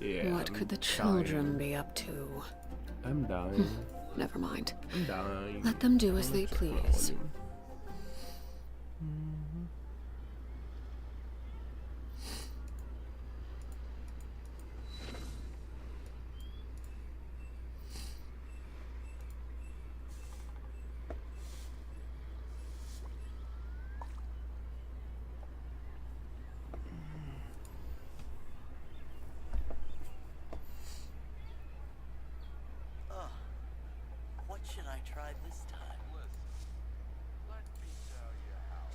Yeah, What could the children be up to? I'm dying. Never mind. I'm dying. Let them do as they please. What should I try this time? Listen, let me tell you how.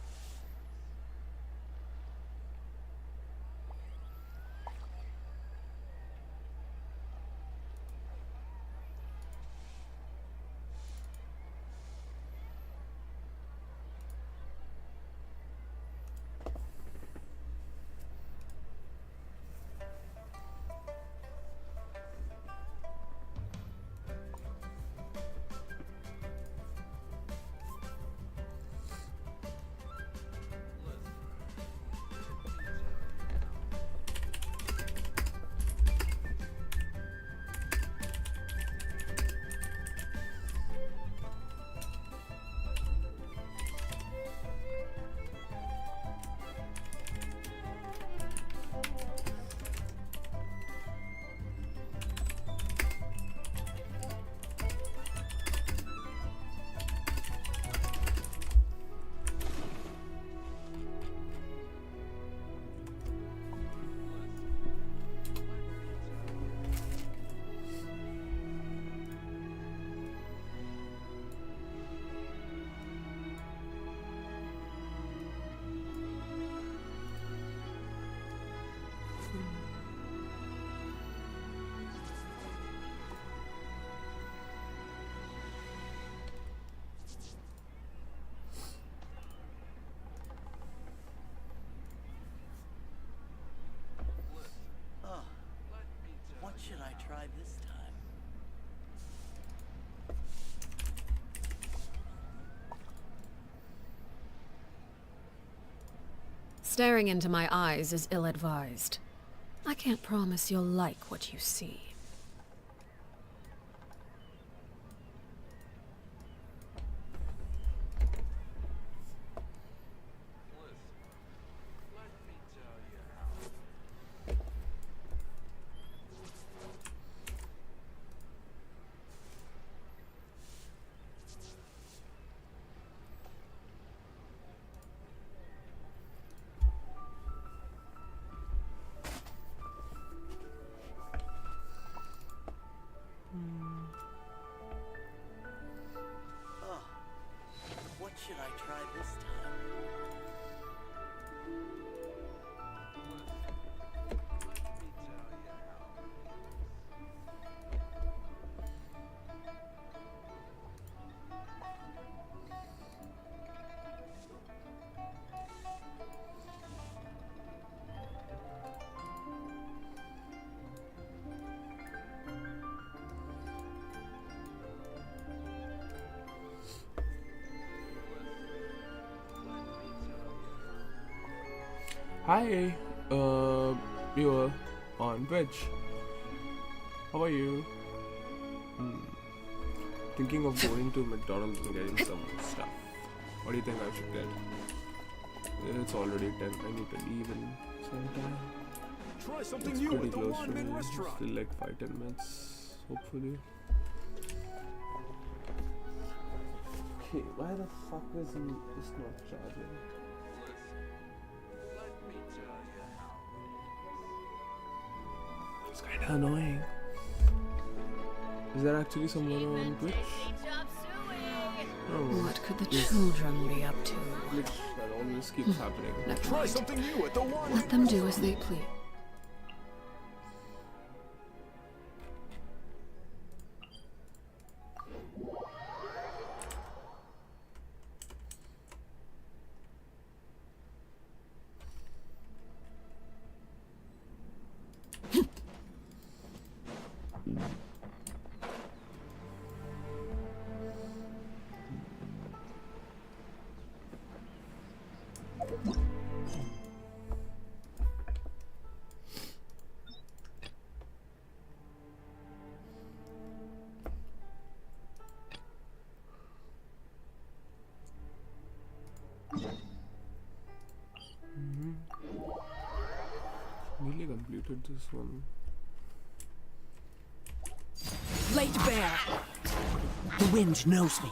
What should I try this time? Staring into my eyes is ill-advised. I can't promise you'll like what you see. What should I try this time? Hi, you're on Twitch. How are you? Thinking of going to McDonald's and getting some stuff. What do you think I should get? It's already 10. I need to leave in some time. Try something It's new pretty at the close to London me. restaurant. Still like 5-10 minutes, hopefully. Okay, why the fuck is he just not charging? Listen, let me tell you how. It's kinda annoying. Is there actually someone on Twitch? Oh, What could the children be up to? glitch that always keeps happening. Never Try mind. something new at the one. Let them do as they please. Nearly completed this one. Laid bare. The wind knows me.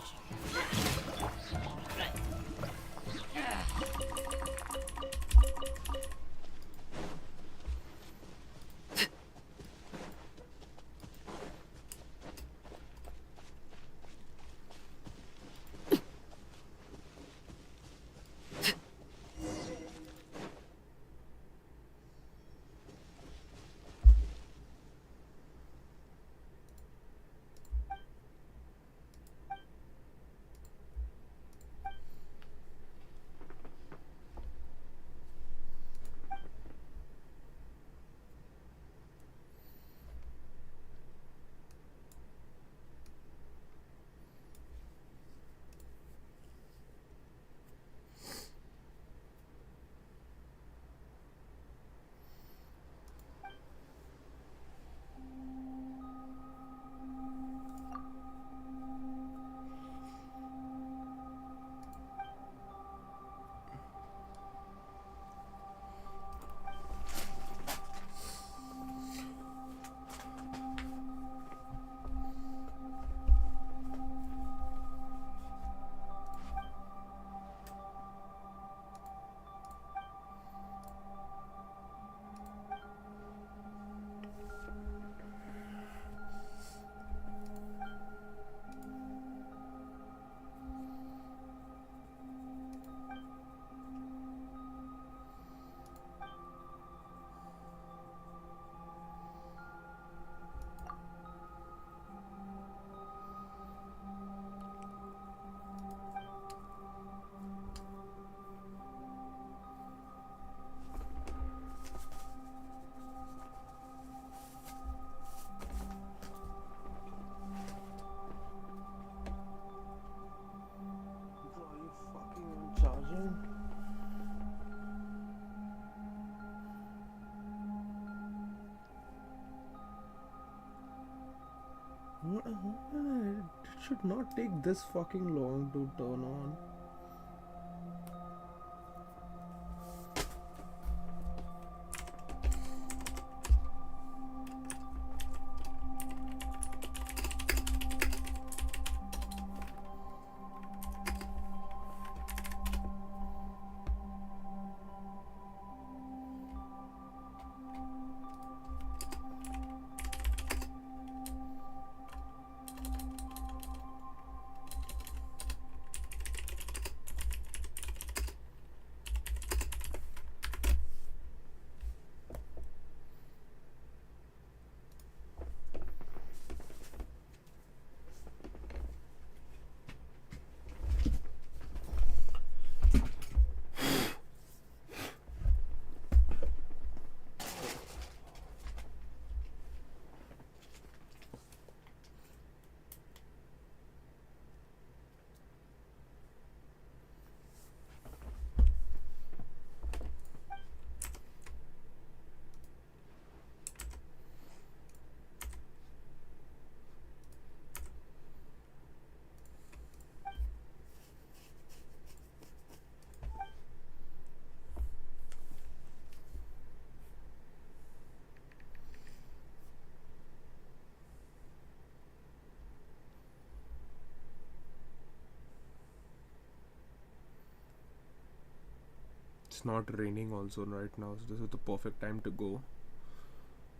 Are you fucking on charging? It should not take this fucking long to turn on. it's not raining also right now, so this is the perfect time to go.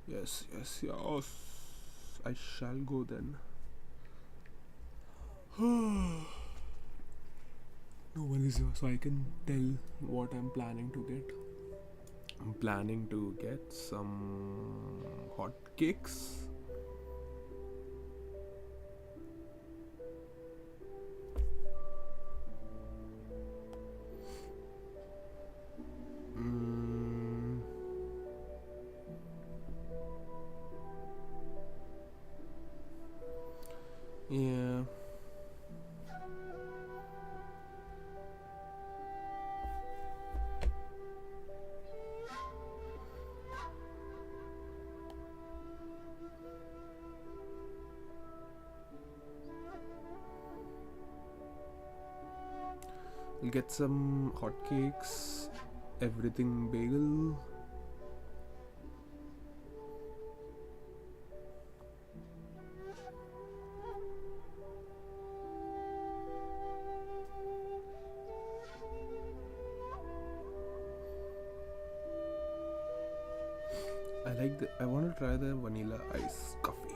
Yes, I shall go then. No one is here, so I can tell what I'm planning to get. I'm planning to get some hot cakes. Yeah. I'll get some hotcakes, everything bagel. I want to try the vanilla ice coffee.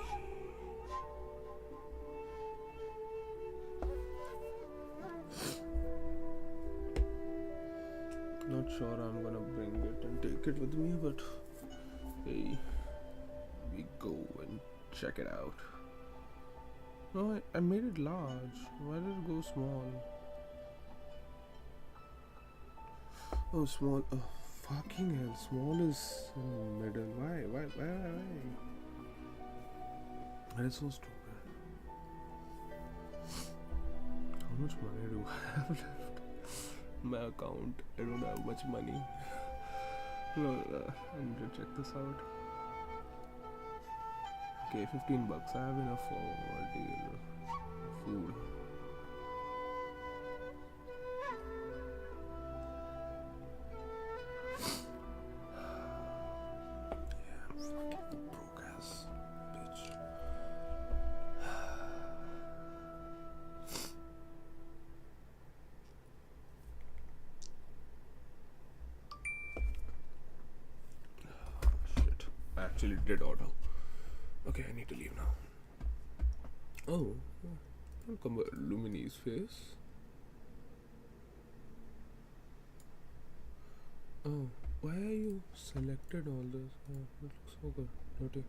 Not sure I'm gonna bring it and take it with me, but hey, we go and check it out. No, I made it large. Why did it go small? Oh, small. Oh, fucking hell. Small is in the middle. Why? That is so stupid. How much money do I have left? My account. I don't have much money. No, I need to check this out. Okay, $15. I have enough for a deal. Food. Yeah, fucking broke ass bitch. Shit. I actually did order. Okay, I need to leave now. Oh, welcome Lumine's face. Oh, why are you selected all this? Oh, it looks so good. Dirty.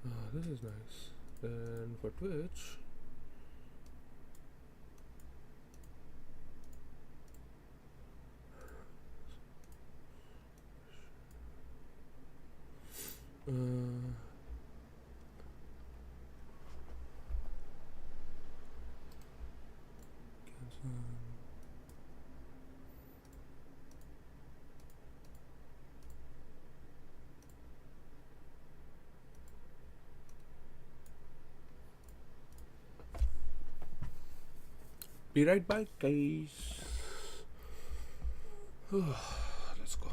Ah, this is nice. Then for Twitch. Be right back, guys. Let's go.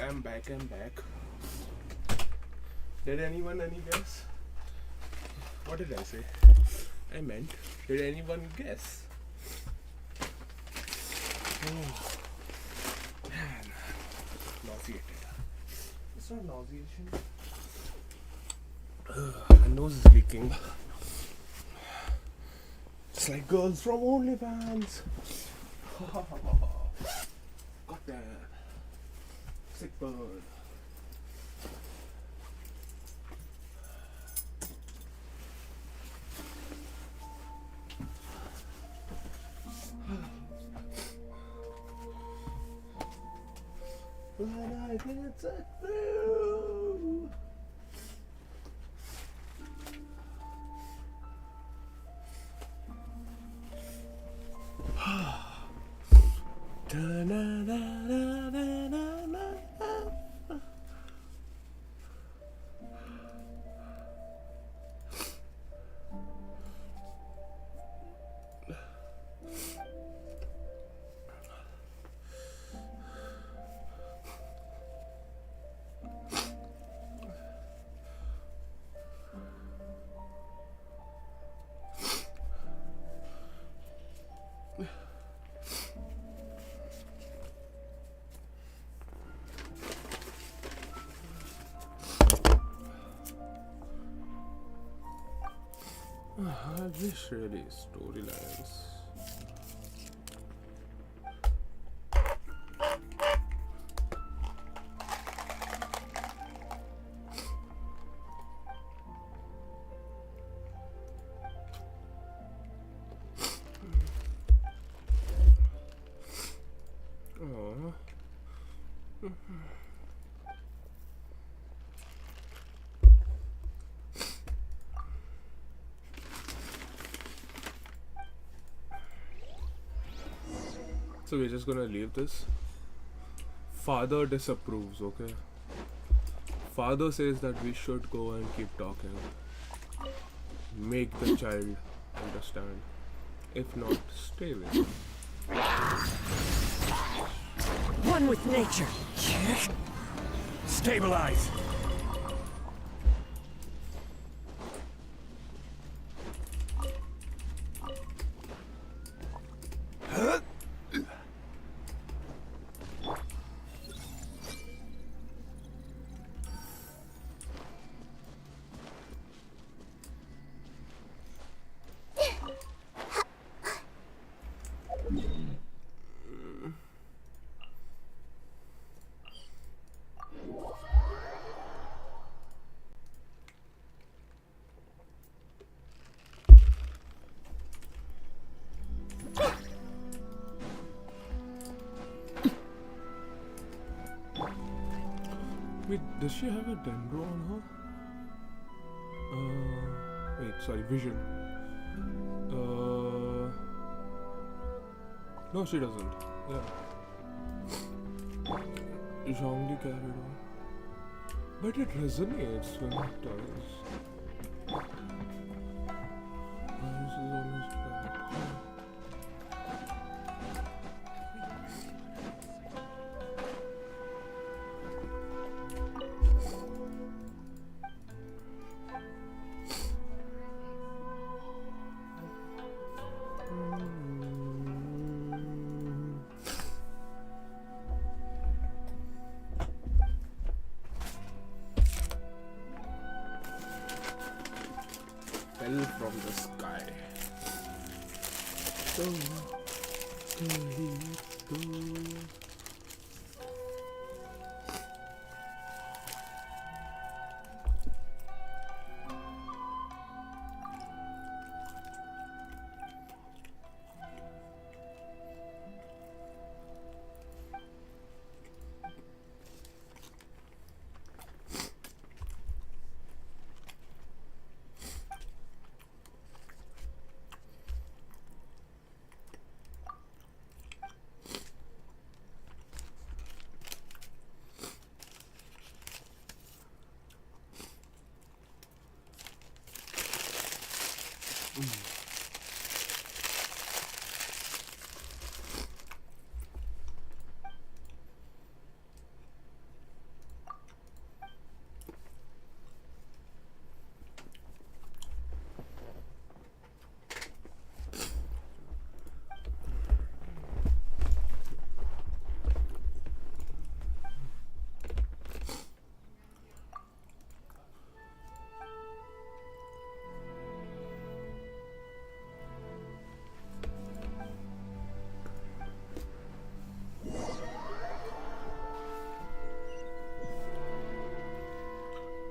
I'm back. Did anyone any guess? What did I say? I meant, did anyone guess? Oh, man. Nauseated. It's not nauseation. My nose is leaking. It's like girls from OnlyFans. God damn. Sick bird. When I get set through. I wish really storylines. So we're just gonna leave this. Father disapproves, okay? Father says that we should go and keep talking. Make the child understand. If not, stay with him. One with nature. Stabilize. Wait, does she have a dendro on her? Wait, sorry, vision. No, she doesn't. Yeah. Zhongli carried on. But it resonates when it does. This is almost bad. Fell from the sky.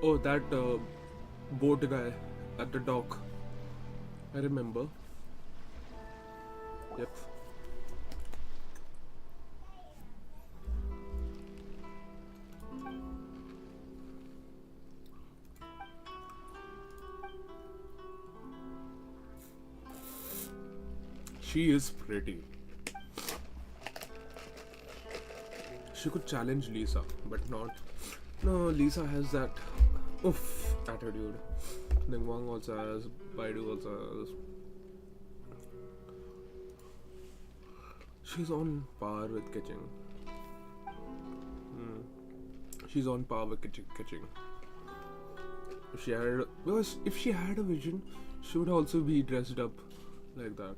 Oh, that boat guy at the dock. I remember. Yep. She is pretty. She could challenge Lisa, but not. No, Lisa has that oof attitude. Then Wang also has, Baidu also has. She's on par with Kitching. She's on par with Kitching. If she had, because if she had a vision, she would also be dressed up like that.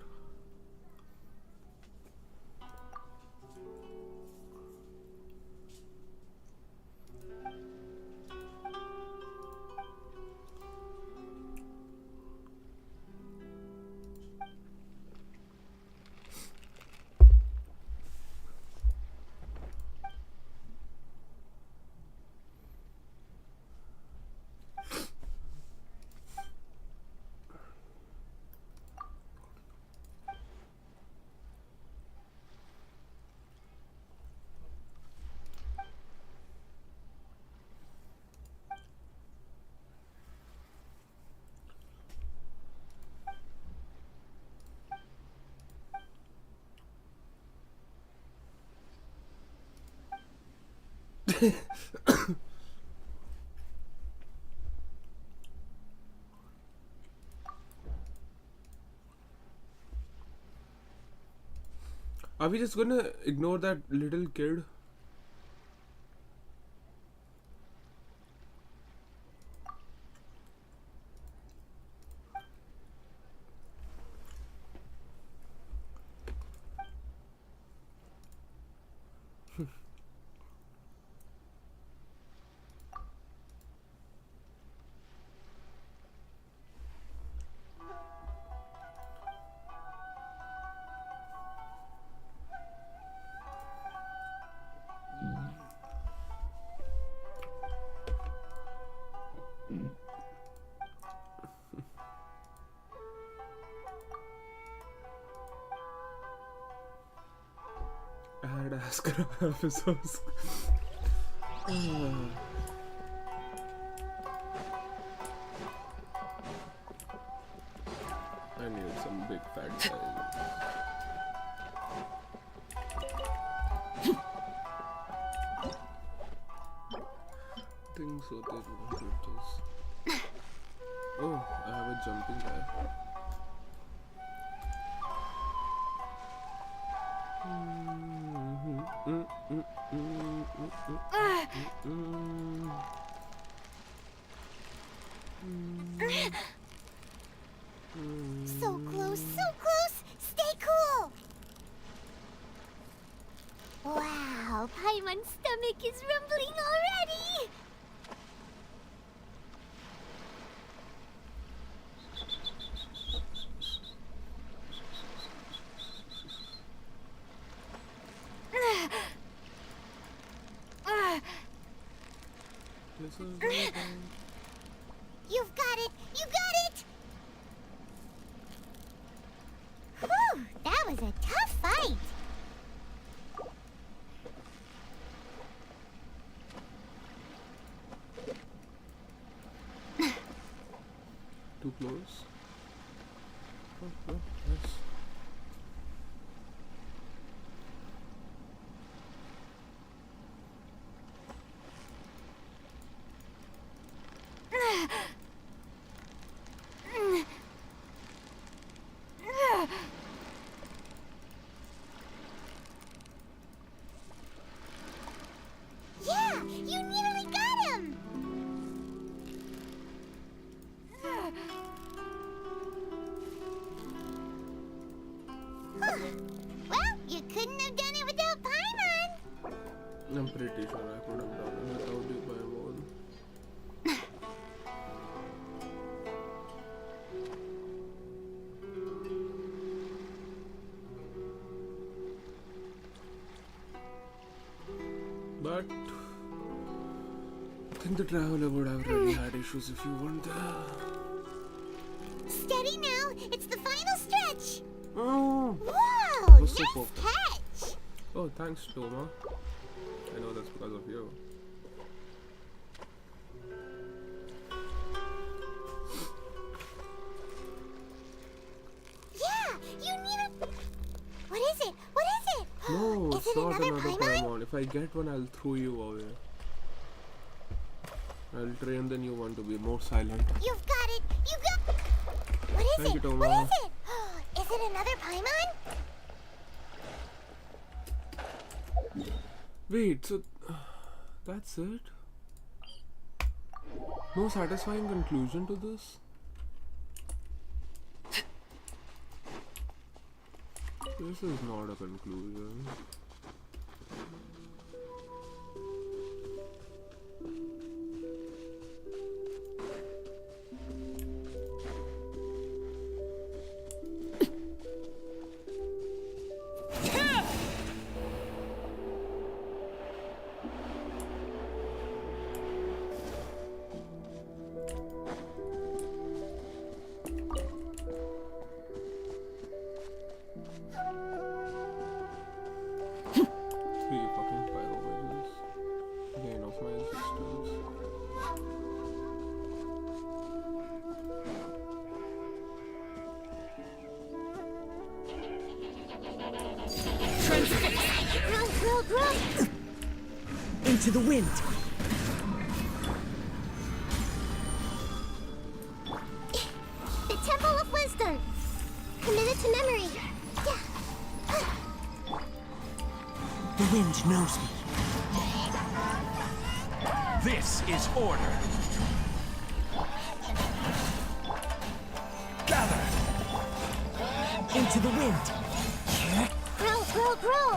Are we just gonna ignore that little kid? I had to ask her episodes. I needed some big fat guy. Think so they won't do this. Oh, I have a jumping guy. So close, so close! Stay cool! Wow, Paimon's stomach is rumbling already! You've got it! You got it! Whew, that was a tough fight! Too close. Oh, no, nice. Yeah, you nearly got him! Well, you couldn't have done it without Paimon! I'm pretty sure I could have done it without you by one. But think the traveler would have really had issues if you weren't there. Steady now. It's the final stretch. Oh, Whoa, was nice super. catch. oh, thanks, Toma. I know that's because of you. Yeah, you need a... What is it? What is it? No, Is it's it not another another Paimon? Paimon. If I get one, I'll throw you away. I'll train the new one to be more silent. You've got it. You got... What is Thank it? you, Toma. What is it? Is it another Paimon? Wait, so that's it? No satisfying conclusion to this? This is not a conclusion. Three fucking pyro wedges. Gain of my ancestors. Grow. Into the wind. The Temple of Wisdom. Committed to memory. Yeah. The wind knows me. This is order. Gather. Into the wind. Grow.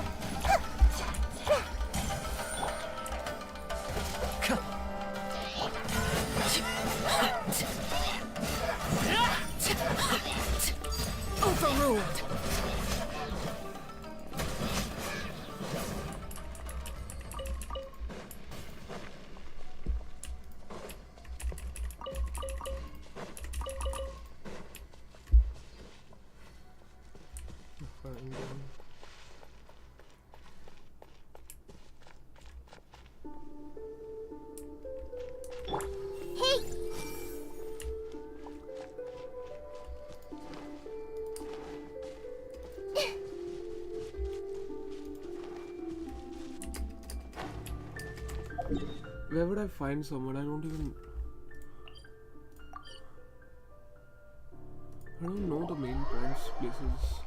Overruled. Fine. Hey. Where would I find someone? I don't know the main points, places.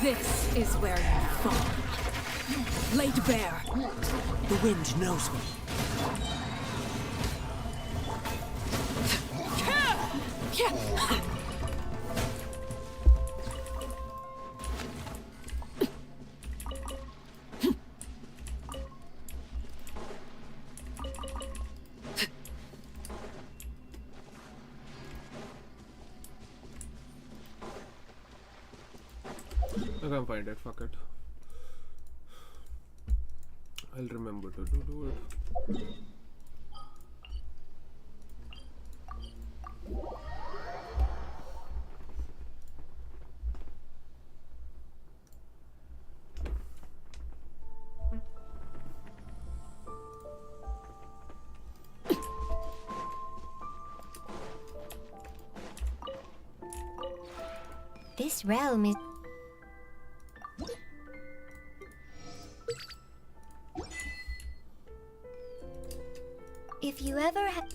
This is where you fall. Laid bare. The wind knows me. I can't find it, fuck it. I'll remember to do it. This realm is... If you ever have...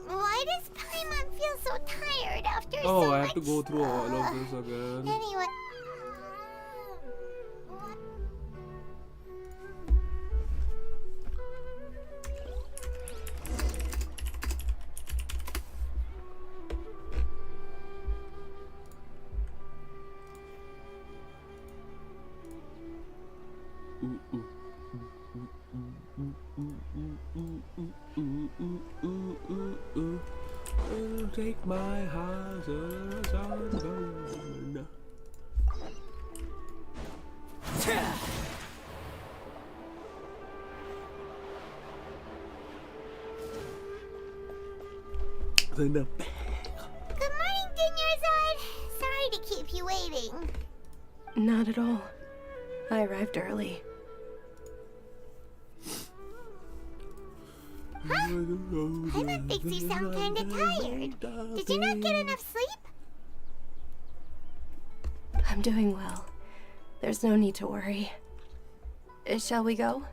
Why does Paimon feel so tired after Oh, so I much have to go through all stuff? of this again. Anyway. Take my heart as I'm gone. Then the Good morning, Dinyarzad. Sorry to keep you waiting. Not at all. I arrived early. Paimon thinks you sound kinda tired. Did you not get enough sleep? I'm doing well. There's no need to worry. Shall we go?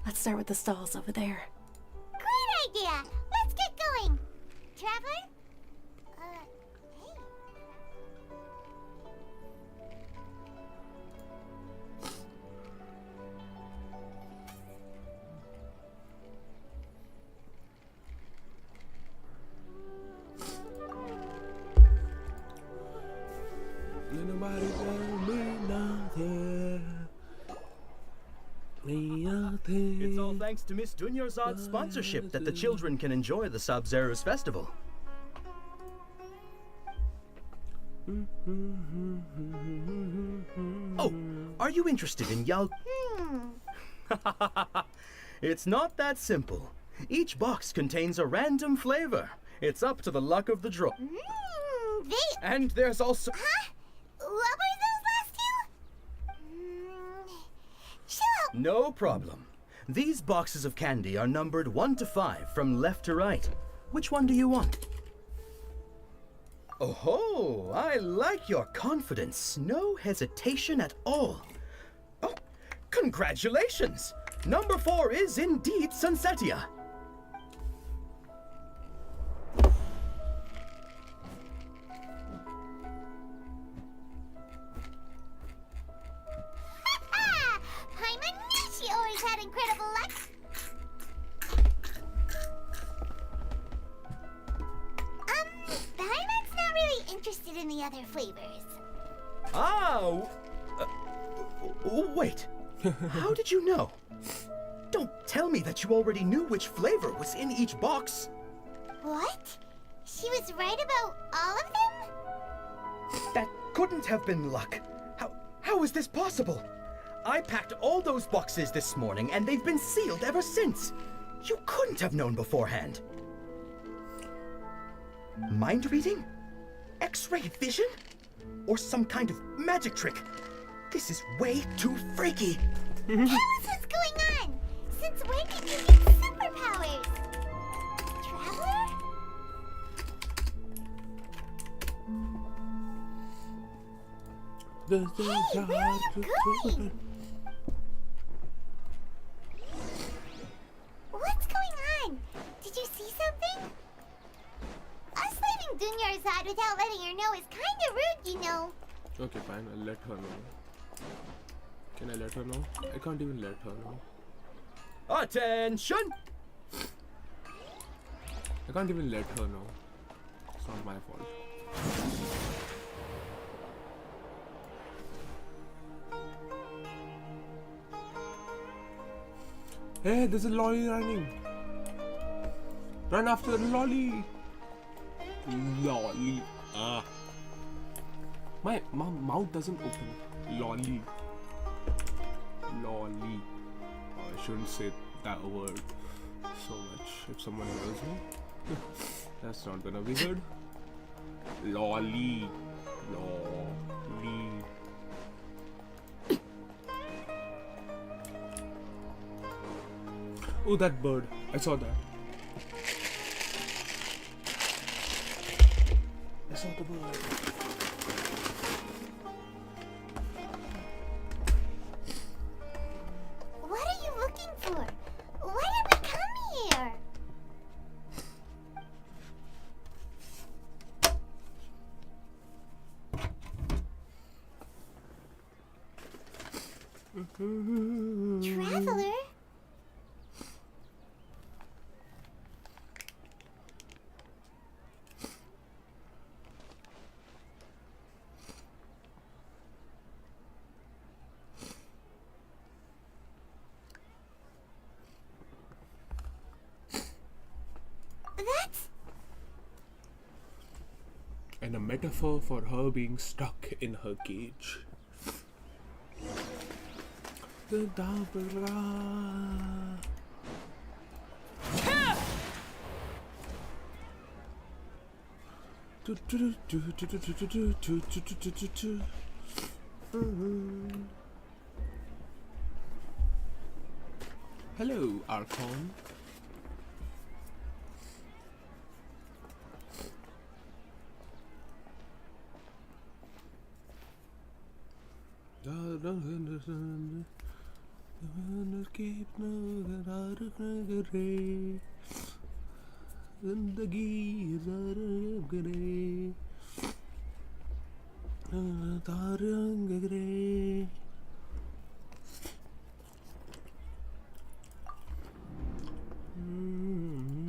Let's start with the stalls over there. Great idea. Let's get going. Traveler? Hey. Nobody tell me nothing. Me nothing. It's all thanks to Miss Dunyarzad's sponsorship that the children can enjoy the Sub-Zero's festival. Oh, are you interested in Yal... It's not that simple. Each box contains a random flavor. It's up to the luck of the draw. And there's also... Huh? What were those last two? Chill. No problem. These boxes of candy are numbered 1 to 5 from left to right. Which one do you want? Oh, I like your confidence. No hesitation at all. Oh, congratulations! Number 4 is indeed Sunsetia. Paimon knew she always had incredible luck. Paimon's not really interested in the other flavors. Oh, wait. How did you know? Don't tell me that you already knew which flavor was in each box. What? She was right about all of them? That couldn't have been luck. How is this possible? I packed all those boxes this morning and they've been sealed ever since. You couldn't have known beforehand. Mind reading? X-ray vision? Or some kind of magic trick? This is way too freaky. Tell us what's going on. Since when did you get superpowers? Traveler? Hey, where are you going? What's going on? Did you see something? Us leaving Dunyarzad without letting her know is kinda rude, you know. Okay, fine. I'll let her know. Can I let her know? I can't even let her know. Attention! I can't even let her know. It's not my fault. Hey, there's a lolly running. Run after the lolly. Lolly. Ah. My mouth doesn't open. Lolly. Lolly. Oh, I shouldn't say that word so much if someone hears me. That's not gonna be good. Lolly. No. Lee. Oh, that bird. I saw that. I saw the bird. What are you looking for? Why did we come here? Traveler? That's... And a metaphor for her being stuck in her cage. The Dabra. Hello, Archon.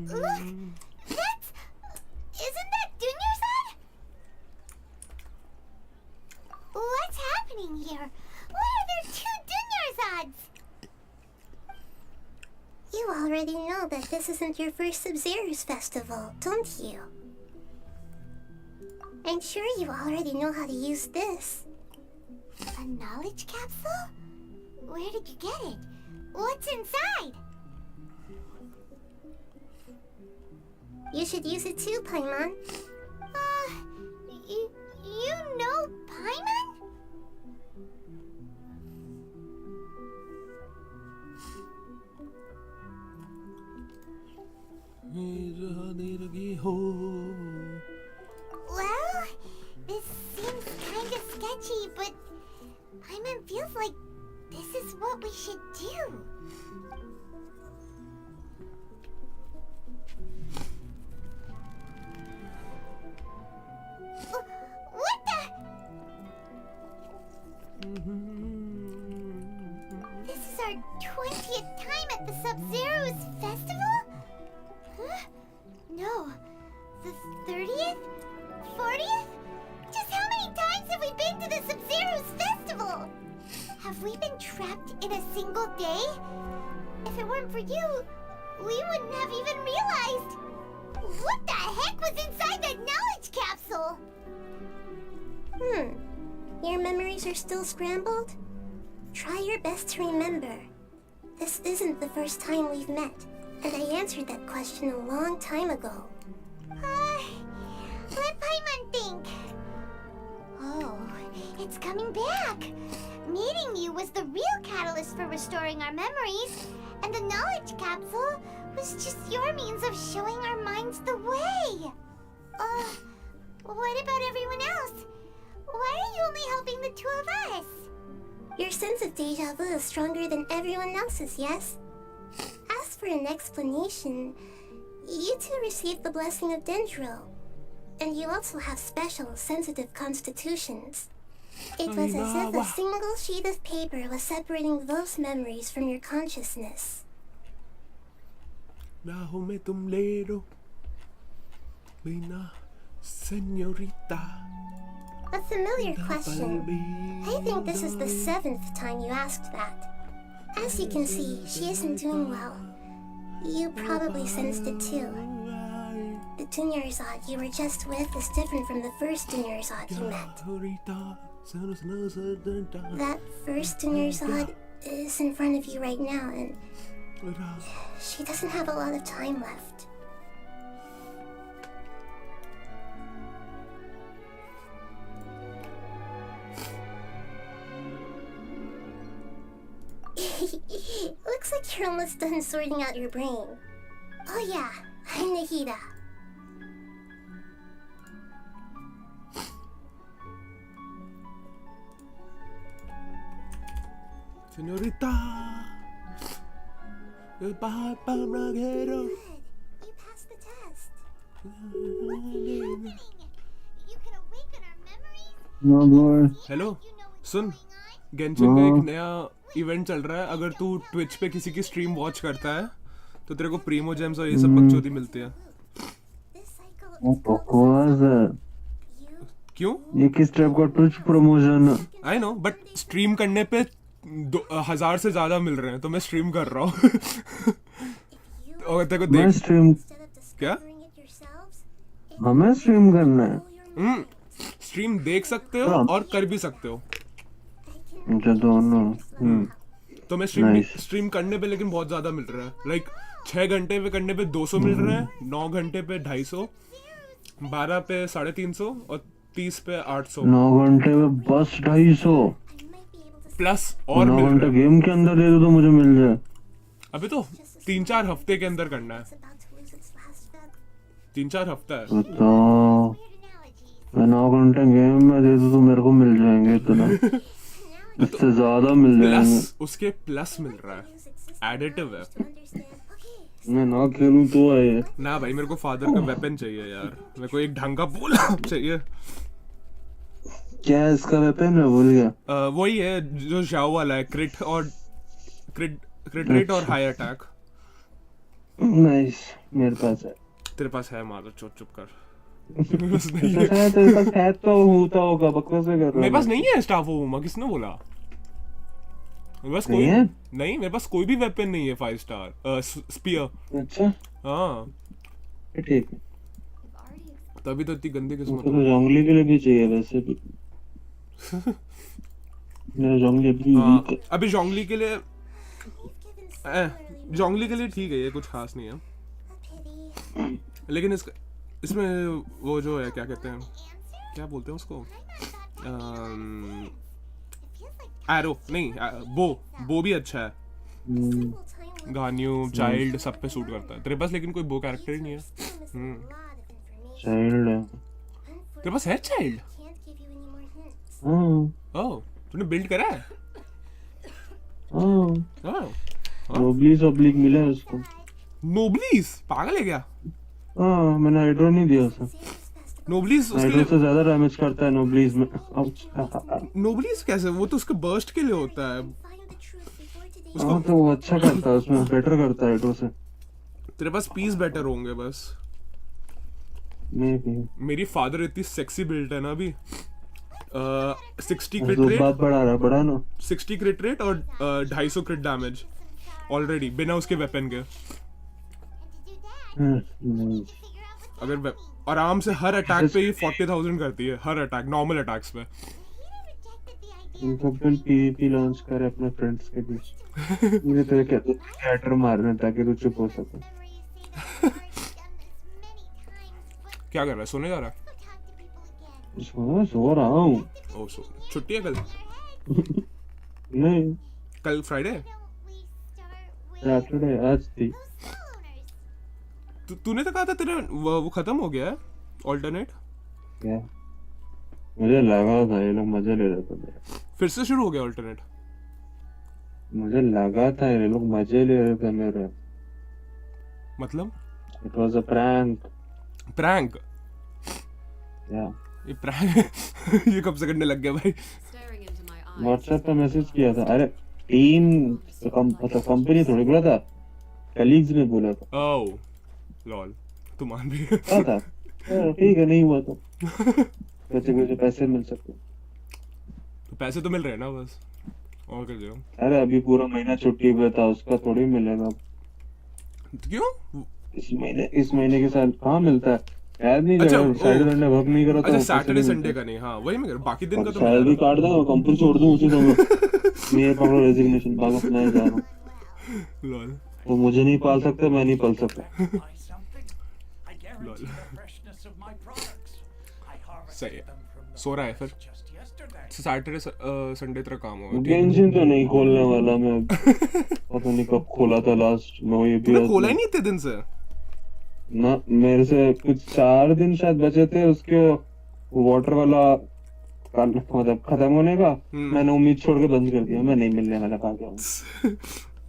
Look! That's... Isn't that Dunyarzad? What's happening here? Why are there two Dunyarzads? You already know that this isn't your first Sub-Zero's festival, don't you? I'm sure you already know how to use this. A knowledge capsule? Where did you get it? What's inside? You should use it too, Paimon. You know Paimon? Well, this seems kinda sketchy, but Paimon feels like this is what we should do. What the? This is our 20th time at the Sub-Zero's festival? Huh? No. The 30th? 40th? Just how many times have we been to the Sub-Zero's festival? Have we been trapped in a single day? If it weren't for you, we wouldn't have even realized. What the heck was inside that knowledge capsule? Your memories are still scrambled? Try your best to remember. This isn't the first time we've met, and I answered that question a long time ago. Let Paimon think. Oh, it's coming back. Meeting you was the real catalyst for restoring our memories, and the knowledge capsule was just your means of showing our minds the way. What about everyone else? Why are you only helping the two of us? Your sense of deja vu is stronger than everyone else's, yes? As for an explanation, you two received the blessing of Dendro, and you also have special, sensitive constitutions. It was as if a single sheet of paper was separating those memories from your consciousness. Nahume tumlero, Mina, señorita. A familiar question. I think this is the 7th time you asked that. As you can see, she isn't doing well. You probably sensed it too. The Dunyarzad you were just with is different from the first Dunyarzad you met. That first Dunyarzad is in front of you right now, and she doesn't have a lot of time left. Looks like you're almost done sorting out your brain. Oh yeah, I'm Nahida. Señorita, el pajarero. You passed the test. What's happening? You can awaken our memories? No boy. Hello You know what's soon, going on? Genshin का एक नया event चल रहा है. अगर तू Twitch पे किसी की स्ट्रीम वॉच करता है तो तेरे को प्रीमो जेम्स और ये सब बकचोदी मिलती है. This cycle वो is बकवास है. you. क्यों? ये किस टाइप का ट्विच प्रमोशन है? आई नो, बट स्ट्रीम करने पे 1000 से ज्यादा मिल रहे हैं, तो मैं स्ट्रीम कर रहा हूँ. और तेरे को मैं देख स्ट्रीम Instead of क्या? discovering it yourselves, हमें स्ट्रीम करना है. स्ट्रीम देख सकते हो और कर भी सकते हो. मुझे दोनों. तो मैं Nice. स्ट्रीम करने पे लेकिन बहुत ज्यादा मिल रहा है. लाइक 6 घंटे पे करने पे 200 मिल रहे हैं, 9 घंटे पे 250, 12 पे 350 और 30 पे 800 9 घंटे में बस 250. I might be able to plus और 9 मिल घंटे रहा है. गेम के अंदर दे दो तो मुझे मिल जाए. अभी तो 3-4 हफ्ते के अंदर करना है. it's about to lose its last bug. 3-4 हफ्ता है. बताओ. Weird analogies. मैं 9 घंटे गेम में दे दूं तो मेरे को मिल जाएंगे इतना. इससे ज्यादा मिल जाएंगे. प्लस उसके प्लस मिल रहा है. एडिटिव है. To understand. Okay, मैं ना खेलूं तो है ये. ना भाई, मेरे को फादर का वेपन चाहिए यार. मेरे को एक ढंग का बोला चाहिए. क्या है इसका वेपन? मैं भूल गया. वही है जो जाओ वाला है. क्रिट रेट और हाई अटैक. नाइस. मेरे पास है. तेरे पास है? मारो चुप कर. तेरे पास है तो होता होगा. बकवास कर रहा मेरे पास नहीं है स्टाफ वूमा. किसने बोला? मेरे पास कोई नहीं है? नहीं, मेरे पास कोई भी वेपन नहीं है 5 स्टार स्पीयर. अच्छा हाँ, ठीक है. तभी तो इतनी गंदी किस्मत तो है. जोंगली के लिए भी चाहिए वैसे भी. मेरा जोंगली अभी हाँ, weak है. अभी जोंगली के लिए जोंगली के लिए ठीक है, ये कुछ खास नहीं है. pity. लेकिन इसमें वो जो है क्या कहते हैं, क्या बोलते हैं उसको, एरो नहीं, बो भी अच्छा है. हम्म, गान्यू चाइल्ड सब पे सूट करता है. तेरे पास लेकिन कोई बो कैरेक्टर ही नहीं है. चाइल्ड है. तेरे पास है चाइल्ड? हाँ ओह, तूने बिल्ड करा है? हाँ. ओह, नोब्लिस ऑब्लिक मिला है उसको. नोब्लिस पागल है क्या? हाँ, मैंने हाइड्रो नहीं दिया उसे. नोब्लिस उसके हाइड्रो लिए, से ज्यादा डैमेज करता है नोब्लिस में. नोब्लिस कैसे? वो तो उसके बर्स्ट के लिए होता है. हाँ तो वो अच्छा करता है उसमें. बेटर करता है हाइड्रो से. तेरे पास पीस बेटर होंगे बस. May be. मेरी फादर इतनी सेक्सी बिल्ड है ना अभी. 60 क्रिट तो रेट, बात बढ़ा रहा. बढ़ा ना. 60 क्रिट रेट और 250 क्रिट डैमेज ऑलरेडी बिना उसके वेपन के. नहीं. अगर आराम से हर अटैक पे ही 40,000 करती है. हर अटैक, नॉर्मल अटैक्स पे. कपिल पीवीपी लॉन्च करे अपने फ्रेंड्स के बीच. मुझे तेरे कैरेक्टर मारना ताकि तू चुप हो सके. क्या कर रहा है? सोने जा रहा है? सो रहा हूँ. ओह, छुट्टी है कल? नहीं, कल फ्राइडे? सैटरडे आज थी. तूने तो कहा था तेरा वो खत्म हो गया है ऑल्टरनेट. क्या? मुझे लगा था ये लोग मजे ले रहे थे मेरे. फिर से शुरू हो गया ऑल्टरनेट? मुझे लगा था ये लोग मजे ले रहे थे मेरे. मतलब it was a prank. Prank? या ये प्रैंक ये कब से करने लग गया भाई? Staring into my eyes. WhatsApp पे मैसेज किया था. अरे टीम मतलब कंपनी थोड़ी बोला था, कलीग्स ने बोला था. ओह लॉल, तू मान भी. क्या था? ठीक है, नहीं हुआ तो बच्चे पैसे मिल सकते. तो पैसे तो मिल रहे हैं ना बस, और कर दो. अरे अभी पूरा महीना छुट्टी पे था, उसका थोड़ी मिलेगा. तो क्यों? इस महीने के साथ कहाँ मिलता है? याद नहीं. अच्छा, सैटरडे संडे वर्क नहीं करा. अच्छा, सैटरडे संडे का नहीं. हाँ वही मैं बाकी दिन का तो सैलरी काट दूंगा, कंपनी छोड़ दूं उसी समय. मैं पकड़ो रेजिग्नेशन भाग अपना ही जा रहा हूं. लॉल. तो मुझे नहीं पाल सकते, मैं नहीं पाल सकता. Buy something, I guarantee the freshness of my products. I सही है. harvested them from the सो रहा है फिर? just yesterday. सैटरडे संडे तेरा काम होगा, ठीक है? गेंशिन तो नहीं खोलने वाला मैं अब। पता नहीं कब खोला था लास्ट, मैं वही भी तूने खोला ही नहीं इतने दिन से? ना, मेरे से कुछ 4 दिन शायद बचे थे उसके वाटर वाला मतलब खत्म होने का। मैंने उम्मीद छोड़ के बंद कर दिया, मैं नहीं मिलने वाला, कहा गया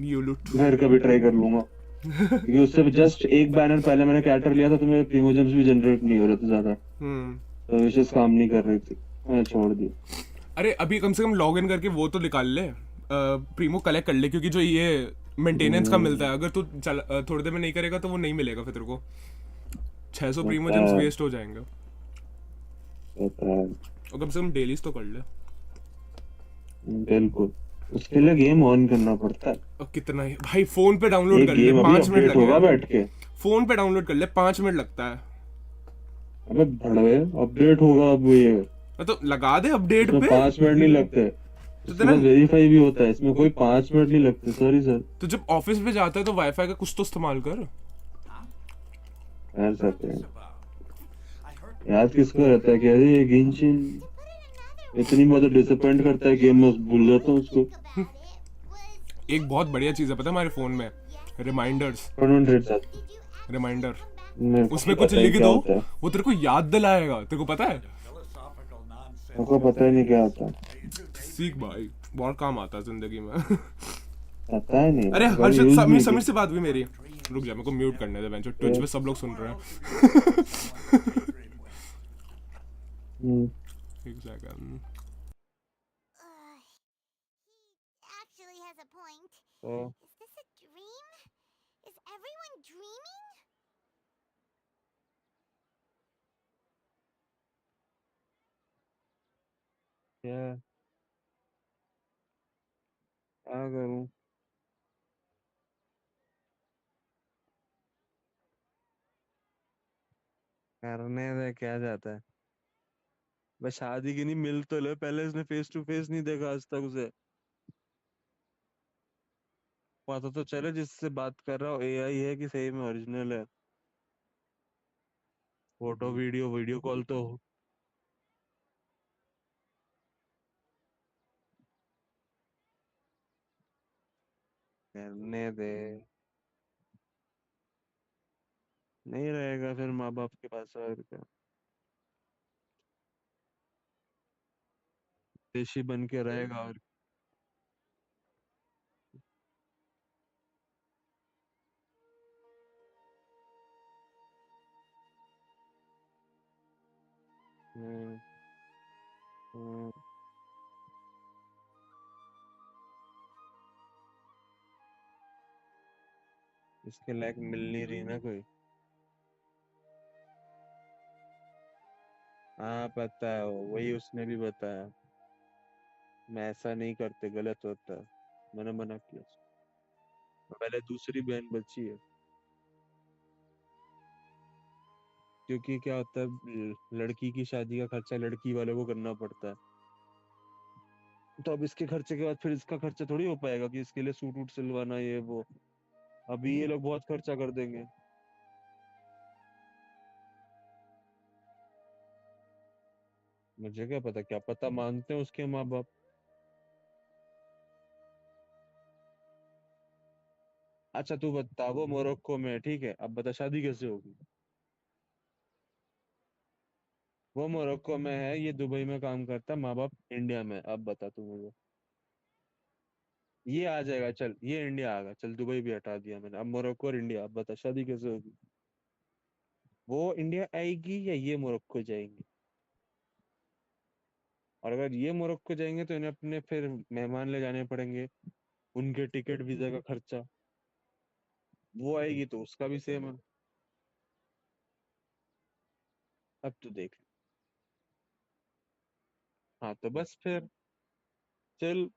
यू लुट। घर का भी ट्राई कर लूंगा, क्योंकि उससे जस्ट एक बैनर पहले मैंने कैटर लिया था तो मेरे प्रीमोजेम्स भी जनरेट नहीं हो रहे थे ज्यादा, तो विशेष काम नहीं कर रही थी, मैंने छोड़ दिया। अरे अभी कम से कम लॉग इन करके वो तो निकाल ले, प्रीमो कलेक्ट कर ले, क्योंकि जो ये मेंटेनेंस का मिलता है, अगर तू थोड़ी देर में नहीं करेगा तो वो नहीं मिलेगा फिर तेरे को। 600 प्रीमो जेम्स वेस्ट हो जाएंगे। और कम से कम डेलीज तो कर ले। बिल्कुल, उसके लिए गेम ऑन करना पड़ता है। और कितना ही भाई, फोन पे डाउनलोड कर ले, गेम 5 मिनट अपडेट होगा लगेगा। बैठ के, फोन पे डाउनलोड कर ले, 5 मिनट लगता है। अबे भड़वे, अपडेट होगा अब ये, तो लगा दे अपडेट पे। 5 मिनट नहीं लगते, तो इसके बाद वेरीफाई भी होता है, इसमें कोई 5 मिनट नहीं लगते। Sorry sir. तो जब ऑफिस पे जाता है तो वाईफाई का कुछ तो इस्तेमाल कर। कर सकते हैं, याद किसको रहता है कि अरे ये गेंशिन इतनी बहुत डिसअपॉइंट करता है गेम में, भूल जाता हूँ उसको। एक बहुत बढ़िया चीज है पता है हमारे फोन में, रिमाइंडर्स। रिमाइंडर, उसमें कुछ लिख दो, वो तेरे को याद दिलाएगा। तेरे को पता है? मुझको पता ही नहीं क्या होता। सीख भाई, बहुत काम आता है जिंदगी में। पता ही नहीं। अरे हर्षद, समीर से बात हुई मेरी। रुक जा, मेरे को म्यूट करने दे बेंचो, ट्विच पे सब लोग सुन रहे हैं। एक second. He actually has a point. Oh. Is this a dream? Is everyone dreaming? क्या करूं? करने दे, क्या जाता है। बस शादी की नहीं, मिल तो ले पहले, इसने फेस टू फेस नहीं देखा आज तक उसे। पता तो चले जिससे बात कर रहा हूँ एआई है कि सही में ओरिजिनल है। फोटो वीडियो कॉल तो करने दे। नहीं रहेगा फिर माँ बाप के पास और क्या, देशी बन के रहेगा। और हम्म, हम्म, इसके लायक मिल नहीं रही ना कोई। हाँ पता है, वही उसने भी बताया, मैं ऐसा नहीं करते, गलत होता है, मैंने मना किया। पहले दूसरी बहन बची है, क्योंकि क्या होता है, लड़की की शादी का खर्चा लड़की वालों को करना पड़ता है, तो अब इसके खर्चे के बाद फिर इसका खर्चा थोड़ी हो पाएगा कि इसके लिए सूट वूट सिलवाना ये वो। अभी ये लोग बहुत खर्चा कर देंगे। मुझे क्या पता, क्या पता मानते हैं उसके माँ बाप। अच्छा तू बता, वो मोरक्को में है, ठीक है, अब बता शादी कैसे होगी। वो मोरक्को में है, ये दुबई में काम करता है, माँ बाप इंडिया में, अब बता तू मुझे। ये आ जाएगा, चल ये इंडिया आ गया, चल दुबई भी हटा दिया मैंने, अब मोरक्को और इंडिया, अब बता शादी कैसे होगी। वो इंडिया आएगी या ये मोरक्को जाएंगे। और अगर ये मोरक्को जाएंगे तो इन्हें अपने फिर मेहमान ले जाने पड़ेंगे, उनके टिकट वीजा का खर्चा। वो आएगी तो उसका भी सेम है। अब तो देख। हाँ तो बस फिर चल,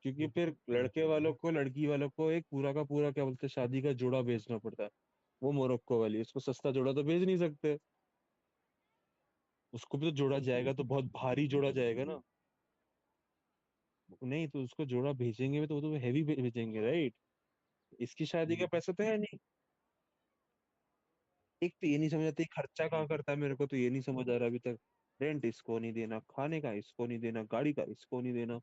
क्योंकि फिर लड़के वालों को लड़की वालों को एक पूरा का पूरा क्या बोलते हैं, शादी का जोड़ा बेचना पड़ता है। वो मोरक्को वाली, उसको सस्ता जोड़ा तो भेज नहीं सकते, उसको भी तो जोड़ा जाएगा तो बहुत भारी जोड़ा जाएगा ना। नहीं तो उसको जोड़ा भेजेंगे भी तो वो तो हैवी भेजेंगे, राइट। इसकी शादी का पैसा तो है नहीं। एक तो ये नहीं समझ आती, खर्चा कहाँ करता है, मेरे को तो ये नहीं समझ आ रहा अभी तक। रेंट इसको नहीं देना, खाने का इसको नहीं देना, गाड़ी का इसको नहीं देना।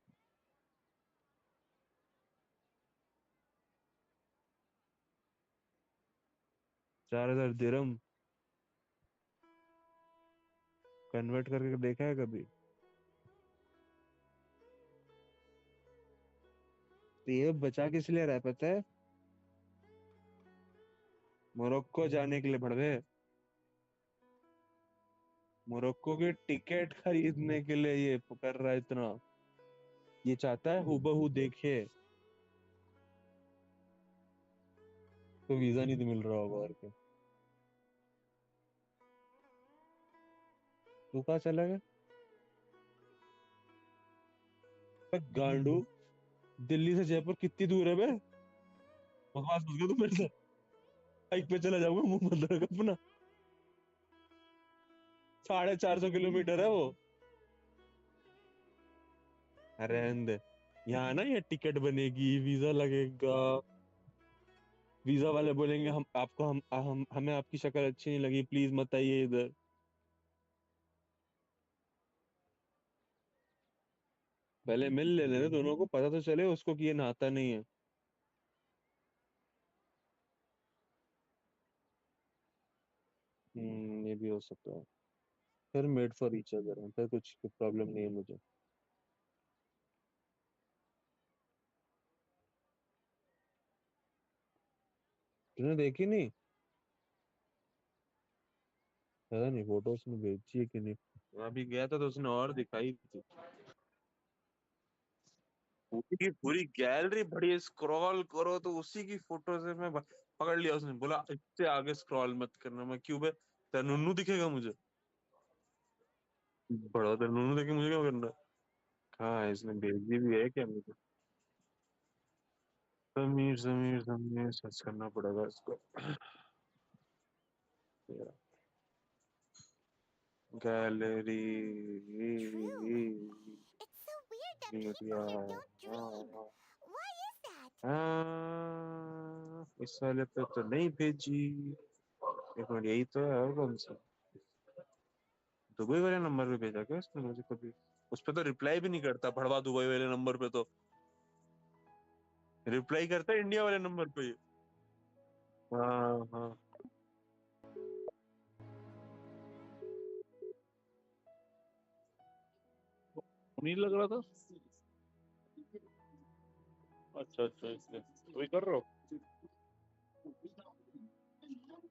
4,000 दिरहम कन्वर्ट करके देखा है कभी? तो ये बचा किस लिए रहा है पता है? मोरक्को जाने के लिए बढ़वे। मोरक्को के टिकट खरीदने के लिए ये कर रहा है इतना। ये चाहता है हूबहू देखे, तो वीजा नहीं मिल रहा होगा और क्या। तू कहाँ चला गया? गांडू, दिल्ली से जयपुर कितनी दूर है बे? बकवास मत कर तू मेरे से। बाइक पे चला जाऊंगा, मुंह बंद रख अपना। 450 किलोमीटर है वो। अरे रहने दे। यहाँ ना ये टिकट बनेगी, वीजा लगेगा। वीजा वाले बोलेंगे हम आपको हम हमें आपकी शक्ल अच्छी नहीं लगी, प्लीज मत आइए इधर। पहले मिल ले लेना, दोनों को पता तो चले उसको कि ये नहाता नहीं है। ये भी हो सकता है। फिर मेड फॉर ईच अदर है, फिर कुछ प्रॉब्लम नहीं है मुझे। तूने देखी नहीं? पता नहीं फोटो उसने भेजी है कि नहीं। मैं अभी गया था तो उसने और दिखाई थी। पूरी की पूरी गैलरी बड़ी, स्क्रॉल करो तो उसी की फोटो से मैं पकड़ लिया। उसने बोला इससे आगे स्क्रॉल मत करना। मैं क्यों बे? तेरा नुन्नू दिखेगा मुझे? बड़ा तेरा नुन्नू देखे मुझे क्या करना है? कहाँ है? इसने भेजी भी है क्या मुझे? समीर समीर समीर सर्च करना पड़ेगा इसको। Gallery. True. It's so weird that people here don't dream. Why is that? इस वाले पे तो नहीं भेजी। एक मिनट, यही तो है और कौन सा? दुबई वाले नंबर पे भेजा क्या इसने मुझे कभी? उस पे तो रिप्लाई भी नहीं करता भड़वा, दुबई वाले नंबर पे तो रिप्लाई करता है इंडिया वाले नंबर पे। हाँ हाँ। नहीं लग रहा था। अच्छा अच्छा, इसलिए वही कर रहा हो।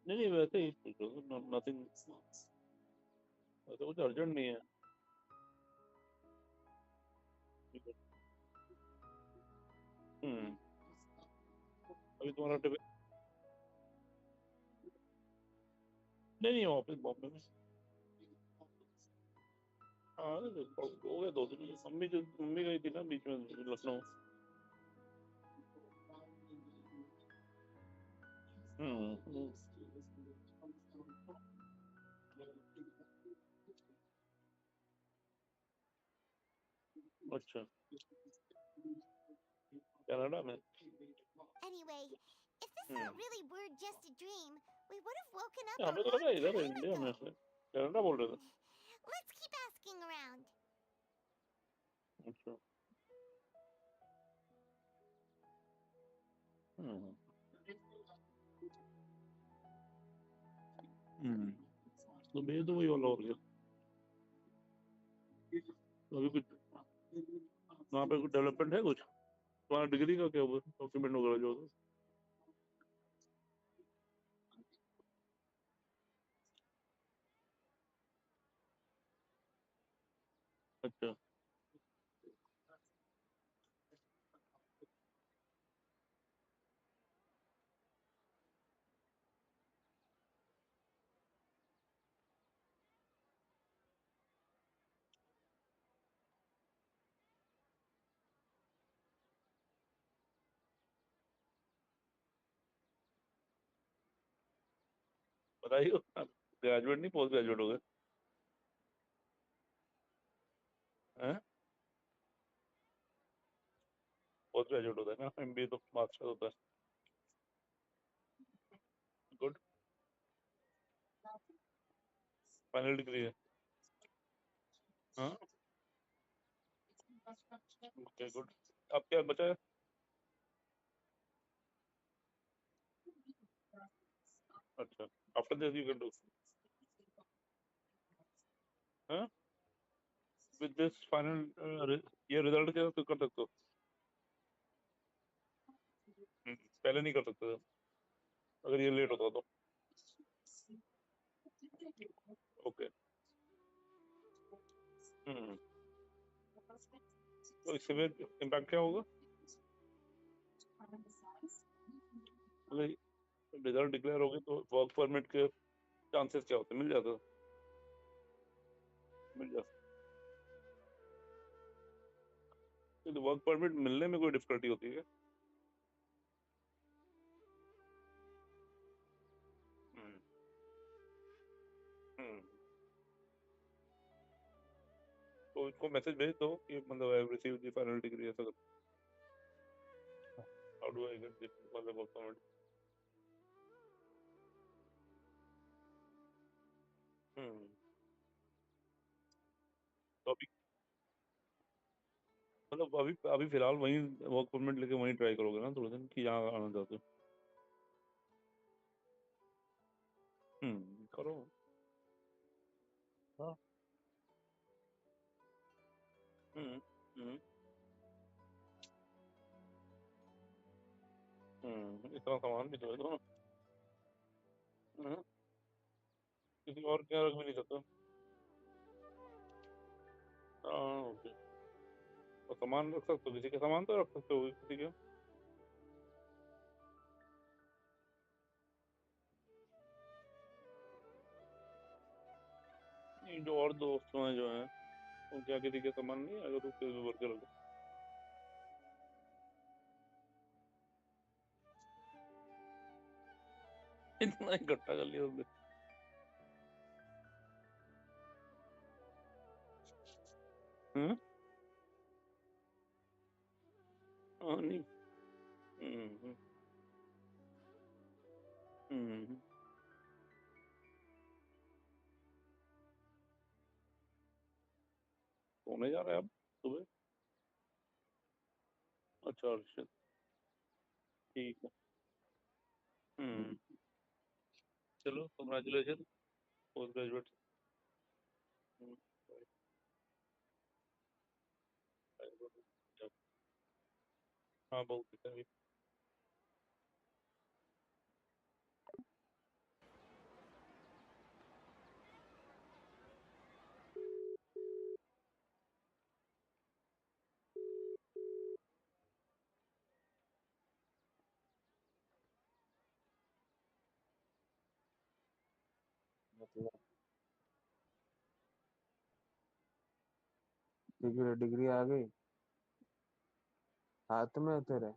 नहीं नहीं, वैसे ही नथिंग, वैसे कुछ अर्जेंट नहीं है। हम्म। अभी तुम्हारा नहीं नहीं, ऑफिस बॉम्बे में। हाँ हो गया 2 दिन। मम्मी गई थी ना बीच में लखनऊ। हम्म। अच्छा, कनाडा में। Anyway, if this all hmm. really were just a dream, we would have woken up a हमें तो लगा long इधर time इंडिया में ago. से कनाडा बोल रहे थे। Let's keep asking around. अच्छा। हम्म। हम्म। तो भेज दो, वही वाला हो गया। तो अभी कुछ वहाँ पे कुछ डेवलपमेंट है कुछ? तुम्हारा डिग्री का क्या हुआ, डॉक्यूमेंट वगैरह जो होता है? अच्छा। बताइए, ग्रेजुएट नहीं पोस्ट ग्रेजुएट हो गए हैं? पोस्ट ग्रेजुएट होता है ना, एमबीए तो मास्टर होता है। गुड। फाइनल डिग्री है। हाँ ओके गुड। अब क्या बचा है? अच्छा after this you can do. हाँ विद दिस फाइनल ये रिजल्ट के साथ तो कर सकते हो। पहले नहीं कर सकते थे, अगर ये लेट होता तो। ओके। हम्म। तो इससे फिर इम्पैक्ट क्या होगा? मतलब रिजल्ट डिक्लेयर हो गए तो वर्क परमिट के चांसेस क्या होते हैं? मिल जाता? मिल जाता? तो वर्क परमिट मिलने में कोई डिफिकल्टी होती है क्या? हम्म। हम्म। तो इसको मैसेज भेज दो कि मतलब I receive the final decree ऐसा कर। How do I get this मतलब वर्क परमिट? हम्म। तो अभी मतलब अभी अभी फिलहाल वहीं वर्क परमिट लेके वहीं ट्राई करोगे ना थोड़े दिन कि यहाँ आना चाहते हो? करो। हाँ। हम्म। हम्म। इतना सामान भी तो है तो हम्म, किसी और क्या रख भी नहीं सकता। हाँ ओके। और सामान रख सकते हो, किसी के सामान तो रख सकते हो किसी के। नहीं, जो और दोस्त हैं जो हैं उनके यहाँ किसी के सामान नहीं है, अगर तो फिर भर के रख दो। इतना इकट्ठा कर लिया तुमने? हम्म। हाँ नहीं। हम्म। हम्म। सोने जा रहा है अब सुबह? अच्छा अच्छा। ठीक है। हम्म। चलो कंग्रेचुलेशन पोस्ट ग्रेजुएट। हाँ बहुत है। मतलब डिग्री डिग्री आ गई हाथ में तेरे।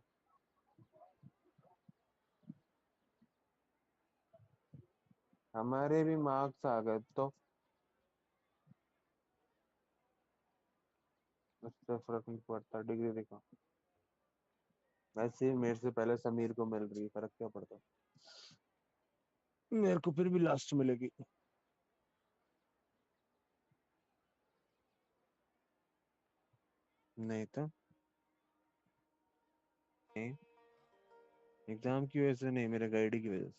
हमारे भी मार्क्स आ गए तो उससे फर्क नहीं पड़ता, डिग्री दिखा। वैसे ही मेरे से पहले समीर को मिल रही है, फर्क क्या पड़ता? मेरे को फिर भी लास्ट मिलेगी। नहीं तो नहीं, एग्जाम की वजह से नहीं, मेरे गाइड की वजह से,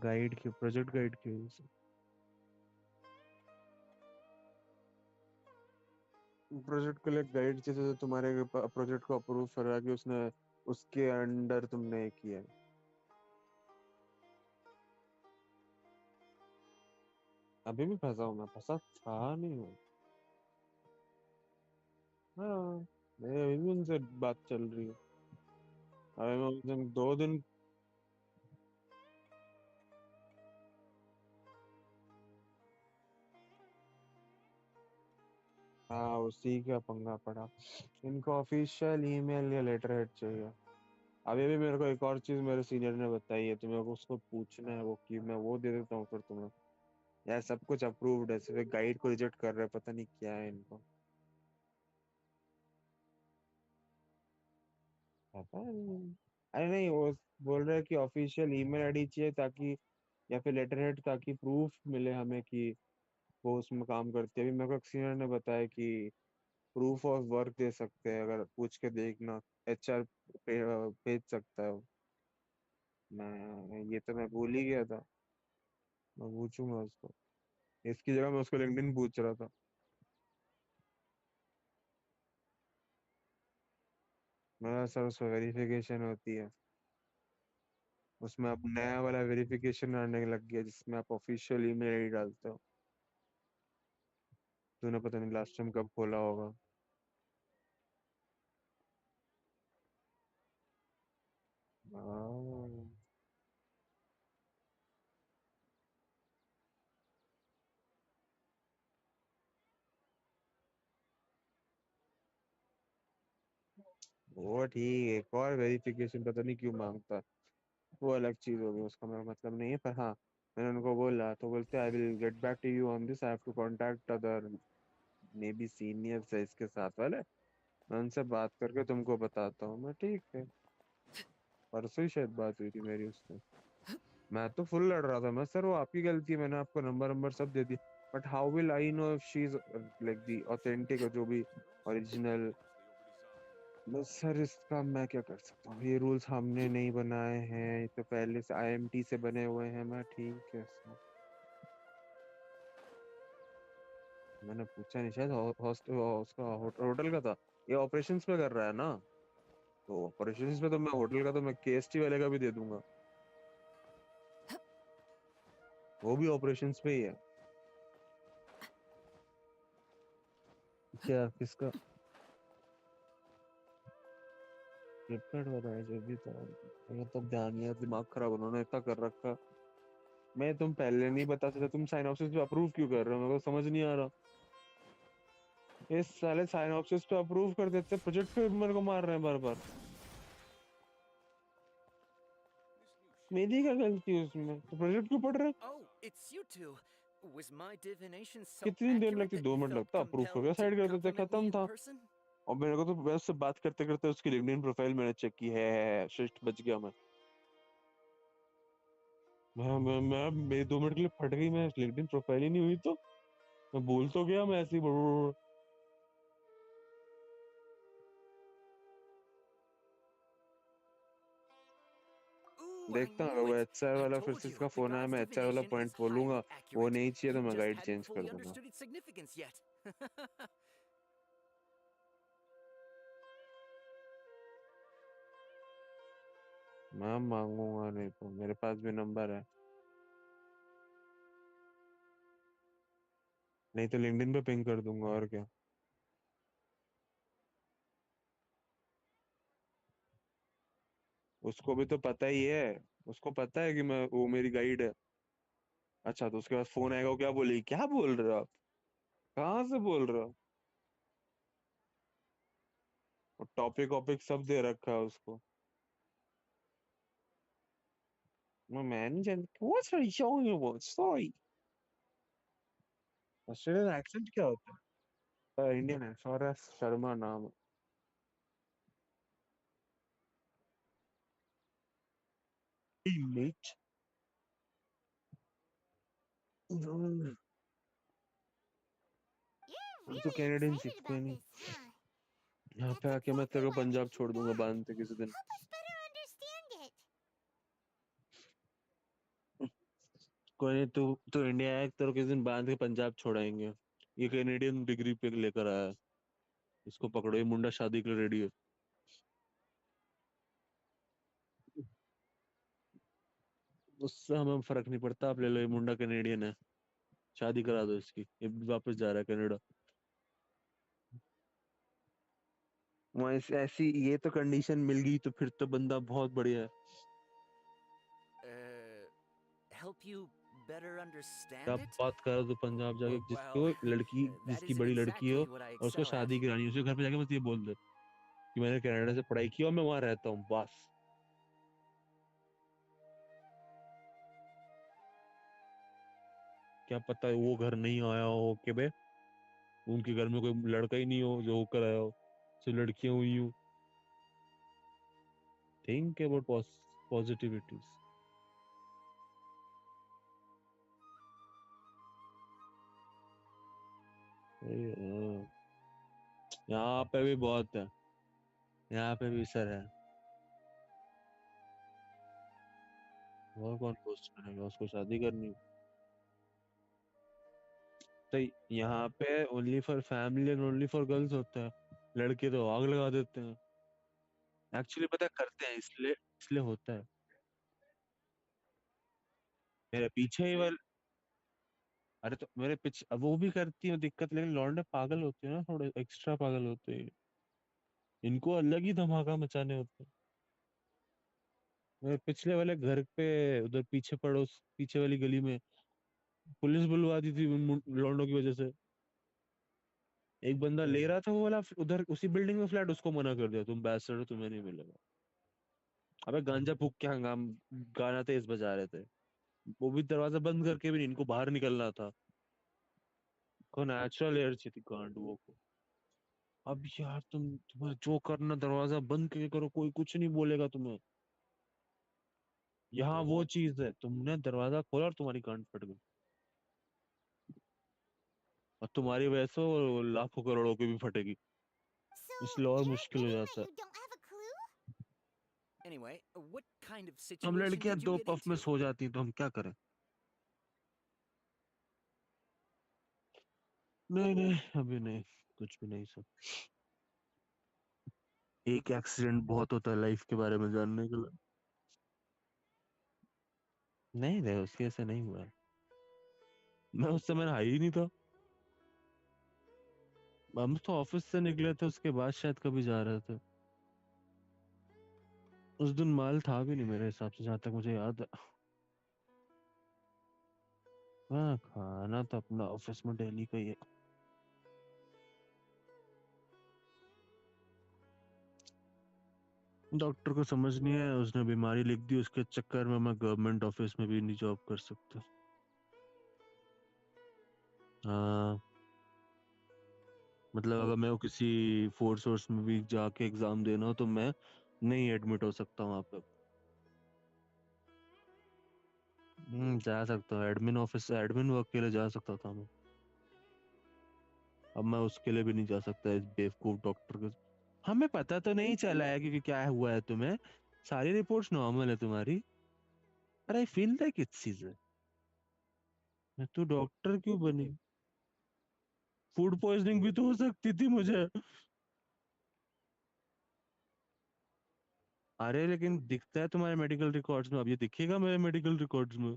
गाइड की प्रोजेक्ट गाइड की वजह से। प्रोजेक्ट के लिए गाइड जैसे तो तुम्हारे प्रोजेक्ट को अप्रूव करा कि उसने उसके अंडर तुमने किया है। अभी भी फंसा हूँ मैं, फंसा था नहीं हूँ। हाँ मेरे अभी भी उनसे बात चल रही है। अभी मैं उस दिन 2 दिन। हाँ उसी का पंगा पड़ा। इनको ऑफिशियल ईमेल या लेटर हेड चाहिए। अभी भी मेरे को एक और चीज मेरे सीनियर ने बताई है, तुम्हें को उसको पूछना है वो कि मैं वो दे देता हूँ फिर तुम्हें। यार सब कुछ अप्रूव्ड है, सिर्फ गाइड को रिजेक्ट कर रहे हैं, पता नहीं क्या है इनको। पता नहीं। अरे नहीं वो बोल रहे हैं कि ऑफिशियल ईमेल आईडी चाहिए ताकि, या फिर लेटर हेड ताकि प्रूफ मिले हमें कि वो उसमें काम करती है। अभी मेरे को एक सीनियर ने बताया कि प्रूफ ऑफ वर्क दे सकते हैं, अगर पूछ के देखना। एचआर भेज सकता है वो। ये तो मैं भूल ही गया था, मैं पूछूंगा उसको। इसकी जगह मैं उसको लिंक्डइन पूछ रहा था। मेरा सर उसमें वेरिफिकेशन होती है, उसमें अब नया वाला वेरिफिकेशन आने लग गया जिसमें आप ऑफिशियल ईमेल आईडी डालते हो। तूने पता नहीं लास्ट टाइम कब खोला होगा। हाँ, वो ठीक है, एक और वेरिफिकेशन पता नहीं क्यों मांगता है। वो अलग चीज होगी, उसका मेरा मतलब नहीं है। पर हाँ, मैंने उनको बोला तो बोलते I will get back to you on this, I have to contact other maybe seniors है इसके साथ वाले, मैं उनसे बात करके तुमको बताता हूँ। मैं ठीक है। परसों ही शायद बात हुई थी मेरी उससे। मैं तो फुल लड़ रहा था, मैं सर वो आपकी गलती है, मैंने आपको नंबर नंबर सब दे दी, but how will I know if she is like the authentic और जो भी ओरिजिनल। बस सर इसका मैं क्या कर सकता हूँ, ये रूल्स हमने नहीं बनाए हैं, ये तो पहले से आईएमटी से बने हुए हैं। मैं ठीक है सर, मैंने पूछा नहीं, शायद हॉस्टल उसका होटल का था। ये ऑपरेशंस पे कर रहा है ना, तो ऑपरेशंस पे तो मैं होटल का तो मैं केएसटी वाले का भी दे दूंगा, वो भी ऑपरेशंस पे ही है। क्या किसका फ्लिपकार्ट वाला है जो भी था, मैं तो ध्यान नहीं है, दिमाग खराब उन्होंने इतना कर रखा। मैं तुम पहले नहीं बता सकते, तुम साइनॉप्सिस पे अप्रूव क्यों कर रहे हो, मेरे को समझ नहीं आ रहा। इस साले साइनॉप्सिस पे अप्रूव कर देते, प्रोजेक्ट पे मेरे को मार रहे हैं बार बार। मेरी क्या गलती है उसमें, तो प्रोजेक्ट क्यों पढ़ रहे हैं? Oh, it's you two. Was my divination so कितनी देर accurate लगती, that 2 मिनट you felt लगता, अप्रूव करके compelled to साइड कर देते, compliment me खत्म in था। person? और मेरे को तो बस उससे बात करते करते उसकी लिंक्डइन प्रोफाइल मैंने चेक की है, शिट बच गया मैं। मेरी 2 मिनट के लिए फट गई, मैं लिंक्डइन प्रोफाइल ही नहीं हुई तो मैं बोल तो गया, मैं ऐसे ही Ooh, I देखता हूँ। अगर knew वो it! एचआर I वाला फिर told से you, इसका the फोन आया, god's मैं एचआर वाला divination पॉइंट is बोलूंगा, highly वो accurate. नहीं चाहिए तो You मैं just गाइड hadn't चेंज कर fully दूंगा। understood its significance yet. मैं मांगूंगा नहीं तो, मेरे पास भी नंबर है, नहीं तो लिंक्डइन पे पिंग कर दूंगा और क्या। उसको भी तो पता ही है, उसको पता है कि मैं, वो मेरी गाइड है। अच्छा, तो उसके बाद फोन आएगा, वो क्या बोलेगी, क्या बोल रहे हो आप, कहाँ से बोल रहे हो? और टॉपिक वॉपिक सब दे रखा है उसको। मैं नहीं जानती what's are showing about, sorry. Australian accent क्या होता है? इंडियन है, सौरभ शर्मा नाम है मेट। You're तो really कैनेडियन excited सीखते about नहीं। this, huh? यहाँ पे That's आके मैं exactly तेरे को why we पंजाब came छोड़ दूंगा back. बांध के किसी दिन। Help us better understand it. कोई नहीं, तू तू इंडिया आया, तेरे को किसी दिन बांध के पंजाब छोड़ाएंगे। ये कैनेडियन डिग्री पे लेकर आया है, इसको पकड़ो, ये मुंडा शादी के लिए रेडी है। उससे हमें फर्क नहीं पड़ता, आप ले लो, ये मुंडा कैनेडियन है, शादी करा दो इसकी, ये भी वापस जा रहा है कनाडा। वहाँ ऐसी ये तो कंडीशन मिल गई तो फिर तो बंदा बहुत बढ़िया है। Help you better क्या understand it? बात कर रहा है तू, पंजाब जाके Well, जिसको लड़की, that जिसकी isn't बड़ी लड़की हो exactly what I और उसको excel at. शादी करानी है, उसके घर पे जाके बस ये बोल दे कि मैंने कनाडा से पढ़ाई की और मैं वहां रहता हूँ, बस। क्या पता है वो घर नहीं आया हो के बे, उनके घर में कोई लड़का ही नहीं हो जो होकर आया हो, सिर्फ लड़कियां हुई हो। Think about positivities. यहाँ पे भी बहुत है, यहाँ पे भी सर है। और कौन पोस्ट करेगा, उसको शादी करनी। तो यहाँ पे only for family and only for girls होता है, लड़के तो आग लगा देते हैं। एक्चुअली पता है करते हैं इसलिए, इसलिए होता है। मेरे पीछे ही वाले, अरे तो मेरे पीछे, अब वो भी करती है दिक्कत, लेकिन लौंडे पागल होते हैं ना, थोड़े एक्स्ट्रा पागल होते हैं। इनको अलग ही धमाका मचाने होते हैं। मेरे पिछले वाले घर पे, उधर पीछे पड़ोस, पीछे वाली गली में पुलिस बुलवा दी थी उन लौंडों की वजह से। एक बंदा ले रहा था वो वाला उधर उसी बिल्डिंग में फ्लैट, उसको मना कर दिया, तुम बैचलर हो, तुम्हें नहीं मिलेगा। अबे गांजा फूक के हंगाम, गाना तेज बजा रहे थे, वो भी दरवाजा बंद करके भी नहीं, इनको बाहर निकलना था। को नेचुरल एयर चाहिए थी गांडुओं को। अब यार तुम्हें जो करना दरवाजा बंद करके करो, कोई कुछ नहीं बोलेगा तुम्हें। यहाँ वो चीज है, तुमने दरवाजा खोला और तुम्हारी गांड फट गई, और तुम्हारी वजह से वो लाखों करोड़ों की भी फटेगी, So, इसलिए और you're मुश्किल हो admitting जाता that है। you don't have a clue? Anyway, what kind of हम situation लड़कियां did you दो get पफ में into? सो जाती हैं, तो हम क्या करें। नहीं नहीं, अभी नहीं, कुछ भी नहीं सब। एक एक्सीडेंट बहुत होता है लाइफ के बारे में जानने के लिए। नहीं नहीं, उसके ऐसे नहीं हुआ है। मैं उस समय हाई ही नहीं था, हम तो ऑफिस से निकले थे, उसके बाद शायद कभी जा रहे थे। उस दिन माल था भी नहीं मेरे हिसाब से, जहां तक मुझे याद है। हाँ, खाना तो अपना ऑफिस में डेली का ही है। डॉक्टर को समझ नहीं है, उसने बीमारी लिख दी, उसके चक्कर में मैं गवर्नमेंट ऑफिस में भी नहीं जॉब कर सकता। हाँ, मतलब अगर मैं वो किसी फोर्स वोर्स में भी जाके एग्जाम देना हो, तो मैं नहीं एडमिट हो सकता वहां पे। जा सकता हूँ, एडमिन ऑफिस, एडमिन वर्क के लिए जा सकता था मैं। अब मैं उसके लिए भी नहीं जा सकता इस बेवकूफ डॉक्टर के। हमें पता तो नहीं चला है क्योंकि क्या हुआ है तुम्हें, सारी रिपोर्ट्स नॉर्मल है तुम्हारी। पर I feel like it's season. तू डॉक्टर क्यों बनी। फूड पॉइजनिंग भी तो हो सकती थी मुझे। अरे लेकिन दिखता है तुम्हारे मेडिकल रिकॉर्ड्स में, अब ये दिखेगा मेरे मेडिकल रिकॉर्ड्स में,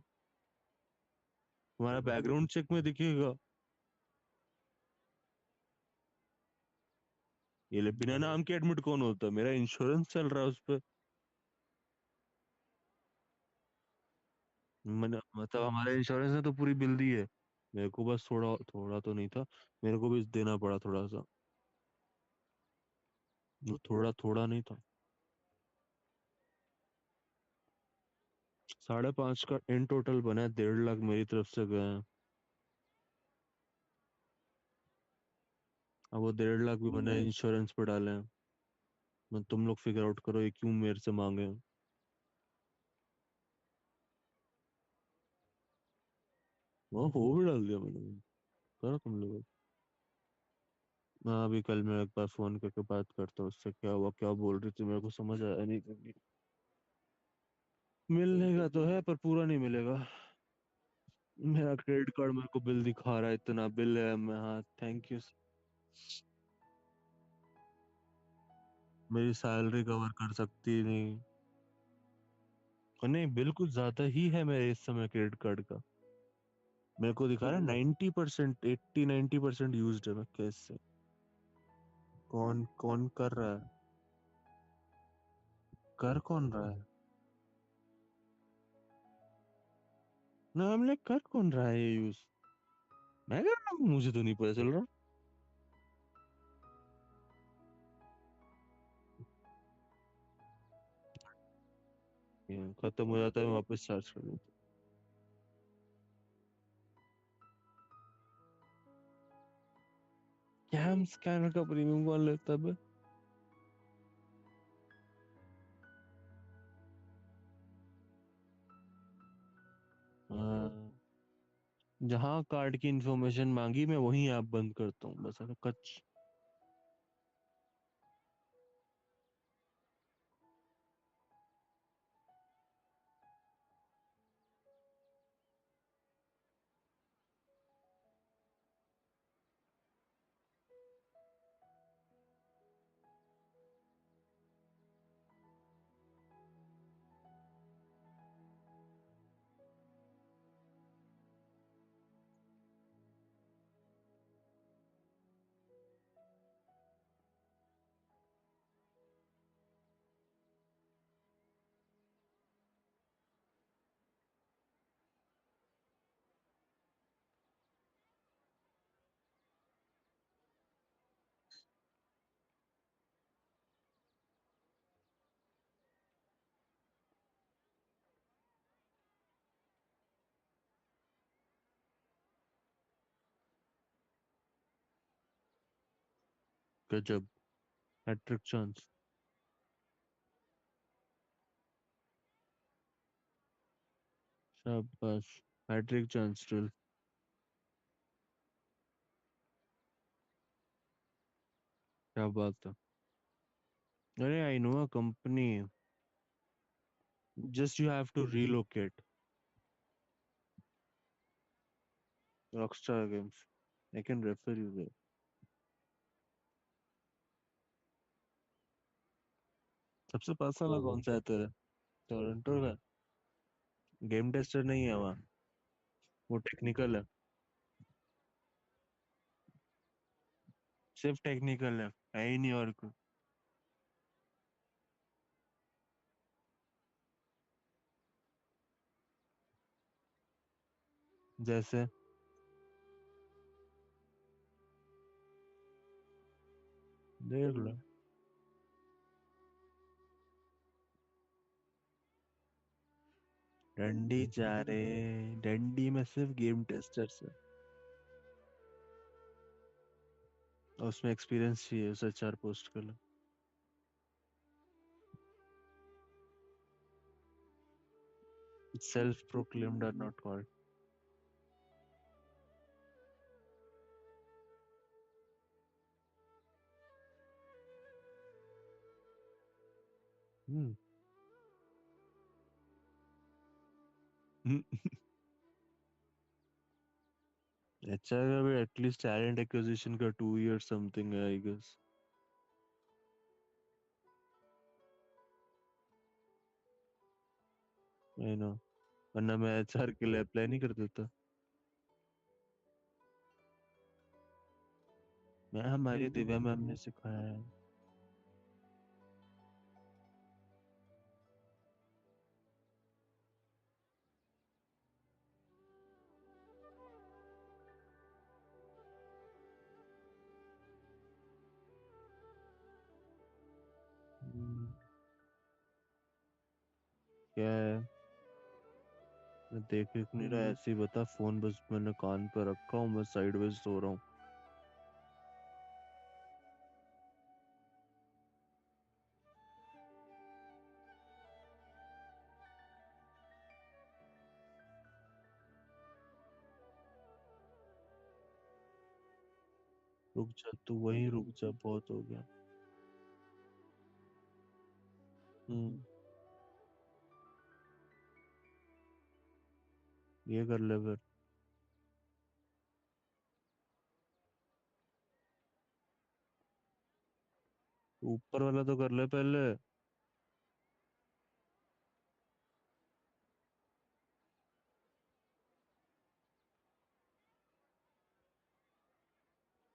तुम्हारा बैकग्राउंड चेक में दिखेगा। ये ले, बिना नाम के एडमिट कौन होता है, मेरा इंश्योरेंस चल रहा है उस पर। मैंने मतलब हमारे इंश्योरेंस ने तो पूरी बिल दी है, मेरे को बस थोड़ा थोड़ा तो नहीं था, मेरे को भी देना पड़ा थोड़ा सा, वो थोड़ा थोड़ा नहीं था। 5.5 का इन टोटल बना है, 1.5 लाख मेरी तरफ से गए हैं। अब वो 1.5 लाख भी मैंने इंश्योरेंस पे डाले हैं। मैं तुम लोग फिगर आउट करो ये क्यों मेरे से मांगे हैं। वो हो भी डाल दिया मैंने, करो तुम लोग। हाँ, अभी कल मैं एक बार फोन करके बात करता हूँ उससे, क्या हुआ क्या बोल रही थी, मेरे को समझ आया नहीं क्योंकि मिलने का तो है पर पूरा नहीं मिलेगा। मेरा क्रेडिट कार्ड मेरे को बिल दिखा रहा है, इतना बिल है, मैं हाँ थैंक यू। मेरी सैलरी कवर कर सकती नहीं। और नहीं, बिल कुछ ज्यादा ही है मेरे इस समय क्रेडिट कार्ड का, मेरे को दिखा रहा है 90%, 80-90% यूज्ड है। मैं कैसे, कौन कौन कर रहा है, कर कौन रहा है। ना हम लोग कर कौन रहा है ये यूज, मैं कर रहा हूँ, मुझे तो नहीं पता चल रहा। ये खत्म हो जाता है, मैं वापस चार्ज कर देता हूँ। कैम स्कैनर का प्रीमियम कौन लेता है बे? हाँ, जहाँ कार्ड की इंफॉर्मेशन मांगी मैं वहीं ऐप बंद करता हूँ बस, ऐसा कच। गजब, हैट्रिक चांस। शाबाश, हैट्रिक चांस स्टिल। क्या बात है। अरे I know a company, just you have to relocate. Rockstar Games, I can refer you there. सबसे पास वाला कौन सा है तेरा? टोरंटो का? गेम टेस्टर नहीं है वहाँ, वो टेक्निकल है। सिर्फ टेक्निकल है ही नहीं और कुछ। जैसे देख लो। डंडी जा रहे, डंडी में सिर्फ गेम टेस्टर्स है और उसमें एक्सपीरियंस चाहिए, उसे 4 पोस्ट कर लो। Self proclaimed or not called. हम्म। अच्छा का भी एटलीस्ट टैलेंट एक्विजिशन का 2 years समथिंग है आई गेस। आई नो, वरना मैं एचआर के लिए अप्लाई नहीं कर देता। मैं हमारी दिव्या मैम ने सिखाया है। क्या है? मैं देख नहीं रहा, ऐसे ही बता। फोन बस मैंने कान पे रखा हूँ, मैं साइडवेज सो रहा हूँ। रुक जा, तू वहीं रुक जा, बहुत हो गया। हम्म, ये कर ले फिर। ऊपर वाला तो कर ले पहले।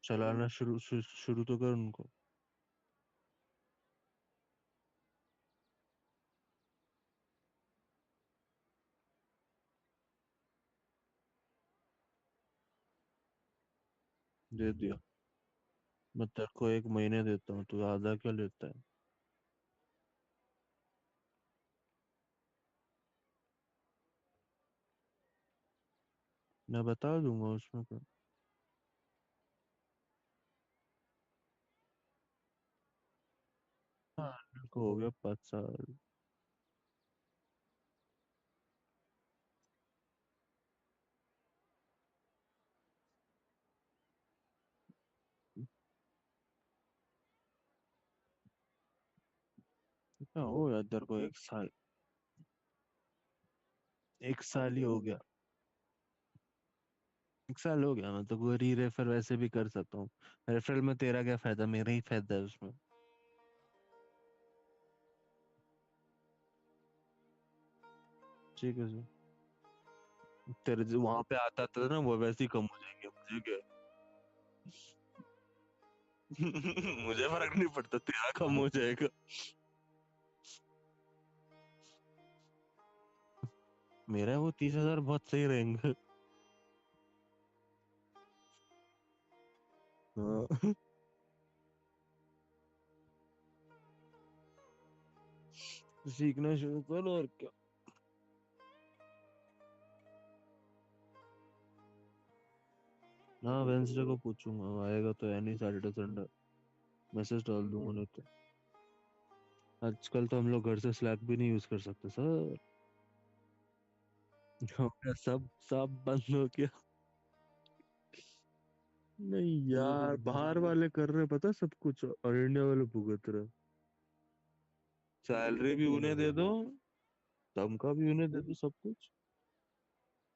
चलाना शुरू तो कर उनको। दे दिया। मैं तेरे को 1 महीने देता हूँ, तू आधा क्या लेता है? मैं बता दूंगा उसमें का। हाँ, मेरे को हो गया 5 साल। हो यार तेरे को एक साल ही हो गया। एक साल हो गया, मैं तो कोई री रेफर वैसे भी कर सकता हूँ। रेफरल में तेरा क्या फायदा, मेरा ही फायदा है उसमें। ठीक है सर। तेरे जो वहां पे आता था ना वो वैसे ही कम हो जाएंगे, मुझे क्या। मुझे फर्क नहीं पड़ता, तेरा कम हो जाएगा। मेरा वो 30,000 बहुत सही रहेंगे। हाँ। सीखना शुरू करो और क्या। हाँ वेंसडे को पूछूंगा, आएगा तो एनी सैटरडे संडे मैसेज डाल दूंगा, नहीं तो। आजकल तो हम लोग घर से स्लैक भी नहीं यूज कर सकते सर। हमारा सब सब बंद हो गया। नहीं यार, बाहर वाले कर रहे पता सब कुछ, और इंडिया वाले भुगत रहे। सैलरी भी उन्हें दे दो, तनख्वाह भी उन्हें दे दो, सब कुछ।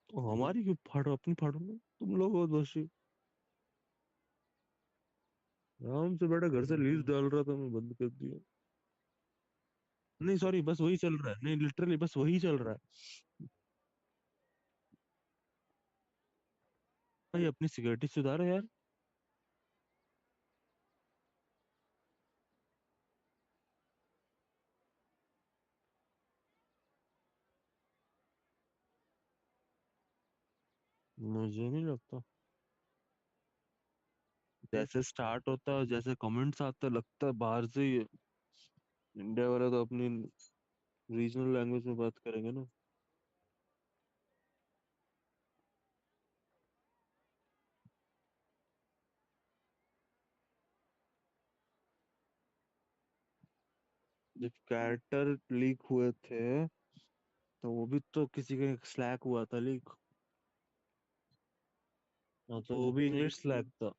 तो हमारी क्यों फाड़ो, अपनी फाड़ो ना, तुम लोग हो दोषी। आराम से बेटा, घर से लीज डाल रहा था मैं, बंद कर दिया। नहीं सॉरी, बस वही चल रहा है, नहीं लिटरली बस वही चल रहा है। भाई अपनी सिक्योरिटी सुधारो यार। मुझे नहीं लगता। जैसे स्टार्ट होता है, जैसे कमेंट्स आते लगता है बाहर से ही इंडिया वाले तो अपनी रीजनल लैंग्वेज में बात करेंगे ना। जब कैरेक्टर लीक हुए थे तो वो भी तो किसी का स्लैक हुआ था लीक। हाँ तो वो भी इंग्लिश स्लैक था।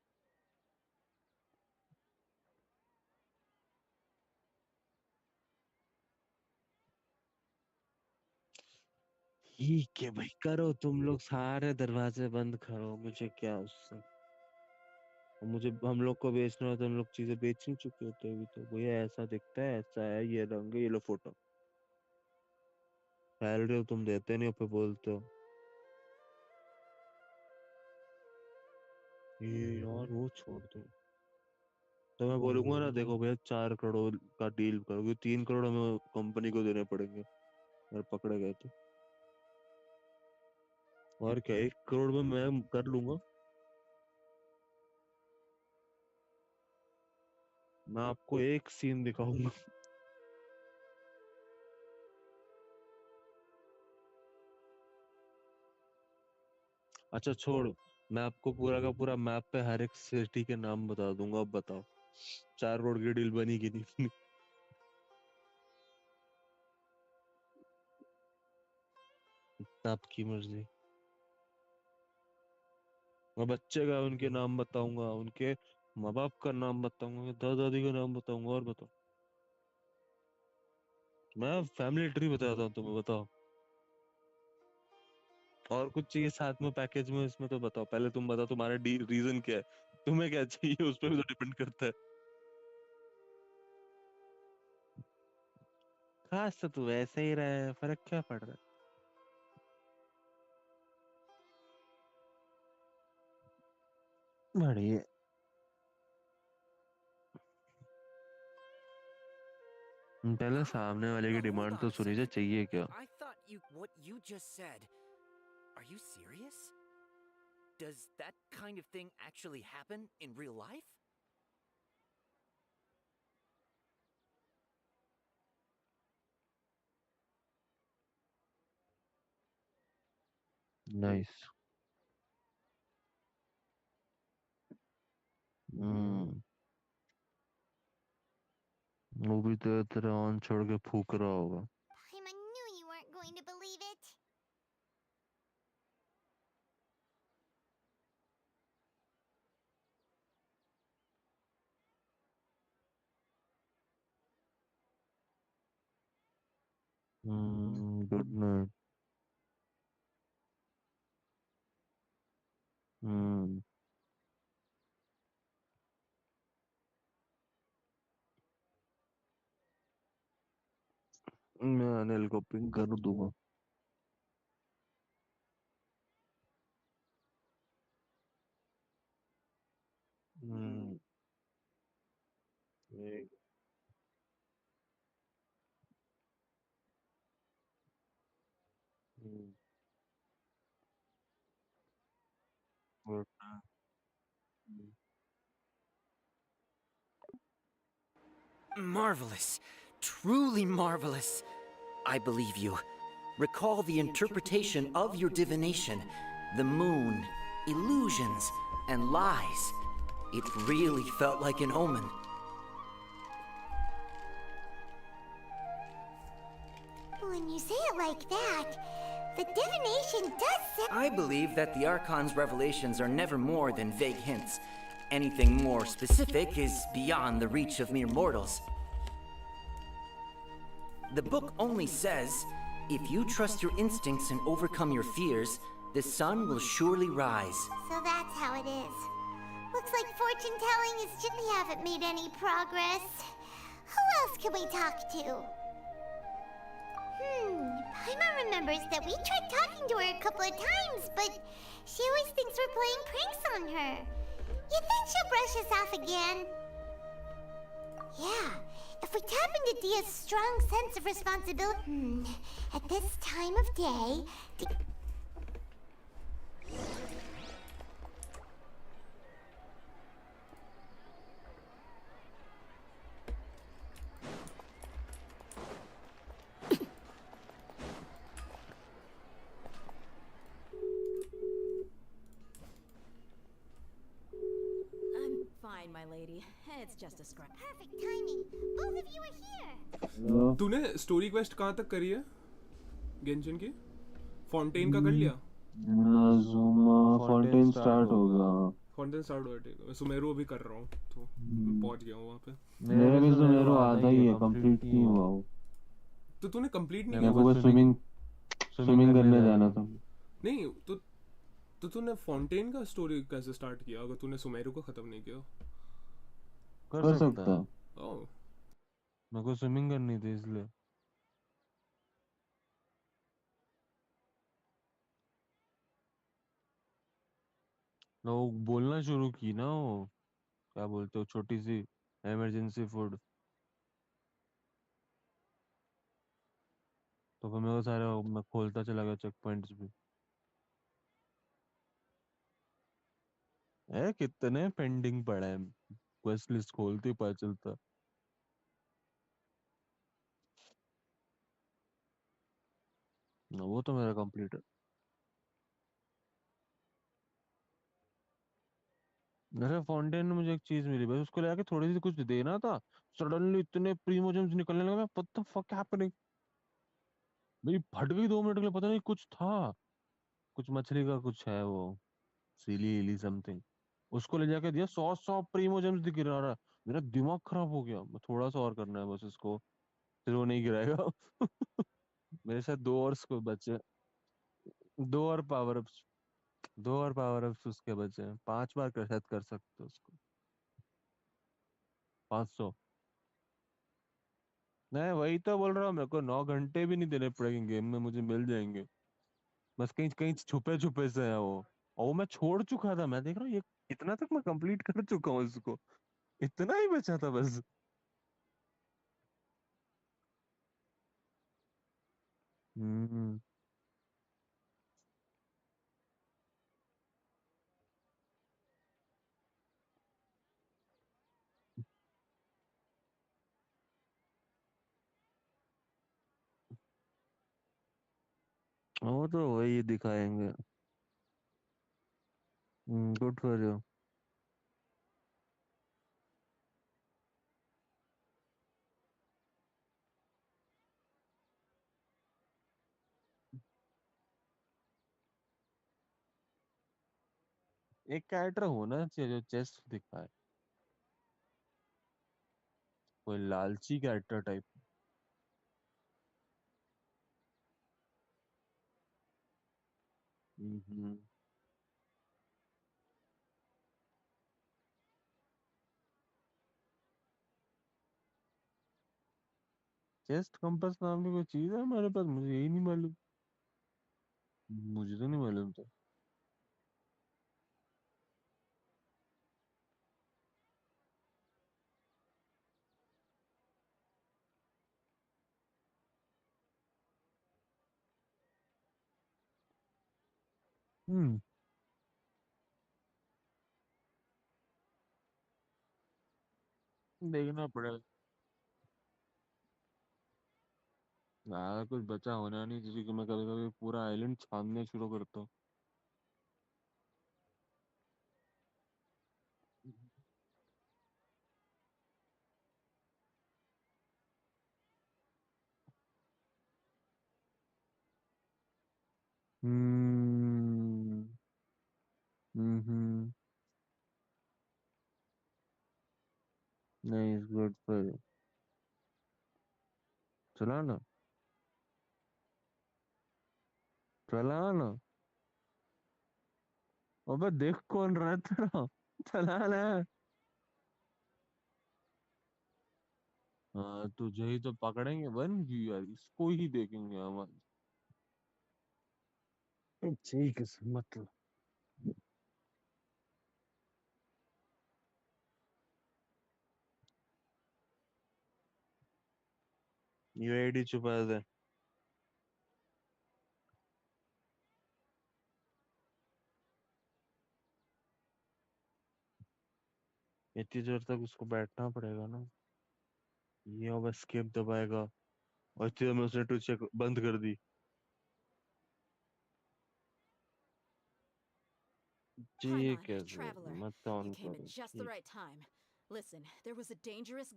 ठीक है भाई, करो तुम लोग सारे दरवाजे बंद करो, मुझे क्या उससे। और मुझे हम लोग को बेचना हो तो हम लोग चीजें बेच ही चुके होते हैं अभी तो। भैया ऐसा दिखता है, ऐसा है, ये रंग है, ये लो फोटो। सैलरी हो तुम देते नहीं हो, फिर बोलते हो। ये यार वो छोड़ दो। तो मैं बोलूंगा ना, देखो भैया 4 करोड़ का डील करोगे, 3 करोड़ हमें कंपनी को देने पड़ेंगे अगर पकड़े गए तो। और क्या, 1 करोड़ में मैं कर लूंगा। मैं आपको एक सीन दिखाऊंगा। अच्छा छोड़, मैं आपको पूरा का पूरा मैप पे हर एक सिटी के नाम बता दूंगा, अब बताओ 4 करोड़ की डील बनी कि नहीं बनी। आपकी मर्जी। मैं बच्चे का उनके नाम बताऊंगा, उनके माँ बाप का नाम बताऊंगा, दादा दादी का नाम बताऊंगा, और बताओ। मैं फैमिली ट्री बताता हूँ तुम्हें, बताओ। और कुछ चाहिए साथ में पैकेज में इसमें तो बताओ, पहले तुम बताओ तुम्हारा रीजन क्या है, तुम्हें क्या चाहिए, उस पर भी तो डिपेंड करता है। खास तो तू वैसे ही रहे, फर्क क्या पड़ रहा है। बढ़िया। पहले सामने वाले की Hold डिमांड on तो a सुनी जाए, second. चाहिए क्या। I thought what you just said. Are you serious? Does that kind of thing actually happen in real life? Nice. हम्म। वो भी तो तेरा ऑन छोड़ के फूक रहा होगा। Paimon knew you weren't going to believe it. Good night. हम्म मैं अनिल को पिंग कर दूंगा। हम्म एक- हम्म, good night. Marvelous. Truly marvelous. I believe you. Recall the interpretation of your divination, the moon, illusions, and lies. It really felt like an omen. When you say it like that, the divination does sound. I believe that the Archon's revelations are never more than vague hints. Anything more specific is beyond the reach of mere mortals. The book only says, if you trust your instincts and overcome your fears, the sun will surely rise. So that's how it is. Looks like fortune telling is just we haven't made any progress. Who else can we talk to? Paimon remembers that we tried talking to her a couple of times, but she always thinks we're playing pranks on her. You think she'll brush us off again? Yeah, if we tap into Dia's strong sense of responsibility, at this time of day, I'm fine, my lady. It's just a scrap. perfect timing. Both of you are here. तूने story quest कहाँ तक करी है Genshin की? Fountain का कर लिया? Fountain start होगा। फाउंटेन स्टार्ट हुआ, ठीक है। मैं सुमेरु अभी कर रहा हूँ, तो मैं पहुंच गया हूँ वहाँ पे। मेरे भी सुमेरु आधा ही है, कंप्लीट नहीं हुआ वो। तो तूने कंप्लीट नहीं मेरे किया? को बस स्विमिंग करने जाना था। नहीं, तो तूने फाउंटेन का स्टोरी कैसे स्टार्ट किया अगर तूने सुमेरु को खत्म नहीं किया? कर सकता है। ओह, मेरे को स्विमिंग करनी थी इसलिए। वो बोलना शुरू की ना, वो क्या बोलते हो, छोटी सी इमरजेंसी फूड। तो फिर मेरे को सारे मैं खोलता चला गया चेक पॉइंट्स भी। कितने पेंडिंग पड़े हैं, क्वेस्ट लिस्ट खोलती पता चलता। वो तो मेरा कंप्लीट है। अरे फाउंटेन में मुझे एक चीज मिली, बस उसको लेके थोड़ी सी कुछ देना था, सडनली इतने प्रीमोजेम्स निकलने लगे। What the fuck happening. मेरी फट गई 2 मिनट के लिए, पता नहीं कुछ था, कुछ मछली का कुछ है वो, सीली इली समथिंग। उसको ले जाके दिया, 100 प्रीमोजेम्स दिख रहा। मेरा दिमाग खराब हो गया। मैं थोड़ा सा और करना है बस इसको, फिर वो नहीं गिराएगा। मेरे साथ 2 और बचे, 2 और पावर अप्स, 2 और पावर अप्स उसके बचे हैं। 5 बार कर शायद कर सकते हो उसको। 500। नहीं, वही तो बोल रहा हूँ, मेरे को 9 घंटे भी नहीं देने पड़ेंगे गेम में, मुझे मिल जाएंगे। बस कहीं कहीं छुपे छुपे से है वो। और वो मैं छोड़ चुका था, मैं देख रहा हूँ ये इतना तक मैं कंप्लीट कर चुका हूँ इसको। इतना ही बचा था बस। हम्म वो तो वही दिखाएंगे। Good for you. एक कैरेक्टर होना चाहिए जो चेस्ट दिखाए, कोई लालची कैरेक्टर टाइप। हम्म। चेस्ट कंपास नाम की कोई चीज है हमारे पास, मुझे यही नहीं मालूम। मुझे तो नहीं मालूम था। हम्म। देखना पड़ेगा। यार कुछ बचा होना नहीं, जिसकी कि मैं कभी कभी पूरा आइलैंड छानने शुरू करता हूँ। हम्म। हम्म। नहीं, इस गुड पर चला ना, चला ना। अबे देख कौन रहा है तेरा। चला ना। हाँ, तुझे ही तो पकड़ेंगे, बन जी यार, इसको ही देखेंगे हम। ठीक है, मतलब यूआईडी छुपा दे। इतनी देर तक उसको बैठना पड़ेगा ना। ये अब एस्केप दबाएगा और इतनी देर में उसने ट्विच चेक बंद कर दी। Hang on, ठीक है सर, traveler. मत You ऑन came at करो, just the ठीक। right time. Listen, there was a dangerous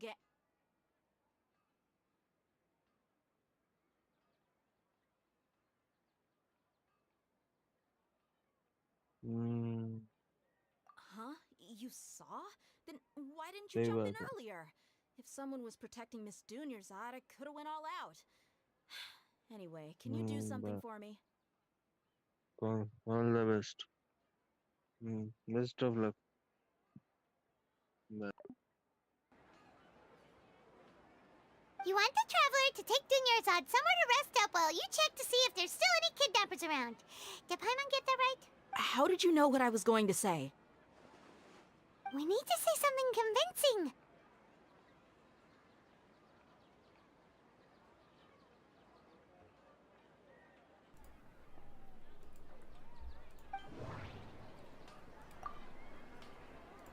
hmm. Huh? You saw? Then why didn't you सही jump in बात है। earlier? If someone was protecting Miss Dunyarzad, I could have went all out. Anyway, can you do something बस। for me? All the best. Best of luck. You want the traveler to take Dunyarzad somewhere to rest up while you check to see if there's still any kidnappers around. Did Paimon get that right? How did you know what I was going to say? We need to say something convincing.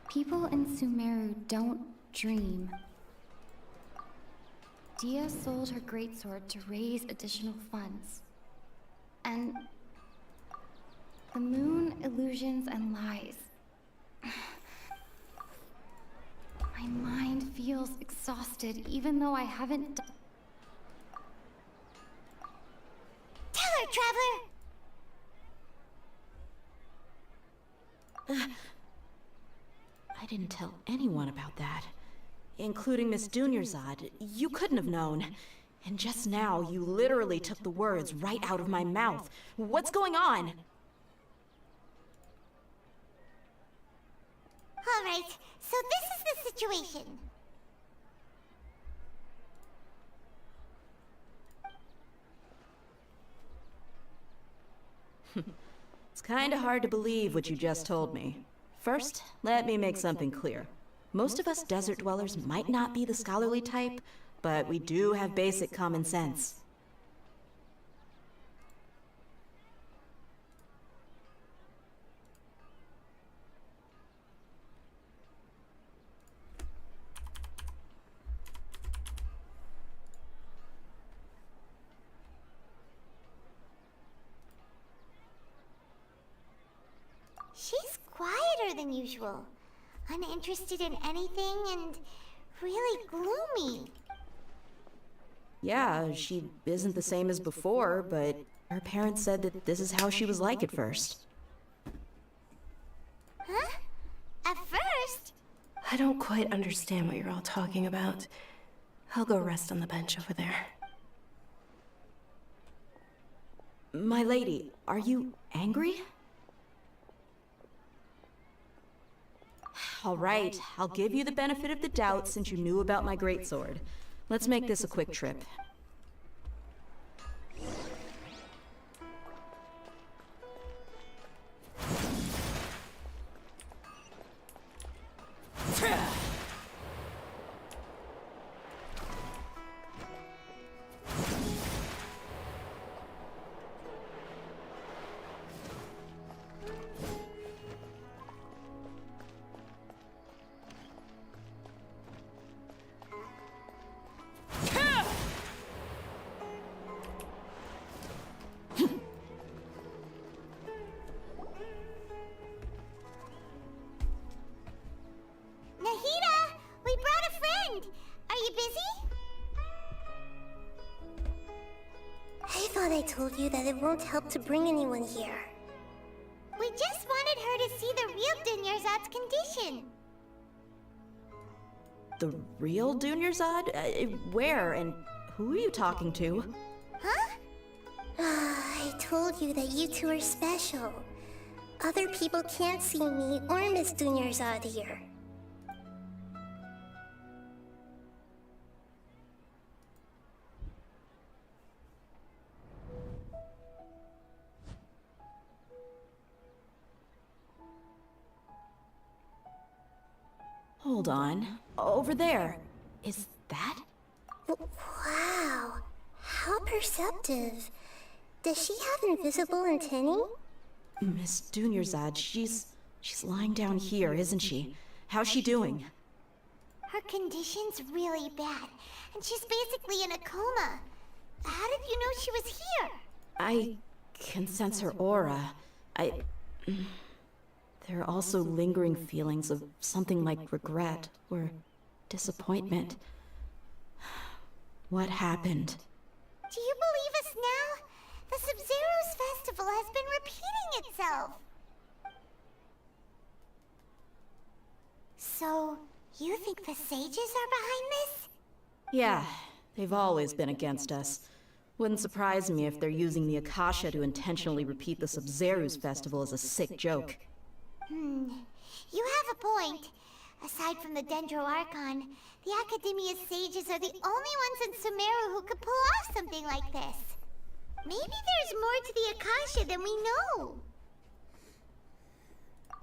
People in Sumeru don't dream. Dia sold her greatsword to raise additional funds. And the moon, illusions, and lies. My mind feels exhausted, even though I haven't done. Tell her, traveler! I didn't tell anyone about that. Including Miss Dunyarzad. You couldn't have known. And just now, you literally took the words right out of my mouth. What's going on? All right, so this is the situation. It's kinda hard to believe what you just told me. First, let me make something clear. Most of us desert dwellers might not be the scholarly type, but we do have basic common sense. She's quieter than usual, uninterested in anything, and really gloomy. Yeah, she isn't the same as before, but her parents said that this is how she was like at first. Huh? At first? I don't quite understand what you're all talking about. I'll go rest on the bench over there. My lady, are you angry? All right, I'll give you the benefit of the doubt since you knew about my greatsword. Let's make this a quick trip. Nahida, we brought a friend. Are you busy? I thought I told you that it won't help to bring anyone here. We just wanted her to see the real Dunyarzad's condition. The real Dunyarzad? Where and who are you talking to? Huh? I told you that you two are special. Other people can't see me or Miss Dunyarzad here. Hold on. Over there. Is that? Wow, how perceptive. Does she have invisible antennae? Miss Dunyarzad, she's lying down here, isn't she? How's she doing? Her condition's really bad, and she's basically in a coma. How did you know she was here? I can sense her aura. There are also lingering feelings of something like regret or disappointment. What happened? Do you believe us now? The Sub-Zero's festival has been repeating itself. So, you think the sages are behind this? Yeah, they've always been against us. Wouldn't surprise me if they're using the Akasha to intentionally repeat the Sub-Zero's festival as a sick joke. You have a point. Aside from the Dendro Archon, the Academia's sages are the only ones in Semuru who could pull off something like this. Maybe there's more to the Akasha than we know.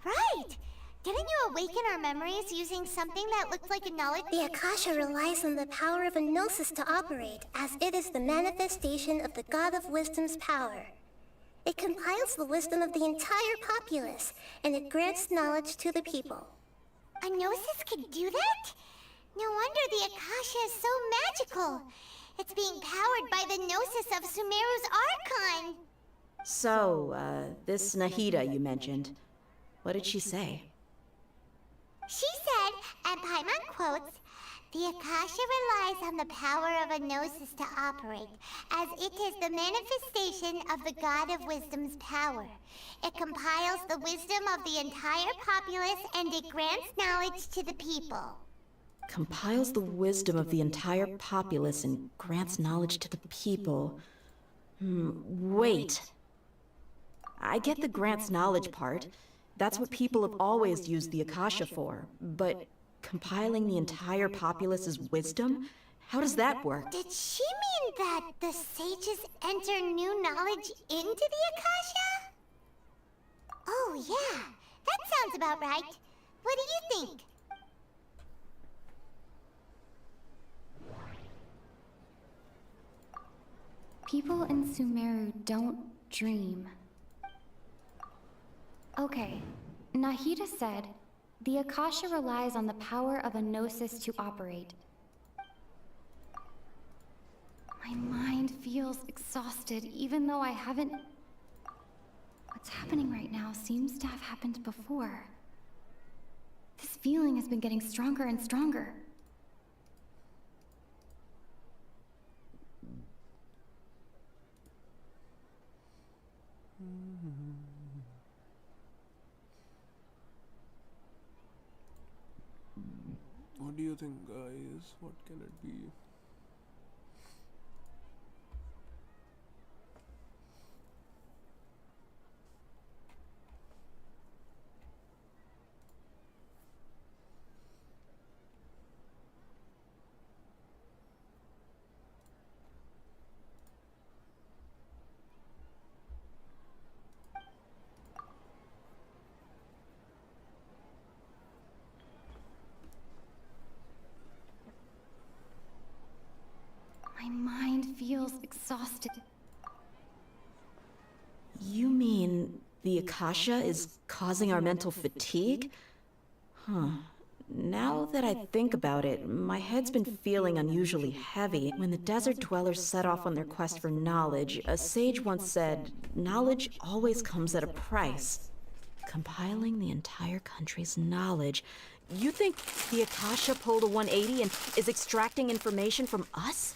Right! Didn't you awaken our memories using something that looked like a knowledge? The Akasha relies on the power of a gnosis to operate, as it is the manifestation of the God of Wisdom's power. It compiles the wisdom of the entire populace, and it grants knowledge to the people. A gnosis can do that? No wonder the Akasha is so magical. It's being powered by the gnosis of Sumeru's Archon. So, this Nahida you mentioned, what did she say? She said, and Paimon quotes, "The Akasha relies on the power of a gnosis to operate, as it is the manifestation of the God of Wisdom's power. It compiles the wisdom of the entire populace and it grants knowledge to the people." Compiles the wisdom of the entire populace and grants knowledge to the people. Wait. I get the grants knowledge part. That's what people have always used the Akasha for. But compiling the entire populace's wisdom? How does that work? Did she mean that the sages enter new knowledge into the Akasha? Oh yeah, that sounds about right. What do you think? People in Sumeru don't dream. Okay, Nahida said, the Akasha relies on the power of a gnosis to operate. My mind feels exhausted, even though I haven't... What's happening right now seems to have happened before. This feeling has been getting stronger and stronger. What do you think, guys? What can it be? My mind feels exhausted. You mean the Akasha is causing our mental fatigue? Huh. Now that I think about it, my head's been feeling unusually heavy. When the desert dwellers set off on their quest for knowledge, a sage once said, knowledge always comes at a price. Compiling the entire country's knowledge. You think the Akasha pulled a 180 and is extracting information from us?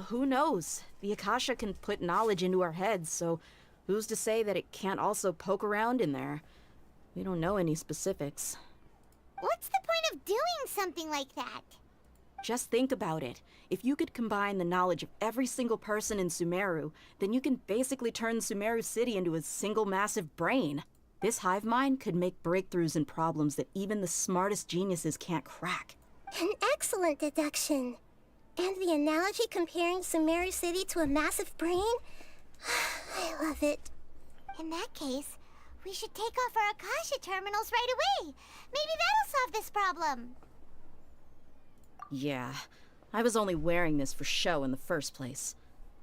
Who knows? The Akasha can put knowledge into our heads, so who's to say that it can't also poke around in there? We don't know any specifics. What's the point of doing something like that? Just think about it. If you could combine the knowledge of every single person in Semuru, then you can basically turn Semuru City into a single massive brain. This hive mind could make breakthroughs in problems that even the smartest geniuses can't crack. An excellent deduction. And the analogy comparing Semuru City to a massive brain? I love it. In that case, we should take off our Akasha terminals right away. Maybe that'll solve this problem. Yeah, I was only wearing this for show in the first place.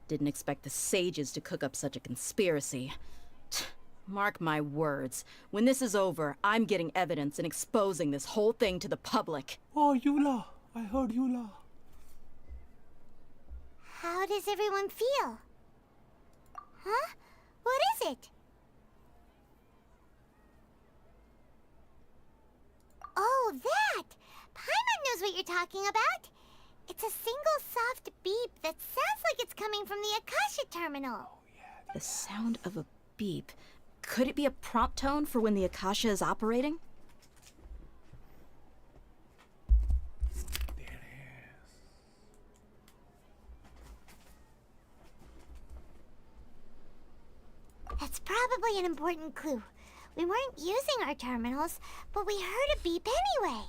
Didn't expect the sages to cook up such a conspiracy. Mark my words, when this is over, I'm getting evidence and exposing this whole thing to the public. Oh, Eula. I heard Eula. How does everyone feel? Huh? What is it? Oh, that! Paimon knows what you're talking about. It's a single soft beep that sounds like it's coming from the Akasha terminal. The sound of a beep. Could it be a prompt tone for when the Akasha is operating? That's probably an important clue. We weren't using our terminals, but we heard a beep anyway.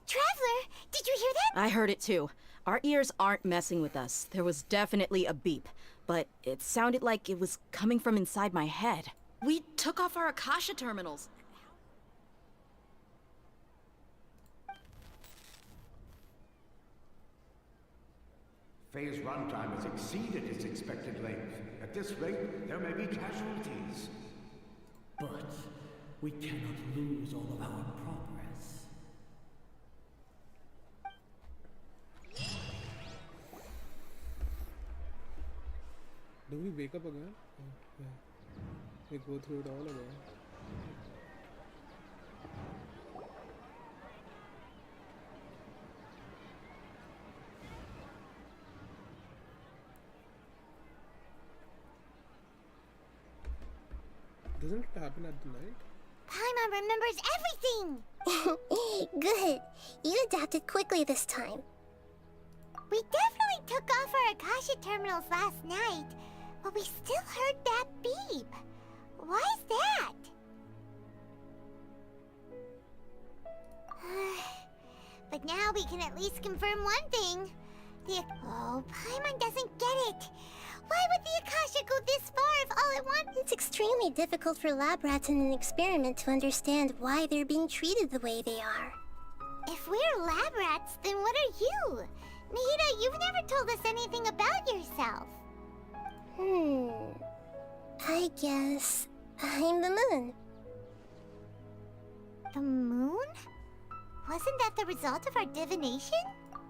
Traveler, did you hear that? I heard it too. Our ears aren't messing with us. There was definitely a beep, but it sounded like it was coming from inside my head. We took off our Akasha terminals. Phase runtime has exceeded its expected length. At this rate, there may be casualties. But we cannot lose all of our progress. Do we wake up again? Oh, yeah. We go through it all again. Doesn't it happen at the night? Paimon remembers everything! Good. You adapted quickly this time. We definitely took off our Akasha terminals last night, but we still heard that beep. Why is that? But now we can at least confirm one thing. Oh, Paimon doesn't get it. Why would the Akasha go this far if all it wants? It's extremely difficult for lab rats in an experiment to understand why they're being treated the way they are. If we're lab rats, then what are you? Nahida, you've never told us anything about yourself. I guess I'm the moon. The moon? Wasn't that the result of our divination?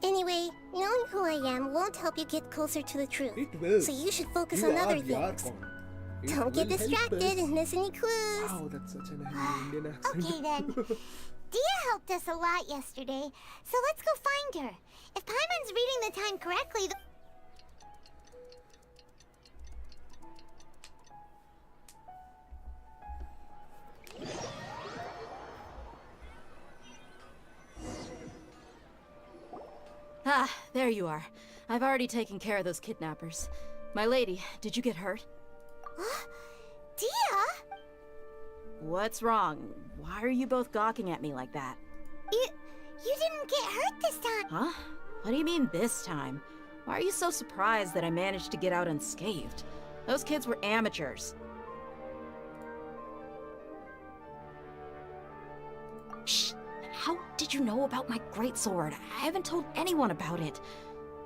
Anyway, knowing who I am won't help you get closer to the truth. It will. So you should focus You on are other the things. Archon. It Don't get will help distracted us. and miss any clues. Wow, that's such an Indian accent. Okay then. Dia helped us a lot yesterday, so let's go find her. If Paimon's reading the time correctly, Ah, there you are. I've already taken care of those kidnappers. My lady, did you get hurt? Dia? What's wrong? Why are you both gawking at me like that? You didn't get hurt this time. Huh? What do you mean this time? Why are you so surprised that I managed to get out unscathed? Those kids were amateurs. did you know about my greatsword? I haven't told anyone about it.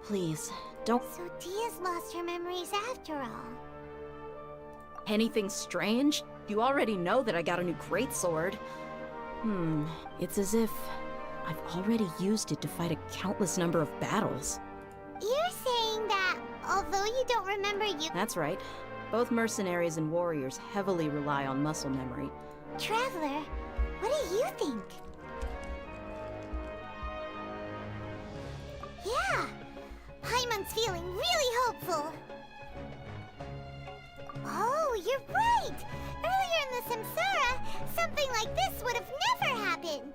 Please, don't... So Dia's lost her memories after all. Anything strange? You already know that I got a new greatsword. It's as if I've already used it to fight a countless number of battles. You're saying that, although you don't remember you... That's right. Both mercenaries and warriors heavily rely on muscle memory. Traveler, what do you think? Yeah, Paimon's feeling really hopeful. Oh, you're right! Earlier in the Samsara, something like this would have never happened.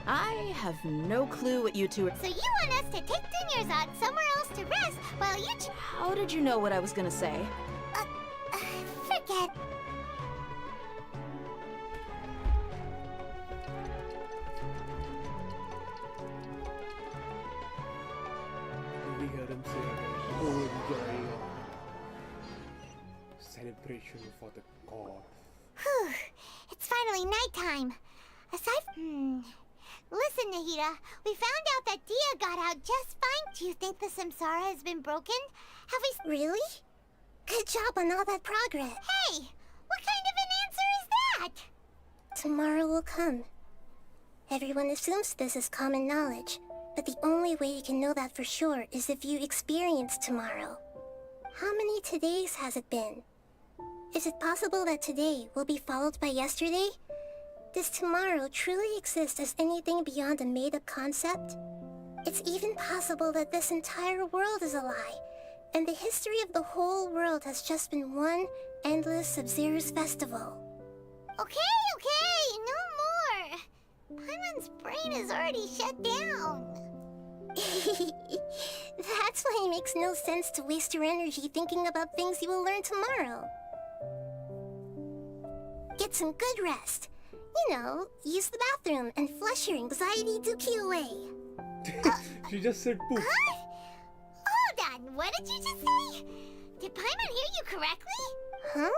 I have no clue what you two are... So you want us to take Dunyarzad somewhere else to rest while you... How did you know what I was gonna say? Forget. We heard him say that. Oh, enjoy celebration for the god. Whew, it's finally nighttime. Aside Listen, Nahida, we found out that Dia got out just fine. Do you think the Samsara has been broken? Have we... Really? Good job on all that progress. Hey! What kind of an answer is that? Tomorrow will come. Everyone assumes this is common knowledge, but the only way you can know that for sure is if you experience tomorrow. How many todays has it been? Is it possible that today will be followed by yesterday? Does tomorrow truly exist as anything beyond a made-up concept? It's even possible that this entire world is a lie, and the history of the whole world has just been one endless Sub-Zero's festival. Okay, no more! Paimon's brain is already shut down. That's why it makes no sense to waste your energy thinking about things you will learn tomorrow. Get some good rest. You know, use the bathroom and flush your anxiety dookie away. She just said poof. Huh? Hold on, what did you just say? Did Paimon hear you correctly? Huh?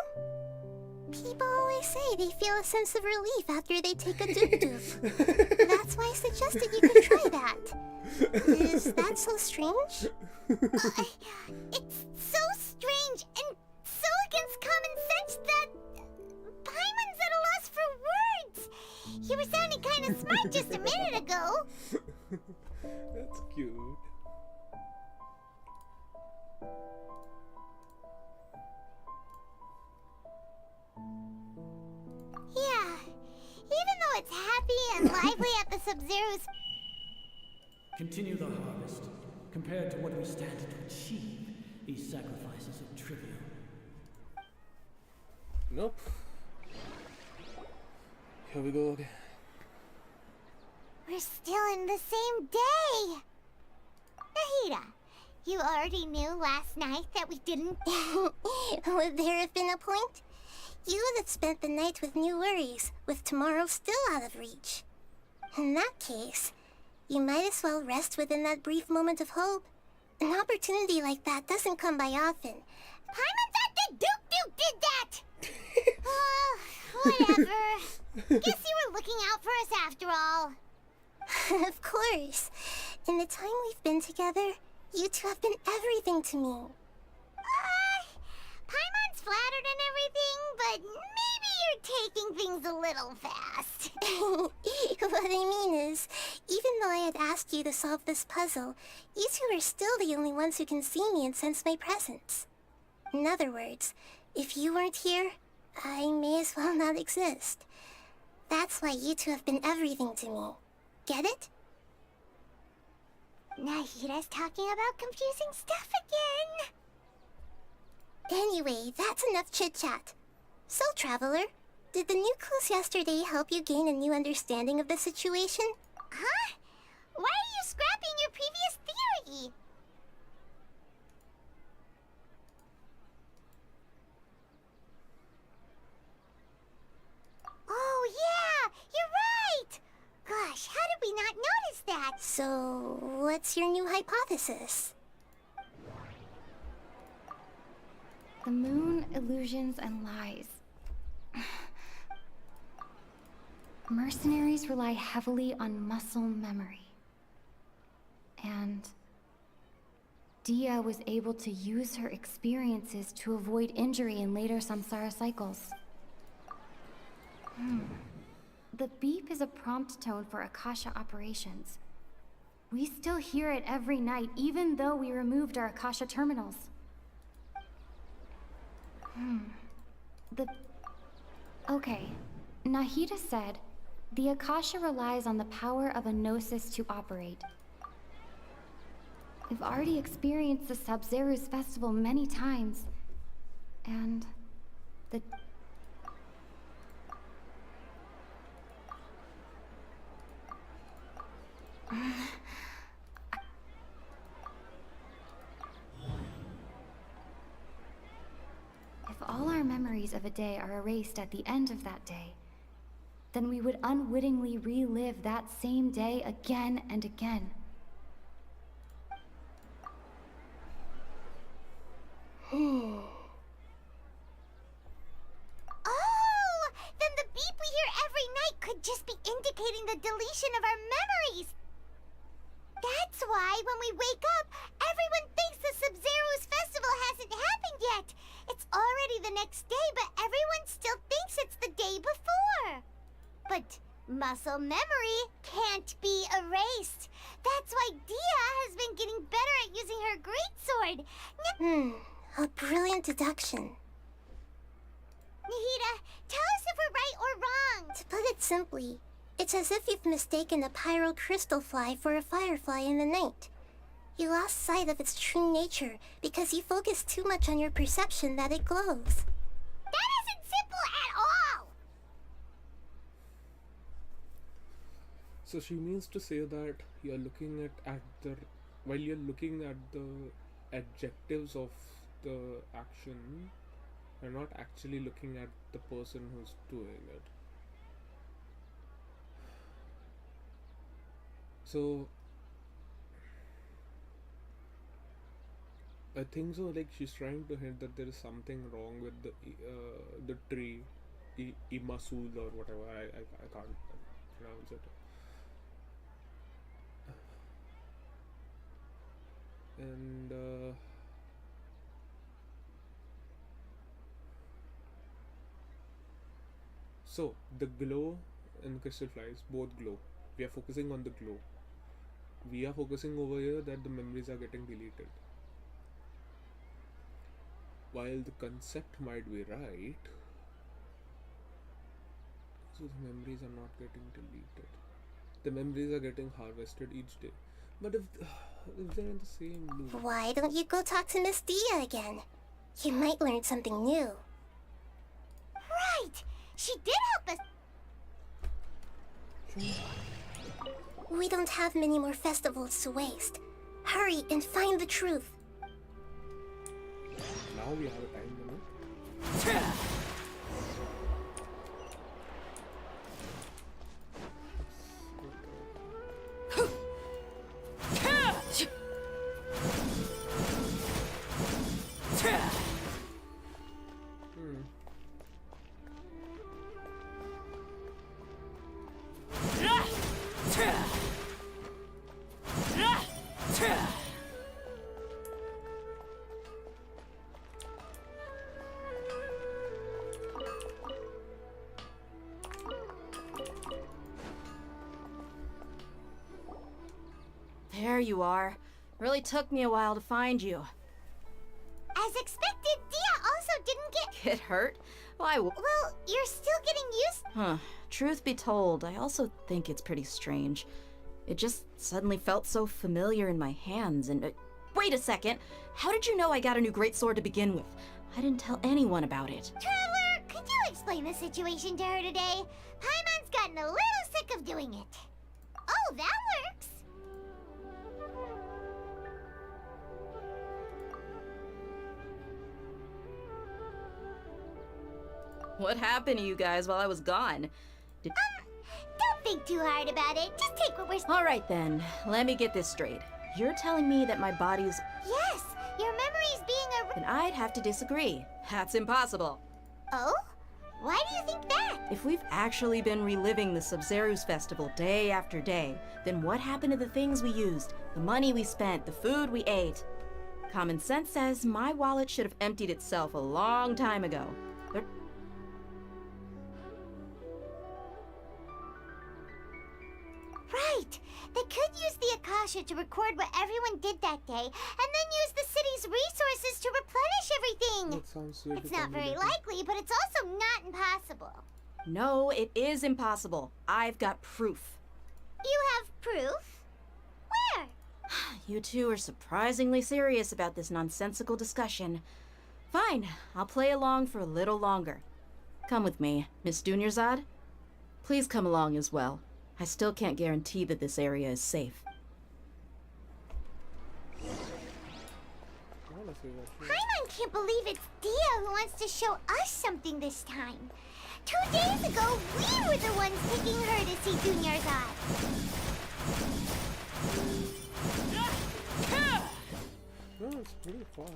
People always say they feel a sense of relief after they take a doop-doop. That's why I suggested you could try that. Is that so strange? It's so strange and so against common sense that Paimon's at a loss for words. You were sounding kind of smart just a minute ago. That's cute. Yeah, even though it's happy and lively at the Sub-Zero's... Continue the harvest. Compared to what we stand to achieve, these sacrifices are trivial. Nope. Here we go again. We're still in the same day! Nahida, you already knew last night that we didn't... Would there have been a point? You would have spent the night with new worries, with tomorrow still out of reach. In that case, you might as well rest within that brief moment of hope. An opportunity like that doesn't come by often. Paimon thought that Duke did that! Whatever. Guess you were looking out for us after all. Of course. In the time we've been together, you two have been everything to me. Paimon's flattered and everything, but maybe you're taking things a little fast. What I mean is, even though I had asked you to solve this puzzle, you two are still the only ones who can see me and sense my presence. In other words, if you weren't here, I may as well not exist. That's why you two have been everything to me. Get it? Nahida's talking about confusing stuff again. Anyway, that's enough chit-chat. So, Traveler, did the new clues yesterday help you gain a new understanding of the situation? Huh? Why are you scrapping your previous theory? Oh yeah, you're right! Gosh, how did we not notice that? So, what's your new hypothesis? The moon, illusions, and lies. Mercenaries rely heavily on muscle memory. And Dia was able to use her experiences to avoid injury in later samsara cycles. The beep is a prompt tone for Akasha operations. We still hear it every night, even though we removed our Akasha terminals. Okay, Nahida said, the Akasha relies on the power of a gnosis to operate. We've already experienced the Sub-Zeru's festival many times, and the... If all our memories of a day are erased at the end of that day, then we would unwittingly relive that same day again and again. Oh, then the beep we hear every night could just be indicating the deletion of our memories. That's why when we wake up, everyone thinks the Sub-Zeru's festival hasn't happened yet. It's already the next day, but everyone still thinks it's the day before. But muscle memory can't be erased. That's why Dia has been getting better at using her greatsword. A brilliant deduction. Nahida, tell us if we're right or wrong. To put it simply, it's as if you've mistaken a pyro crystal fly for a firefly in the night. You lost sight of its true nature because you focused too much on your perception that it glows. That isn't simple at all! So she means to say that you're looking at the... While you're looking at the adjectives of the action, you're not actually looking at the person who's doing it. So I think so, like she's trying to hint that there is something wrong with the tree, Imasul or whatever. I can't pronounce it. And so the glow and crystal flies both glow. We are focusing on the glow. We are focusing over here that the memories are getting deleted. While the concept might be right, so the memories are not getting deleted. The memories are getting harvested each day. But if they're in the same loop... Why don't you go talk to Miss Dia again? You might learn something new. Right! She did help us! We don't have many more festivals to waste. Hurry and find the truth. Now we have a time limit. There you are. Really took me a while to find you. As expected, Dia also didn't Get hurt? Why? Well, you're still getting used... Huh. Truth be told, I also think it's pretty strange. It just suddenly felt so familiar in my hands and... wait a second! How did you know I got a new greatsword to begin with? I didn't tell anyone about it. Traveler, could you explain the situation to her today? Paimon's gotten a little sick of doing it. Oh, that works! What happened to you guys while I was gone? Don't think too hard about it. Just take what we're... Alright then, let me get this straight. You're telling me that my body's... Yes, your memory's being Then I'd have to disagree. That's impossible. Oh? Why do you think that? If we've actually been reliving the Sub-Zeru's festival day after day, then what happened to the things we used, the money we spent, the food we ate? Common sense says my wallet should have emptied itself a long time ago. Right. They could use the Akasha to record what everyone did that day, and then use the city's resources to replenish everything. That sounds super It's not very complicated. likely, but it's also not impossible. No, it is impossible. I've got proof. You have proof? Where? You two are surprisingly serious about this nonsensical discussion. Fine, I'll play along for a little longer. Come with me, Miss Dunyarzad. Please come along as well. I still can't guarantee that this area is safe. Paimon can't believe it's Dia who wants to show us something this time. 2 days ago, we were the ones taking her to see Dunyarzad. No, it's pretty far.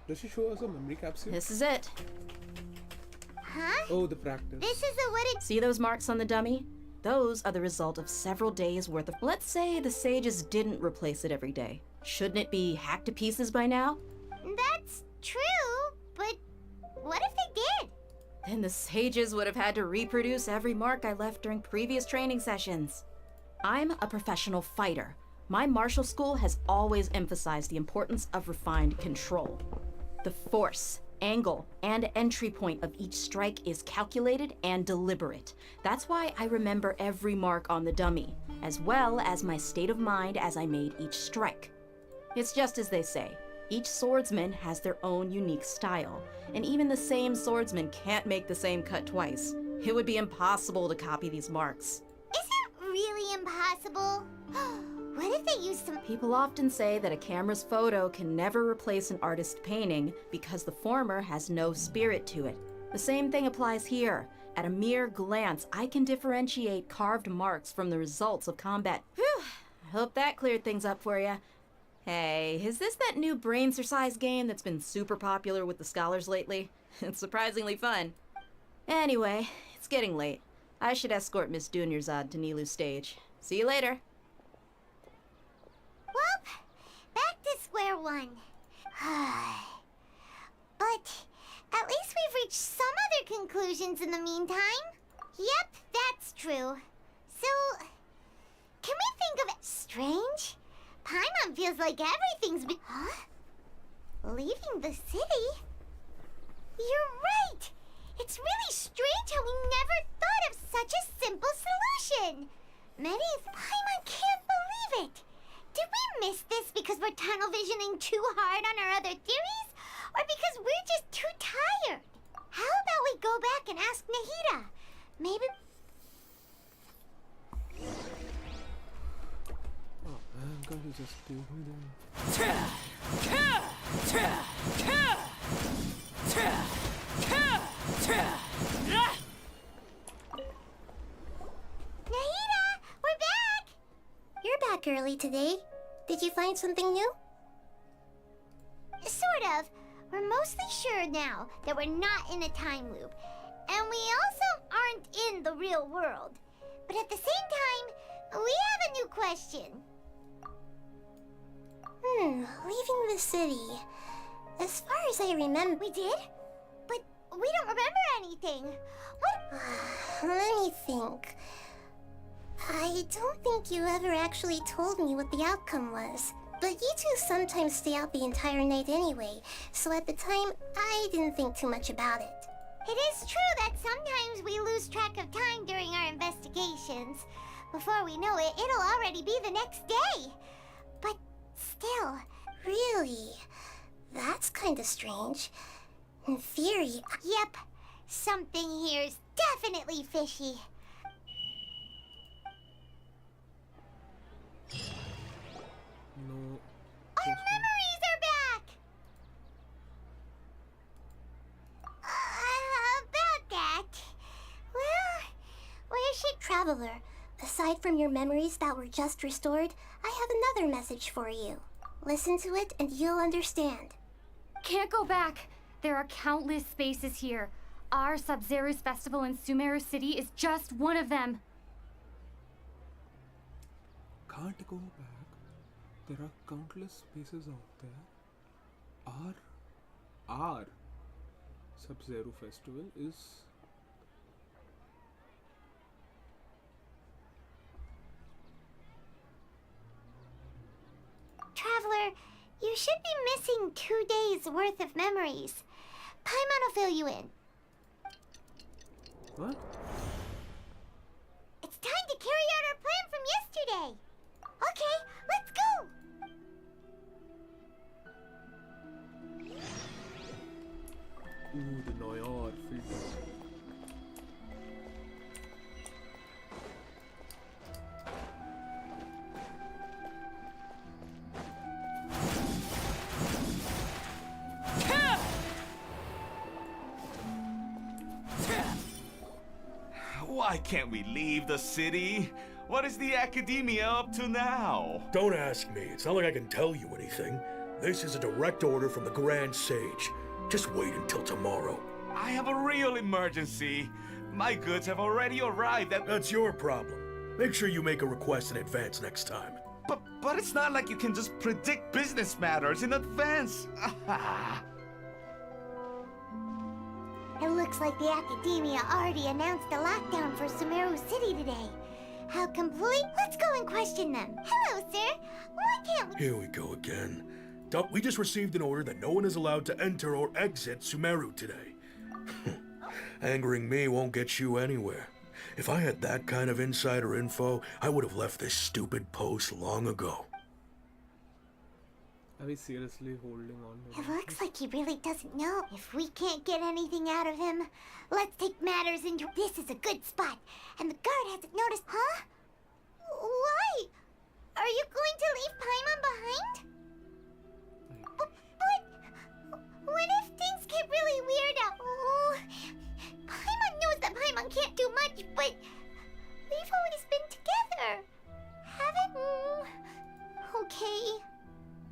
Does she show us a memory capsule? This is it. Huh? Oh, the practice. This is a wooded... See those marks on the dummy? Those are the result of several days worth of... Let's say the sages didn't replace it every day. Shouldn't it be hacked to pieces by now? That's true, but what if they did? Then the sages would have had to reproduce every mark I left during previous training sessions. I'm a professional fighter. My martial school has always emphasized the importance of refined control. The force, angle, and entry point of each strike is calculated and deliberate. That's why I remember every mark on the dummy, as well as my state of mind as I made each strike. It's just as they say, each swordsman has their own unique style, and even the same swordsman can't make the same cut twice. It would be impossible to copy these marks. Is it really impossible? What if they use some... People often say that a camera's photo can never replace an artist's painting because the former has no spirit to it. The same thing applies here. At a mere glance, I can differentiate carved marks from the results of combat. Whew! I hope that cleared things up for you. Hey, is this that new brain exercise game that's been super popular with the scholars lately? It's surprisingly fun. Anyway, it's getting late. I should escort Miss Dunyarzad to Nilu's stage. See you later. Well, back to square one. But at least we've reached some other conclusions in the meantime. Yep, that's true. So, can we think of it strange? Paimon feels like everything's been... Huh? Leaving the city? You're right! It's really strange how we never thought of such a simple solution! Maybe Paimon can't believe it! Did we miss this because we're tunnel visioning too hard on our other theories? Or because we're just too tired? How about we go back and ask Nahida? Maybe... Oh man, can't you just do them? Nahida, we're back! You're back early today. Did you find something new? Sort of. We're mostly sure now that we're not in a time loop. And we also aren't in the real world. But at the same time, we have a new question. Leaving the city. As far as I remember... We did? But we don't remember anything. What? Let me think. I don't think you ever actually told me what the outcome was. But you two sometimes stay out the entire night anyway, so at the time, I didn't think too much about it. It is true that sometimes we lose track of time during our investigations. Before we know it, it'll already be the next day. But still... Really? That's kinda strange. In theory... Yep. Something here's definitely fishy. No. Our memories are back! About that... Well, where should... Traveler, aside from your memories that were just restored, I have another message for you. Listen to it and you'll understand. Can't go back. There are countless spaces here. Our Sub-Zero's festival in Sumeru City is just one of them. Can't go back. There are countless spaces out there. Our Sub-Zero festival is... Traveler, you should be missing 2 days worth of memories. Paimon will fill you in. What? It's time to carry out our plan from yesterday. Okay, let's go. Ooh, the Noir filter. Why can't we leave the city? What is the academia up to now? Don't ask me. It's not like I can tell you anything. This is a direct order from the Grand Sage. Just wait until tomorrow. I have a real emergency. My goods have already arrived at... That's your problem. Make sure you make a request in advance next time. But it's not like you can just predict business matters in advance. It looks like the Academia already announced a lockdown for Semuru City today. How complete? Let's go and question them. Hello, sir. Why can't we... Here we go again. We just received an order that no one is allowed to enter or exit Semuru today. Angering me won't get you anywhere. If I had that kind of insider info, I would have left this stupid post long ago. Are we seriously holding on to It this? looks like he really doesn't know. If we can't get anything out of him, let's take matters into... This is a good spot, and the guard hasn't noticed... Huh? Why? Are you going to leave Paimon behind? But... What if things get really weird out? Oh, Paimon knows that Paimon can't do much, but... We've always been together. Haven't... Okay.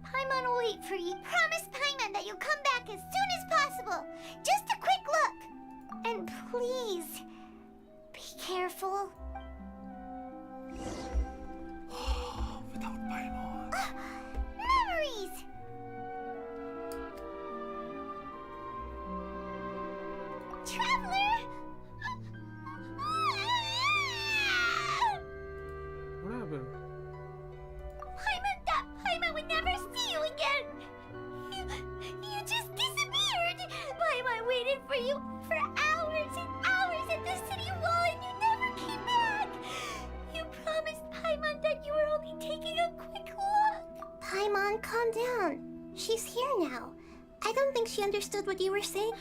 Paimon will wait for you. Promise Paimon that you'll come back as soon as possible. Just a quick look. And please, be careful. Without Paimon. Memories! Traveler! What happened? Paimon thought Paimon would never see you again. You just disappeared. Paimon waited for you for hours and hours at the city wall and you never came back. You promised Paimon that you were only taking a quick look. Paimon, calm down. She's here now. I don't think she understood what you were saying.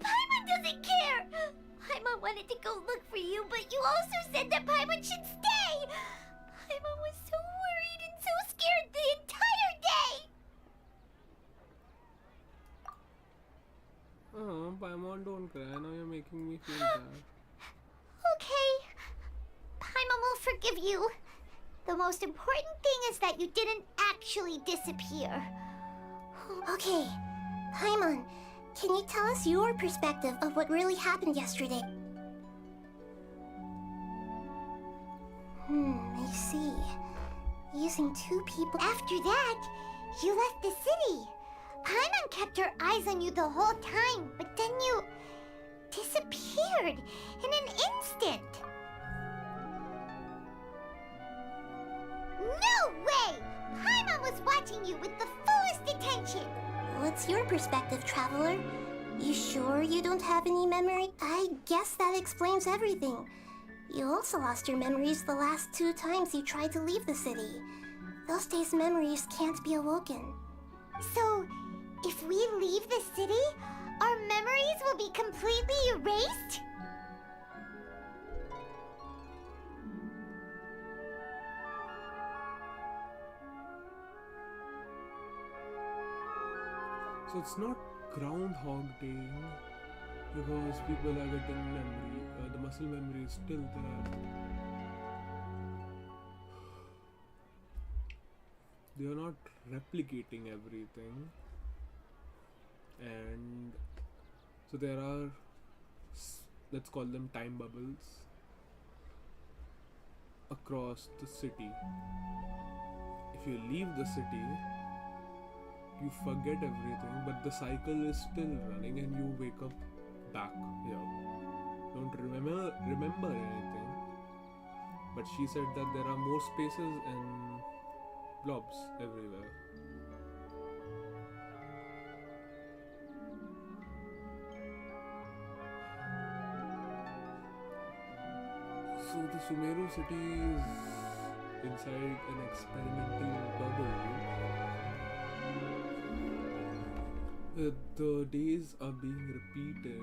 Paimon doesn't care. Paimon wanted to go look for you, but you also said that Paimon should stay. Paimon was so worried and so scared the entire day. Oh, Paimon, don't cry. Now you're making me feel bad. Okay. Paimon will forgive you. The most important thing is that you didn't actually disappear. Okay, Paimon, can you tell us your perspective of what really happened yesterday? I see. Using 2 people... After that, you left the city. Paimon kept her eyes on you the whole time, but then you disappeared in an instant. No way! Paimon was watching you with the fullest attention. What's your perspective, Traveler? You sure you don't have any memory? I guess that explains everything. You also lost your memories the last 2 times you tried to leave the city. Those days' memories can't be awoken. So, if we leave the city, our memories will be completely erased? So it's not Groundhog Day because people are getting memory. The muscle memory is still there. they are not replicating everything, and so there are, let's call them time bubbles across the city. If you leave the city, you forget everything, but the cycle is still running and you wake up back here. Don't remember anything. But she said that there are more spaces and blobs everywhere. So the Semuru city is inside an experimental bubble. The days are being repeated.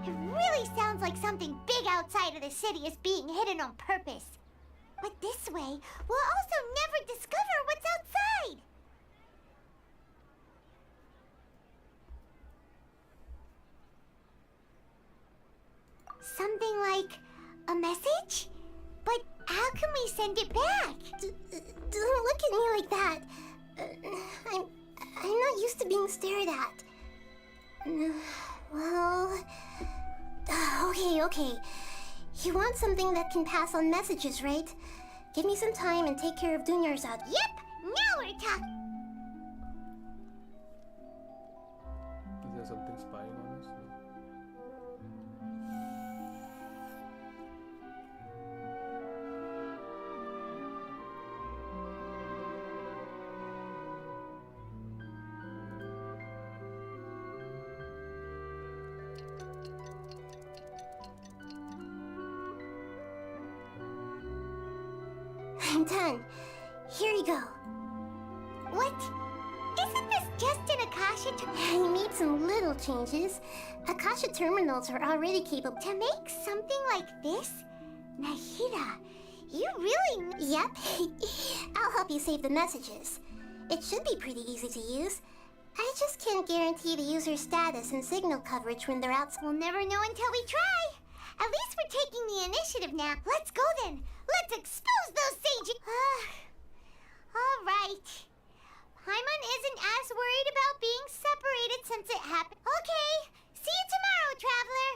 It really sounds like something big outside of the city is being hidden on purpose. But this way, we'll also never discover what's outside. Something like a message? But how can we send it back? Don't look at me like that. I'm not used to being stared at. Well... Okay. You want something that can pass on messages, right? Give me some time and take care of Dunyarzad. Yep! Now we're talking! Is there something spying on us? I'm done. Here you go. What? Isn't this just an Akasha I made some little changes. Akasha terminals are already capable. to make something like this? Nahida, you really... Yep. I'll help you save the messages. It should be pretty easy to use. I just can't guarantee the user's status and signal coverage when they're out. We'll never know until we try. At least we're taking the initiative now. Let's go then. Let's expose those sages. All right. Paimon isn't as worried about being separated since it happened. Okay. See you tomorrow, Traveler.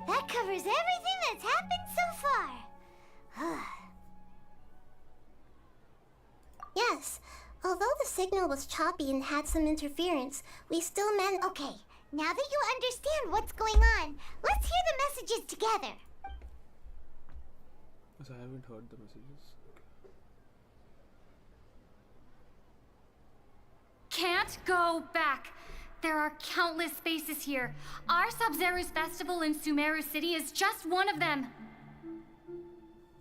That covers everything that's happened so far. Yes. Although the signal was choppy and had some interference, we still managed. Okay. Now that you understand what's going on, let's hear the messages together. So I haven't heard the messages. Can't go back. There are countless spaces here. Our Sub-Zero's festival in Sumeru City is just one of them.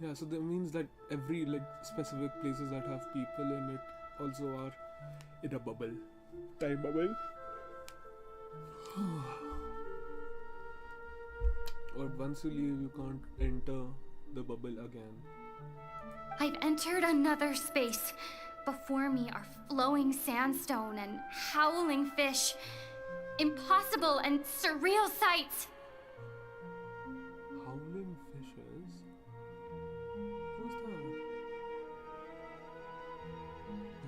Yeah, so that means that every specific places that have people in it also are in a bubble. Time bubble. But once you leave, you can't enter the bubble again. I've entered another space. Before me are flowing sandstone and howling fish. Impossible and surreal sights. Howling fishes? Who's that?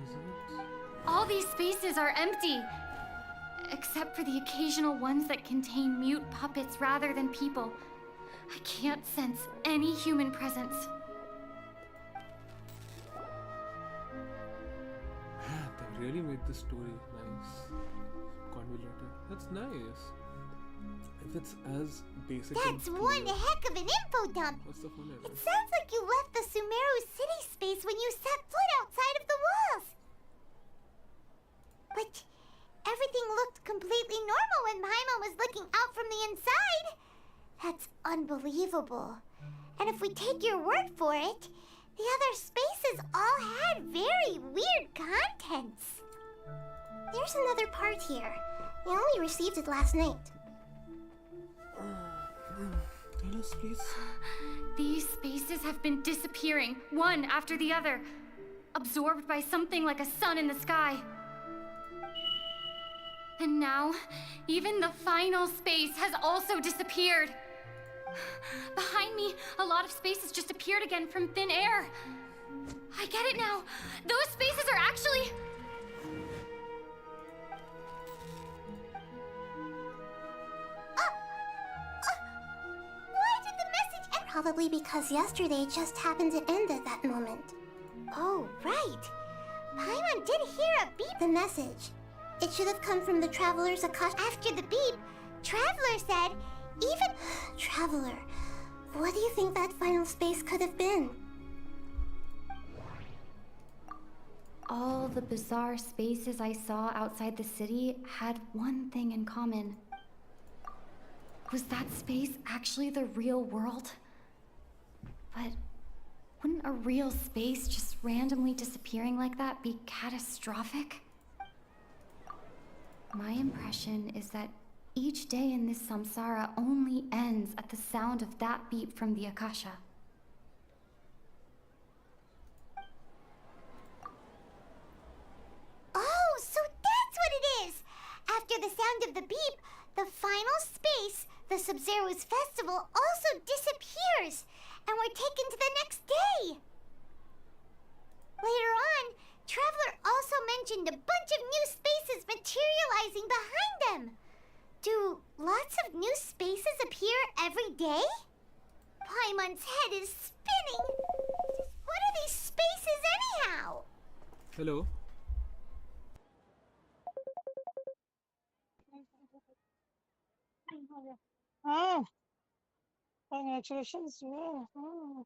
Is it? All these spaces are empty. Except for the occasional ones that contain mute puppets rather than people. I can't sense any human presence. They really made the story nice. Convoluted. That's nice. If it's as basic That's and one clear, heck of an info dump. what's the fun in It it? sounds like you left the Sumeru city space when you set foot outside of the walls. But everything looked completely normal when Paimon was looking out from the inside. That's unbelievable. And if we take your word for it, The other spaces all had very weird contents. There's another part here. I only received it last night. Tell us, please. These spaces have been disappearing, one after the other, absorbed by something like a sun in the sky. And now, even the final space has also disappeared. Behind me, a lot of spaces just appeared again from thin air. I get it now. Those spaces are actually... Why did the message end? Probably because yesterday just happened to end at that moment. Oh, right. Paimon did hear a beep. The message. It should have come from the Traveler's Akasha. After the beep, Traveler said, even... Traveler, what do you think that final space could have been? All the bizarre spaces I saw outside the city had one thing in common. Was that space actually the real world? But wouldn't a real space just randomly disappearing like that be catastrophic? My impression is that each day in this samsara only ends at the sound of that beep from the Akasha. Oh, so that's what it is! After the sound of the beep, the final space, the Sub-Zero's festival, also disappears, and we're taken to the next day! Later on, Traveler also mentioned a bunch of new spaces materializing behind them. Do lots of new spaces appear every day? Paimon's head is spinning. What are these spaces anyhow? Hello. Ah, congratulations. Yeah. Ah.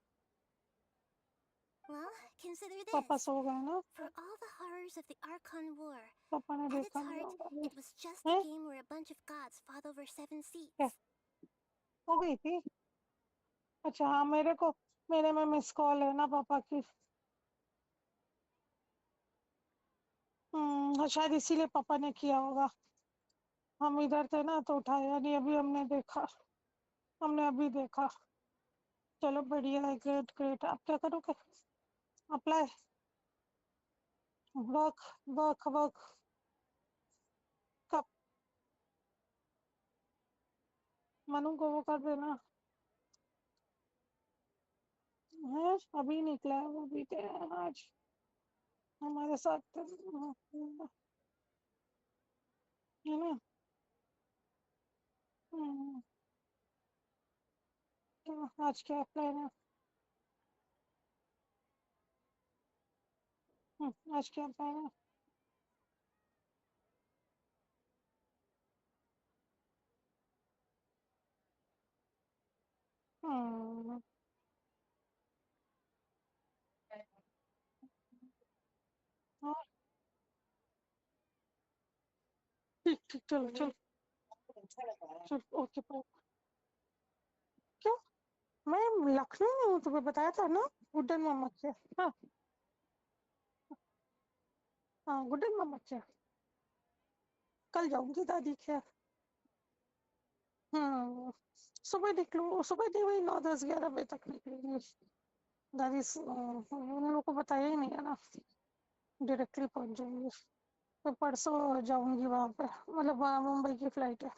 Well, consider this. पापा सो गए ना? For all the horrors of the Archon War, पापा ने at its देखा heart, नहीं it was just a game where a bunch of gods fought over 7 seats. क्या? हो गई थी? अच्छा हाँ मेरे में मिस कॉल है ना पापा की. शायद इसीलिए पापा ने किया होगा. हम इधर थे ना तो उठाया नहीं. हमने अभी देखा. चलो बढ़िया है. Great great. आप क्या करोगे? अप्लाई वर्क कब? मनु को वो कर देना है. अभी निकला है वो भी आज हमारे साथ है ना. आज क्या प्लान है? आज क्या प्लान है? ठीक ठीक. चलो चल ओके. क्यों? मैं लखनऊ में हूँ. तुम्हें बताया था ना. गुड्डन मामा के. हाँ हाँ गुड्डन मामा के. कल जाऊंगी दादी के. सुबह निकलूँ. सुबह नहीं वही 9, 10, 11 बजे तक निकलेंगे. दादी उन लोगों को बताया ही नहीं है ना. डायरेक्टली पहुंच जाएंगे. तो परसों जाऊंगी वहां पे. मतलब वहाँ मुंबई की फ्लाइट है.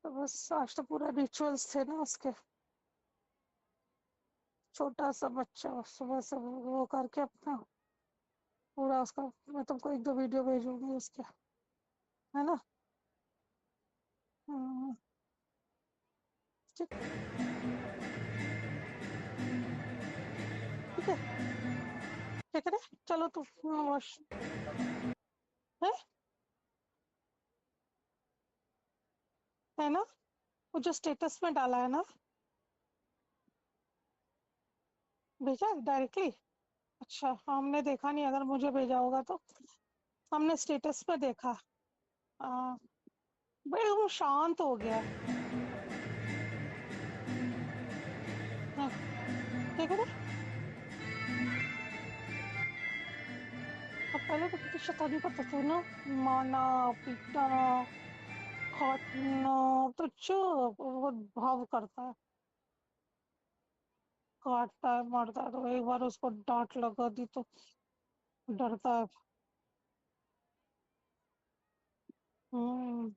तो बस आज तो पूरा रिचुअल्स थे ना उसके. छोटा सा बच्चा सुबह से वो करके अपना पूरा उसका. मैं तुमको 1-2 वीडियो भेजूंगी उसके. है ना. ठीक है. क्या करे? चलो तू वॉश है ना. वो जो स्टेटस में डाला है ना. भेजा डायरेक्टली. अच्छा हमने देखा नहीं. अगर मुझे भेजा होगा तो. हमने स्टेटस पे देखा. भाई वो शांत हो गया है। हाँ, क्या करे? अब पहले तो कितनी शैतानी करता था ना, मारना, पीटना, काटना। तो चुप, वो भाव करता है, काटता है, मारता है। तो एक बार उसको डांट लगा दी तो डरता है। हम्म।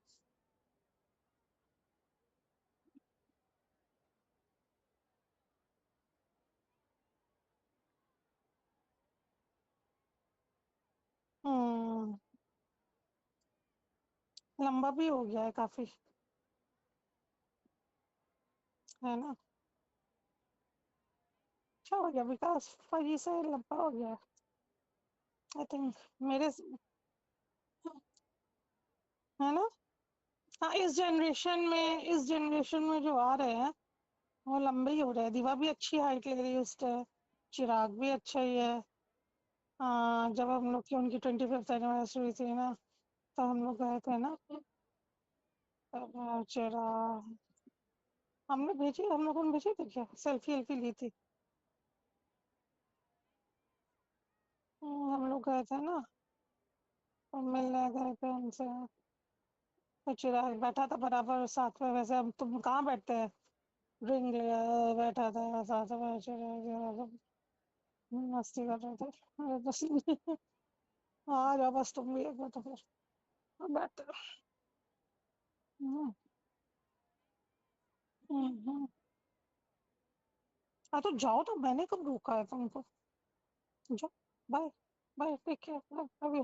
हम्म। लंबा भी हो गया है काफी, है ना? अच्छा हो गया, विकास फरी से लंबा हो गया, आई थिंक। मेरे है ना? हाँ, इस जनरेशन में जो आ रहे हैं वो लंबे ही हो रहे हैं। दीवा भी अच्छी हाइट ले रही है उससे, चिराग भी अच्छा ही है। हाँ, जब हम लोग की उनकी 25th एनिवर्सरी हुई थी ना, तो हम लोग गए थे ना, तब चिराग हम लोगों ने भेजी थी क्या, सेल्फी एल्फी ली थी? हम लोग गए थे ना, तो मिलने गए थे उनसे। तो चिराग बैठा था बराबर साथ में, वैसे हम तुम कहाँ बैठते हैं, ड्रिंक लिया बैठा था साथ में चिराग, मस्ती कर रहे थे। अरे बस आ जाओ बस, तुम भी एक बार तो फिर बैठते रहो। हम्म, हम्म। हाँ तो जाओ, तो मैंने कब रोका है तुमको? जाओ। Bye. Bye, take care, love you,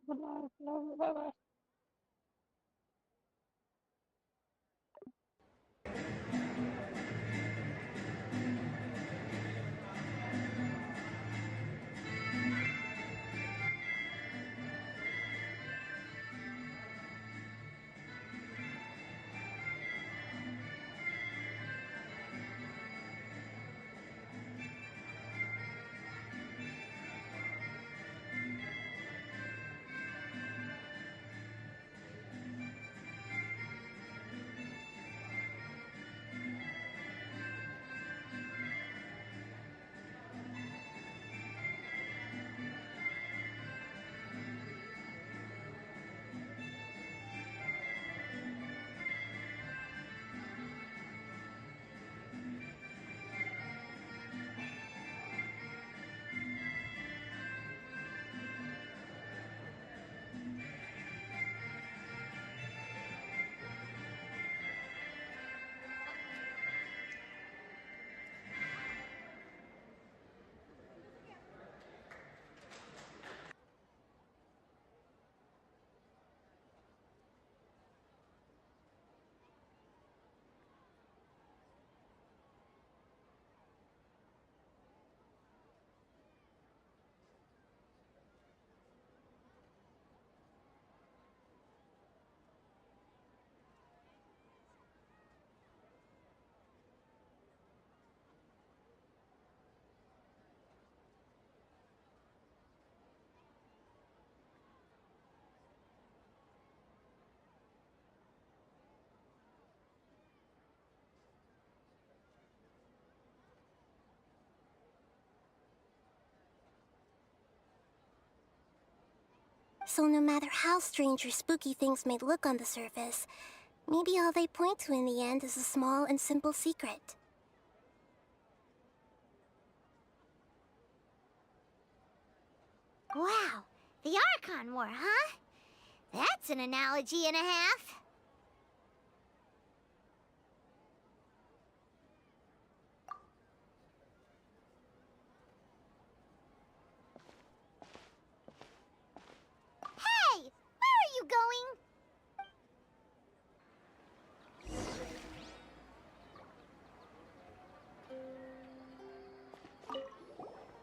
good night, love you, bye bye. So no matter how strange or spooky things may look on the surface, maybe all they point to in the end is a small and simple secret. Wow, the Archon War, huh? That's an analogy and a half. Hey! Where are you going?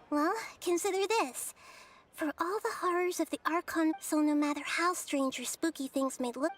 Well, consider this. For all the horrors of the Archon, so no matter how strange or spooky things may look...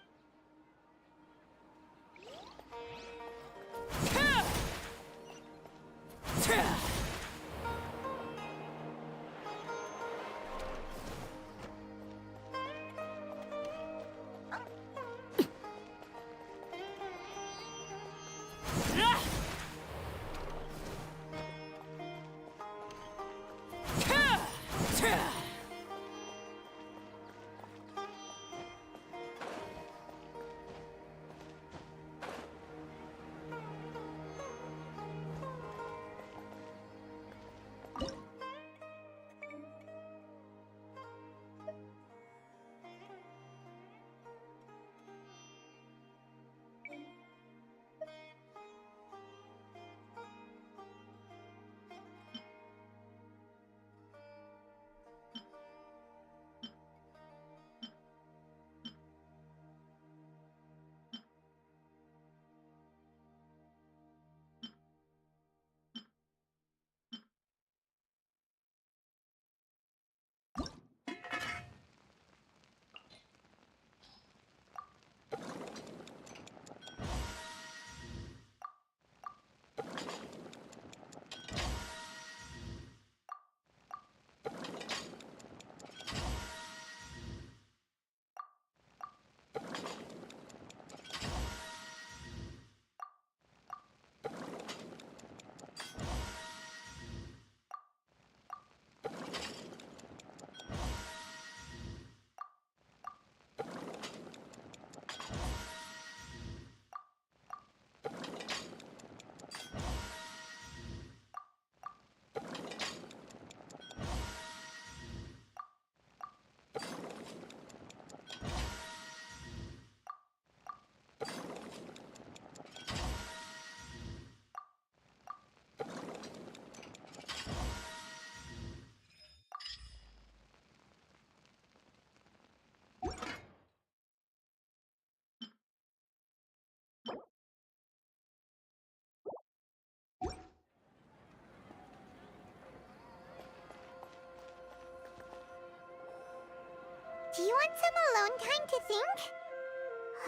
Do you want some alone time to think?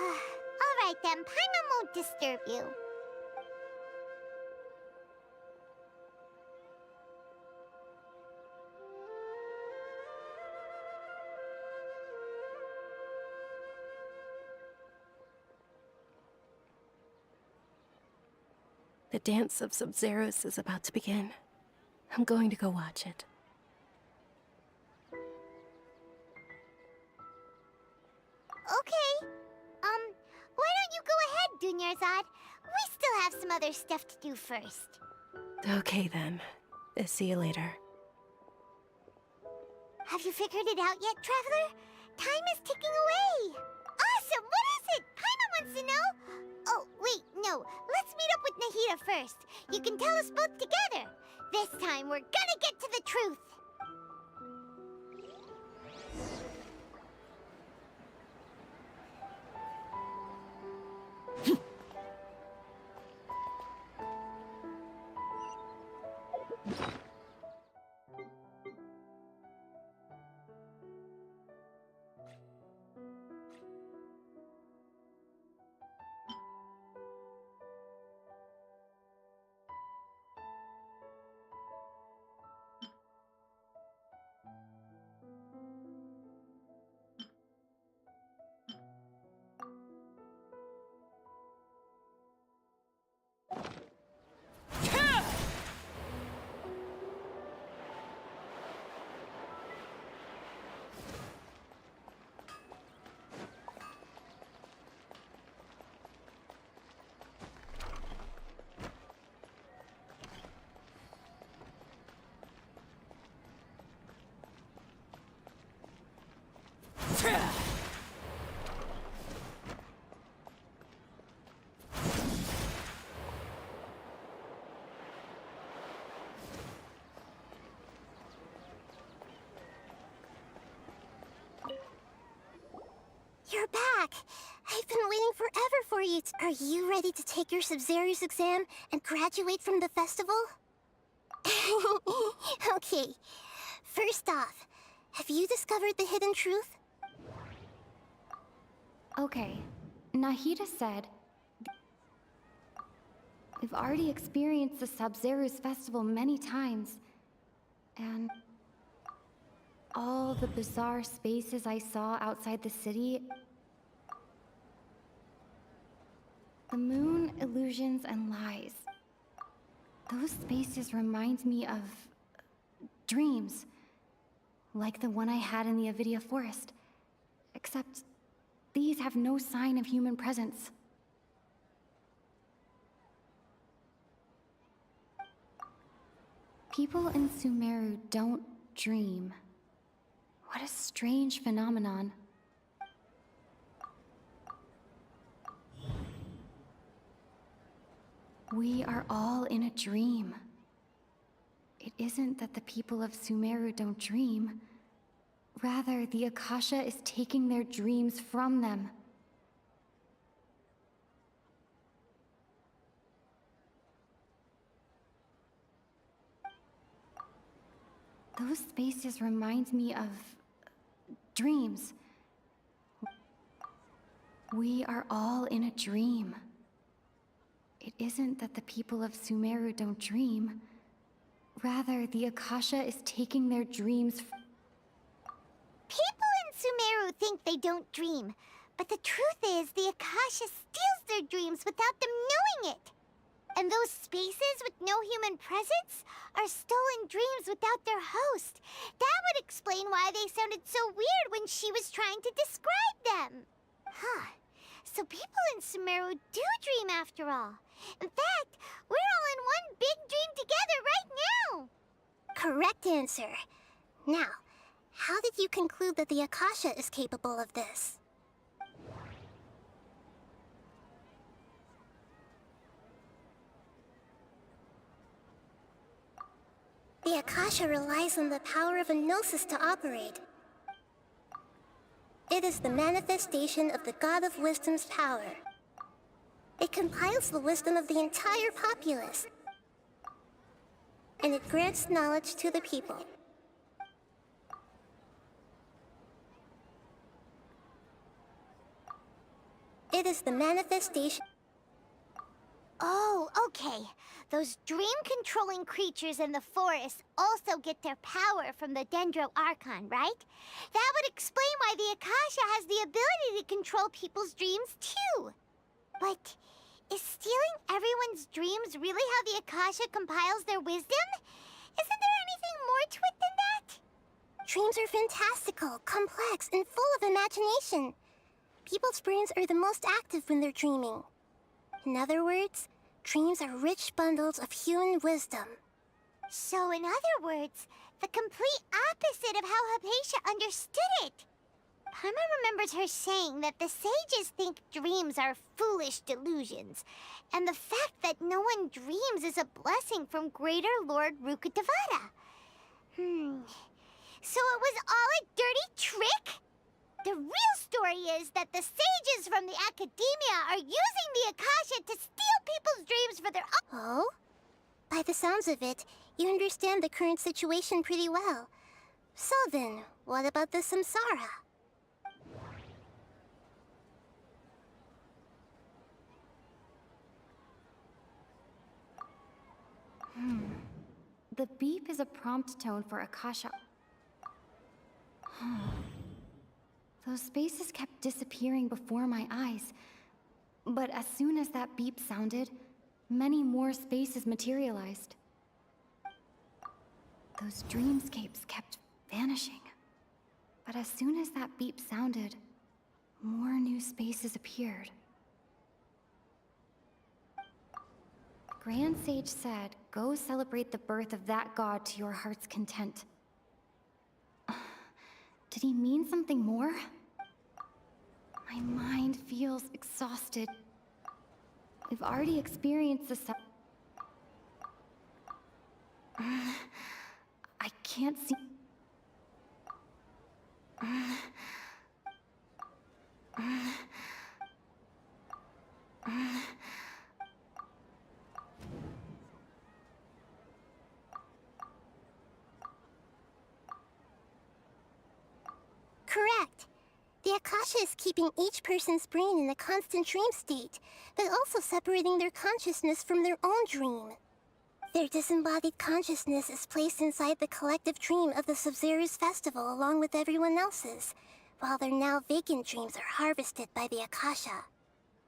Alright then, Paimon won't disturb you. The dance of Sub-Zeros is about to begin. I'm going to go watch it. Okay. Why don't you go ahead, Dunyarzad? We still have some other stuff to do first. Okay then. See you later. Have you figured it out yet, Traveler? Time is ticking away. Awesome! What is it? Paimon wants to know. Oh, wait, no. Let's meet up with Nahida first. You can tell us both together. This time, we're gonna get to the truth. You're back! I've been waiting forever for you. Are you ready to take your Sub-Zero's exam and graduate from the festival? Okay. First off, have you discovered the hidden truth? Okay. Nahida said... We've already experienced the Sub-Zero's festival many times. And... all the bizarre spaces I saw outside the city... The moon, illusions, and lies. Those spaces remind me of... dreams. Like the one I had in the Avidia Forest. Except... these have no sign of human presence. People in Sumeru don't dream. What a strange phenomenon. We are all in a dream. It isn't that the people of Sumeru don't dream. Rather, the Akasha is taking their dreams from them. Those spaces remind me of... dreams. We are all in a dream. It isn't that the people of Sumeru don't dream. Rather, the Akasha is taking their dreams People in Sumeru think they don't dream, but the truth is the Akasha steals their dreams without them knowing it. And those spaces with no human presence are stolen dreams without their host. That would explain why they sounded so weird when she was trying to describe them. Huh. So people in Semuru do dream after all. In fact, we're all in one big dream together right now. Correct answer. Now, how did you conclude that the Akasha is capable of this? The Akasha relies on the power of a gnosis to operate. It is the manifestation of the God of Wisdom's power. It compiles the wisdom of the entire populace, and it grants knowledge to the people. it is the manifestation. Oh, okay. Those dream-controlling creatures in the forest also get their power from the Dendro Archon, right? That would explain why the Akasha has the ability to control people's dreams, too. But is stealing everyone's dreams really how the Akasha compiles their wisdom? Isn't there anything more to it than that? Dreams are fantastical, complex, and full of imagination. People's brains are the most active when they're dreaming. In other words, dreams are rich bundles of human wisdom. So, in other words, the complete opposite of how Hypatia understood it. Paimon remembers her saying that the sages think dreams are foolish delusions, and the fact that no one dreams is a blessing from Greater Lord Rukkhadevata. So it was all a dirty trick? The real story is that the sages from the Academia are using the Akasha to steal people's dreams for their own. Oh? By the sounds of it, you understand the current situation pretty well. So then, what about the Samsara? The beep is a prompt tone for Akasha. Those spaces kept disappearing before my eyes. But as soon as that beep sounded, many more spaces materialized. Those dreamscapes kept vanishing. But as soon as that beep sounded, more new spaces appeared. The Grand Sage said, "Go celebrate the birth of that god to your heart's content." Did he mean something more? My mind feels exhausted. We've already experienced this. I can't see. Correct. The Akasha is keeping each person's brain in a constant dream state, but also separating their consciousness from their own dream. Their disembodied consciousness is placed inside the collective dream of the Sub-Zero's festival along with everyone else's, while their now vacant dreams are harvested by the Akasha.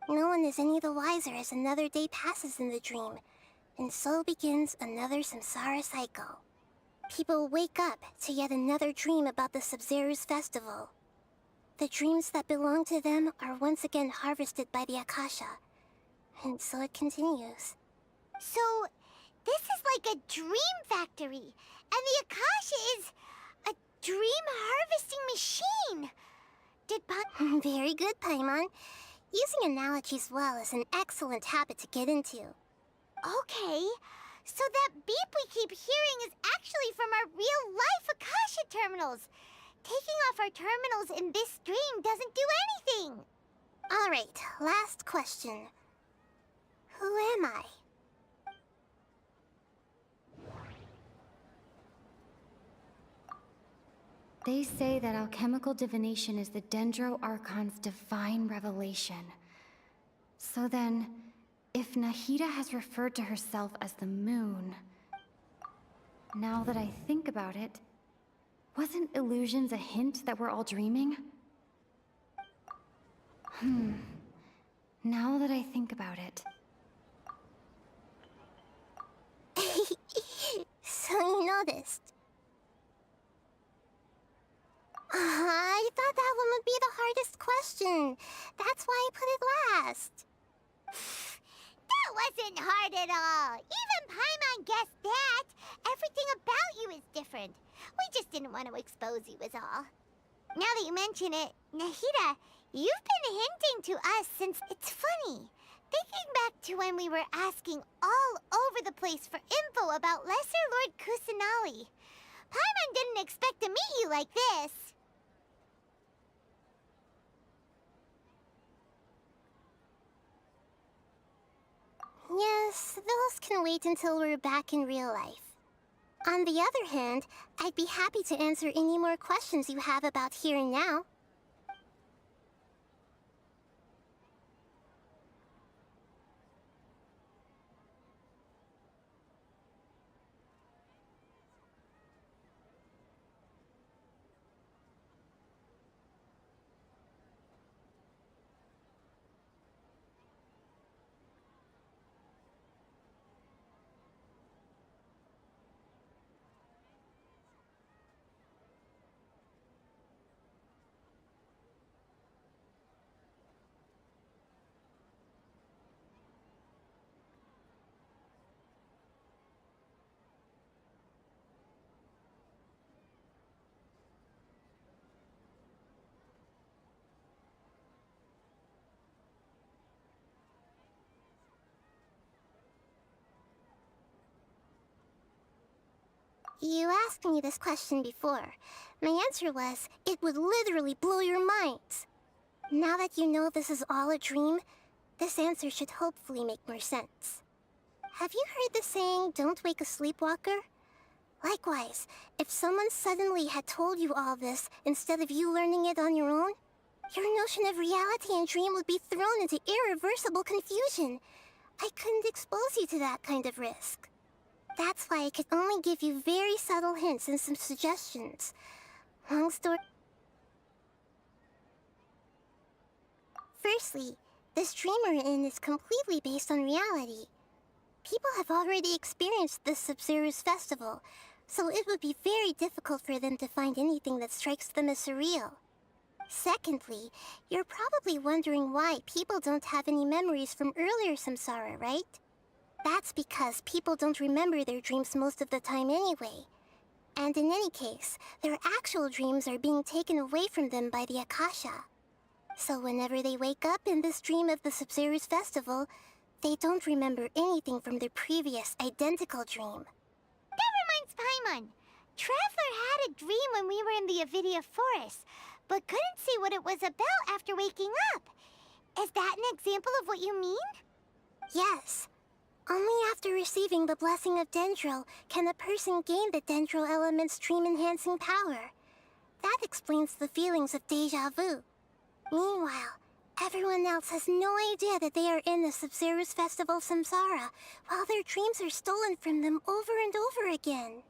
No one is any the wiser as another day passes in the dream, and so begins another samsara cycle. People wake up to yet another dream about the Sub-Zero's festival. The dreams that belong to them are once again harvested by the Akasha, and so it continues. So, this is like a dream factory, and the Akasha is a dream harvesting machine. Very good, Paimon. Using analogies well is an excellent habit to get into. Okay, so that beep we keep hearing is actually from our real-life Akasha terminals. Taking off our terminals in this dream doesn't do anything. All right, last question. Who am I? They say that alchemical divination is the Dendro Archon's divine revelation. So then, if Nahida has referred to herself as the moon... Now that I think about it, wasn't illusions a hint that we're all dreaming? Now that I think about it... So you noticed. I thought that one would be the hardest question. That's why I put it last. That wasn't hard at all. Even Paimon guessed that. Everything about you is different. We just didn't want to expose you is all. Now that you mention it, Nahida, you've been hinting to us since... It's funny. Thinking back to when we were asking all over the place for info about Lesser Lord Kusanali. Paimon didn't expect to meet you like this. Yes, those can wait until we're back in real life. On the other hand, I'd be happy to answer any more questions you have about here and now. You asked me this question before. My answer was, it would literally blow your minds. Now that you know this is all a dream, this answer should hopefully make more sense. Have you heard the saying, don't wake a sleepwalker? Likewise, if someone suddenly had told you all this instead of you learning it on your own, your notion of reality and dream would be thrown into irreversible confusion. I couldn't expose you to that kind of risk. That's why I could only give you very subtle hints and some suggestions. Long story... Firstly, this dream we're in is completely based on reality. People have already experienced this Sub-Zero's festival, so it would be very difficult for them to find anything that strikes them as surreal. Secondly, you're probably wondering why people don't have any memories from earlier samsara, right? That's because people don't remember their dreams most of the time anyway. And in any case, their actual dreams are being taken away from them by the Akasha. So whenever they wake up in this dream of the Sub-Zero's festival, they don't remember anything from their previous identical dream. That reminds Paimon. Traveler had a dream when we were in the Avidia Forest, but couldn't see what it was about after waking up. Is that an example of what you mean? Yes. Only after receiving the blessing of Dendro can a person gain the Dendro element's dream-enhancing power. That explains the feelings of déjà vu. Meanwhile, everyone else has no idea that they are in the Sub-Zero's festival samsara, while their dreams are stolen from them over and over again.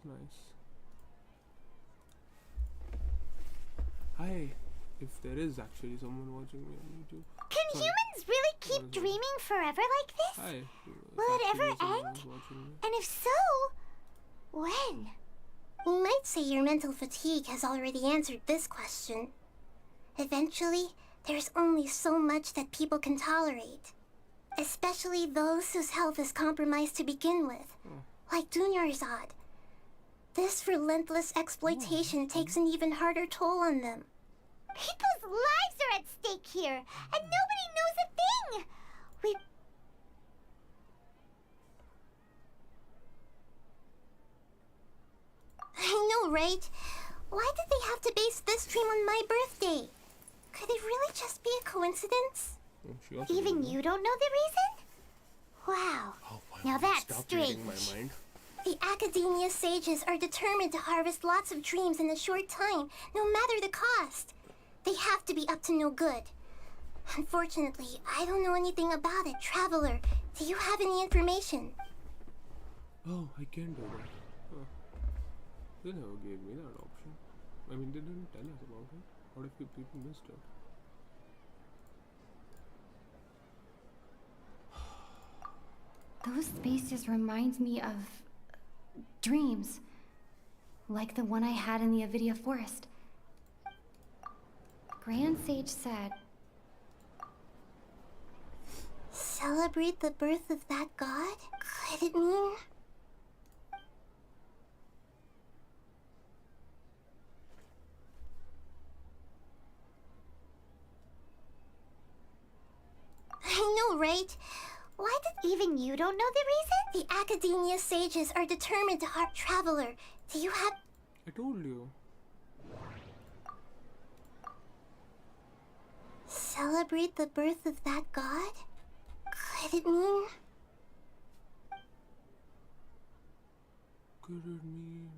nice. Hi, if there is actually someone watching me on YouTube. Can Sorry. humans really keep dreaming forever like this? Hi. Will it ever someone end? is watching me. And if so, when? We might say your mental fatigue has already answered this question. Eventually, there's only so much that people can tolerate. Especially those whose health is compromised to begin with. Like Dunyarzad. This relentless exploitation takes an even harder toll on them. People's lives are at stake here, and nobody knows a thing! I know, right? Why did they have to base this dream on my birthday? Could it really just be a coincidence? Even you don't know the reason? Wow. Now that's Stop strange. reading my mind. The Academia sages are determined to harvest lots of dreams in a short time, no matter the cost. They have to be up to no good. Unfortunately, I don't know anything about it. Traveler, do you have any information? Oh, I can do that. Huh. They never gave me that option. I mean, they didn't tell us about it. What if people missed it? Those spaces remind me of dreams, like the one I had in the Avidia Forest. Grand Sage said, Celebrate the birth of that god? Could it mean... I know, right? Why did even you don't know the reason? The Academia sages are determined to harm Traveler. Do you have... I told you. Celebrate the birth of that god? Could it mean... Could it mean...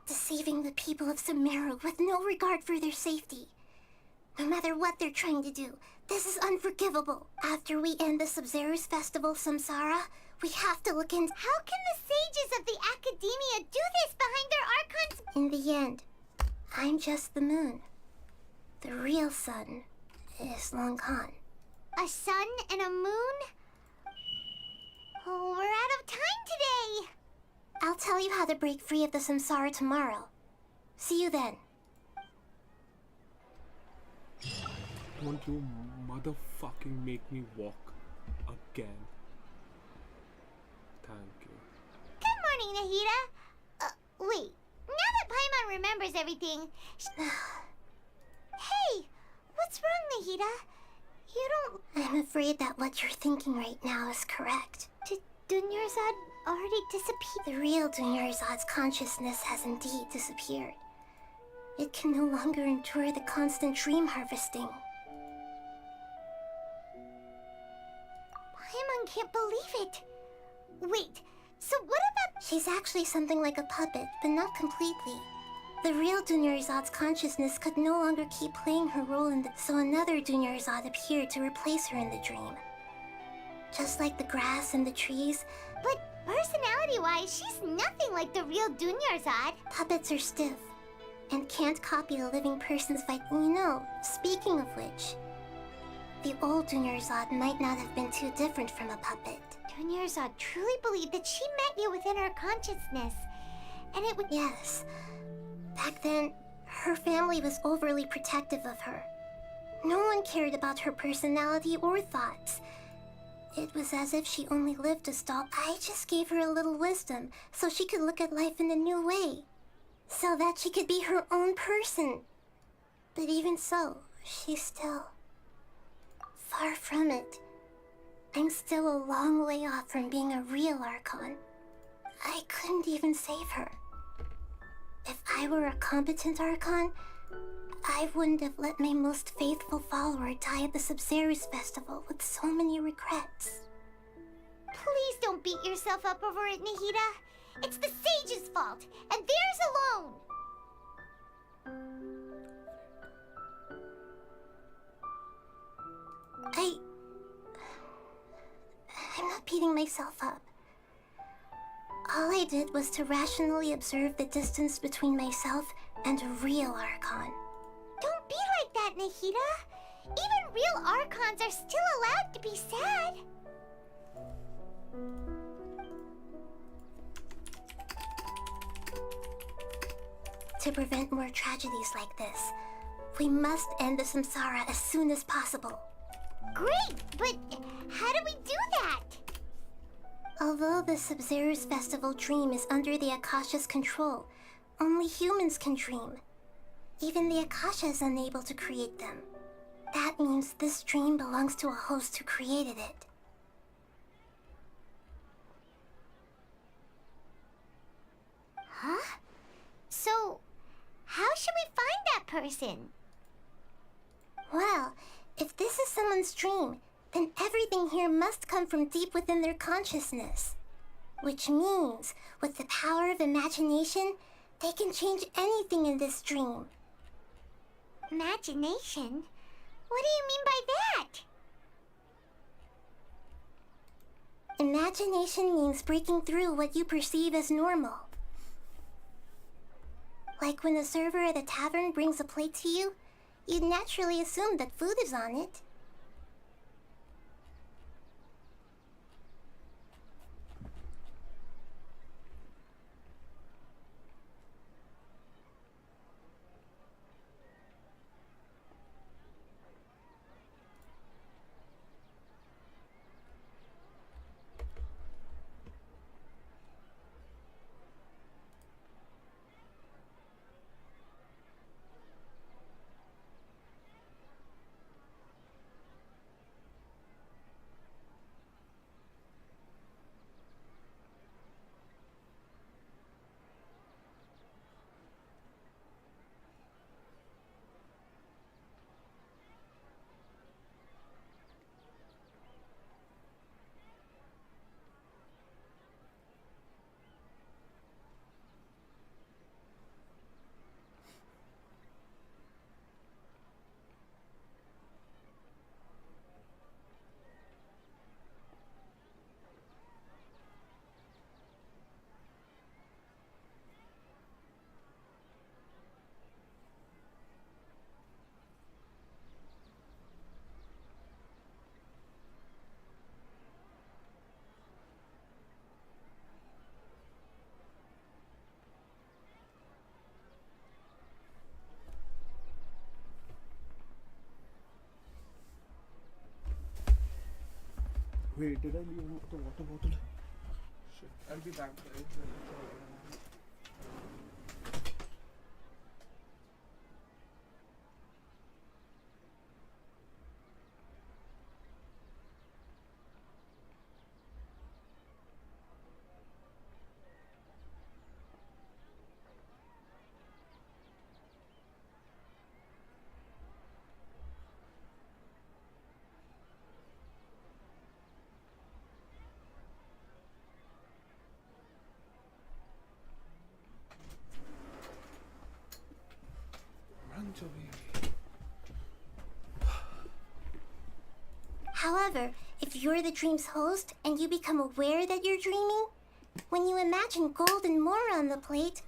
Deceiving the people of Semuru with no regard for their safety. No matter what they're trying to do, this is unforgivable. After we end the Sub-Zero's festival, Samsara, we have to look into... How can the sages of the Academia do this behind their archons? In the end, I'm just the moon. The real sun is long gone. A sun and a moon? Oh, we're out of time today! I'll tell you how to break free of the Samsara tomorrow. See you then. Don't you motherfucking make me walk again. Thank you. Good morning, Nahida. Wait. Now that Paimon remembers everything... Hey! What's wrong, Nahida? You don't... I'm afraid that what you're thinking right now is correct. Did Dunyarzad already disappear? The real Dunyarzad's consciousness has indeed disappeared. It can no longer endure the constant dream harvesting. Paimon can't believe it. Wait, so what about... She's actually something like a puppet, but not completely. The real Dunyarzad's consciousness could no longer keep playing her role in the... So another Dunyarzad appeared to replace her in the dream. Just like the grass and the trees. But personality-wise, she's nothing like the real Dunyarzad. Puppets are stiff and can't copy a living person's You know, speaking of which, the old Dunyarzad might not have been too different from a puppet. Dunyarzad truly believed that she met you within her consciousness. And it would... Yes. Back then, her family was overly protective of her. No one cared about her personality or thoughts. It was as if she only lived to stall. I just gave her a little wisdom so she could look at life in a new way. So that she could be her own person. But even so, she's still... far from it. I'm still a long way off from being a real Archon. I couldn't even save her. If I were a competent Archon, I wouldn't have let my most faithful follower die at the Sub-Zero's festival with so many regrets. Please don't beat yourself up over it, Nahida. It's the sage's fault, and theirs alone. I'm not beating myself up. All I did was to rationally observe the distance between myself and a real Archon. Don't be like that, Nahida. Even real Archons are still allowed to be sad. To prevent more tragedies like this, we must end the samsara as soon as possible. Great, but how do we do that? Although the Sub-Zero's festival dream is under the Akasha's control, only humans can dream. Even the Akasha is unable to create them. That means this dream belongs to a host who created it. Huh? So, how should we find that person? Well, if this is someone's dream, then everything here must come from deep within their consciousness. Which means, with the power of imagination, they can change anything in this dream. Imagination? What do you mean by that? Imagination means breaking through what you perceive as normal. Like when a server at a tavern brings a plate to you, you'd naturally assume that food is on it. Wait, did I leave the water bottle? Shit, I'll be back, guys. However, if you're the dream's host and you become aware that you're dreaming, when you imagine gold and more on the plate,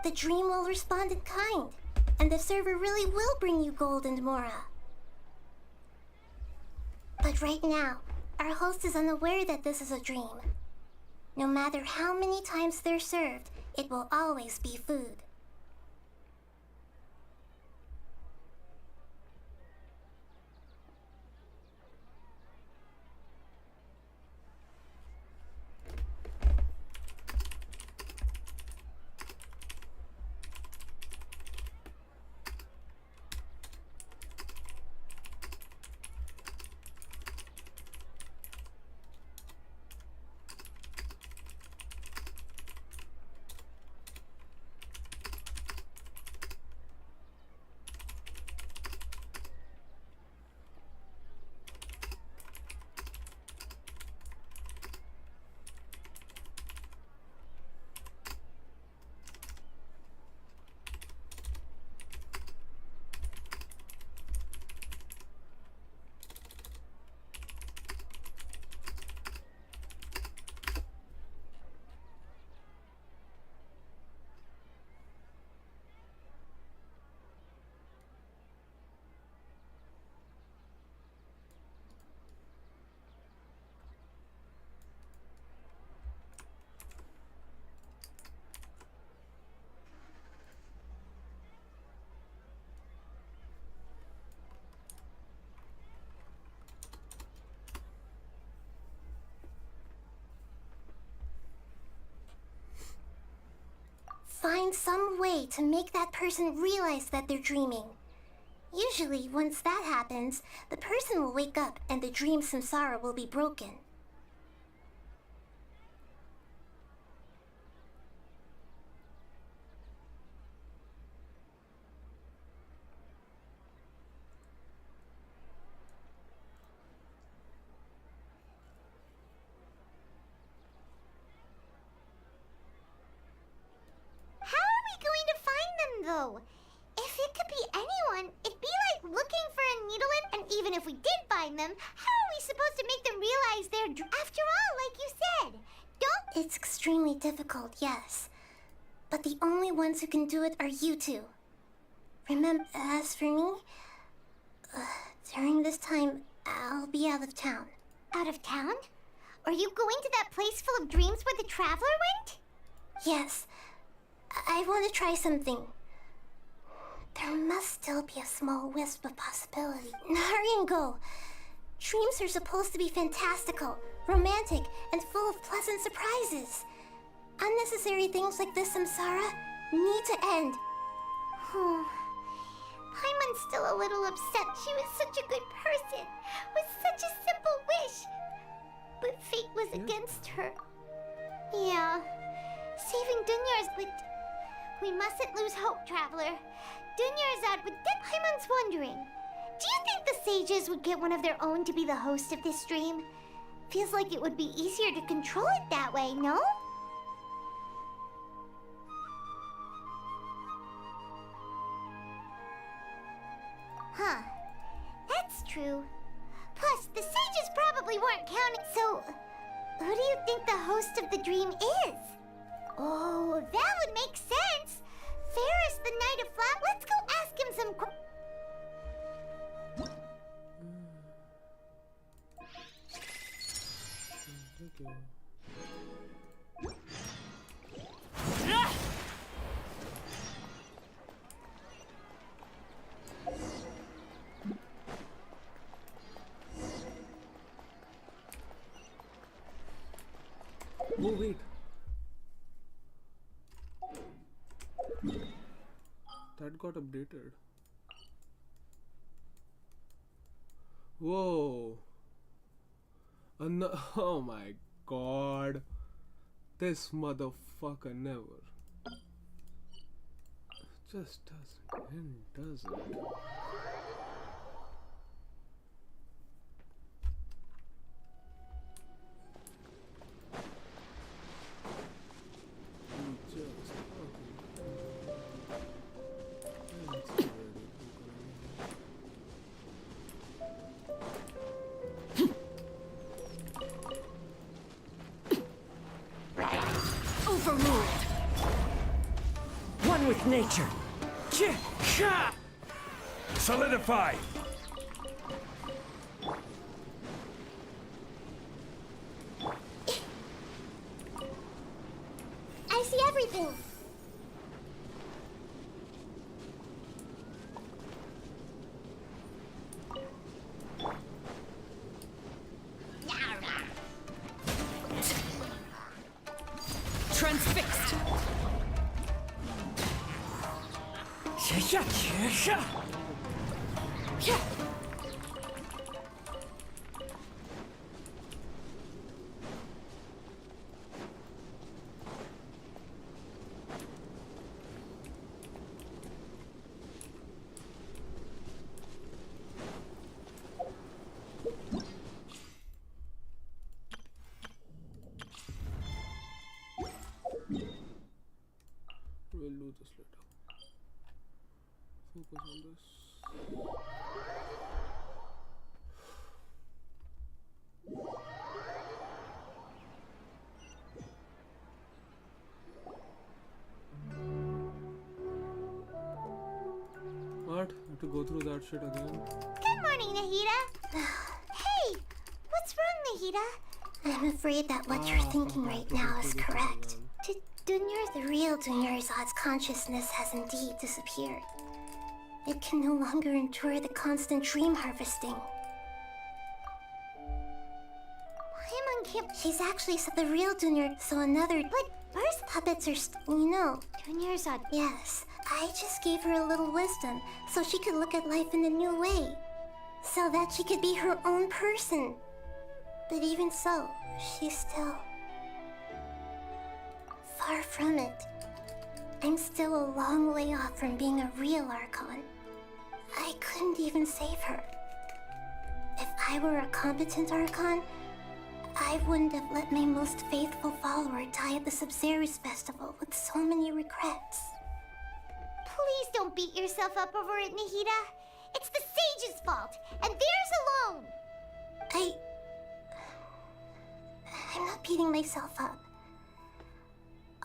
the dream will respond in kind, and the server really will bring you gold and mora. But right now, our host is unaware that this is a dream. No matter how many times they're served, it will always be food. Find some way to make that person realize that they're dreaming. Usually, once that happens, the person will wake up and the dream samsara will be broken. Though, if it could be anyone, it'd be like looking for a needle and even if we did find them, how are we supposed to make them realize they're after all, like you said? Don't— It's extremely difficult, yes. But the only ones who can do it are you two. Remember, as for me, during this time, I'll be out of town. Out of town? Are you going to that place full of dreams where the traveler went? Yes. I want to try something. There must still be a small wisp of possibility. Hurry and go. Dreams are supposed to be fantastical, romantic, and full of pleasant surprises. Unnecessary things like this samsara need to end. Paimon's still a little upset. She was such a good person, with such a simple wish. But fate was against her. Yeah. Saving Dunya's would... We mustn't lose hope, Traveler. Dunyarzad would... Paimon's wondering, do you think the sages would get one of their own to be the host of this dream? Feels like it would be easier to control it that way, no? Huh. That's true. Plus, the sages probably weren't counting... So, who do you think the host of the dream is? Oh, that would make sense! Ferris, the Knight of Flap. Let's go ask him some Oh, wait. That got updated. Whoa. Oh my god. This motherfucker never. Just doesn't end, does it? one with nature. Solidify! I see everything. Transfixed. We'll do this later. Focus on this. What? Have to go through that shit again? Good morning, Nahida. Hey, what's wrong, Nahida? I'm afraid that what you're thinking right now is correct. Dunyar, the real Dunyarzad's consciousness has indeed disappeared. It can no longer endure the constant dream harvesting. Paimon can't... She's actually the real Dunyar, so another... But birth puppets are, Dunyarzad... Yes, I just gave her a little wisdom, so she could look at life in a new way. So that she could be her own person. But even so, she's still... far from it. I'm still a long way off from being a real Archon. I couldn't even save her. If I were a competent Archon, I wouldn't have let my most faithful follower die at the Sub-Zerus festival with so many regrets. Please don't beat yourself up over it, Nahida. It's the Sage's fault, and theirs alone. I'm not beating myself up.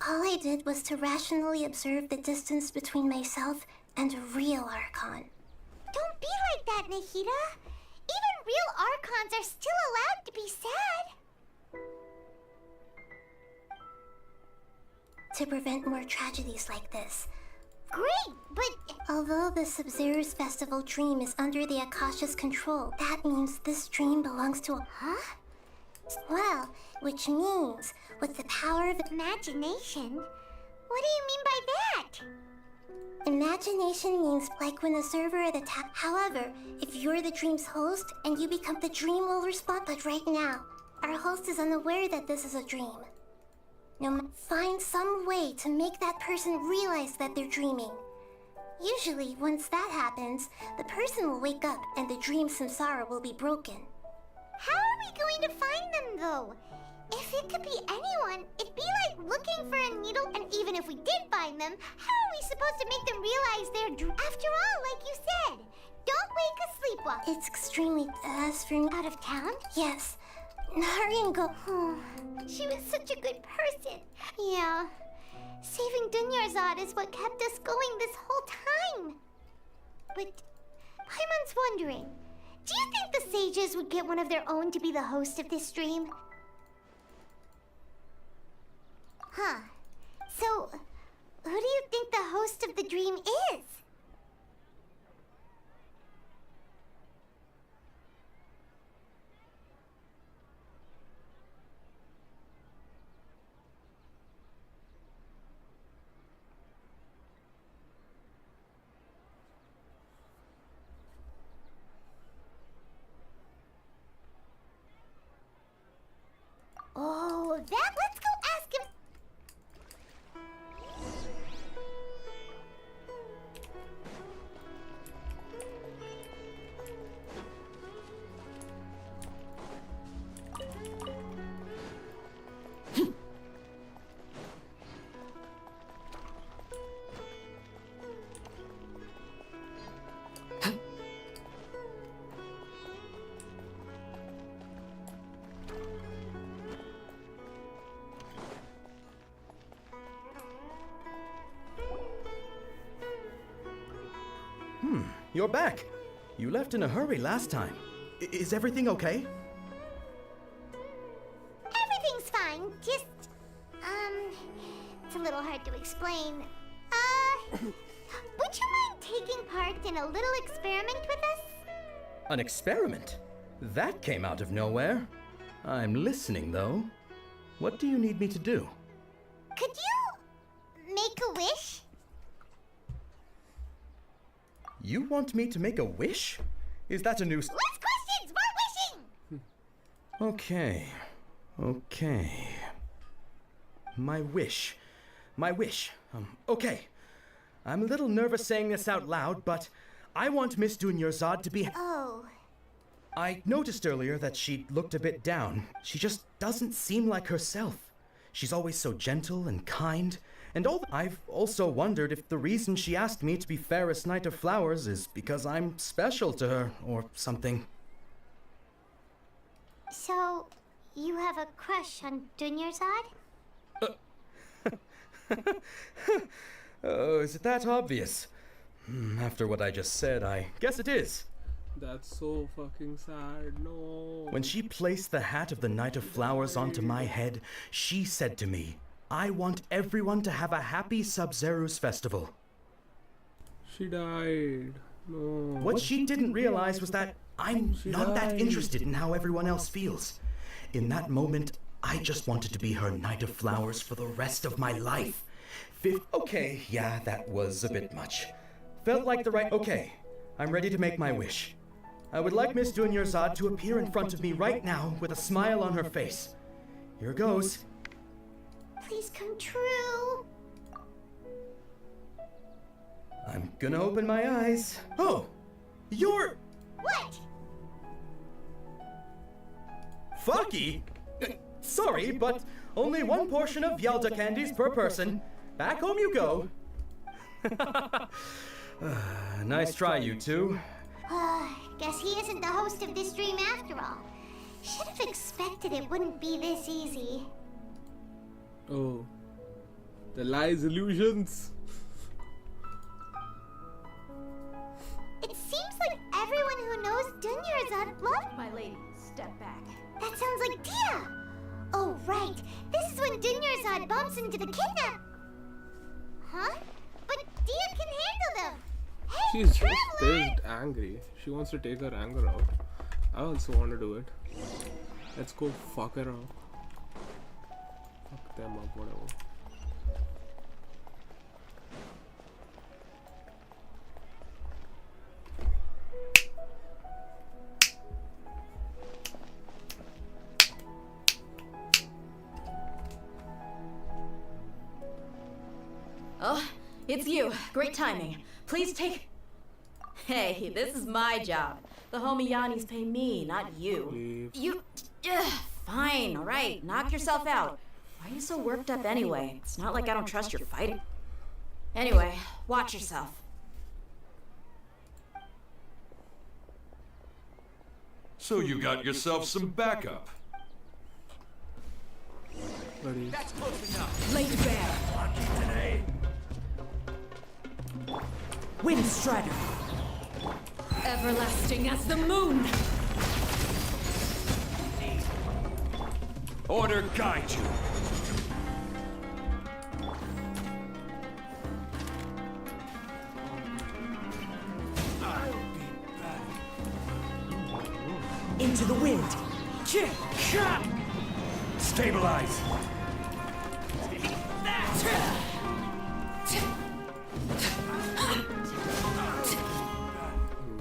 All I did was to rationally observe the distance between myself and a real Archon. Don't be like that, Nahida. Even real Archons are still allowed to be sad. To prevent more tragedies like this. Great, but... Although the Sub-Zerus Festival dream is under the Akasha's control, that means this dream belongs to a... Huh? Well, which means, with the power of imagination... What do you mean by that? Imagination means like when a server at the top... However, if you're the dream's host, and you become the dream will respond. But right now, our host is unaware that this is a dream. Find some way to make that person realize that they're dreaming. Usually, once that happens, the person will wake up and the dream samsara will be broken. How are we going to find them, though? If it could be anyone, it'd be like looking for a needle, and even if we did find them, how are we supposed to make them realize they're After all, like you said, don't wake a sleepwalker. It's extremely... Out of town? Yes. Naringo. Oh, she was such a good person. Yeah. Saving Dunyarzad is what kept us going this whole time. But Paimon's wondering, do you think the sages would get one of their own to be the host of this stream? Huh. So, who do you think the host of the dream is? Oh, let's go ask him. you're back. You left in a hurry last time. Is everything okay? Everything's fine. Just, it's a little hard to explain. Would you mind taking part in a little experiment with us? An experiment? That came out of nowhere. I'm listening, though. What do you need me to do? Could you make a wish? You want me to make a wish? Is that a new... Less questions! More wishing! Okay. My wish. Okay. I'm a little nervous saying this out loud, but I want Miss Dunyarzad to be... Oh. I noticed earlier that she looked a bit down. She just doesn't seem like herself. She's always so gentle and kind. And I've also wondered if the reason she asked me to be Fairest Knight of Flowers is because I'm special to her or something. So, you have a crush on Dunyarzad? Oh, is it that obvious? After what I just said, I guess it is. That's so fucking sad. No. When she placed the hat of the Knight of Flowers onto my head, she said to me, I want everyone to have a happy Sub-Zero's festival. She died. No. What she didn't realize was that I'm not that interested in how everyone else feels. In that moment, I just wanted to be her Knight of Flowers for the rest of my life. Okay, yeah, that was a bit much. Felt like the right... Okay, I'm ready to make my wish. I would like Miss Dunyarzad to appear in front of me right now with a smile on her face. Here goes. Please come true. I'm gonna open my eyes. Oh! You're... What? Fucky? Sorry, but only one portion of Yalda candies per person. Back home you go. Nice try, you two. Guess he isn't the host of this dream after all. Should have expected it wouldn't be this easy. Oh. The lies, illusions. It seems like everyone who knows Dunyarzad loved... My lady, step back. That sounds like Dia! Oh, right. This is when Dunyarzad bumps into the kidnap... Huh? But Dia can handle them! Hey, She's just Traveler! pissed, angry. She wants to take her anger out. I also want to do it. Let's go fuck her up. Fuck them up, whatever. Oh, it's you. Great timing. Please take... Hey, this is my job. The homie Yanni's pay me, not you. You... Fine, alright. Knock yourself out. Why are you so worked up anyway? It's not like I don't trust your fighting. Anyway, watch yourself. So you got yourself some backup. Buddy. That's close enough. Late bear. Lucky today. Wind Strider. Everlasting as the moon. Order guide you. I'll be back. Into the wind. Stabilize.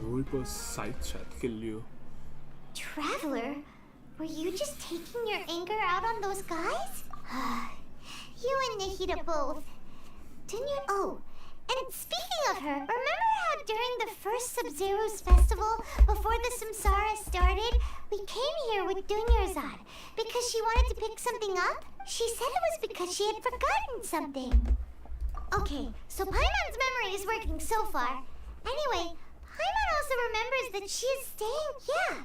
Reaper's sight shot kill you. Traveler? Were you just taking your anger out on those guys? You and Nahida both. Didn't you? Oh, and speaking of her, remember how during the first Sub-Zero's festival, before the Samsara started, we came here with Dunyarzad because she wanted to pick something up? She said it was because she had forgotten something. Okay, so Paimon's memory is working so far. Anyway, Paimon also remembers that she is staying, yeah.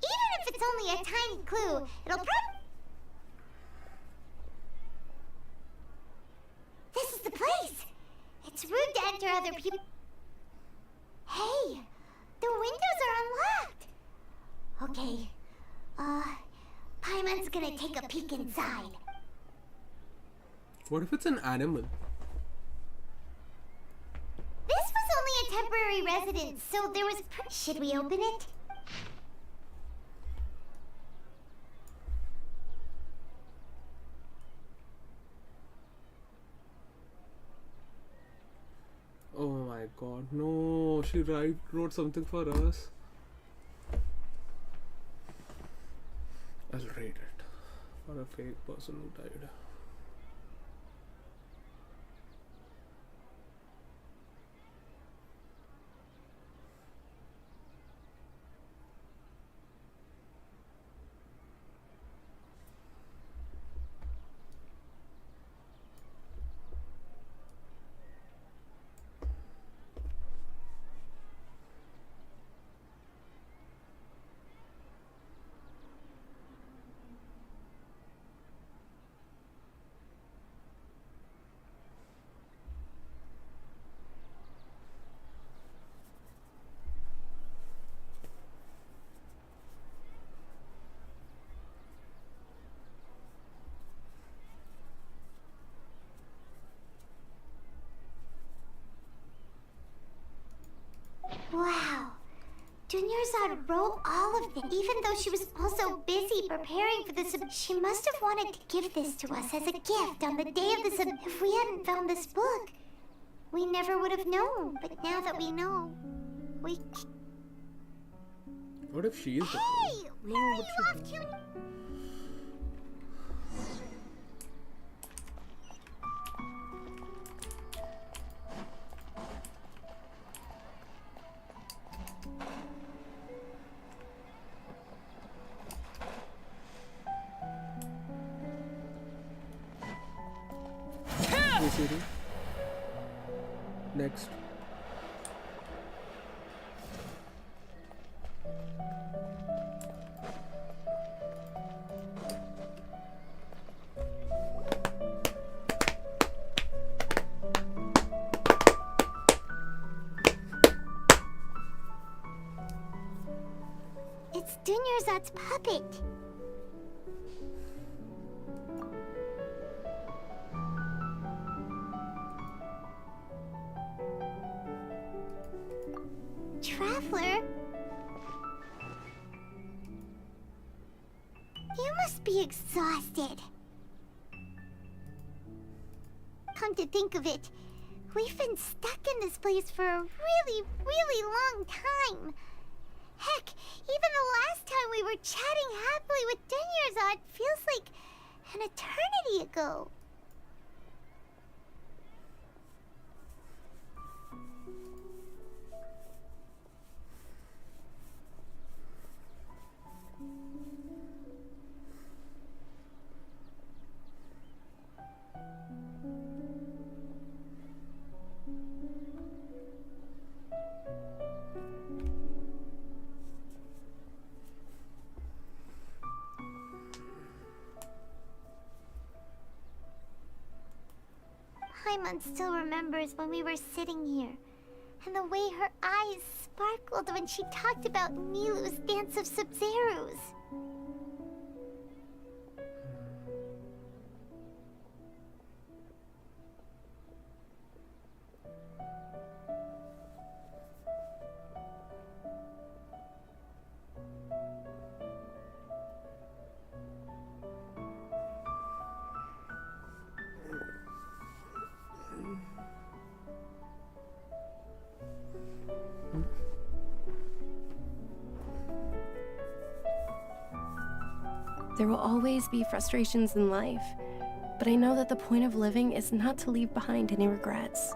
Even if it's only a tiny clue, it'll This is the place! It's rude to enter other people. Hey, The windows are unlocked! Okay. Paimon's gonna take a peek inside. What if it's an animal? This was only a temporary residence, so there was should we open it? Oh my god, no, she wrote something for us. I'll read it. For a fake person who died. Wow. Dunyarzad wrote all of it, even though she was also busy preparing for this. She must have wanted to give this to us as a gift on the day of this. If we hadn't found this book, we never would have known. But now that we know, we... What if she is the Hey! Where are you off to? Next. It's Dunyarzad's puppet. Traveler? You must be exhausted. Come to think of it, we've been stuck in this place for a really, really long time. Heck, even the last time we were chatting happily with Dunyarzad feels like an eternity ago. Paimon still remembers when we were sitting here, and the way her eyes sparkled when she talked about Nilu's Dance of Sub-Zerus. There will always be frustrations in life, but I know that the point of living is not to leave behind any regrets.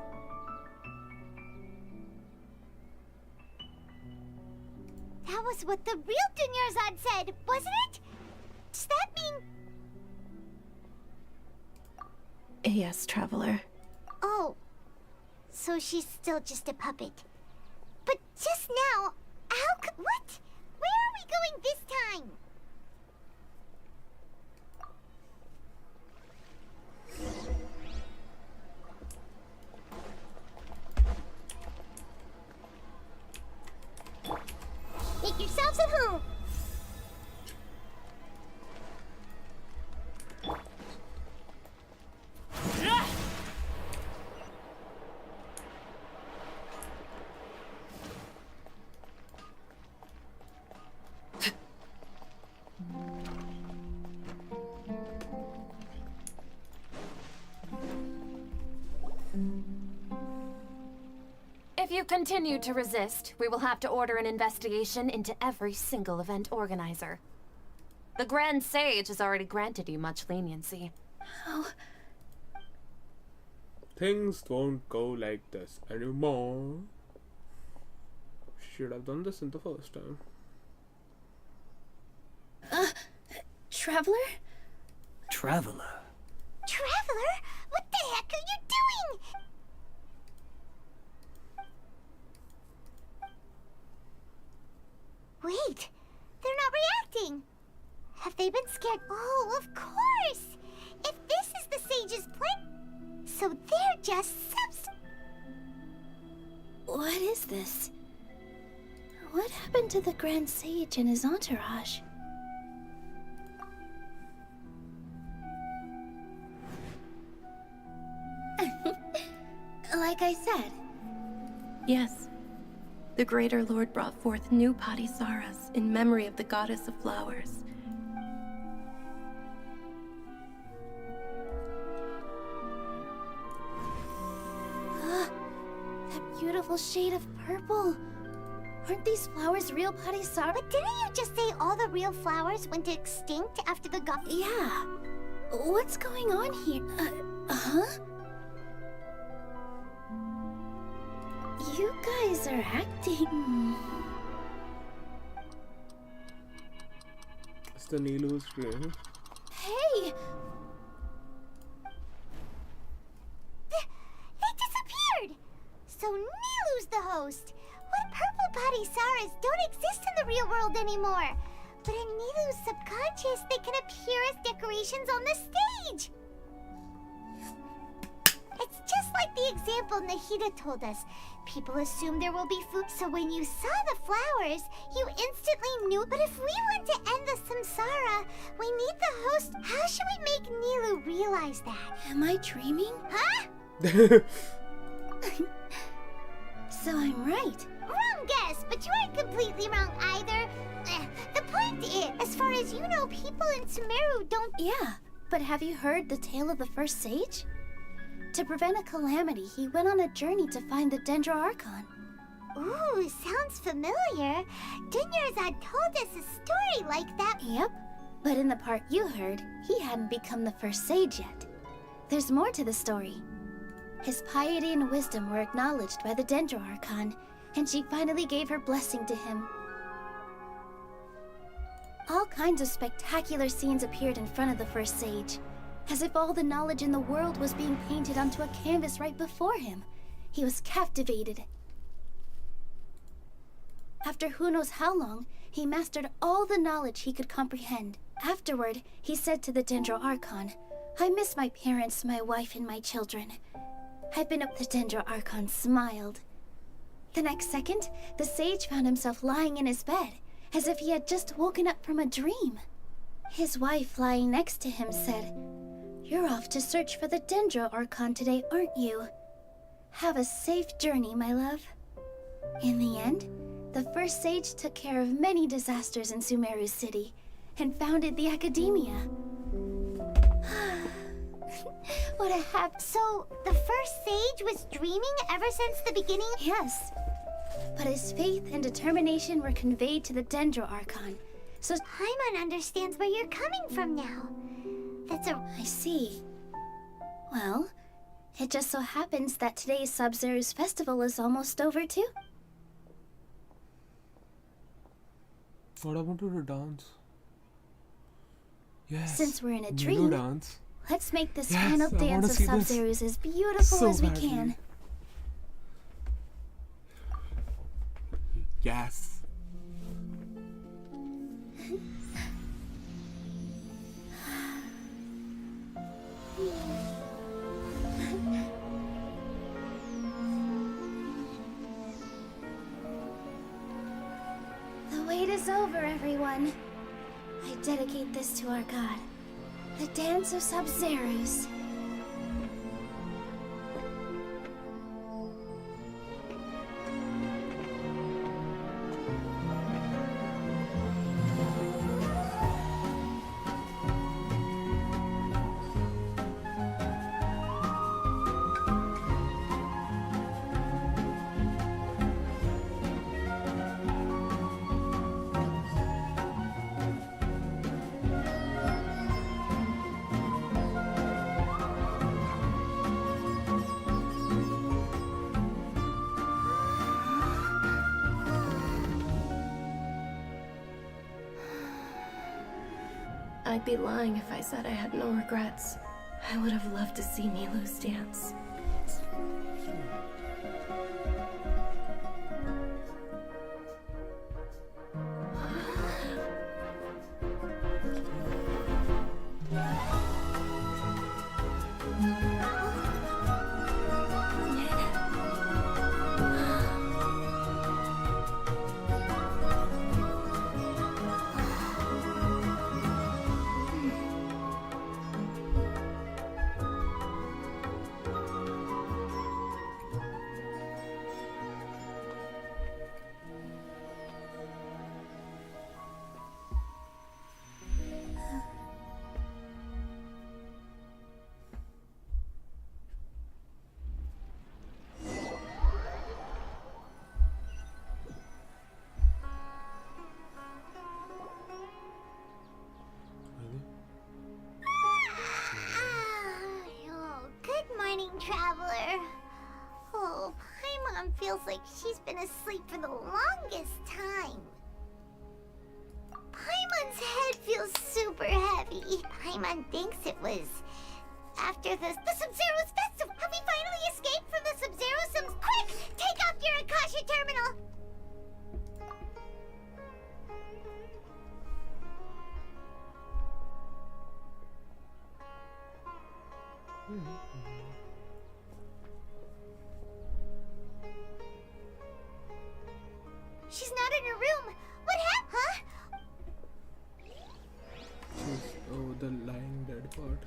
That was what the real Dunyarzad said, wasn't it? Does that mean... Yes, Traveler. Oh, so she's still just a puppet. But just now, how could... What? Where are we going this time? If you continue to resist, we will have to order an investigation into every single event organizer. The Grand Sage has already granted you much leniency. How? Things won't go like this anymore. Should have done this in the first time. Traveler? Traveler? Traveler? What the heck are you doing? Wait, they're not reacting. Have they been scared? Oh, of course! If this is the sage's plan, so they're just What is this? What happened to the Grand Sage and his entourage? Like I said. Yes. The Greater Lord brought forth new Padisaras in memory of the Goddess of Flowers. That beautiful shade of purple. Aren't these flowers real Padisara? But didn't you just say all the real flowers went extinct after the god? Yeah. What's going on here? Huh? You guys are acting... It's the Nilu's dream. Hey! They disappeared! So Nilu's the host! What purple Padisaras don't exist in the real world anymore! But in Nilu's subconscious, they can appear as decorations on the stage! It's just like the example Nahida told us. People assume there will be food, so when you saw the flowers, you instantly knew. But if we want to end the samsara, we need the host. How should we make Nilu realize that? Am I dreaming? Huh? So I'm right. Wrong guess, but you aren't completely wrong either. The point is, as far as you know, people in Semuru don't... Yeah, but have you heard the tale of the first sage? To prevent a calamity, he went on a journey to find the Dendro Archon. Ooh, sounds familiar. Dunyarzad told us a story like that. Yep, but in the part you heard, he hadn't become the first sage yet. There's more to the story. His piety and wisdom were acknowledged by the Dendro Archon, and she finally gave her blessing to him. All kinds of spectacular scenes appeared in front of the first sage, as if all the knowledge in the world was being painted onto a canvas right before him. He was captivated. After who knows how long, he mastered all the knowledge he could comprehend. Afterward, he said to the Dendro Archon, "I miss my parents, my wife, and my children. I've been up." The Dendro Archon smiled. The next second, the sage found himself lying in his bed, as if he had just woken up from a dream. His wife, lying next to him, said, "You're off to search for the Dendro Archon today, aren't you? Have a safe journey, my love." In the end, the first sage took care of many disasters in Sumeru City and founded the Academia. What a So, the first sage was dreaming ever since the beginning? Yes. But his faith and determination were conveyed to the Dendro Archon. So Paimon understands where you're coming from now. I see. Well, it just so happens that today's Sub-Zero's festival is almost over too. What happened to the dance? Yes. Since we're in a Nilu dream, dance. let's make this Yes, final I wanna dance of see this Sub-Zero's as beautiful so as we badly. can. Yes. The wait is over, everyone. I dedicate this to our god, the Dance of Sub-Zeros. I'd be lying if I said I had no regrets. I would have loved to see Nilu's dance. Traveler. Oh, Paimon feels like she's been asleep for the longest time. Paimon's head feels super heavy. Paimon thinks it was after the Sub-Zero's festival. Have we finally escaped from the Sub-Zero Sims? Quick! Take off your Akasha terminal! She's not in her room. What happened? Huh? Oh, the lying dead part.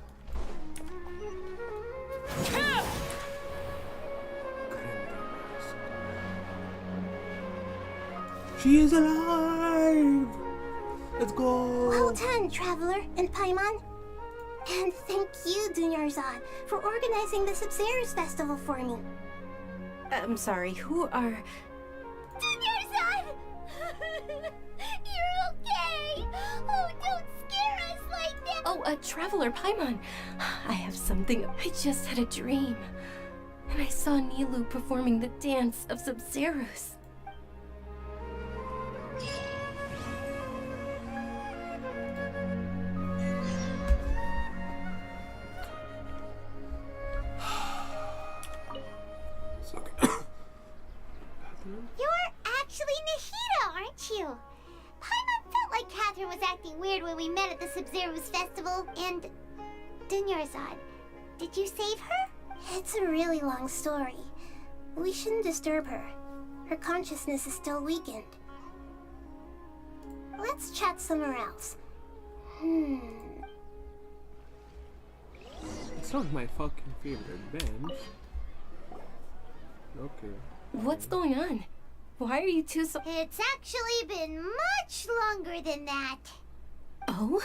She is alive! Let's go! Well done, Traveler and Paimon. And thank you, Dunyarzad, for organizing the Sub-Zero's festival for me. I'm sorry, who are... Dunyarzad! You're okay! Oh, don't scare us like that! Oh, Traveler Paimon. I have something. I just had a dream. And I saw Nilu performing the dance of Sub-Zeros. You're actually Nahida, aren't you? Paimon felt like Catherine was acting weird when we met at the Sub-Zero's festival, and... Dunyarzad, did you save her? It's a really long story. We shouldn't disturb her. Her consciousness is still weakened. Let's chat somewhere else. It's not my fucking favorite bench. Okay. What's going on? Why are you two so... It's actually been much longer than that. Oh?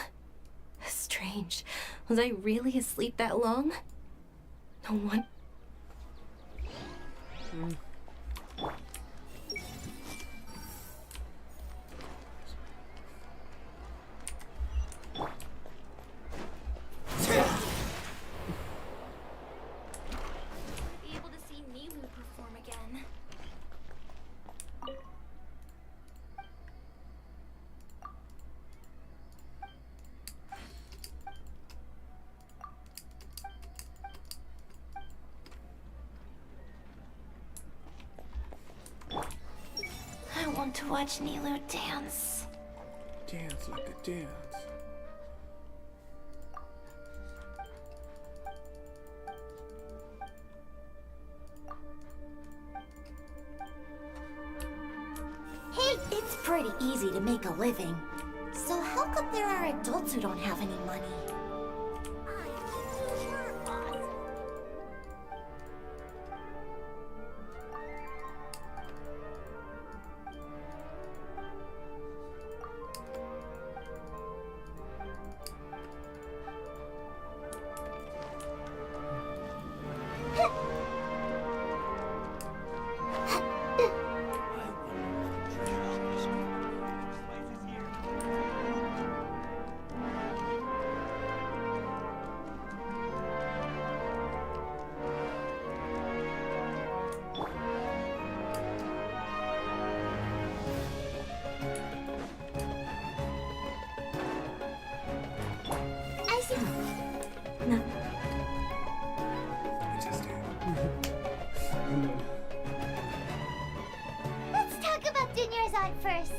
Strange. Was I really asleep that long? No one... Be able to see Nilu perform again. I want to watch Nilu dance. Dance like a dance. Hey, it's pretty easy to make a living. So how come there are adults who don't have any money? Zod first.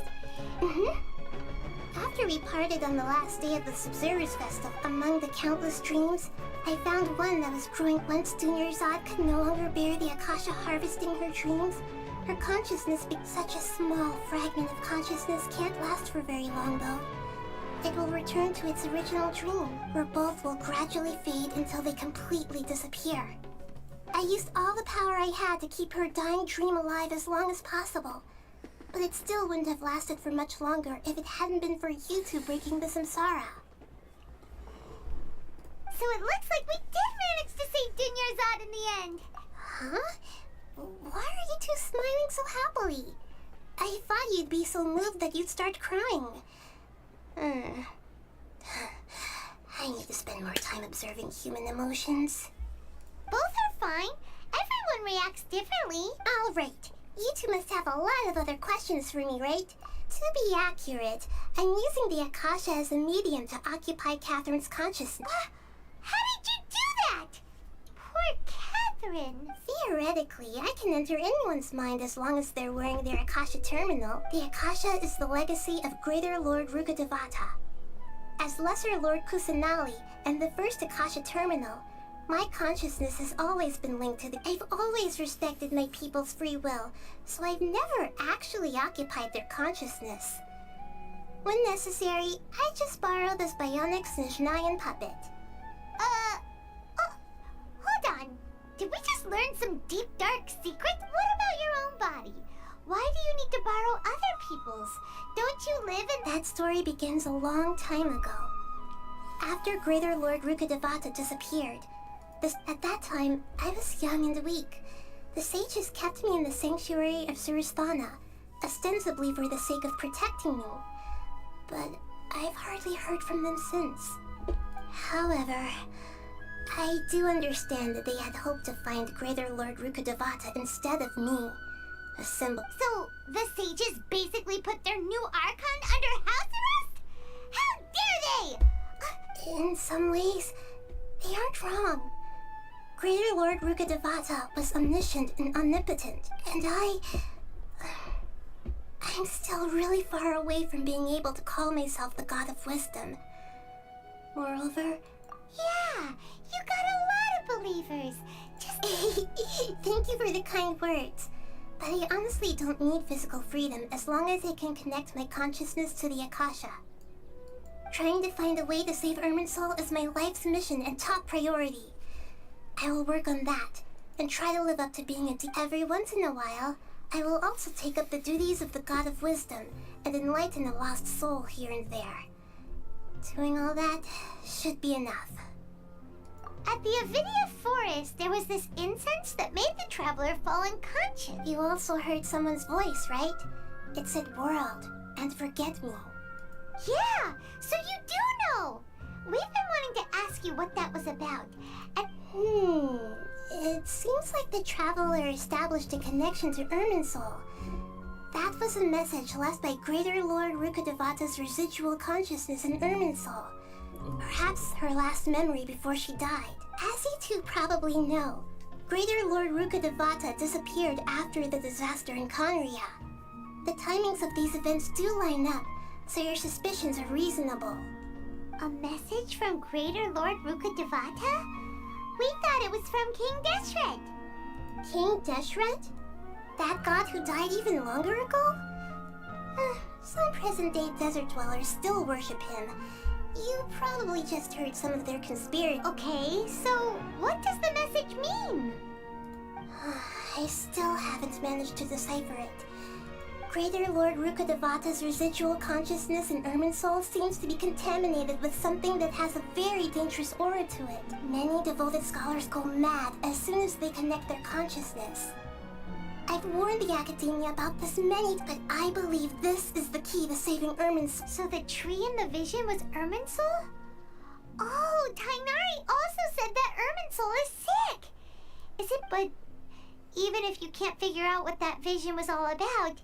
After we parted on the last day of the Sub-Zero's Festival, among the countless dreams, I found one that was growing once Junior Zod could no longer bear the Akasha harvesting her dreams. Her consciousness be such a small fragment of consciousness can't last for very long though. It will return to its original dream, where both will gradually fade until they completely disappear. I used all the power I had to keep her dying dream alive as long as possible. But it still wouldn't have lasted for much longer if it hadn't been for you two breaking the samsara. So it looks like we did manage to save Junior Zod in the end. Huh? Why are you two smiling so happily? I thought you'd be so moved that you'd start crying. I need to spend more time observing human emotions. Both are fine. Everyone reacts differently. All right. You two must have a lot of other questions for me, right? To be accurate, I'm using the Akasha as a medium to occupy Catherine's consciousness. How did you do that? Poor Catherine. Theoretically, I can enter anyone's mind as long as they're wearing their Akasha terminal. The Akasha is the legacy of Greater Lord Rukkhadevata. As Lesser Lord Kusanali and the first Akasha terminal, my consciousness has always been linked to the... I've always respected my people's free will, so I've never actually occupied their consciousness. When necessary, I just borrow this bionic Snezhnayan puppet. Hold on. Did we just learn some deep, dark secret? What about your own body? Why do you need to borrow other people's? Don't you live in... That story begins a long time ago. After Greater Lord Rukkhadevata disappeared, at that time, I was young and weak. The sages kept me in the sanctuary of Surasthana, ostensibly for the sake of protecting me. But I've hardly heard from them since. However, I do understand that they had hoped to find Greater Lord Rukkhadevata instead of me. A symbol. So, the sages basically put their new Archon under house arrest? How dare they? In some ways, they aren't wrong. Greater Lord Rukkhadevata was omniscient and omnipotent, and I'm still really far away from being able to call myself the God of Wisdom. Moreover... Yeah, you got a lot of believers. Just... Thank you for the kind words. But I honestly don't need physical freedom as long as I can connect my consciousness to the Akasha. Trying to find a way to save Irminsul is my life's mission and top priority. I will work on that, and try to live up to being a Every once in a while, I will also take up the duties of the God of Wisdom and enlighten a lost soul here and there. Doing all that should be enough. At the Avinia Forest, there was this incense that made the traveler fall unconscious. You also heard someone's voice, right? It said world and forget me. Yeah, so you do know! We've been wanting to ask you what that was about, and... It seems like the traveler established a connection to Irminsul. That was a message left by Greater Lord Rukkhadevata's residual consciousness in Irminsul. Perhaps her last memory before she died. As you two probably know, Greater Lord Rukkhadevata disappeared after the disaster in Conria. The timings of these events do line up, so your suspicions are reasonable. A message from Greater Lord Rukkhadevata? We thought it was from King Deshret. King Deshret? That god who died even longer ago? Some present-day desert dwellers still worship him. You probably just heard some of their conspiracy. Okay, so what does the message mean? I still haven't managed to decipher it. Greater Lord Rukkhadevata's residual consciousness in Irminsul seems to be contaminated with something that has a very dangerous aura to it. Many devoted scholars go mad as soon as they connect their consciousness. I've warned the Academia about this many times, but I believe this is the key to saving Irminsul. So the tree in the vision was Irminsul? Oh, Tainari also said that Irminsul is sick! Is it, but even if you can't figure out what that vision was all about...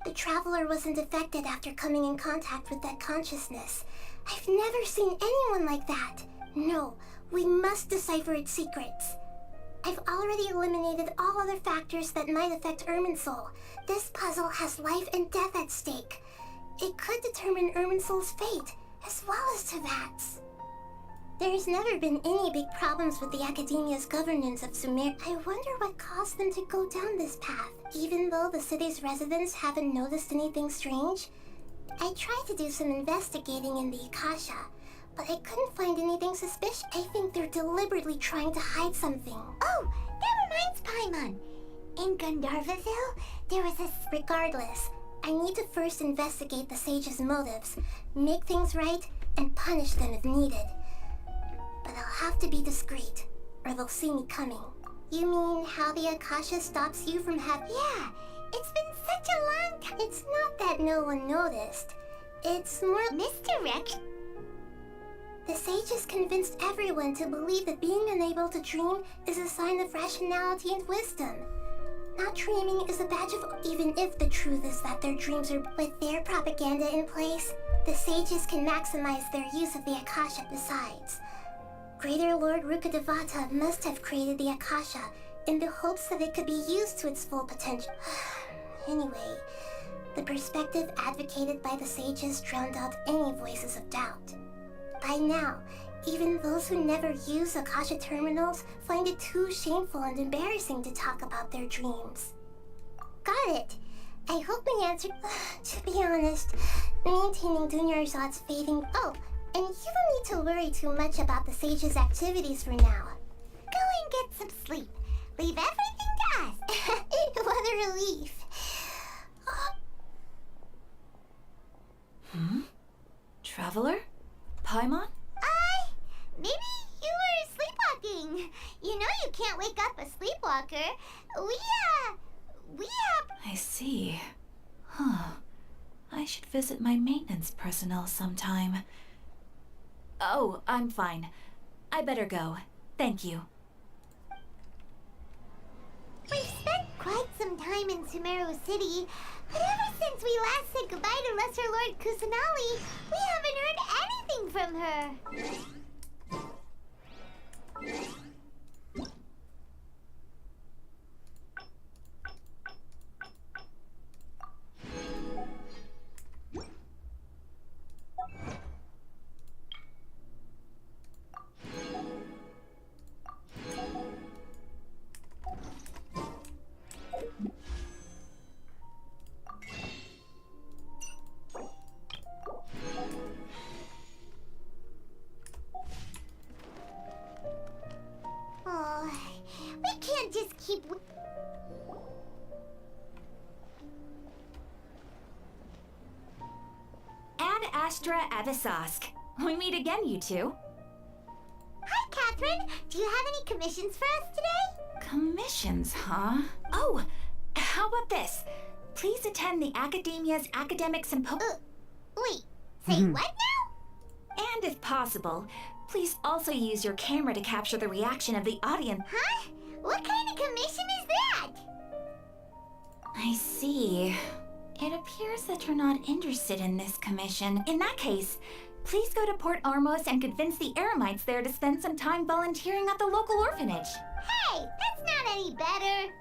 The traveler wasn't affected after coming in contact with that consciousness. I've never seen anyone like that. No, we must decipher its secrets. I've already eliminated all other factors that might affect Irminsul. This puzzle has life and death at stake. It could determine Irminsul's fate, as well as Teyvat's. There's never been any big problems with the Academia's governance of Sumer. I wonder what caused them to go down this path. Even though the city's residents haven't noticed anything strange, I tried to do some investigating in the Akasha, but I couldn't find anything suspicious. I think they're deliberately trying to hide something. Oh, that reminds Paimon. In Gandharvaville, there was a... Regardless, I need to first investigate the sage's motives, make things right, and punish them if needed. But I'll have to be discreet, or they'll see me coming. You mean how the Akasha stops you from having... Yeah, it's been such a long time. It's not that no one noticed. It's more... Misdirect? The sages convinced everyone to believe that being unable to dream is a sign of rationality and wisdom. Not dreaming is a badge of... Even if the truth is that their dreams are... With their propaganda in place, the sages can maximize their use of the Akasha. Besides, Greater Lord Rukkhadevata must have created the Akasha in the hopes that it could be used to its full potential. Anyway, the perspective advocated by the sages drowned out any voices of doubt. By now, even those who never use Akasha terminals find it too shameful and embarrassing to talk about their dreams. Got it. I hope we answered... To be honest, maintaining Dunyarzad's fading... Oh, and you don't need to worry too much about the sage's activities for now. Go and get some sleep. Leave everything to us. What a relief. Traveler? Paimon? Maybe you were sleepwalking. You know you can't wake up a sleepwalker. We have... I see. Huh. I should visit my maintenance personnel sometime. Oh, I'm fine. I better go. Thank you. We've spent quite some time in Semuru City, but ever since we last said goodbye to Lesser Lord Kusanali, we haven't heard anything from her. We can't just keep... Ad Astra Avisask. We meet again, you two. Hi, Catherine. Do you have any commissions for us today? Commissions, huh? Oh, how about this? Please attend the Academia's Academic Symposium. Wait, say what now? And if possible, please also use your camera to capture the reaction of the audience. Huh? What kind of commission is that? I see. It appears that you're not interested in this commission. In that case, please go to Port Ormos and convince the Eremites there to spend some time volunteering at the local orphanage. Hey, that's not any better.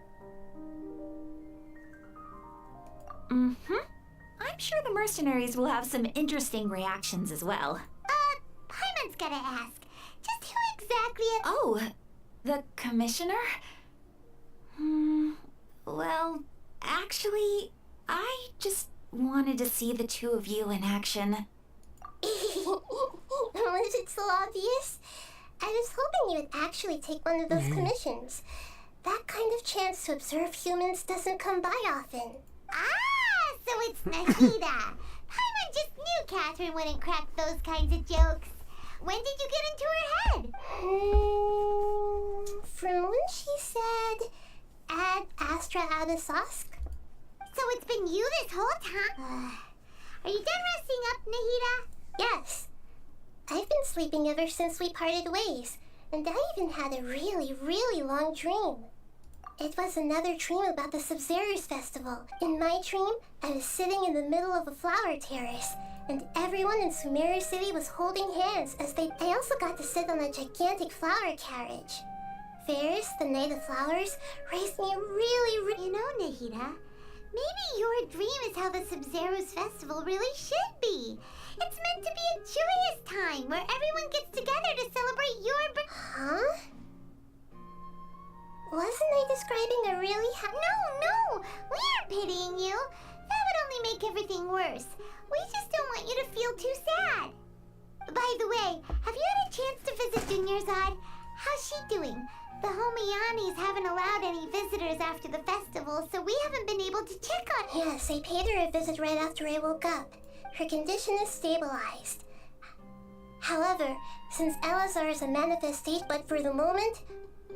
I'm sure the mercenaries will have some interesting reactions as well. Paimon's gotta ask. Just who exactly... Oh, the commissioner? Well, actually, I just wanted to see the two of you in action. Was it so obvious? I was hoping you would actually take one of those commissions. That kind of chance to observe humans doesn't come by often. So it's Nahida. Paimon just knew Catherine wouldn't crack those kinds of jokes. When did you get into her head? From when she said, Ad Astra Abisask. So it's been you this whole time? Are you done resting up, Nahida? Yes. I've been sleeping ever since we parted ways, and I even had a really, really long dream. It was another dream about the Sub-Zerus festival. In my dream, I was sitting in the middle of a flower terrace, and everyone in Sumeru City was holding hands as I also got to sit on a gigantic flower carriage. Fairs, the Night of Flowers, raised me really. You know, Nahida, maybe your dream is how the Sub-Zero's festival really should be. It's meant to be a joyous time where everyone gets together to celebrate your Huh? Wasn't I describing a really No! We aren't pitying you. That would only make everything worse. We just don't want you to feel too sad. By the way, have you had a chance to visit Dunyarzad? How's she doing? The Homiyanis haven't allowed any visitors after the festival, so we haven't been able to check on her. Yes, I paid her a visit right after I woke up. Her condition is stabilized. However, since Elazar is a manifestation, but for the moment,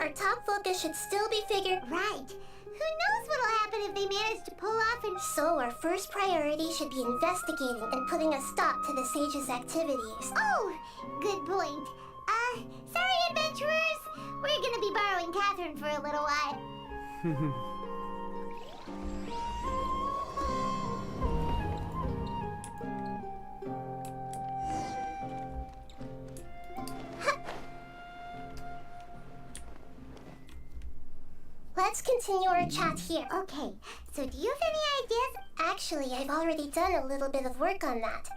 our top focus should still be figured. Right. Who knows what'll happen if they manage to pull off and... So our first priority should be investigating and putting a stop to the sage's activities. Oh, good point. Sorry, adventurers. We're gonna be borrowing Catherine for a little while. Let's continue our chat here. Okay, so do you have any ideas? Actually, I've already done a little bit of work on that.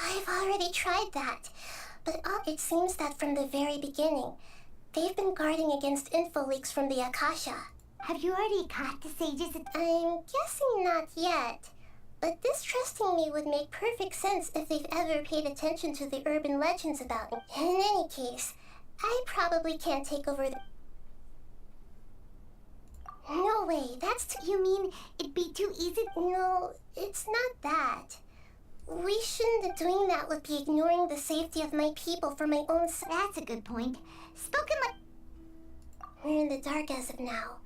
I've already tried that, but it seems that from the very beginning, they've been guarding against info leaks from the Akasha. Have you already caught the sages? I'm guessing not yet, but distrusting me would make perfect sense if they've ever paid attention to the urban legends about me. In any case, I probably can't take over the... No way, that's too... You mean it'd be too easy? No, it's not that. We shouldn't be doing that would be ignoring the safety of my people for my own sake. That's a good point. Spoken like... We're in the dark as of now.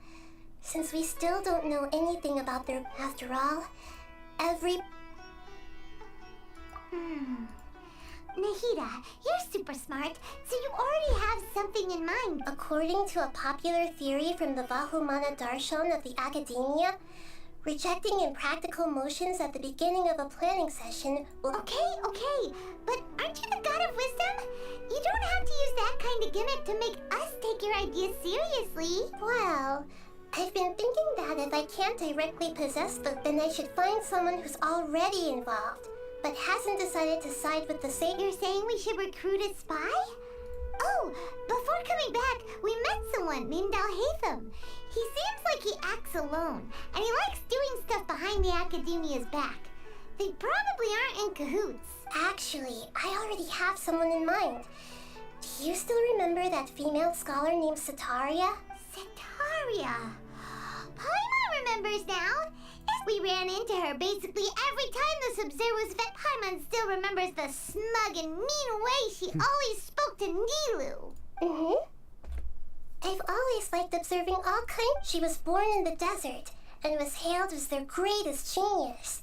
Since we still don't know anything about their... After all, every... Nahida, you're super smart, so you already have something in mind. According to a popular theory from the Vahumana Darshan of the Academia, rejecting impractical motions at the beginning of a planning session will... Okay, but aren't you the god of wisdom? You don't have to use that kind of gimmick to make us take your ideas seriously. Well, I've been thinking that if I can't directly possess them, then I should find someone who's already involved, but hasn't decided to side with the same... You're saying we should recruit a spy? Oh, before coming back, we met someone named Al-Haytham. He seems like he acts alone, and he likes doing stuff behind the Academia's back. They probably aren't in cahoots. Actually, I already have someone in mind. Do you still remember that female scholar named Setaria? Setaria? Paimon remembers now. We ran into her basically every time the Sub-Zero's vet. Paimon still remembers the smug and mean way she always spoke to Nilou. I've always liked observing all kinds. She was born in the desert and was hailed as their greatest genius.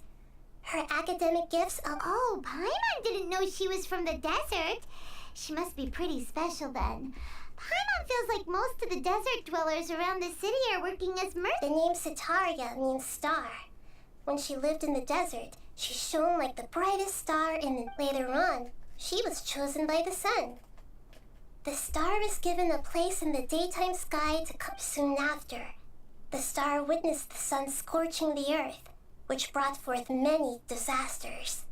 Her academic gifts... Oh, Paimon didn't know she was from the desert. She must be pretty special then. Paimon feels like most of the desert dwellers around the city are working as mercenaries. The name Setaria means star. When she lived in the desert, she shone like the brightest star, and later on, she was chosen by the sun. The star was given a place in the daytime sky to come soon after. The star witnessed the sun scorching the earth, which brought forth many disasters.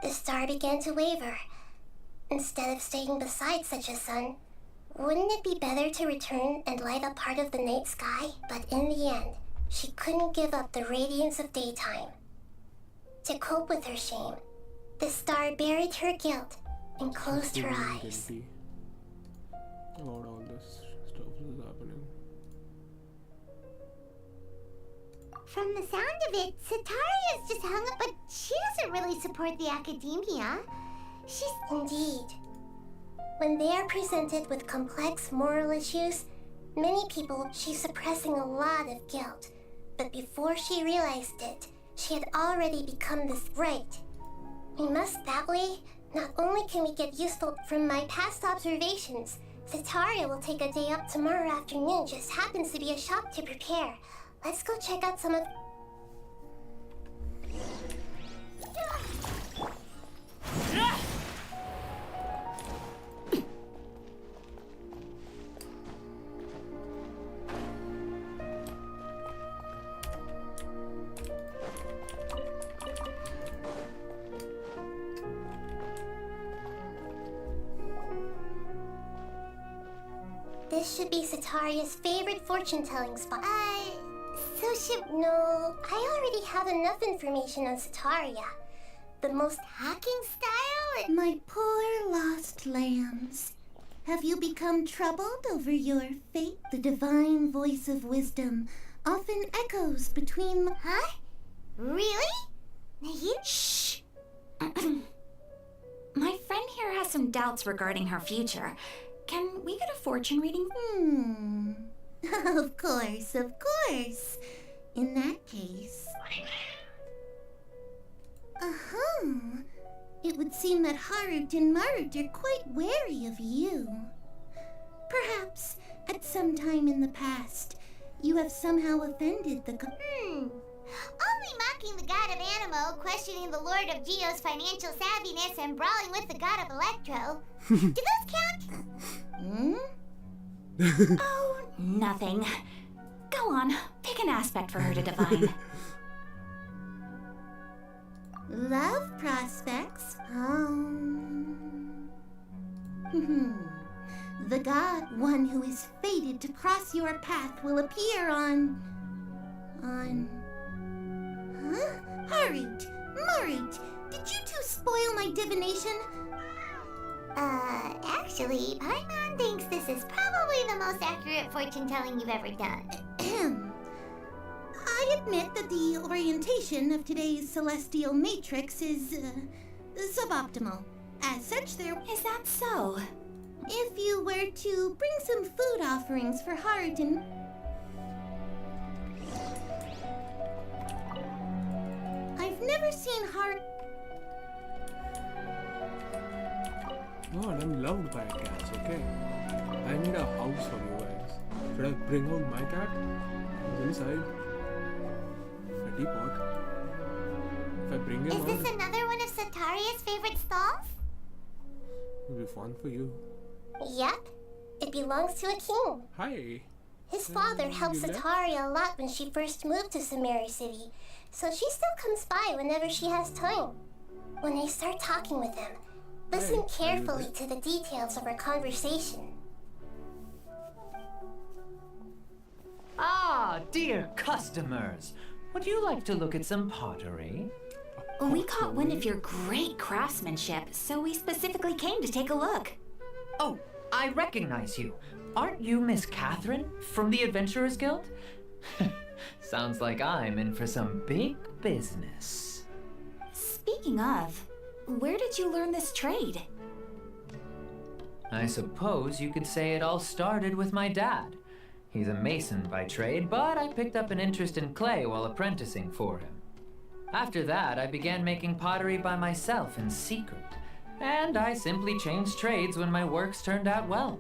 The star began to waver. Instead of staying beside such a sun, wouldn't it be better to return and light up part of the night sky? But in the end, she couldn't give up the radiance of daytime. To cope with her shame, the star buried her guilt and closed her eyes. About all this stuff is happening. From the sound of it, Setaria's just hung up, but she doesn't really support the Academia. She's... Indeed. When they are presented with complex moral issues, many people, she's suppressing a lot of guilt. But before she realized it, she had already become this right. We must that way. Not only can we get useful from my past observations, Setaria will take a day up tomorrow afternoon. Just happens to be a shop to prepare. Let's go check out some of... This should be Sataria's favorite fortune-telling spot. No, I already have enough information on Sataria. The most hacking style? My poor lost lambs. Have you become troubled over your fate? The divine voice of wisdom often echoes between... Huh? Really? Shh! My friend here has some doubts regarding her future. Can we get a fortune reading? Of course, of course. In that case... It would seem that Harut and Marut are quite wary of you. Perhaps, at some time in the past, you have somehow offended the... Only mocking the god of Animo, questioning the lord of Geo's financial savviness, and brawling with the god of Electro. Do those count? Oh, nothing. Go on, pick an aspect for her to divine. Love prospects? The god, one who is fated to cross your path, will appear on... Harut, Marut, did you two spoil my divination? Actually, Paimon thinks this is probably the most accurate fortune-telling you've ever done. I admit that the orientation of today's celestial matrix is, suboptimal. As such, there... Is that so? If you were to bring some food offerings for Harut and... I've never seen Harut... God, I'm loved by cats, okay? I need a house for you guys. Should I bring out my cat? He's inside. A teapot. If I bring him out... Is this another one of Sataria's favorite stalls? It'll be fun for you. Yep. It belongs to a king. Hi. His father helped Sataria a lot when she first moved to Semuru City, so she still comes by whenever she has time. When I start talking with him, listen carefully to the details of our conversation. Ah, dear customers. Would you like to look at some pottery? We caught wind of your great craftsmanship, so we specifically came to take a look. Oh, I recognize you. Aren't you Miss Catherine from the Adventurers Guild? Sounds like I'm in for some big business. Speaking of, where did you learn this trade? I suppose you could say it all started with my dad. He's a mason by trade, but I picked up an interest in clay while apprenticing for him. After that, I began making pottery by myself in secret, and I simply changed trades when my works turned out well.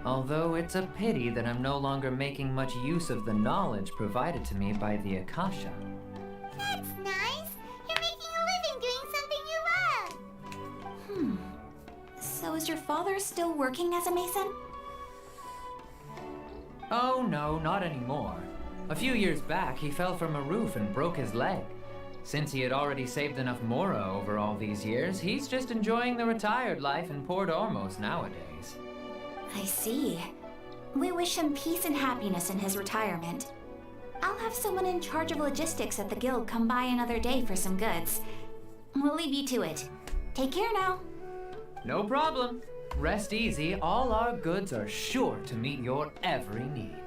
Although it's a pity that I'm no longer making much use of the knowledge provided to me by the Akasha. That's nice. You're making a living doing something you love. So is your father still working as a mason? Oh no, not anymore. A few years back, he fell from a roof and broke his leg. Since he had already saved enough Mora over all these years, he's just enjoying the retired life in Port Ormos nowadays. I see. We wish him peace and happiness in his retirement. I'll have someone in charge of logistics at the guild come by another day for some goods. We'll leave you to it. Take care now. No problem. Rest easy, all our goods are sure to meet your every need.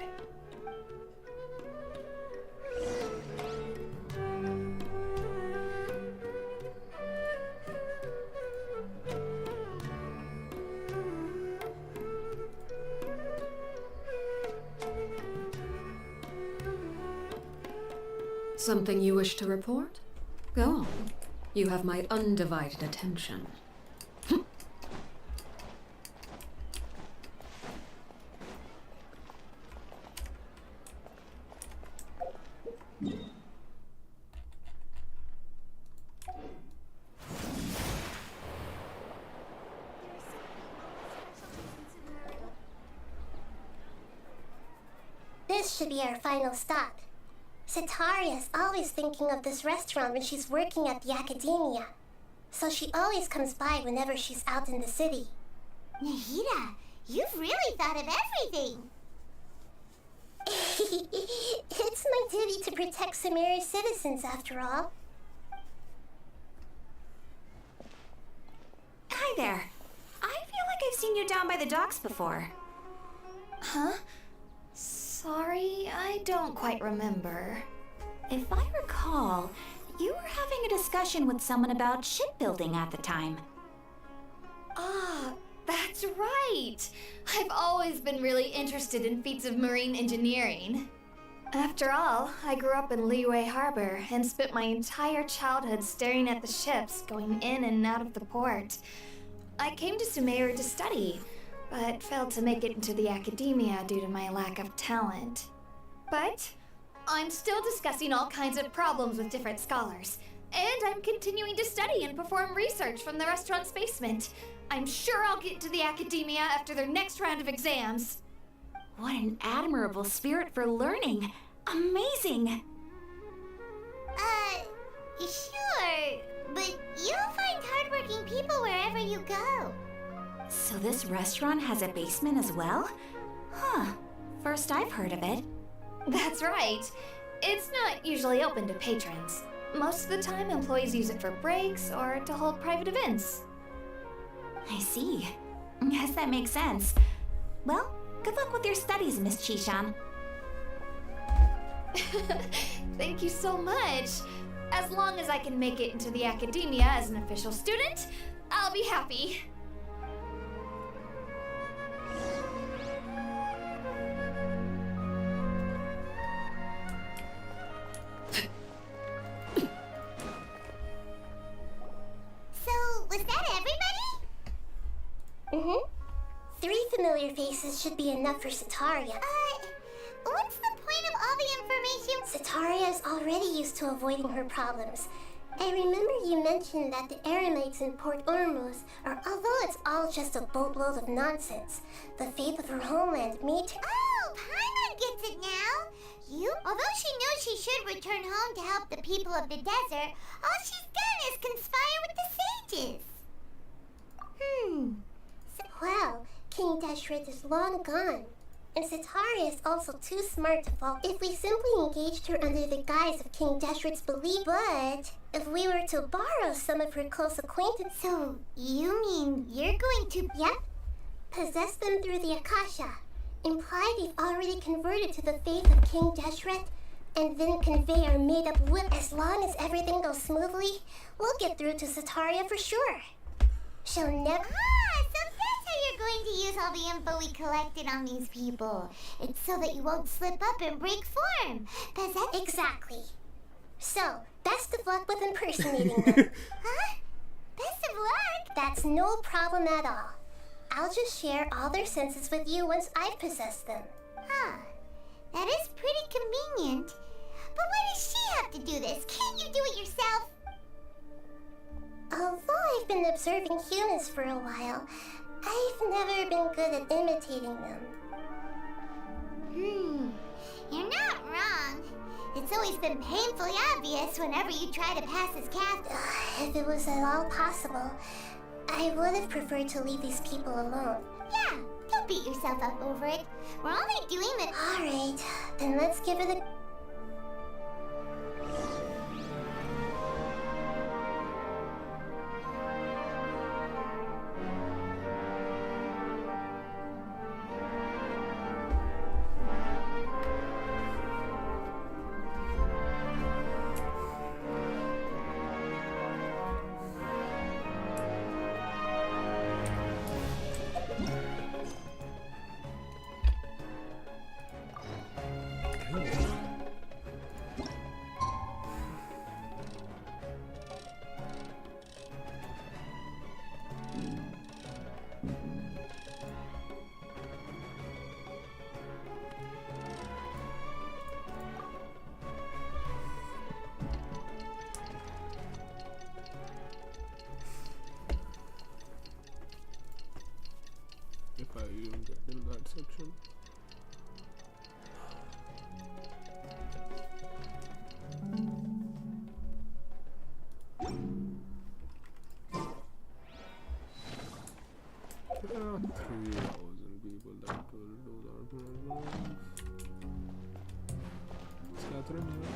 Something you wish to report? Go on. You have my undivided attention. This should be our final stop. Sataria's always thinking of this restaurant when she's working at the academia, so she always comes by whenever she's out in the city. Nahida, You've really thought of everything. It's my duty to protect Semuru's citizens, after all. Hi there. I feel like I've seen you down by the docks before. Huh? Sorry, I don't quite remember. If I recall, you were having a discussion with someone about shipbuilding at the time. Ah, that's right! I've always been really interested in feats of marine engineering. After all, I grew up in Liyue Harbor and spent my entire childhood staring at the ships going in and out of the port. I came to Sumeru to study, but failed to make it into the academia due to my lack of talent. But I'm still discussing all kinds of problems with different scholars, and I'm continuing to study and perform research from the restaurant's basement. I'm sure I'll get to the academia after their next round of exams. What an admirable spirit for learning! Amazing! Sure, but you'll find hardworking people wherever you go. So this restaurant has a basement as well? Huh. First I've heard of it. That's right. It's not usually open to patrons. Most of the time, employees use it for breaks or to hold private events. I see. Guess that makes sense. Well, good luck with your studies, Miss Chishan. Thank you so much. As long as I can make it into the academia as an official student, I'll be happy. So, was that everybody? Mm-hmm. 3 familiar faces should be enough for Setaria. What's the point of all the information? Setaria is already used to avoiding her problems. I remember you mentioned that the Eremites in Port Ormuz are, although it's all just a boatload of nonsense, the fate of her homeland may Oh, Paimon gets it now! Although she knows she should return home to help the people of the desert, all she's done is conspire with the sages. Well, King Deshret is long gone. And Setaria is also too smart to fall if we simply engaged her under the guise of King Deshret's belief. But if we were to borrow some of her close acquaintance... So, you mean you're going to... Yep. Possess them through the Akasha. Imply they've already converted to the faith of King Deshret, and then convey our made-up whip. As long as everything goes smoothly, we'll get through to Setaria for sure. She'll never... so that's how you're going to use all the info we collected on these people. It's so that you won't slip up and break form. Exactly. So, best of luck with impersonating them. Huh? Best of luck? That's no problem at all. I'll just share all their senses with you once I've possessed them. Huh. That is pretty convenient. But why does she have to do this? Can't you do it yourself? Although I've been observing humans for a while, I've never been good at imitating them. You're not wrong. It's always been painfully obvious whenever you try to pass as captain. If it was at all possible, I would have preferred to leave these people alone. Yeah, don't beat yourself up over it. We're only doing the... Alright, then let's give it a... Catherine here.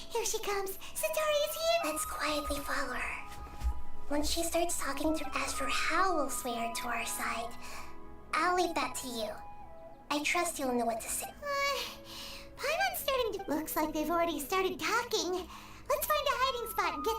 Here she comes. Satori's here. Let's quietly follow her. Once she starts talking to ask for how we'll sway her to our side, I'll leave that to you. I trust you'll know what to say. Paimon's starting to... Looks like they've already started talking. Let's find a hiding spot and get...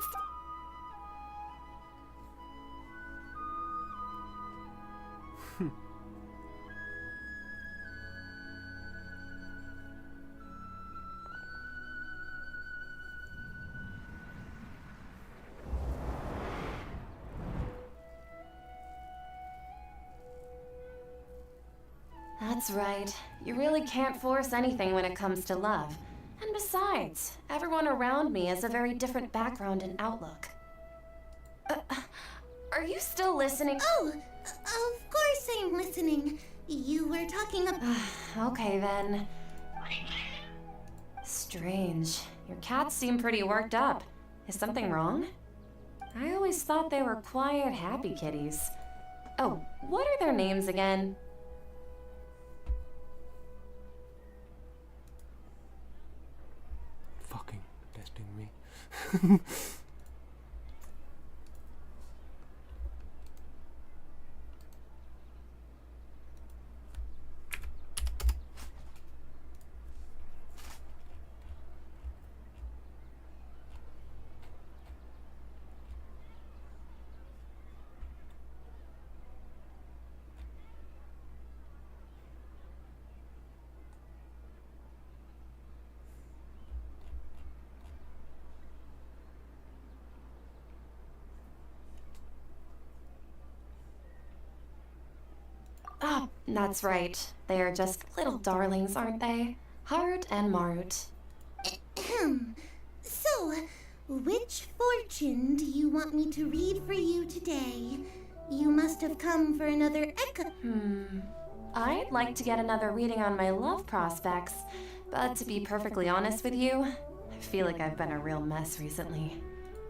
That's right. You really can't force anything when it comes to love. And besides, everyone around me has a very different background and outlook. Are you still listening? Oh, of course I'm listening. You were talking about... Okay then. Strange. Your cats seem pretty worked up. Is something wrong? I always thought they were quiet, happy kitties. Oh, what are their names again? Fucking testing me. Ah, that's right. They are just little darlings, aren't they? Harut and Marut. So, which fortune do you want me to read for you today? You must have come for another echo. I'd like to get another reading on my love prospects, but to be perfectly honest with you, I feel like I've been a real mess recently.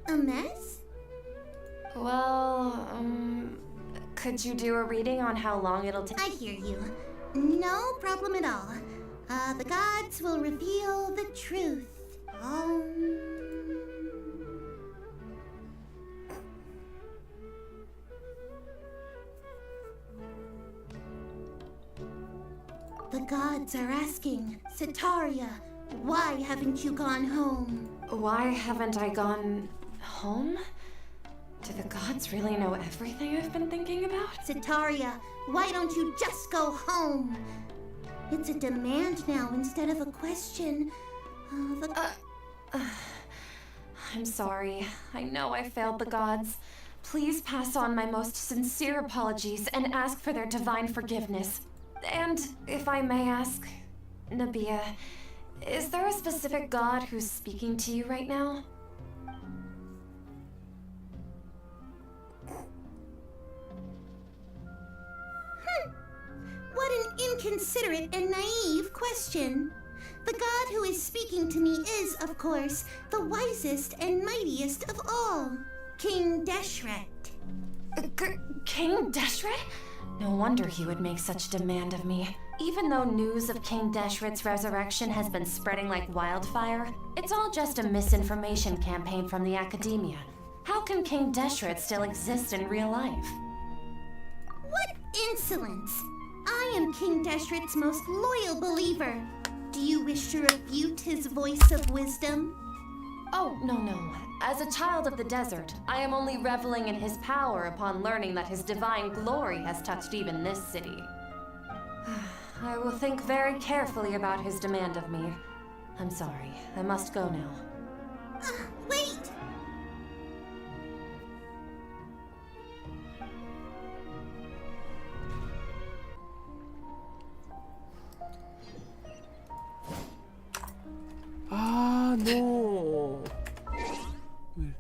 A mess? Well, could you do a reading on how long it'll take? I hear you. No problem at all. The gods will reveal the truth. The gods are asking, Sataria, why haven't you gone home? Why haven't I gone home? Do the gods really know everything I've been thinking about? Sataria, why don't you just go home? It's a demand now instead of a question. I'm sorry. I know I failed the gods. Please pass on my most sincere apologies and ask for their divine forgiveness. And if I may ask, Nabia, is there a specific god who's speaking to you right now? What an inconsiderate and naive question. The god who is speaking to me is, of course, the wisest and mightiest of all, King Deshret. King Deshret? No wonder he would make such demand of me. Even though news of King Deshret's resurrection has been spreading like wildfire, it's all just a misinformation campaign from the academia. How can King Deshret still exist in real life? What insolence! I am King Deshret's most loyal believer. Do you wish to refute his voice of wisdom? Oh, no, no. As a child of the desert, I am only reveling in his power upon learning that his divine glory has touched even this city. I will think very carefully about his demand of me. I'm sorry. I must go now. Wait! Ah, no. Wait.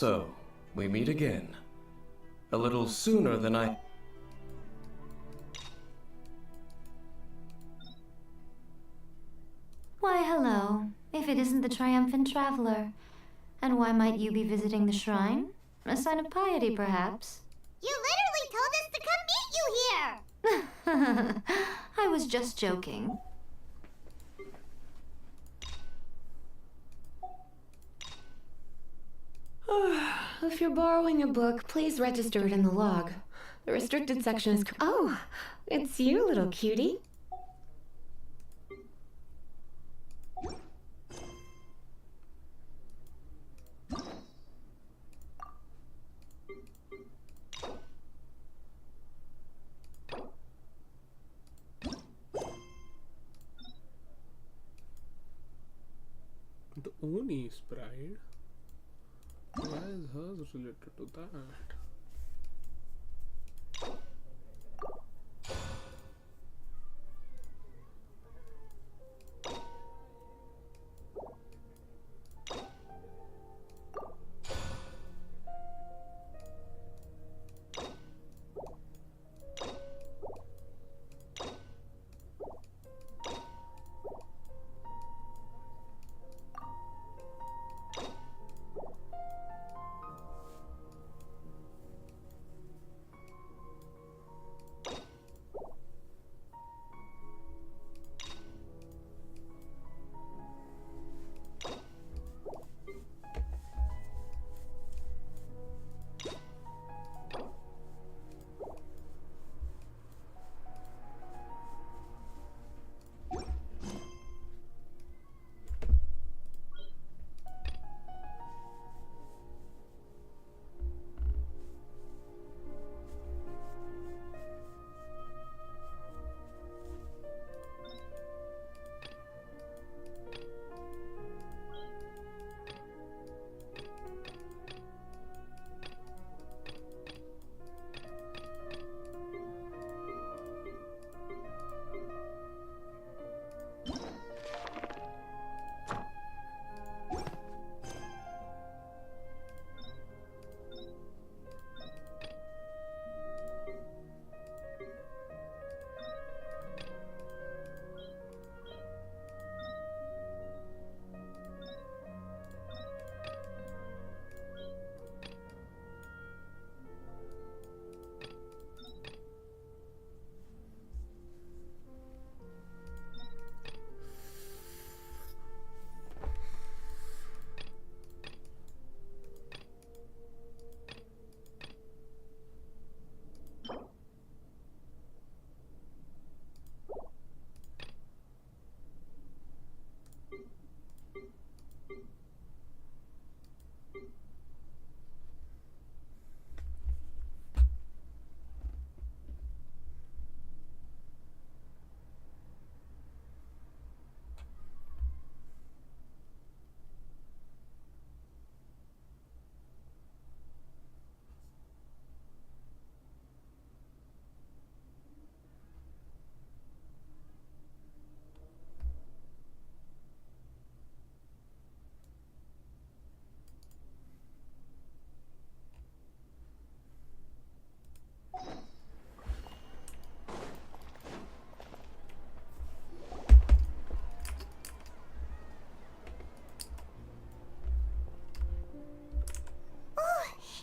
So, we meet again. A little sooner than I... Why, hello. If it isn't the triumphant traveler. And why might you be visiting the shrine? A sign of piety, perhaps? You literally told us to come meet you here! I was just joking. If you're borrowing a book, please register it in the log. The restricted section is... Oh, it's you, little cutie. The Oni's pride? Why is hers related to that?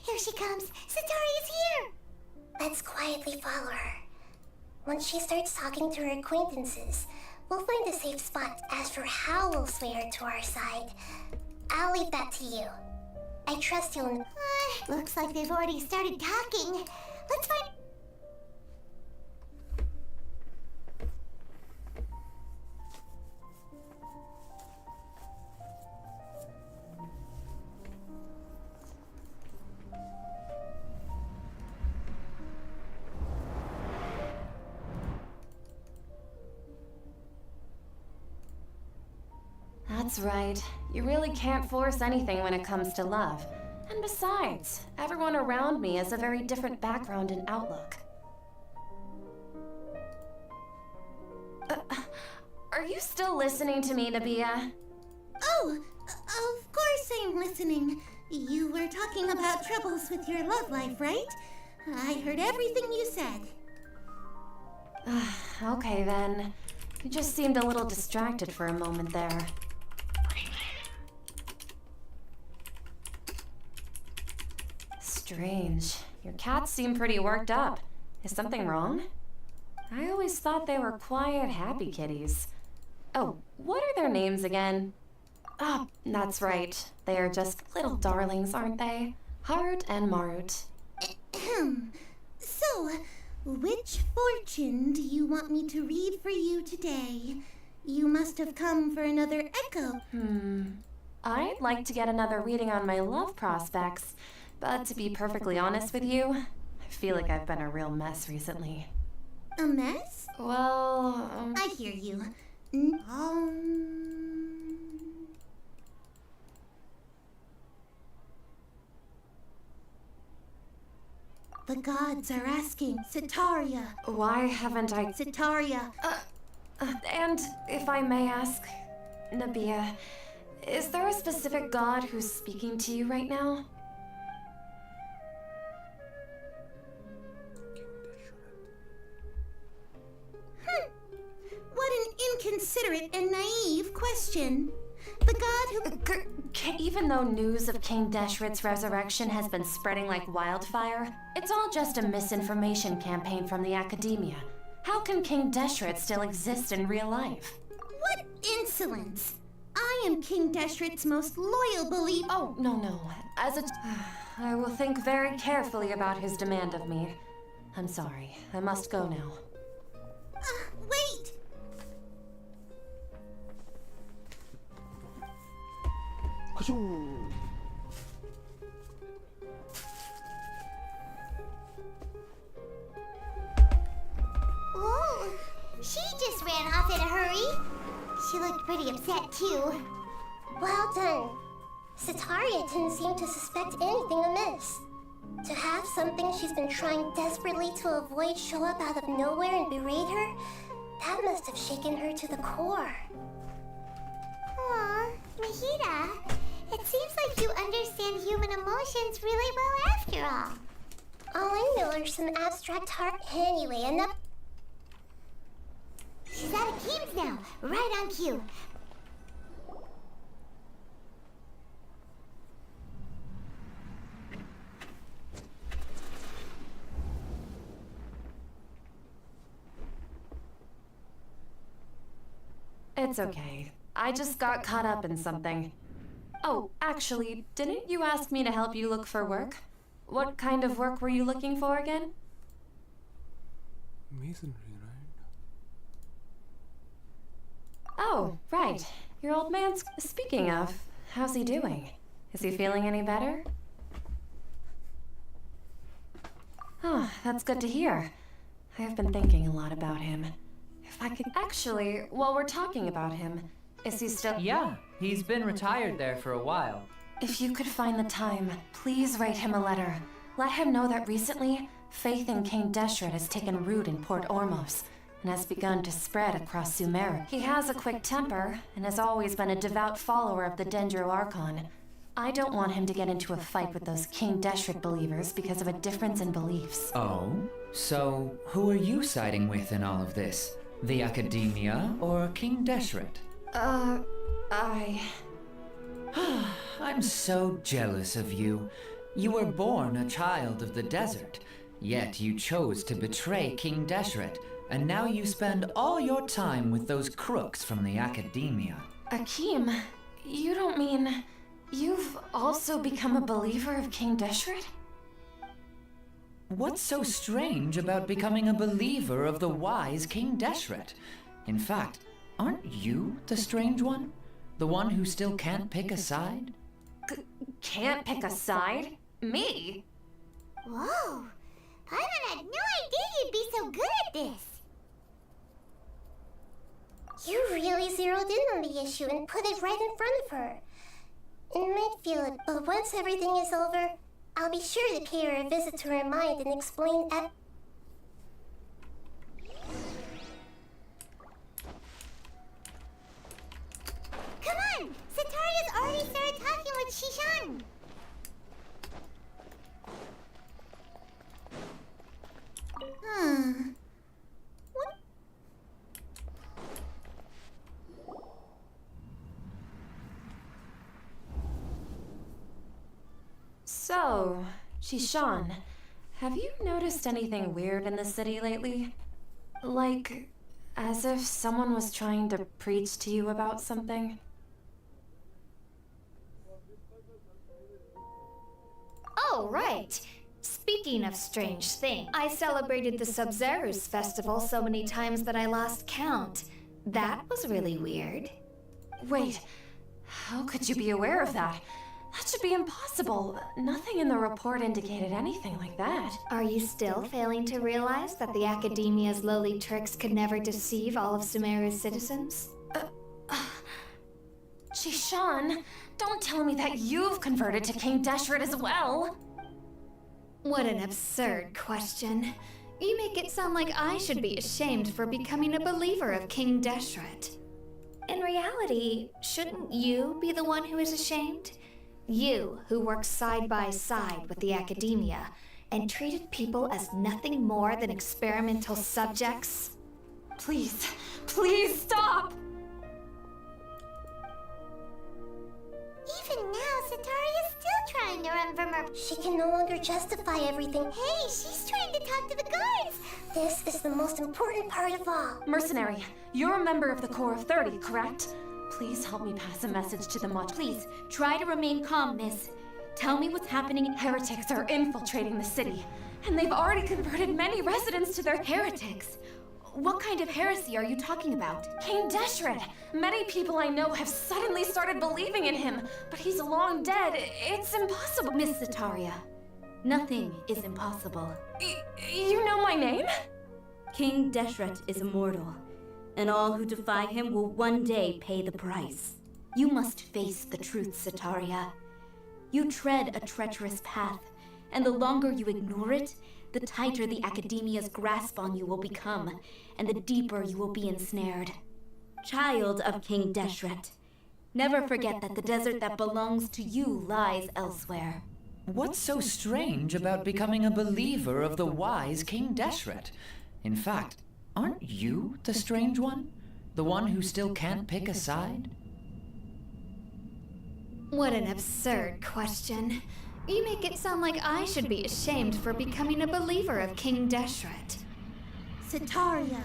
Here she comes! Satori is here! Let's quietly follow her. Once she starts talking to her acquaintances, we'll find a safe spot. As for how we'll sway her to our side, I'll leave that to you. I trust you'll... looks like they've already started talking. Let's find... That's right. You really can't force anything when it comes to love. And besides, everyone around me has a very different background and outlook. Are you still listening to me, Nabia? Oh, of course I'm listening. You were talking about troubles with your love life, right? I heard everything you said. Okay then. You just seemed a little distracted for a moment there. Strange. Your cats seem pretty worked up. Is something wrong? I always thought they were quiet, happy kitties. Oh, what are their names again? Oh, that's right. They are just little darlings, aren't they? Harut and Marut. So, which fortune do you want me to read for you today? You must have come for another echo. I'd like to get another reading on my love prospects, but to be perfectly honest with you, I feel like I've been a real mess recently. A mess? Well, I hear you. The gods are asking Sitaria. Why haven't I... Sitaria. And if I may ask, Nabia, is there a specific god who's speaking to you right now? What an inconsiderate and naive question. The god who... Even though news of King Deshret's resurrection has been spreading like wildfire, it's all just a misinformation campaign from the academia. How can King Deshret still exist in real life? What insolence! I am King Deshret's most loyal believer. Oh, no. I will think very carefully about his demand of me. I'm sorry. I must go now. Wait! Oh, she just ran off in a hurry. She looked pretty upset, too. Well done. Sitaria didn't seem to suspect anything amiss. To have something she's been trying desperately to avoid show up out of nowhere and berate her, that must have shaken her to the core. Aw, Mahita, it seems like you understand human emotions really well after all. All I know are some abstract heart anyway, and that... She's out of games now, right on cue. It's okay. I just got caught up in something. Oh, actually, didn't you ask me to help you look for work? What kind of work were you looking for again? Masonry, right? Oh, right. Your old man's... Speaking of, how's he doing? Is he feeling any better? Oh, that's good to hear. I have been thinking a lot about him. If I could... Actually, while we're talking about him, is he still... Yeah, he's been retired there for a while. If you could find the time, please write him a letter. Let him know that recently, faith in King Deshret has taken root in Port Ormos and has begun to spread across Sumeru. He has a quick temper and has always been a devout follower of the Dendro Archon. I don't want him to get into a fight with those King Deshret believers because of a difference in beliefs. Oh? So, who are you siding with in all of this? The Academia or King Deshret? I'm so jealous of you. You were born a child of the desert, yet you chose to betray King Deshret, and now you spend all your time with those crooks from the Academia. Akeem, you don't mean... You've also become a believer of King Deshret? What's so strange about becoming a believer of the wise King Deshret? In fact, aren't you the strange one? The one who still can't pick a side? Can't pick a side? Me? Whoa, Paimon had no idea you'd be so good at this. You really zeroed in on the issue and put it right in front of her. It might feel it, but once everything is over, I'll be sure to pay her a visit to her mind and explain Come on! Sataria's already started talking with Shishan! So, Shishan, have you noticed anything weird in the city lately? Like, as if someone was trying to preach to you about something? Oh, right. Speaking of strange things, I celebrated the Sub-Zerus festival so many times that I lost count. That was really weird. Wait, how could you be aware of that? That should be impossible. Nothing in the report indicated anything like that. Are you still failing to realize that the Academia's lowly tricks could never deceive all of Sumeru's citizens? Shishan, don't tell me that you've converted to King Deshret as well. What an absurd question. You make it sound like I should be ashamed for becoming a believer of King Deshret. In reality, shouldn't you be the one who is ashamed? You, who worked side by side with the Academia and treated people as nothing more than experimental subjects? Please, please stop! Even now, Sataria's still trying to run from her. She can no longer justify everything. Hey, she's trying to talk to the guards. This is the most important part of all. Mercenary, you're a member of the Corps of 30, correct? Please help me pass a message to the Much. Please, try to remain calm, miss. Tell me what's happening. Heretics are infiltrating the city, and they've already converted many residents to their heretics. What kind of heresy are you talking about? King Deshret. Many people I know have suddenly started believing in him, but he's long dead. It's impossible. Miss Zataria, nothing is impossible. You know my name? King Deshret is immortal, and all who defy him will one day pay the price. You must face the truth, Zataria. You tread a treacherous path, and the longer you ignore it, the tighter the Academia's grasp on you will become, and the deeper you will be ensnared. Child of King Deshret, never forget that the desert that belongs to you lies elsewhere. What's so strange about becoming a believer of the wise King Deshret? In fact, aren't you the strange one? The one who still can't pick a side? What an absurd question. You make it sound like I should be ashamed for becoming a believer of King Deshret. Zataria,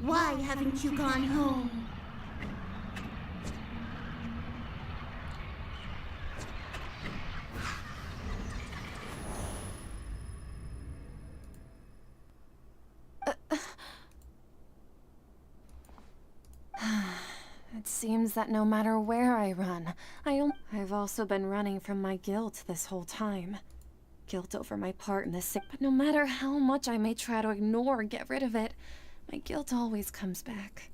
why haven't you gone home? It seems that no matter where I run, I've also been running from my guilt this whole time. Guilt over my part in this sick, but no matter how much I may try to ignore or get rid of it, my guilt always comes back.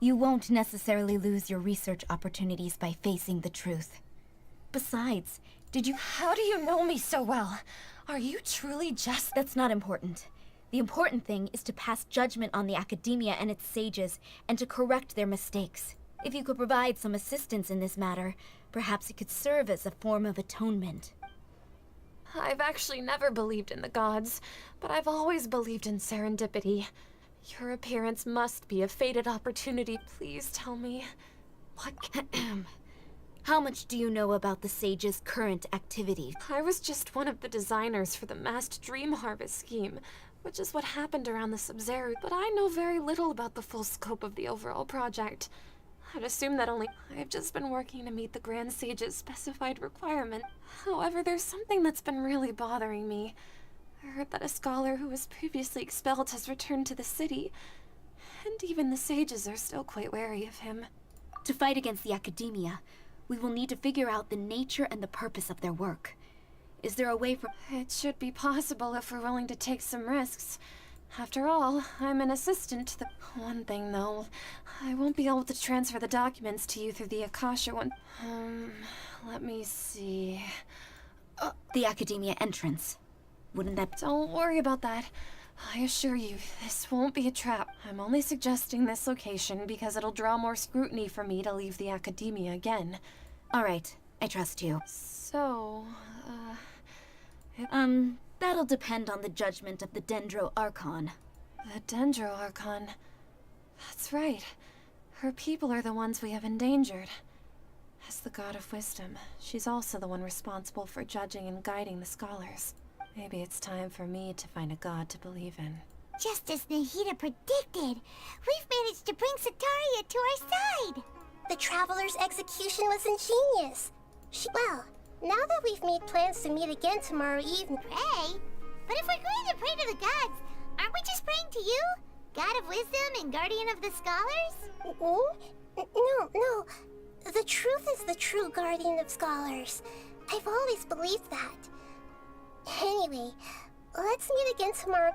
You won't necessarily lose your research opportunities by facing the truth. Besides, did you— How do you know me so well? Are you truly just— That's not important. The important thing is to pass judgment on the Academia and its sages, and to correct their mistakes. If you could provide some assistance in this matter, perhaps it could serve as a form of atonement. I've actually never believed in the gods, but I've always believed in serendipity. Your appearance must be a fated opportunity. Please tell me. What? How much do you know about the sage's current activity? I was just one of the designers for the massed dream harvest scheme, which is what happened around the Sub-Zero, but I know very little about the full scope of the overall project. I'd assume that I've just been working to meet the Grand Sage's specified requirement. However, there's something that's been really bothering me. I heard that a scholar who was previously expelled has returned to the city, and even the sages are still quite wary of him. To fight against the Academia, we will need to figure out the nature and the purpose of their work. Is there a way for— It should be possible if we're willing to take some risks. After all, I'm an assistant to the... One thing, though. I won't be able to transfer the documents to you through the Akasha one... let me see... The Academia entrance. Wouldn't that... Don't worry about that. I assure you, this won't be a trap. I'm only suggesting this location because it'll draw more scrutiny for me to leave the Academia again. All right, I trust you. So, That'll depend on the judgment of the Dendro Archon. The Dendro Archon. That's right. Her people are the ones we have endangered. As the God of Wisdom, she's also the one responsible for judging and guiding the scholars. Maybe it's time for me to find a god to believe in. Just as Nahida predicted, we've managed to bring Sataria to our side! The Traveler's execution was ingenious. Well, now that we've made plans to meet again tomorrow evening... Pray? But if we're going to pray to the gods, aren't we just praying to you? God of Wisdom and Guardian of the Scholars? No. The truth is the true Guardian of Scholars. I've always believed that. Anyway, let's meet again tomorrow.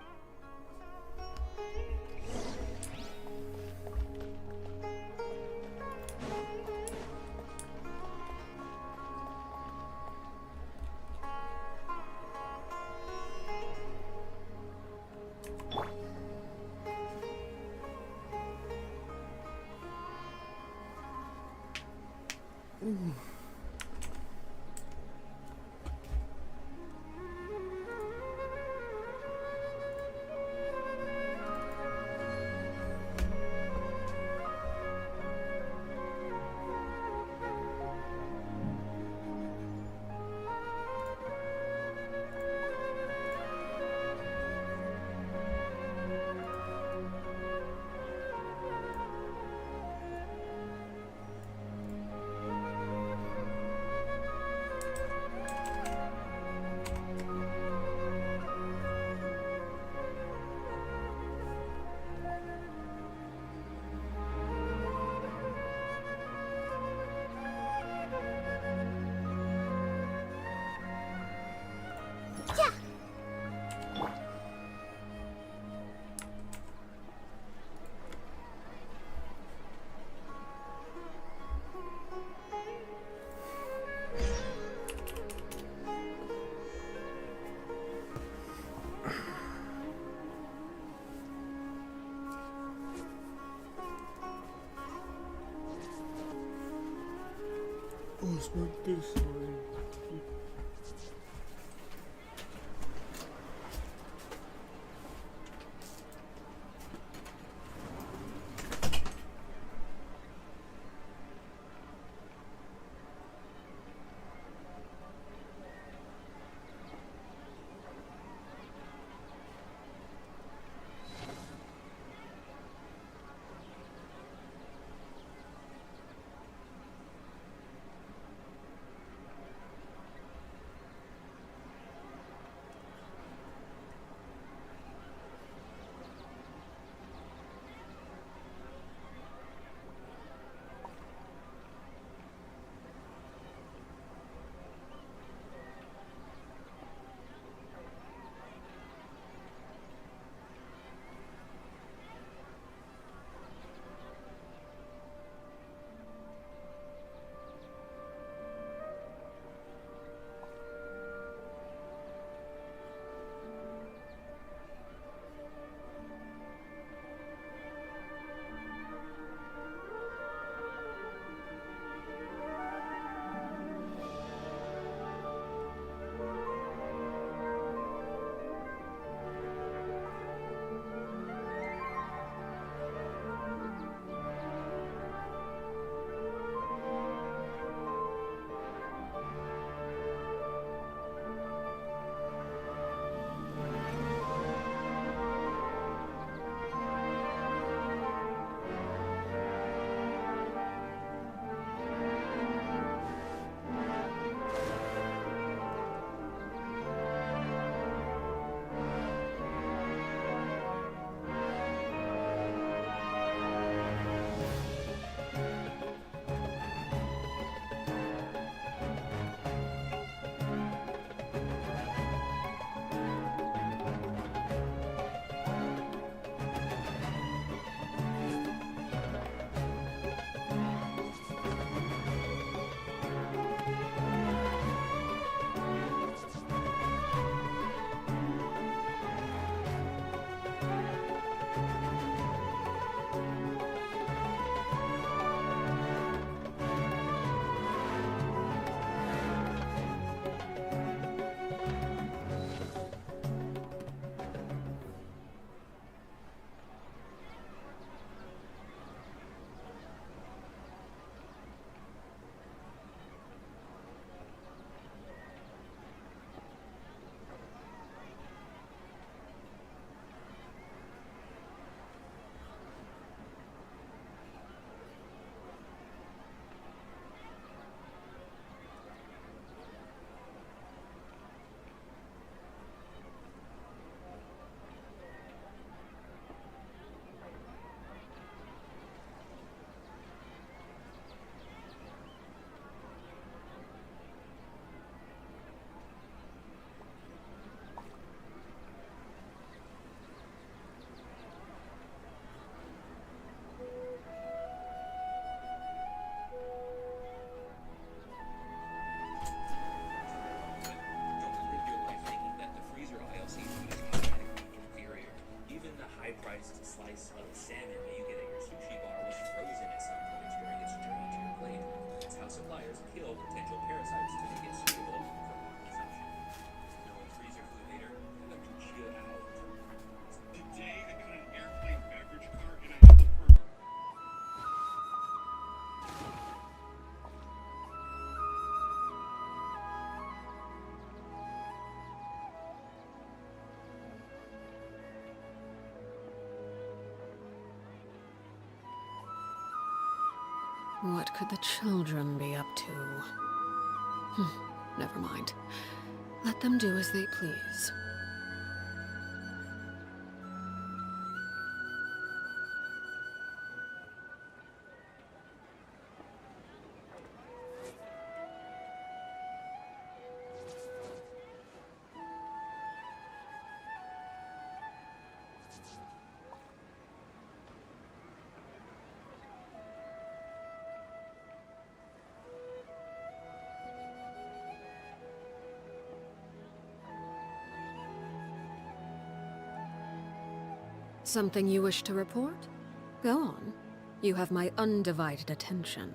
What could the children be up to? Never mind. Let them do as they please. Something you wish to report? Go on. You have my undivided attention.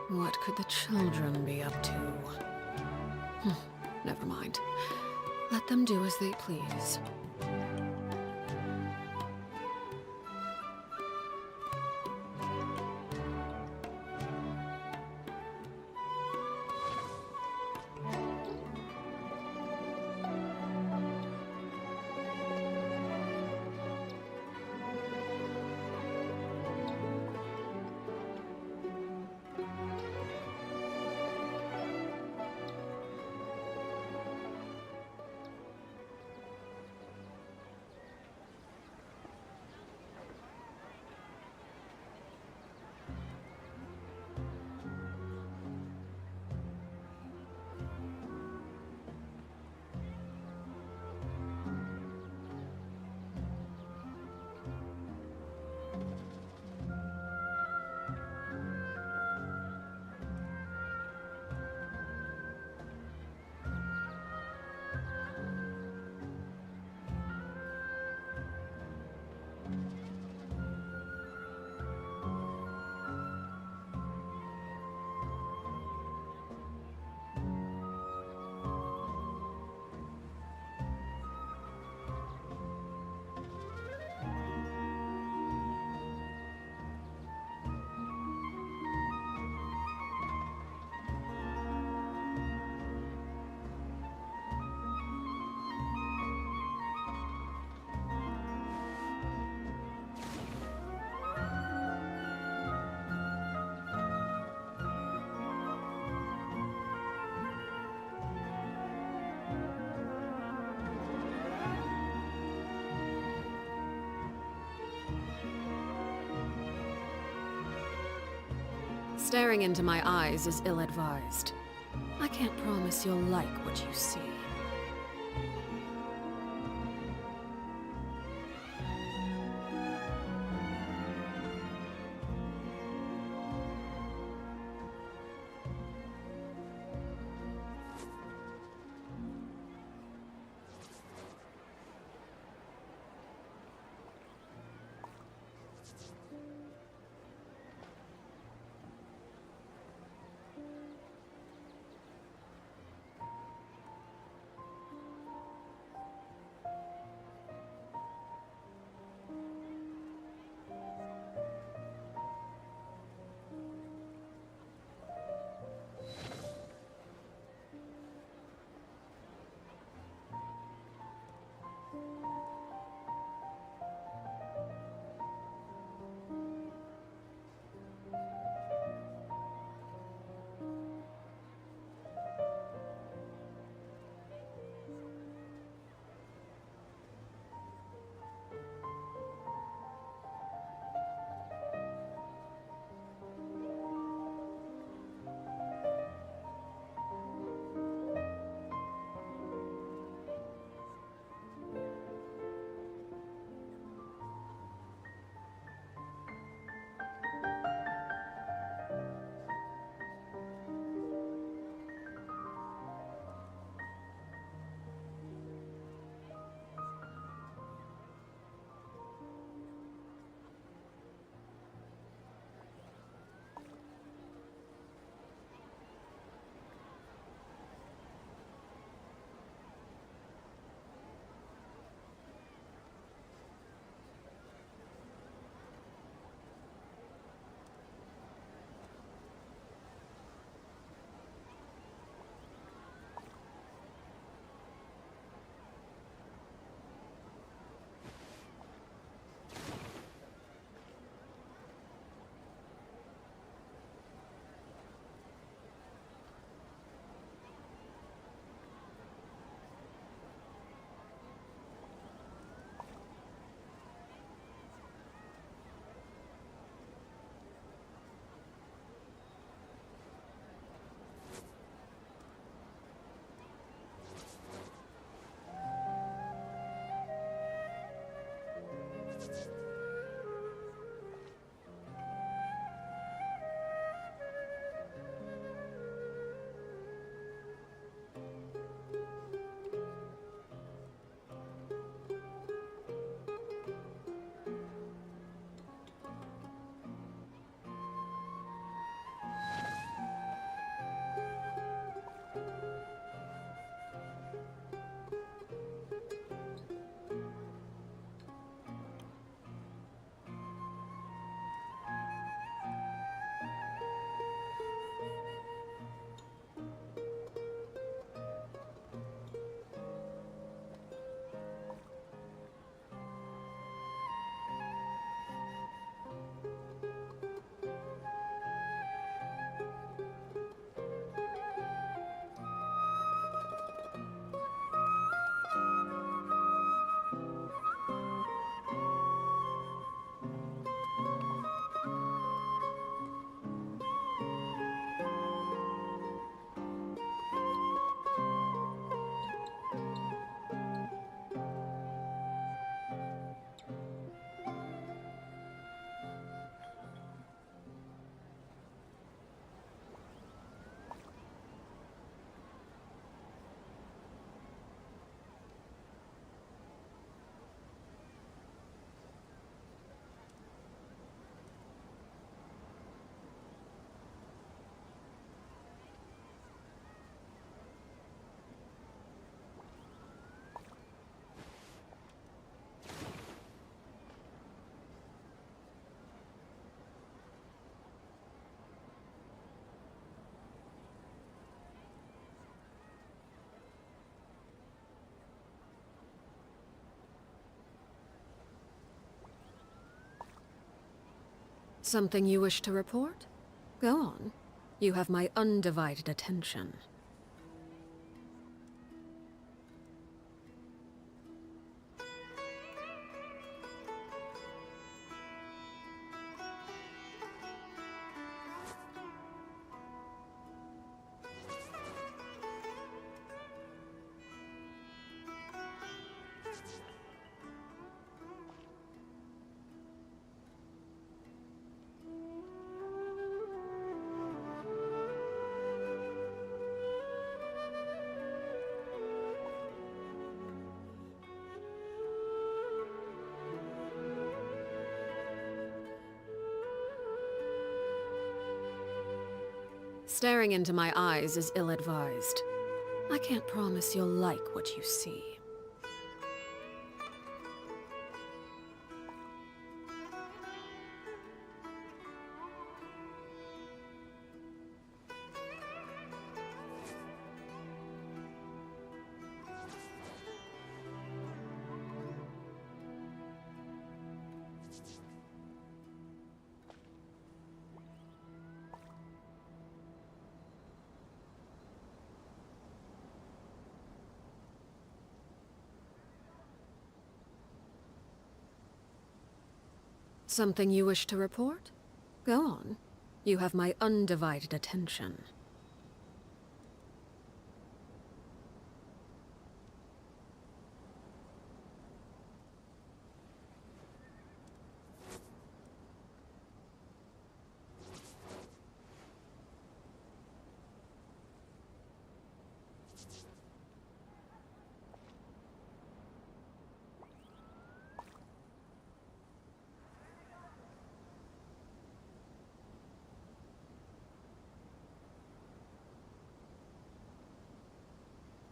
What could the children be up to? Never mind. Let them do as they please. Staring into my eyes is ill-advised. I can't promise you'll like what you see. Something you wish to report? Go on. You have my undivided attention. Staring into my eyes is ill-advised. I can't promise you'll like what you see. Something you wish to report? Go on. You have my undivided attention.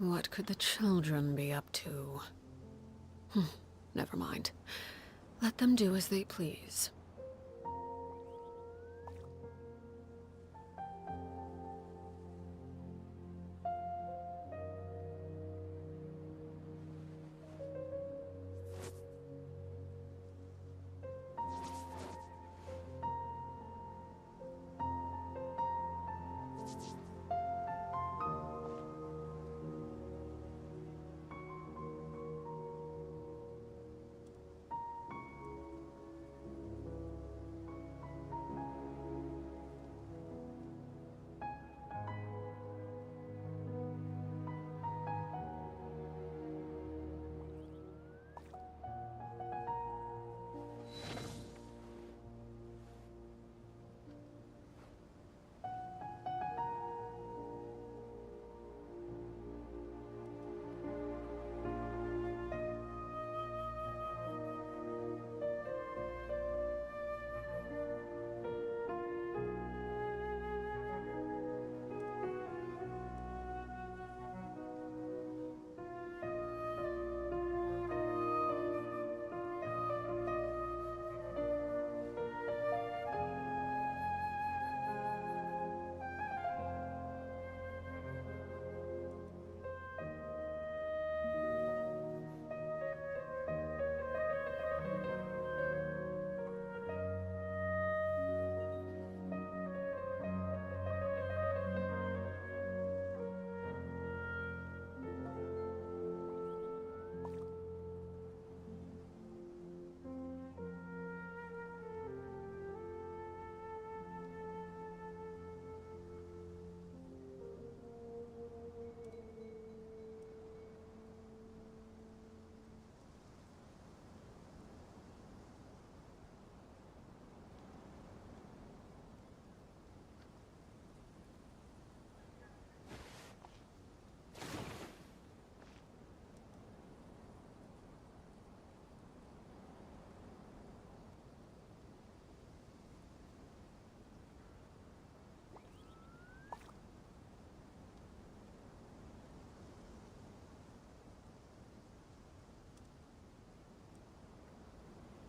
What could the children be up to? Never mind. Let them do as they please.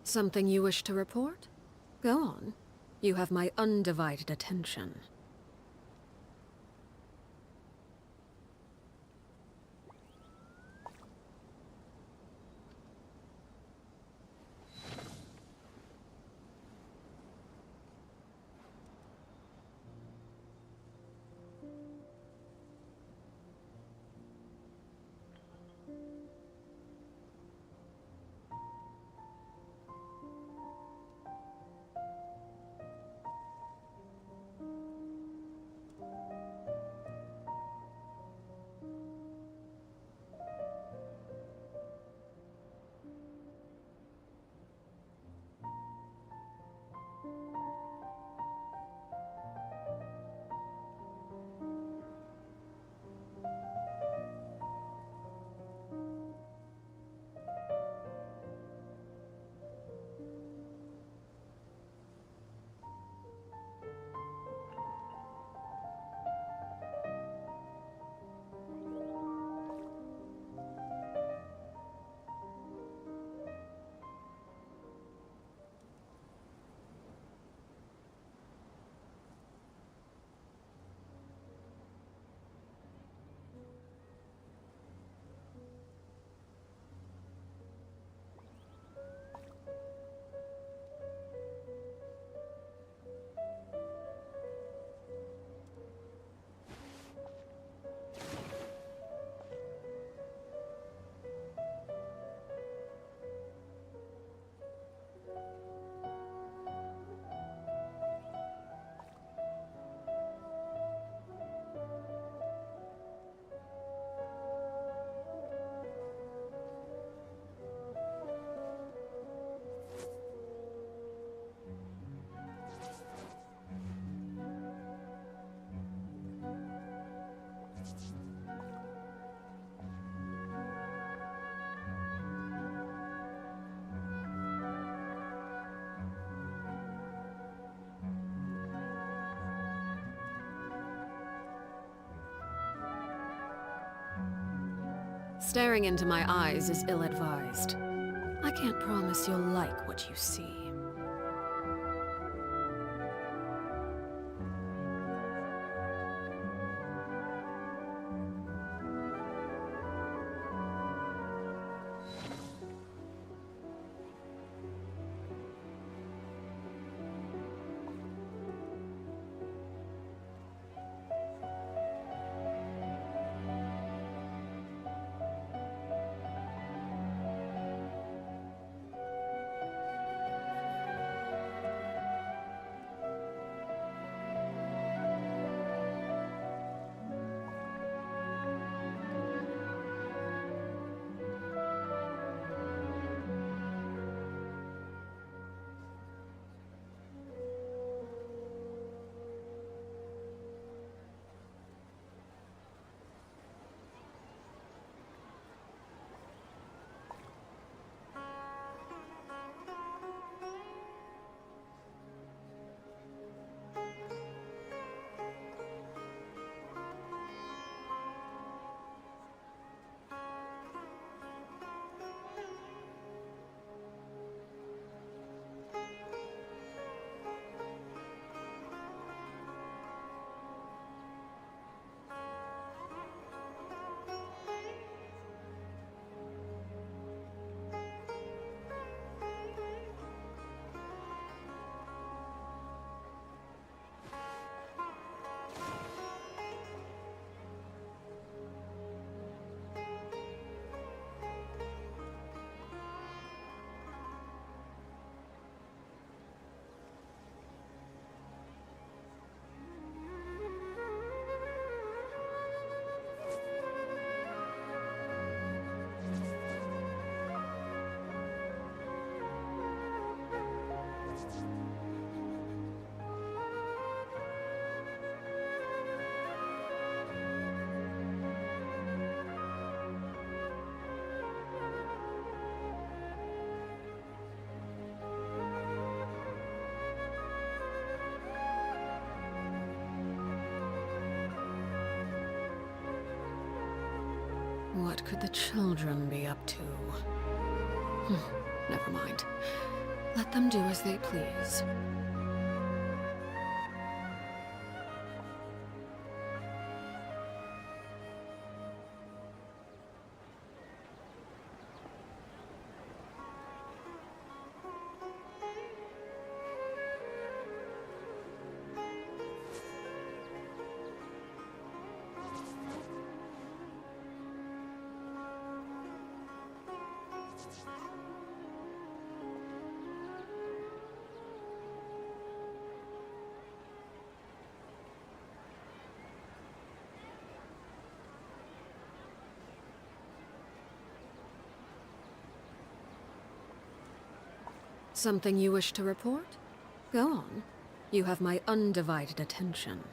Something you wish to report? Go on. You have my undivided attention. Staring into my eyes is ill-advised. I can't promise you'll like what you see. What could the children be up to? Never mind. Let them do as they please. Something you wish to report? Go on. You have my undivided attention.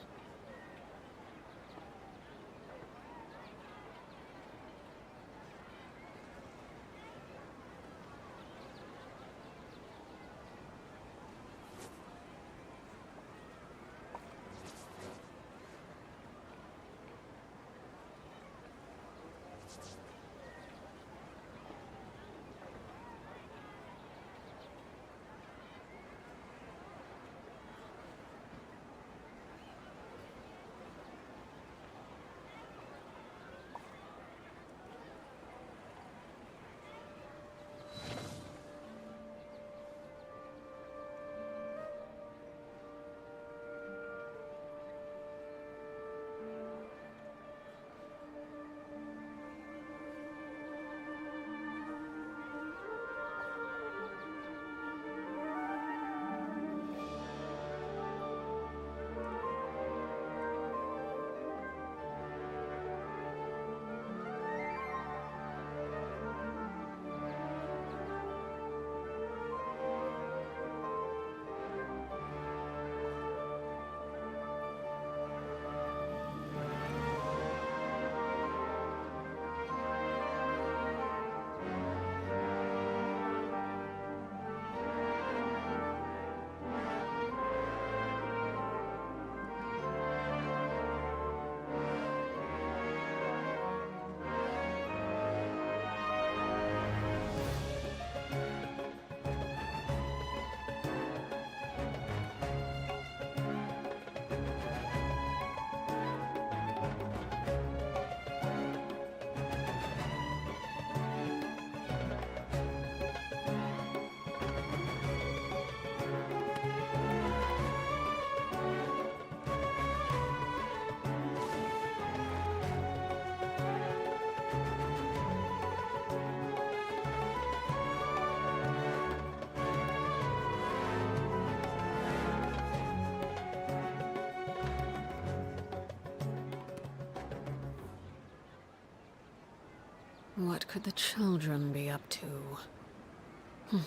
What could the children be up to?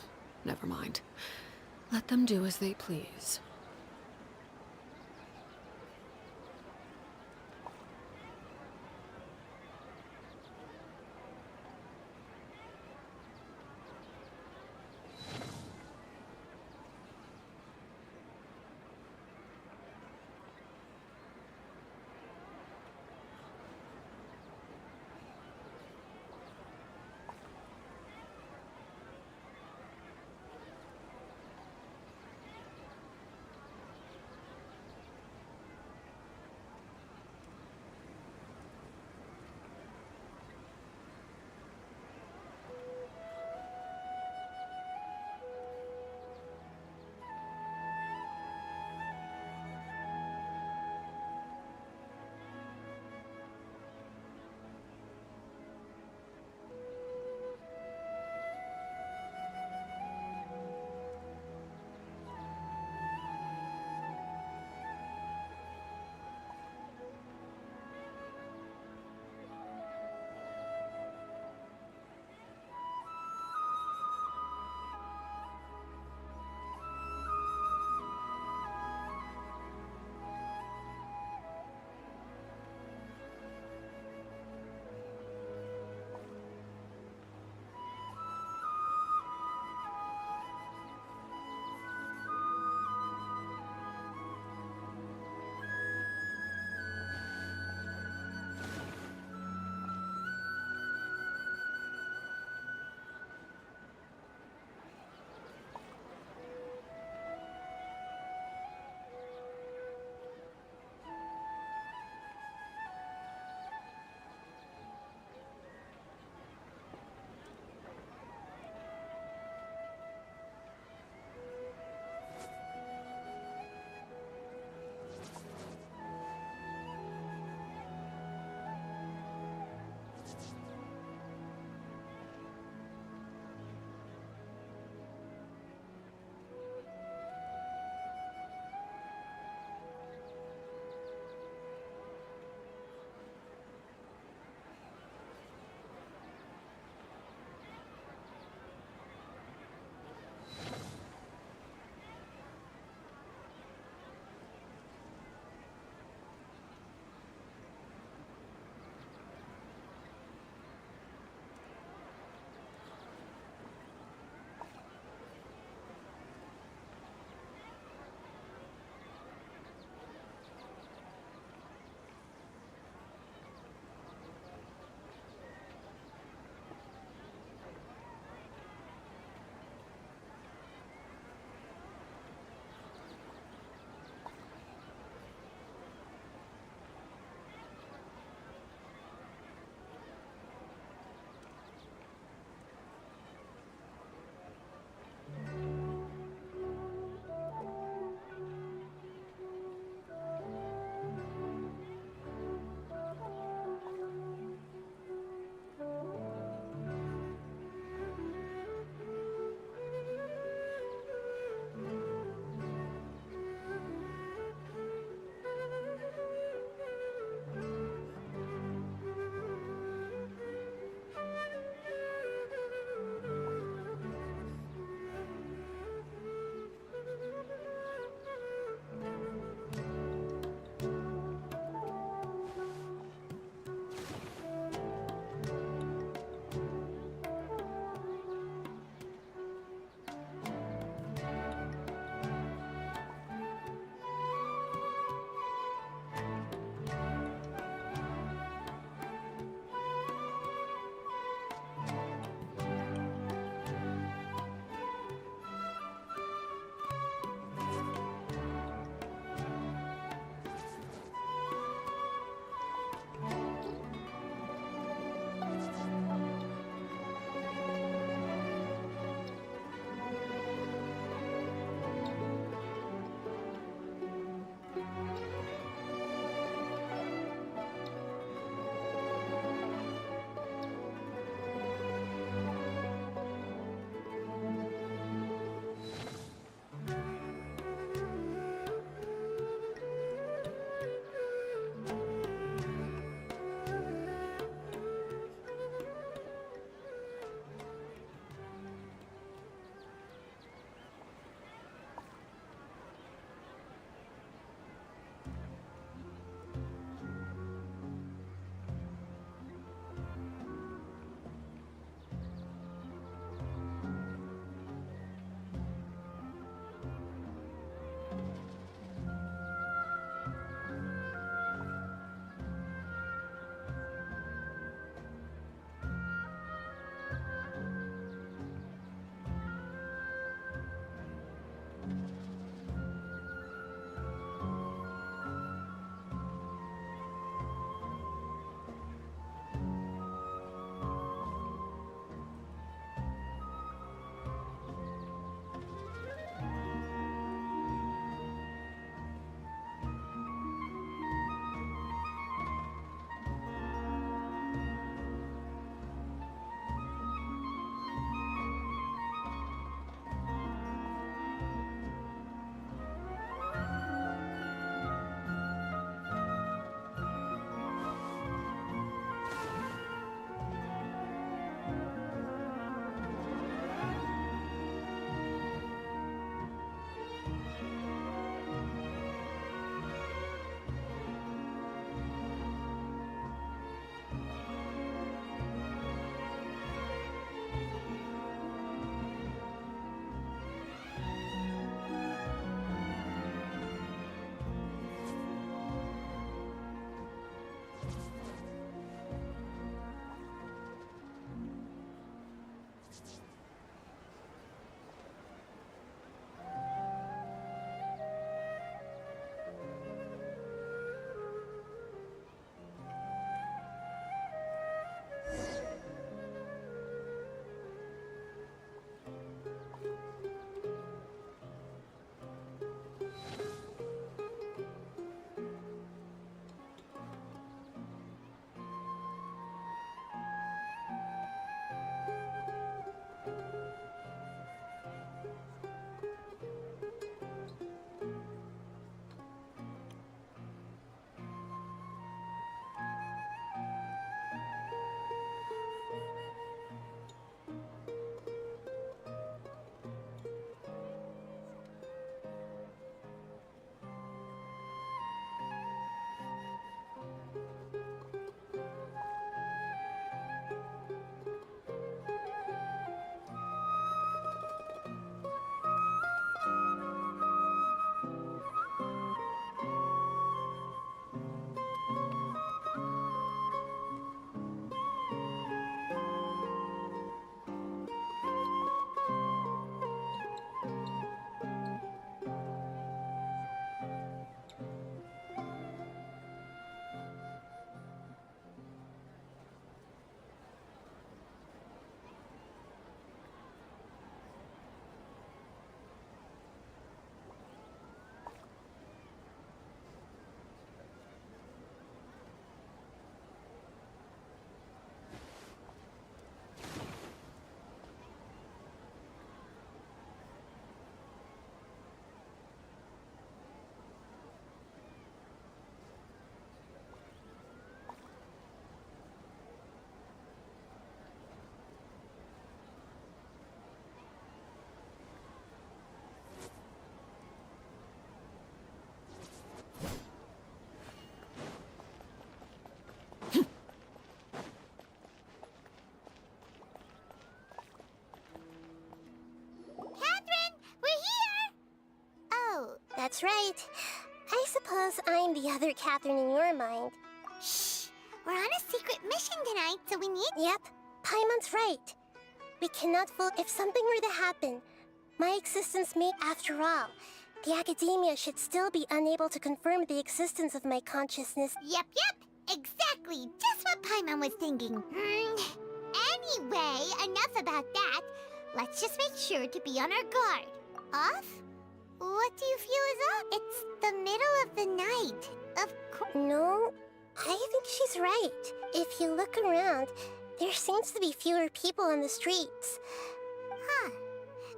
Never mind. Let them do as they please. That's right. I suppose I'm the other Catherine in your mind. Shh! We're on a secret mission tonight, so we need... Yep, Paimon's right. We cannot fool if something were to happen. My existence may, after all, the academia should still be unable to confirm the existence of my consciousness. Yep. Exactly. Just what Paimon was thinking. Anyway, enough about that. Let's just make sure to be on our guard. Off? What do you feel is up? It's the middle of the night. Of course. No, I think she's right. If you look around, there seems to be fewer people on the streets. Huh.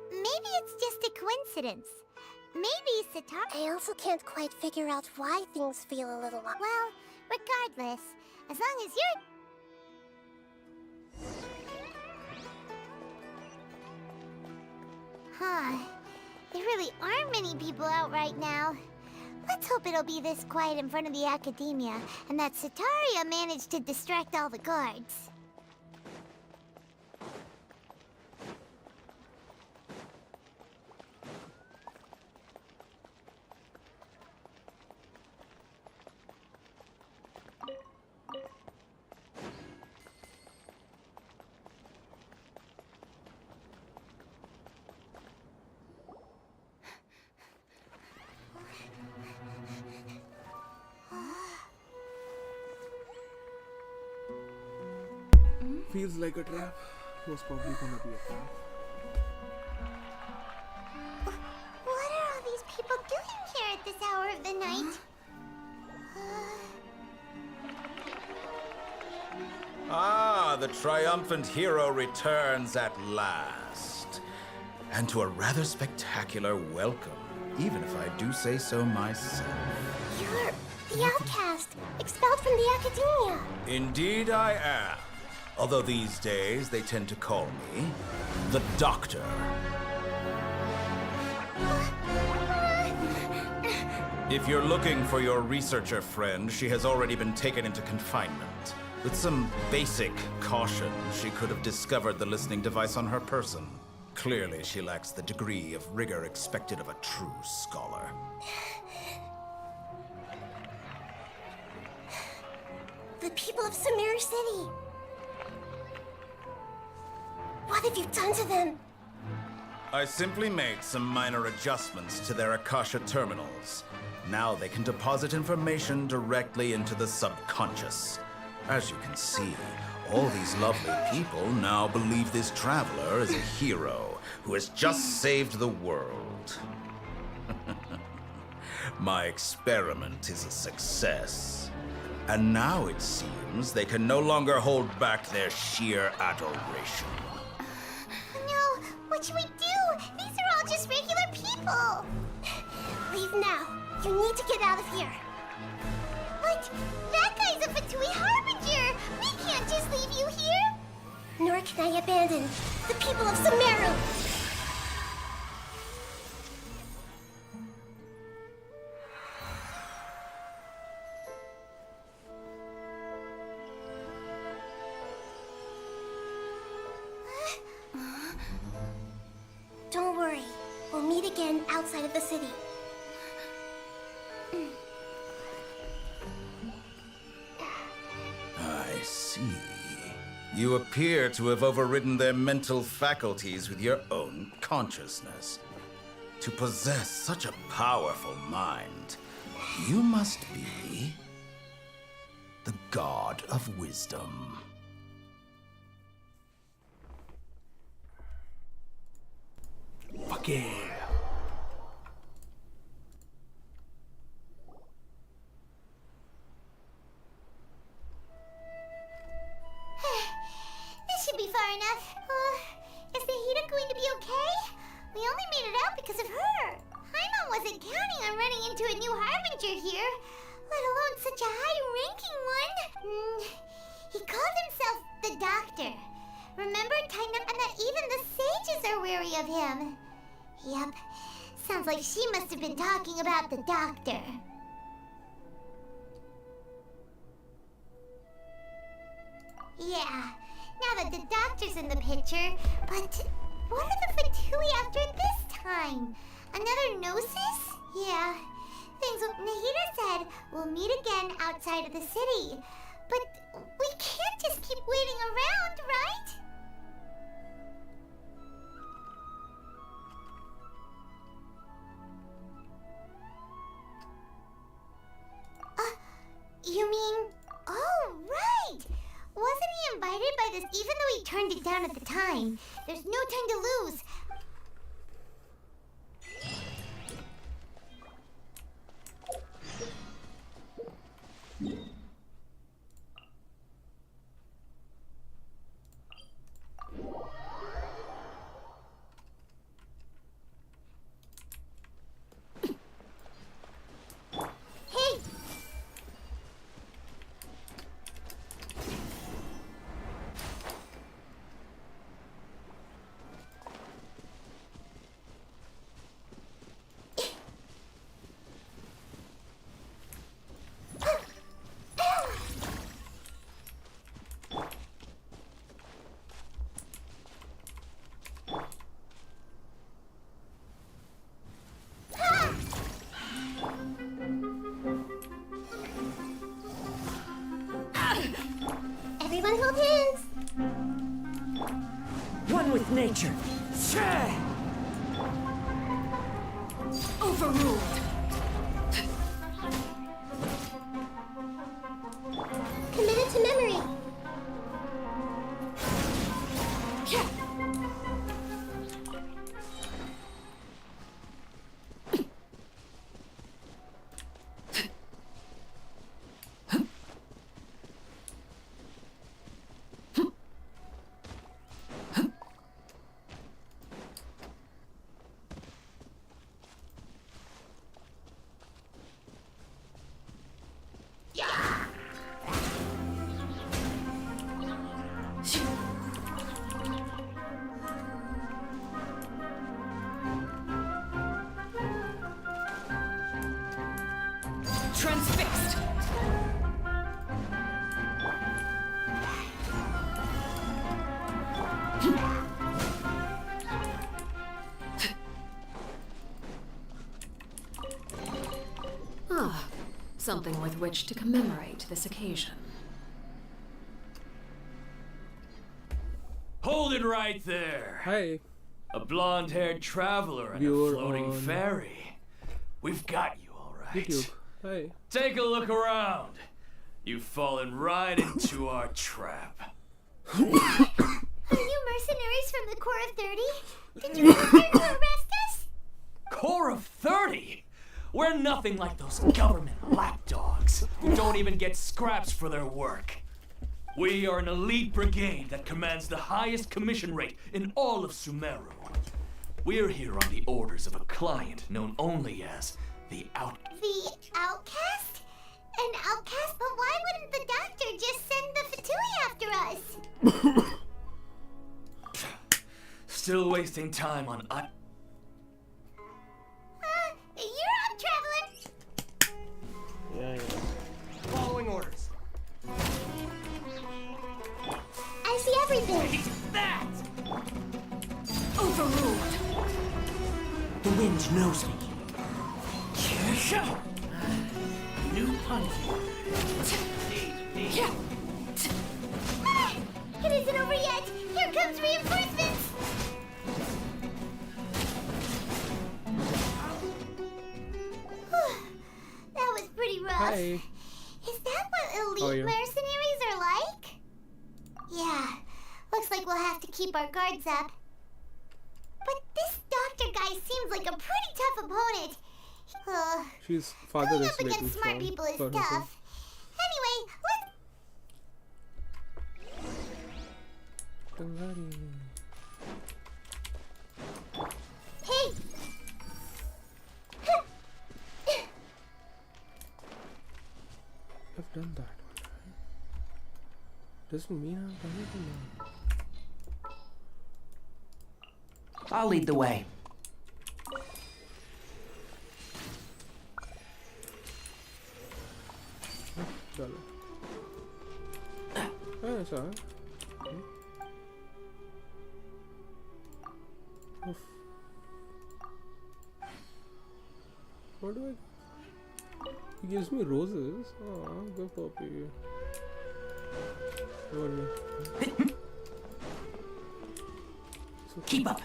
Maybe it's just a coincidence. Maybe Sitar... I also can't quite figure out why things feel a little off. Well, regardless, as long as you're... Huh. There really aren't many people out right now. Let's hope it'll be this quiet in front of the academia, and that Sitaria managed to distract all the guards. Feels like a trap. Was probably gonna be a trap. What are all these people doing here at this hour of the night? Ah, the triumphant hero returns at last. And to a rather spectacular welcome, even if I do say so myself. You're the outcast, expelled from the academia. Indeed I am. Although these days they tend to call me the Doctor. If you're looking for your researcher friend, she has already been taken into confinement. With some basic caution, she could have discovered the listening device on her person. Clearly, she lacks the degree of rigor expected of a true scholar. The people of Semuru City. What have you done to them? I simply made some minor adjustments to their Akasha terminals. Now they can deposit information directly into the subconscious. As you can see, all these lovely people now believe this traveler is a hero who has just saved the world. My experiment is a success. And now it seems they can no longer hold back their sheer adoration. No, what should we do? These are all just regular people. Leave now. You need to get out of here. But that guy's a Fatui Harbinger. We can't just leave you here. Nor can I abandon the people of Semuru. Don't worry. We'll meet again outside of the city. I see. You appear to have overridden their mental faculties with your own consciousness. To possess such a powerful mind, you must be the God of Wisdom. Fuck yeah. This should be far enough. Is the Hida going to be okay? We only made it out because of her. Paimon wasn't counting on running into a new Harbinger here, let alone such a high-ranking one. He called himself the Doctor. Remember, and that even the sages are wary of him. Yep, sounds like she must have been talking about the Doctor. Yeah, now that the Doctor's in the picture, but what are the Fatui after this time? Another Gnosis? Yeah, things Nahida said we'll meet again outside of the city. But we can't just keep waiting around, right? You mean... Oh, right! Wasn't he invited by this even though he turned it down at the time? There's no time to lose. Hey! Everyone hold hands. One with nature. Overruled. Committed to memory. Transfixed. Ah, something with which to commemorate this occasion. Hold it right there. Hi. A blonde-haired traveler and Viewer a floating on fairy. We've got you, all right. YouTube. Hi. Take a look around. You've fallen right into our trap. Are you mercenaries from the Corps of 30? Did you come here to arrest us? Corps of 30? We're nothing like those government lapdogs who don't even get scraps for their work. We are an elite brigade that commands the highest commission rate in all of Semuru. We're here on the orders of a client known only as the The outcast? An outcast? But why wouldn't the doctor just send the Fatui after us? Still wasting time on You're up, traveler! Yeah. Following orders. I see everything! Take that! Overruled. The wind knows me. New punch. It isn't over yet! Here comes reinforcements! That was pretty rough. Hi. Is that what How are elite you? mercenaries are like? Yeah, looks like we'll have to keep our guards up. But this doctor guy seems like a pretty tough opponent. She's father Going is up waiting against smart people is for tough. herself. Anyway, Hey! I've done that one, right? Doesn't mean I've done it or not. I'll lead the way. Done it. Oh, that's alright. Okay. Oof. What do I... He gives me roses. Oh, good puppy. Keep up.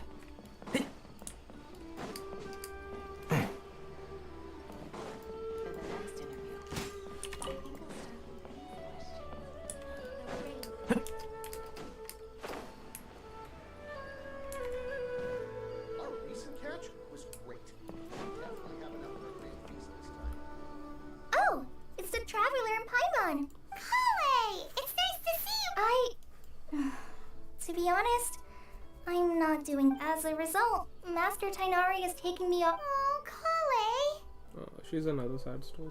Oh, it's the Traveler in Paimon. Kale, it's nice to see you. To be honest, I'm not doing. As a result, Master Tainari is taking me up. Oh, Kale. Oh, she's another sad story.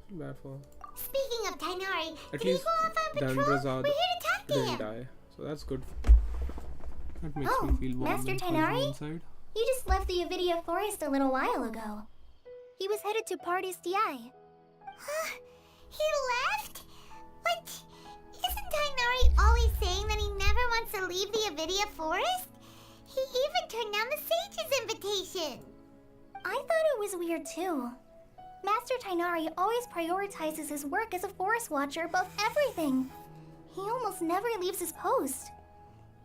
Feel bad for her. Speaking of Tainari, At did he least go off on patrol? Dandrazad We're here to talk to didn't him. die, so that's good. That makes Oh, me feel warm Master and fuzzy Tainari? inside. You just left the Avidia Forest a little while ago. He was headed to Party's DI. Huh? He left? But isn't Tainari always saying that he never wants to leave the Avidia Forest? He even turned down the Sage's invitation. I thought it was weird too. Master Tainari always prioritizes his work as a forest watcher above everything. He almost never leaves his post.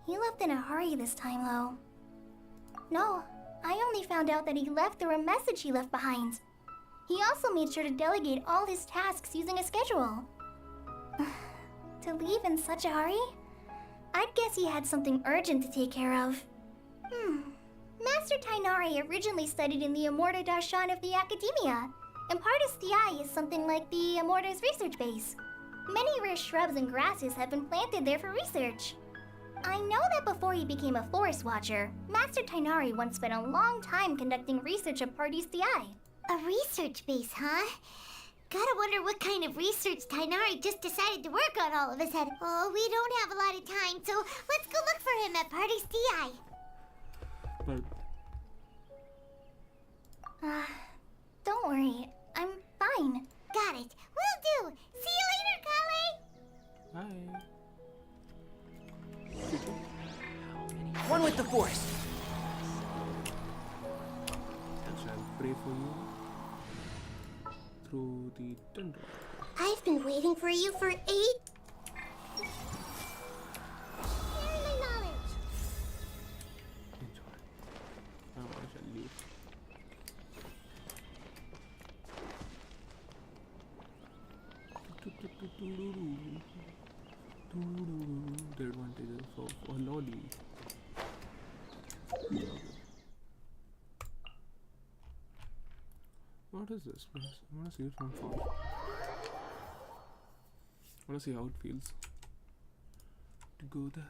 He left in a hurry this time, though. No, I only found out that he left through a message he left behind. He also made sure to delegate all his tasks using a schedule. To leave in such a hurry? I'd guess he had something urgent to take care of. Master Tainari originally studied in the Immorta Darshan of the Academia, and Partis DI is something like the Immorta's research base. Many rare shrubs and grasses have been planted there for research. I know that before he became a forest watcher, Master Tainari once spent a long time conducting research at Partis DI. A research base, huh? Gotta wonder what kind of research Tainari just decided to work on all of a sudden. Oh, we don't have a lot of time, so let's go look for him at Partis DI. But Don't worry, I'm fine. Got it. Will do. See you later, Kale. bye. One with the forest. I shall pray for you through the tendril. I've been waiting for you for 8. Sharing my knowledge. Enjoy. Now I shall leave. The advantages of a lolly. What is this place? I want to see it from far. I want to see how it feels to go there.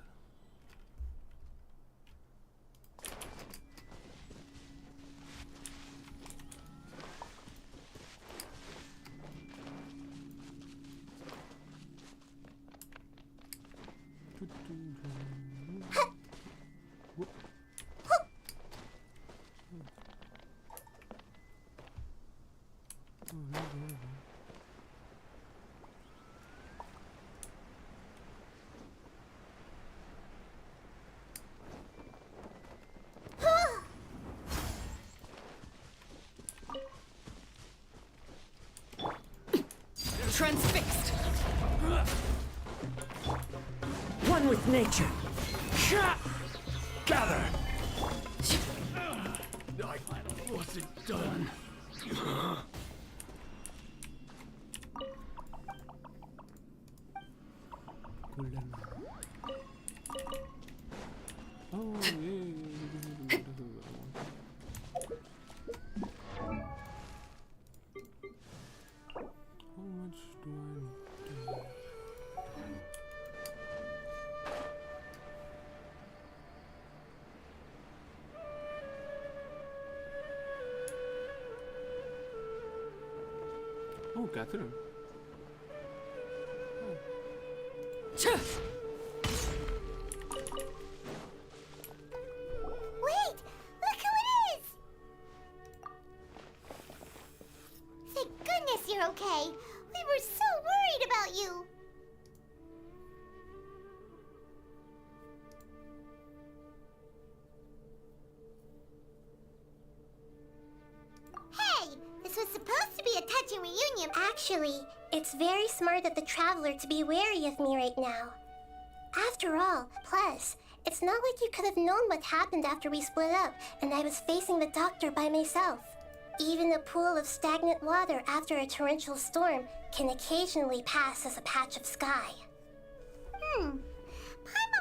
Transfixed. One with nature. Gather! What's it done? Golden. Oh, yeah. How much do I need to... Oh, Catherine. Wait! Look who it is! Thank goodness you're okay. We were so worried about you. Christian reunion. Actually, it's very smart of the Traveler to be wary of me right now. After all, plus, it's not like you could have known what happened after we split up and I was facing the doctor by myself. Even a pool of stagnant water after a torrential storm can occasionally pass as a patch of sky. Paimon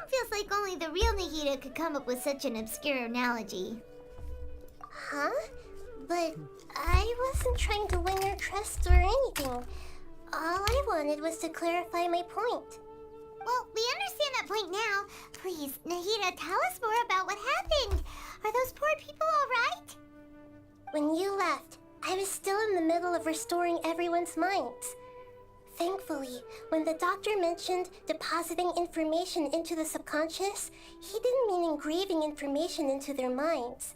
feels like only the real Nahida could come up with such an obscure analogy. Huh? But I wasn't trying to win your trust or anything. All I wanted was to clarify my point. Well, we understand that point now. Please, Nahida, tell us more about what happened. Are those poor people alright? When you left, I was still in the middle of restoring everyone's minds. Thankfully, when the doctor mentioned depositing information into the subconscious, he didn't mean engraving information into their minds.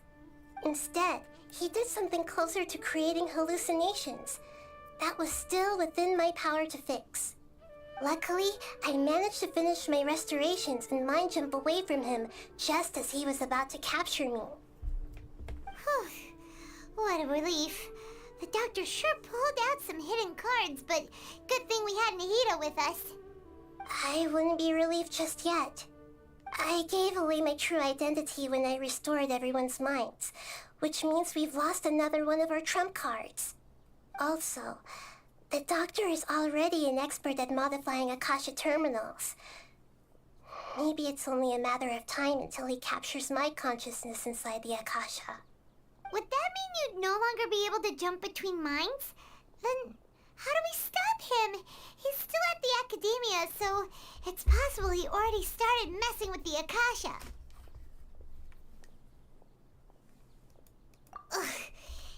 Instead, he did something closer to creating hallucinations. That was still within my power to fix. Luckily, I managed to finish my restorations and mind jump away from him just as he was about to capture me. Whew. What a relief. The doctor sure pulled out some hidden cards, but good thing we had Nahida with us. I wouldn't be relieved just yet. I gave away my true identity when I restored everyone's minds, which means we've lost another one of our trump cards. Also, the doctor is already an expert at modifying Akasha terminals. Maybe it's only a matter of time until he captures my consciousness inside the Akasha. Would that mean you'd no longer be able to jump between minds? Then how do we stop him? He's still at the academia, so it's possible he already started messing with the Akasha. Ugh.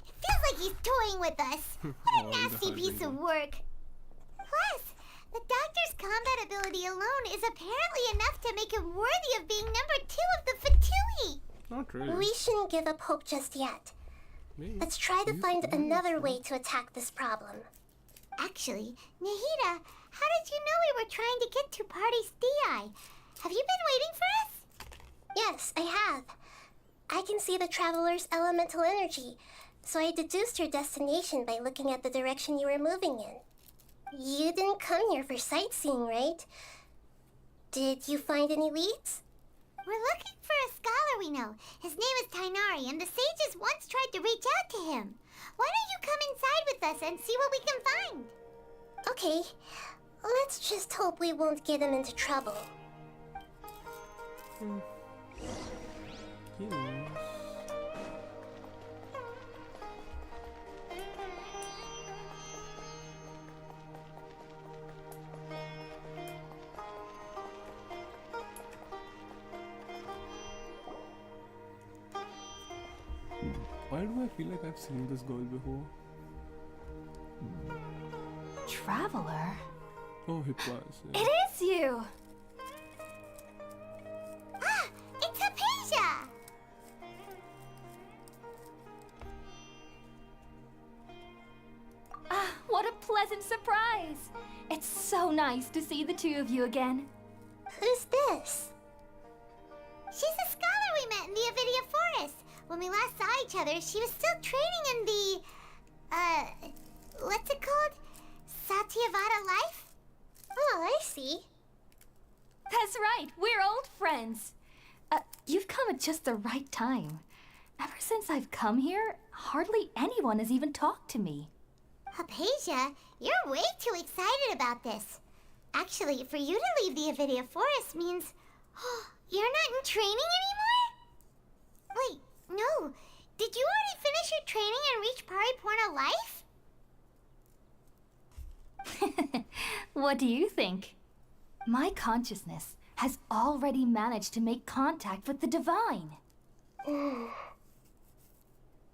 It feels like he's toying with us. What a nasty piece of work. Plus, the doctor's combat ability alone is apparently enough to make him worthy of being number 2 of the Fatui. Not really. We shouldn't give up hope just yet. Maybe. Let's try to find another way to attack this problem. Actually, Nahida, how did you know we were trying to get to Party's DI? Have you been waiting for us? Yes, I have. I can see the Traveler's elemental energy, so I deduced your destination by looking at the direction you were moving in. You didn't come here for sightseeing, right? Did you find any leads? We're looking for a scholar we know. His name is Tainari, and the sages once tried to reach out to him. Why don't you come inside with us and see what we can find? Okay, let's just hope we won't get him into trouble. Yes. Why do I feel like I've seen this girl before? Traveler? Oh, it was. It is you! Ah! It's Hypatia! Ah, what a pleasant surprise! It's so nice to see the two of you again. Who's this? She's a scholar we met in the Avidia Forest. When we last saw each other, she was still training in the, what's it called? Satyavada life? Oh, I see. That's right, we're old friends. You've come at just the right time. Ever since I've come here, hardly anyone has even talked to me. Hypatia, you're way too excited about this. Actually, for you to leave the Avidia Forest means, you're not in training anymore? Wait, no. Did you already finish your training and reach Paripurna life? What do you think? My consciousness has already managed to make contact with the divine. You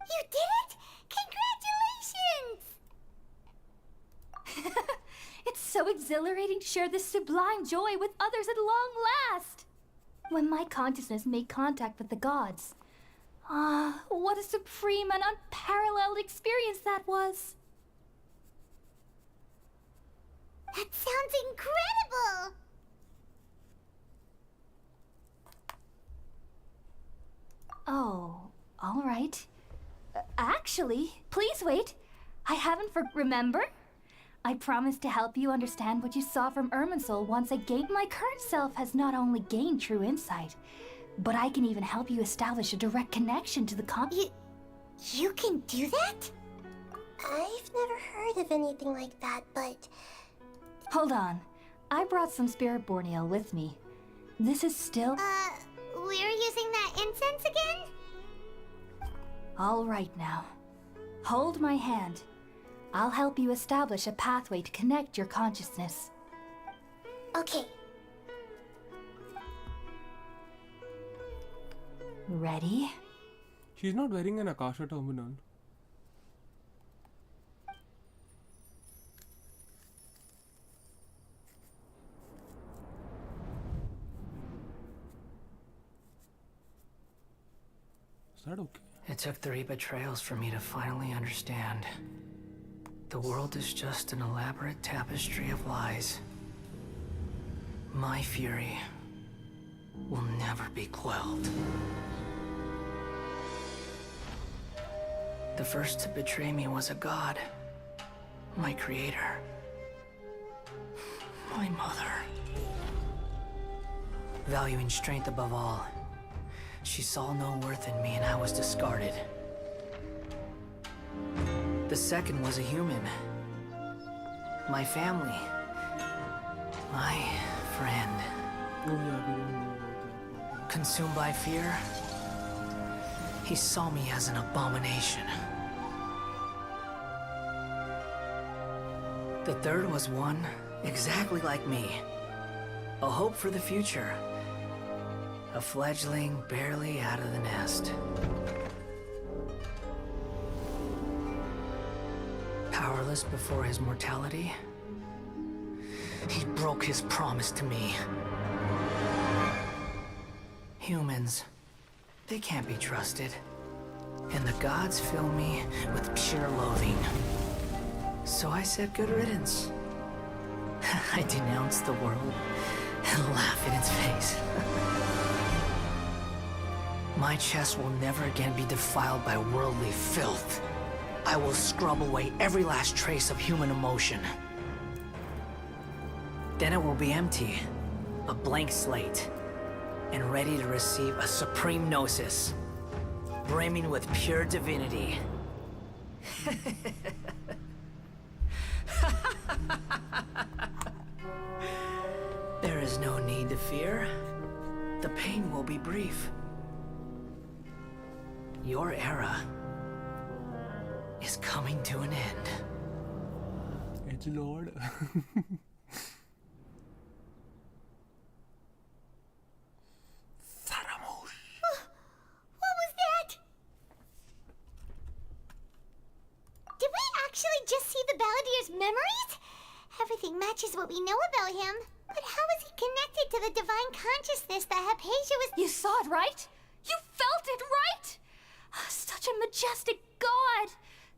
did it! Congratulations! It's so exhilarating to share this sublime joy with others at long last. When my consciousness made contact with the gods. Ah, what a supreme and unparalleled experience that was. That sounds incredible! Oh, all right. Actually, please wait. I haven't remember? I promised to help you understand what you saw from Irminsul once I gained my current self has not only gained true insight, but I can even help you establish a direct connection to the You can do that? I've never heard of anything like that, but... Hold on. I brought some spirit borneo with me. This is still... We're using that incense again? All right now. Hold my hand. I'll help you establish a pathway to connect your consciousness. Okay. Ready? She's not wearing an Akasha terminal. Is that okay? It took 3 betrayals for me to finally understand. The world is just an elaborate tapestry of lies. My fury will never be quelled. The first to betray me was a god. My creator. My mother. Valuing strength above all, she saw no worth in me and I was discarded. The second was a human. My family. My friend. Oh yeah, we don't know about that. Consumed by fear, he saw me as an abomination. The third was one exactly like me. A hope for the future. A fledgling barely out of the nest. Powerless before his mortality, he broke his promise to me. Humans, they can't be trusted. And the gods fill me with pure loathing. So I said good riddance. I denounced the world and laugh in its face. My chest will never again be defiled by worldly filth. I will scrub away every last trace of human emotion. Then it will be empty, a blank slate, and ready to receive a supreme gnosis, brimming with pure divinity. There is no need to fear. The pain will be brief. Your era is coming to an end. It's Lord. What was that? Did we actually just see the Baladier's memories? Everything matches what we know about him. But how is he connected to the divine consciousness that Hypatia was... You saw it, right? You felt it, right? Such a majestic god!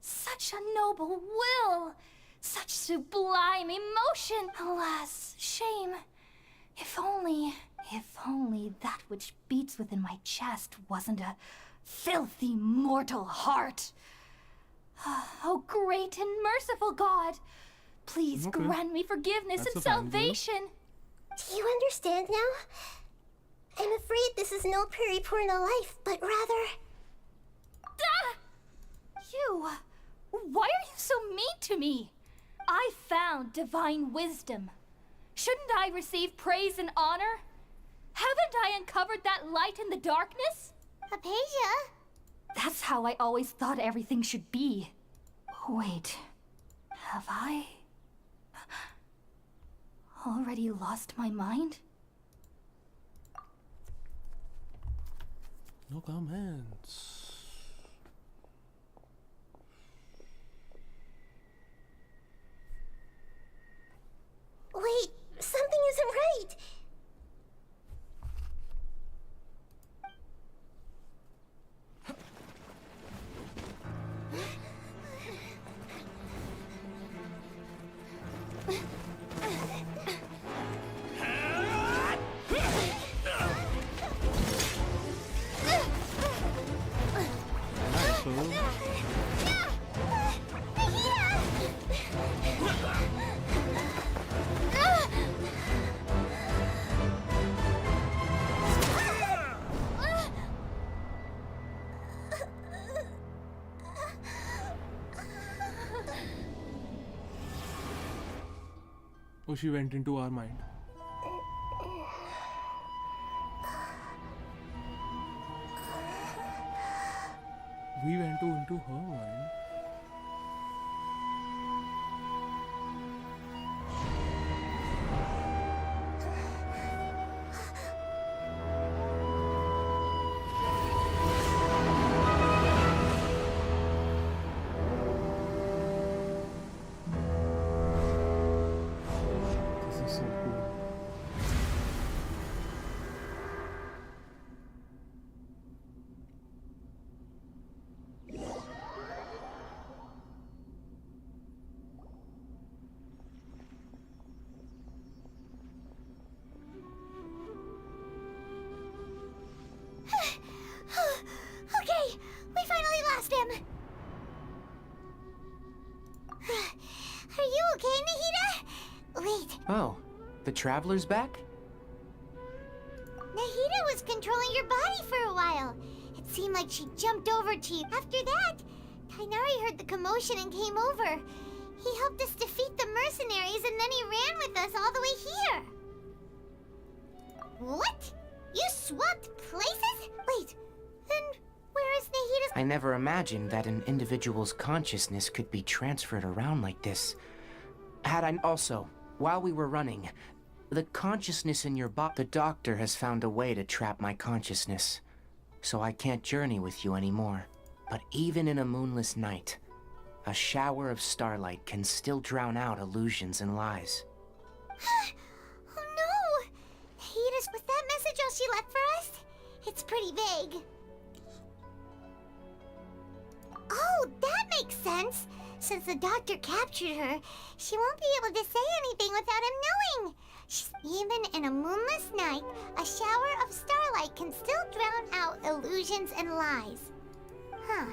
Such a noble will! Such sublime emotion! Alas, shame. If only that which beats within my chest wasn't a filthy mortal heart. Oh, great and merciful God! Please grant me forgiveness and salvation! Do you understand now? I'm afraid this is no Puripurna life, but rather... You! Why are you so mean to me? I found divine wisdom. Shouldn't I receive praise and honor? Haven't I uncovered that light in the darkness? Hypatia? That's how I always thought everything should be. Wait, have I already lost my mind? No comments. Wait, something isn't right. Oh, she went into our mind. We went into her mind. This is so cool. Okay, we finally lost him. Are you okay, Nahida? Wait, Oh, the Traveler's back? Nahida was controlling your body for a while. It seemed like she jumped over to you. After that, Tainari heard the commotion and came over. He helped us defeat the mercenaries and then he ran with us all the way here. What? You swapped places? Wait, then where is Nahida's... I never imagined that an individual's consciousness could be transferred around like this. Had I also, while we were running, the consciousness in your body... The doctor has found a way to trap my consciousness, so I can't journey with you anymore. But even in a moonless night, a shower of starlight can still drown out illusions and lies. Oh no! Nahida's... Was that message all she left for us? It's pretty vague. Oh, that makes sense! Since the doctor captured her, she won't be able to say anything without him knowing. Even in a moonless night, a shower of starlight can still drown out illusions and lies. Huh.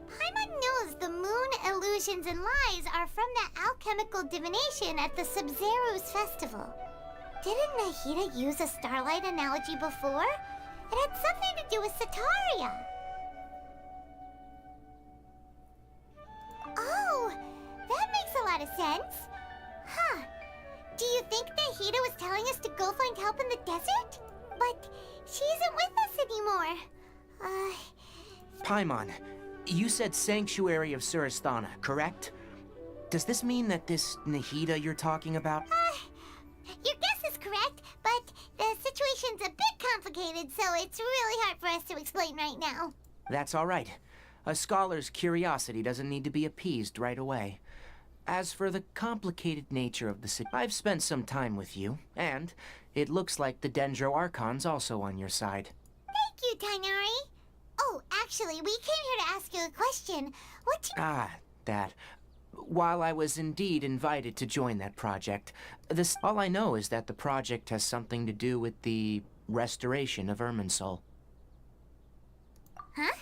Paimon knows the moon illusions and lies are from the alchemical divination at the Sub-Zero's festival. Didn't Nahida use a starlight analogy before? It had something to do with Sataria. Oh, that makes a lot of sense. Huh. Do you think Nahida was telling us to go find help in the desert? But she isn't with us anymore. Paimon, you said Sanctuary of Surasthana, correct? Does this mean that this Nahida you're talking about? Your guess is correct, but the situation's a bit complicated, so it's really hard for us to explain right now. That's all right. A scholar's curiosity doesn't need to be appeased right away. As for the complicated nature of the I've spent some time with you, and it looks like the Dendro Archon's also on your side. Thank you, Tainari. Oh, actually, we came here to ask you a question. That. While I was indeed invited to join that project, all I know is that the project has something to do with the restoration of Irminsul. Huh?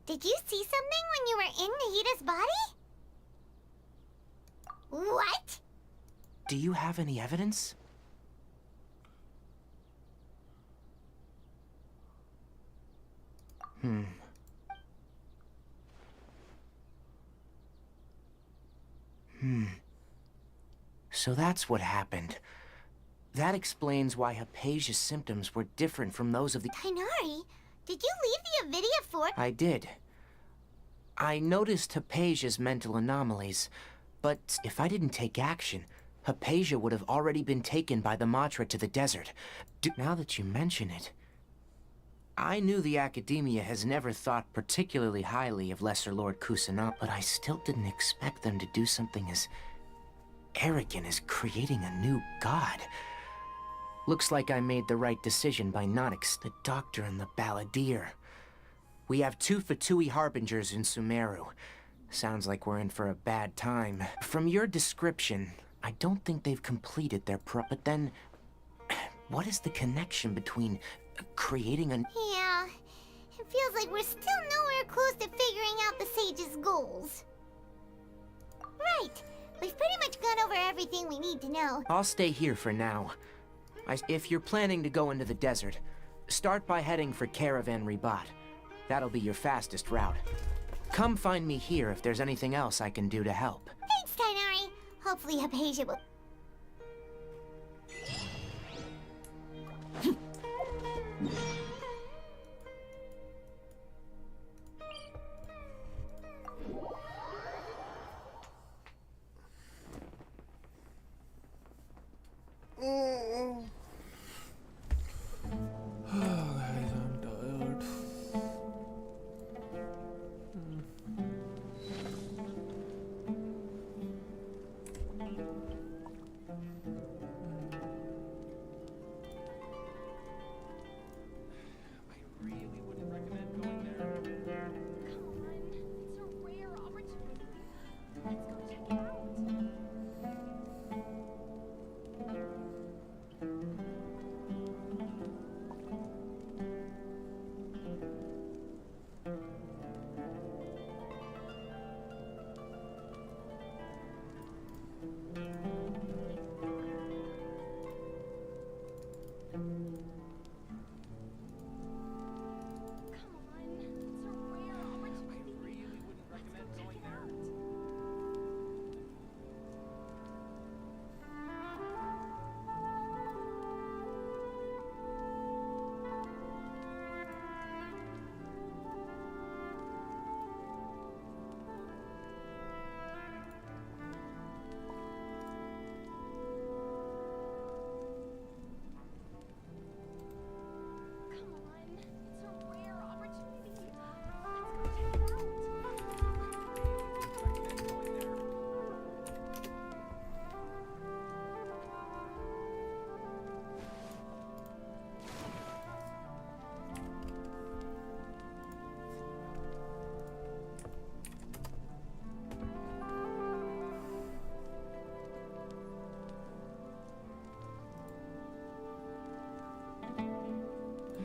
Did you see something when you were in Nahida's body? What? Do you have any evidence? So that's what happened. That explains why Hypatia's symptoms were different from those of the... Tainari, did you leave the Avidia Fort? I did. I noticed Hypatia's mental anomalies, but if I didn't take action, Hypatia would have already been taken by the Matra to the desert. Now that you mention it, I knew the Academia has never thought particularly highly of Lesser Lord Kusanagi, but I still didn't expect them to do something as arrogant as creating a new god. Looks like I made the right decision by not the Doctor and the Balladeer. We have 2 Fatui Harbingers in Semuru. Sounds like we're in for a bad time. From your description, I don't think they've completed their But then, what is the connection between creating a... Yeah, it feels like we're still nowhere close to figuring out the Sage's goals. Right, we've pretty much gone over everything we need to know. I'll stay here for now. If you're planning to go into the desert, start by heading for Caravan Ribat. That'll be your fastest route. Come find me here if there's anything else I can do to help. Thanks, Tainari. Hopefully Hypatia will...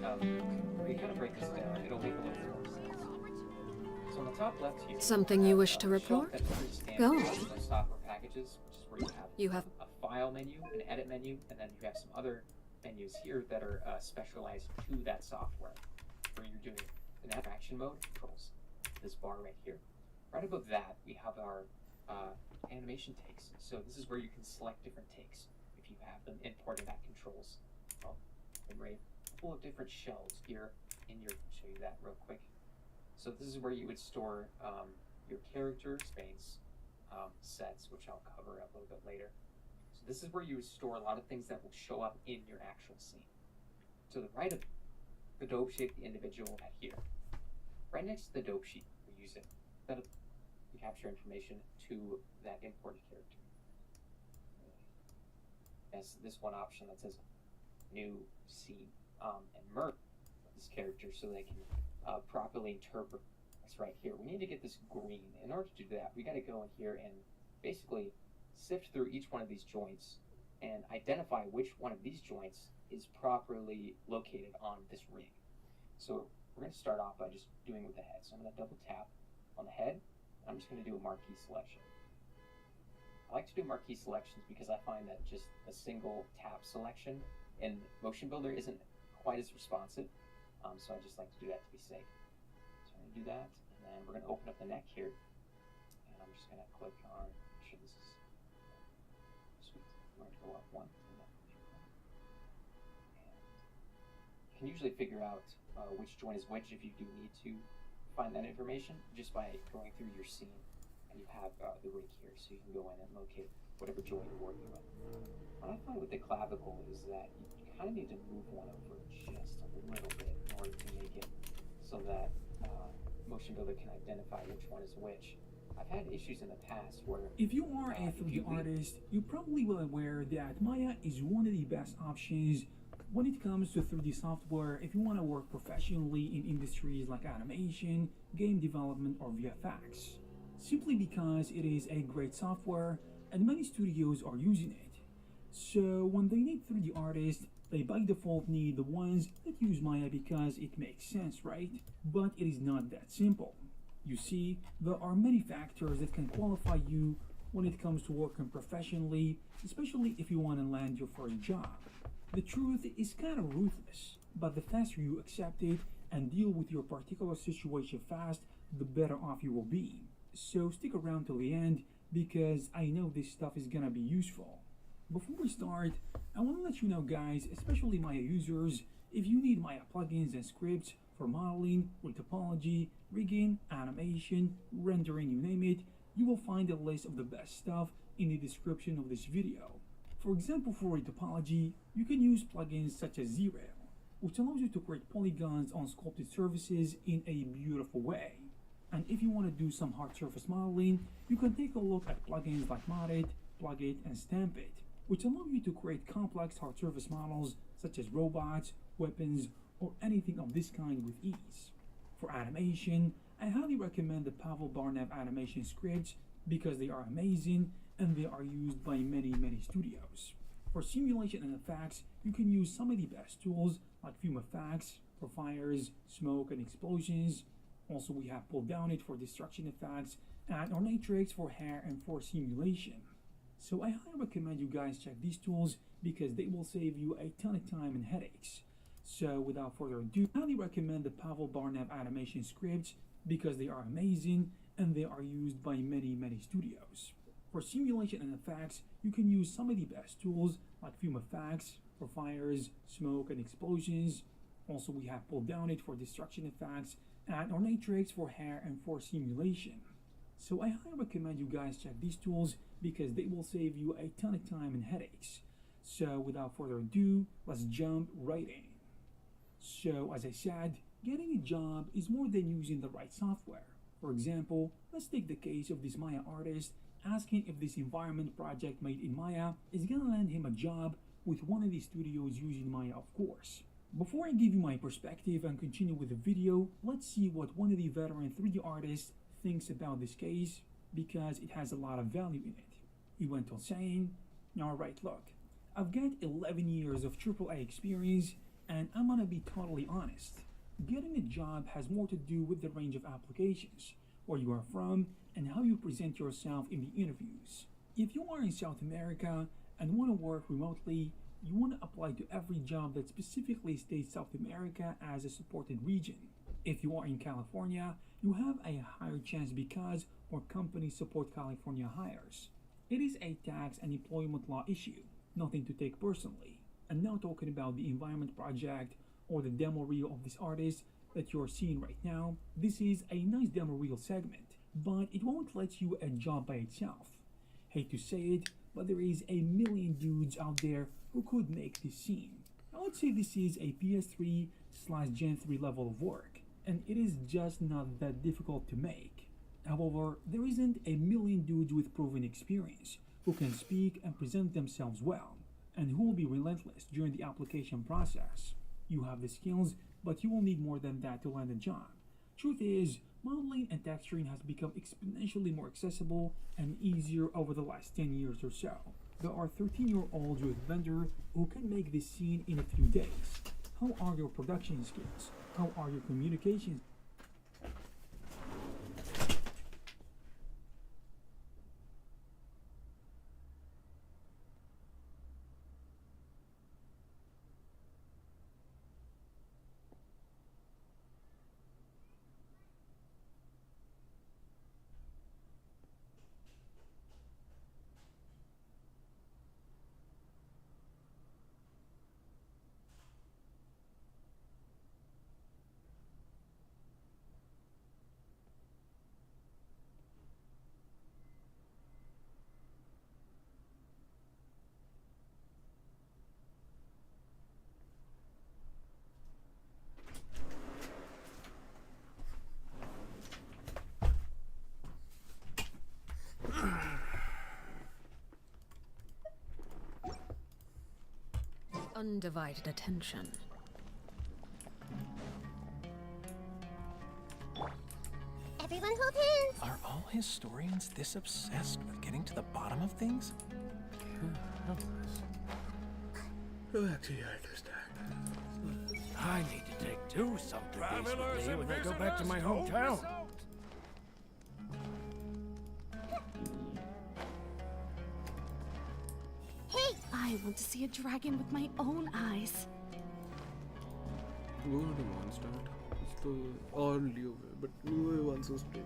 Guys, I'm tired. We kind of break this down. It'll make a little more sense. So on the top left here, Something you wish to report? Go on. Software packages, which is where You have a file menu, an edit menu, and then you have some other menus here that are specialized to that software. Where you're doing the nav action mode controls, this bar right here. Right above that, we have our animation takes. So this is where you can select different takes if you have them imported at controls. Well, right, a couple of different shelves here in your. Show you that real quick. So this is where you would store your character space sets, which I'll cover a little bit later. So this is where you would store a lot of things that will show up in your actual scene. To the right of the dope sheet, the individual hat here. Right next to the dope sheet, we use it to capture information to that imported character. As this one option that says new scene and merge this character so they can properly interpret this right here. We need to get this green. In order to do that, we got to go in here and basically sift through each one of these joints and identify which one of these joints is properly located on this ring. So we're going to start off by just doing it with the head. So I'm going to double tap on the head. And I'm just going to do a marquee selection. I like to do marquee selections because I find that just a single tap selection in Motion Builder isn't quite as responsive. So I just like to do that to be safe. So I'm going to do that, and then we're going to open up the neck here. And I'm just going to click on, make sure this is sweet. We're going to go up one. And you can usually figure out which joint is which if you do need to find that information just by going through your scene. And you have the rig here, so you can go in and locate whatever joint you're working with. What I find with the clavicle is that you kind of need to move one over just a little bit in order to make it so that Motion Builder can identify which one is which. I've had issues in the past where if you are a 3D artist, you probably will aware that Maya is one of the best options when it comes to 3D software if you want to work professionally in industries like animation, game development, or VFX. Simply because it is a great software and many studios are using it. So when they need 3D artists, they by default need the ones that use Maya because it makes sense, right? But it is not that simple. You see, there are many factors that can qualify you when it comes to working professionally, especially if you want to land your first job. The truth is kind of ruthless, but the faster you accept it and deal with your particular situation fast, the better off you will be. So stick around till the end because I know this stuff is gonna be useful. Before we start, I want to let you know guys, especially Maya users, if you need Maya plugins and scripts for modeling, topology, rigging, animation, rendering, you name it, you will find a list of the best stuff in the description of this video. For example, for topology, you can use plugins such as Z-Rail, which allows you to create polygons on sculpted surfaces in a beautiful way. And if you want to do some hard surface modeling, you can take a look at plugins like Mod-It, Plug-It, and Stamp-It, which allow you to create complex hard surface models such as robots, weapons, or anything of this kind with ease. For animation, I highly recommend the Pavel Barnev animation scripts because they are amazing and they are used by many studios. For simulation and effects, you can use some of the best tools like Fume Effects for fires, smoke, and explosions. Also, we have Pull Down It for destruction effects and Ornatrix for hair and for simulation. So I highly recommend you guys check these tools because they will save you a ton of time and headaches. So without further ado, I highly recommend the Pavel Barnev animation scripts because they are amazing and they are used by many studios. For simulation and effects, you can use some of the best tools like Fume Effects for fires, smoke, and explosions. Also, we have Pull Down It for destruction effects and Ornatrix for hair and for simulation. So I highly recommend you guys check these tools because they will save you a ton of time and headaches. So without further ado, let's jump right in. So as I said, getting a job is more than using the right software. For example, let's take the case of this Maya artist asking if this environment project made in Maya is gonna land him a job with one of the studios using Maya, of course. Before I give you my perspective and continue with the video, let's see what one of the veteran 3D artists thinks about this case, because it has a lot of value in it. He went on saying, "Alright, look, I've got 11 years of AAA experience, and I'm gonna be totally honest. Getting a job has more to do with the range of applications, where you are from, and how you present yourself in the interviews. If you are in South America and want to work remotely, you want to apply to every job that specifically states South America as a supported region. If you are in California, you have a higher chance because more companies support California hires. It is a tax and employment law issue, nothing to take personally. And now talking about the environment project or the demo reel of this artist that you're seeing right now, this is a nice demo reel segment, but it won't let you a job by itself. Hate to say it, but there is a million dudes out there who could make this scene. I would say this is a PS3/Gen 3 level of work, and it is just not that difficult to make. However, there isn't a million dudes with proven experience who can speak and present themselves well, and who will be relentless during the application process. You have the skills, but you will need more than that to land a job. Truth is, modeling and texturing has become exponentially more accessible and easier over the last 10 years or so. There are 13-year-olds with Blender who can make this scene in a few days. How are your production skills? How are your communications? Undivided attention. Everyone hold hands! Are all historians this obsessed with getting to the bottom of things? I need to do something decently when I go back to my hometown. Hey! I want to see a dragon with my own eyes. Go to the monster. It's the or Leo, but Leo wants us to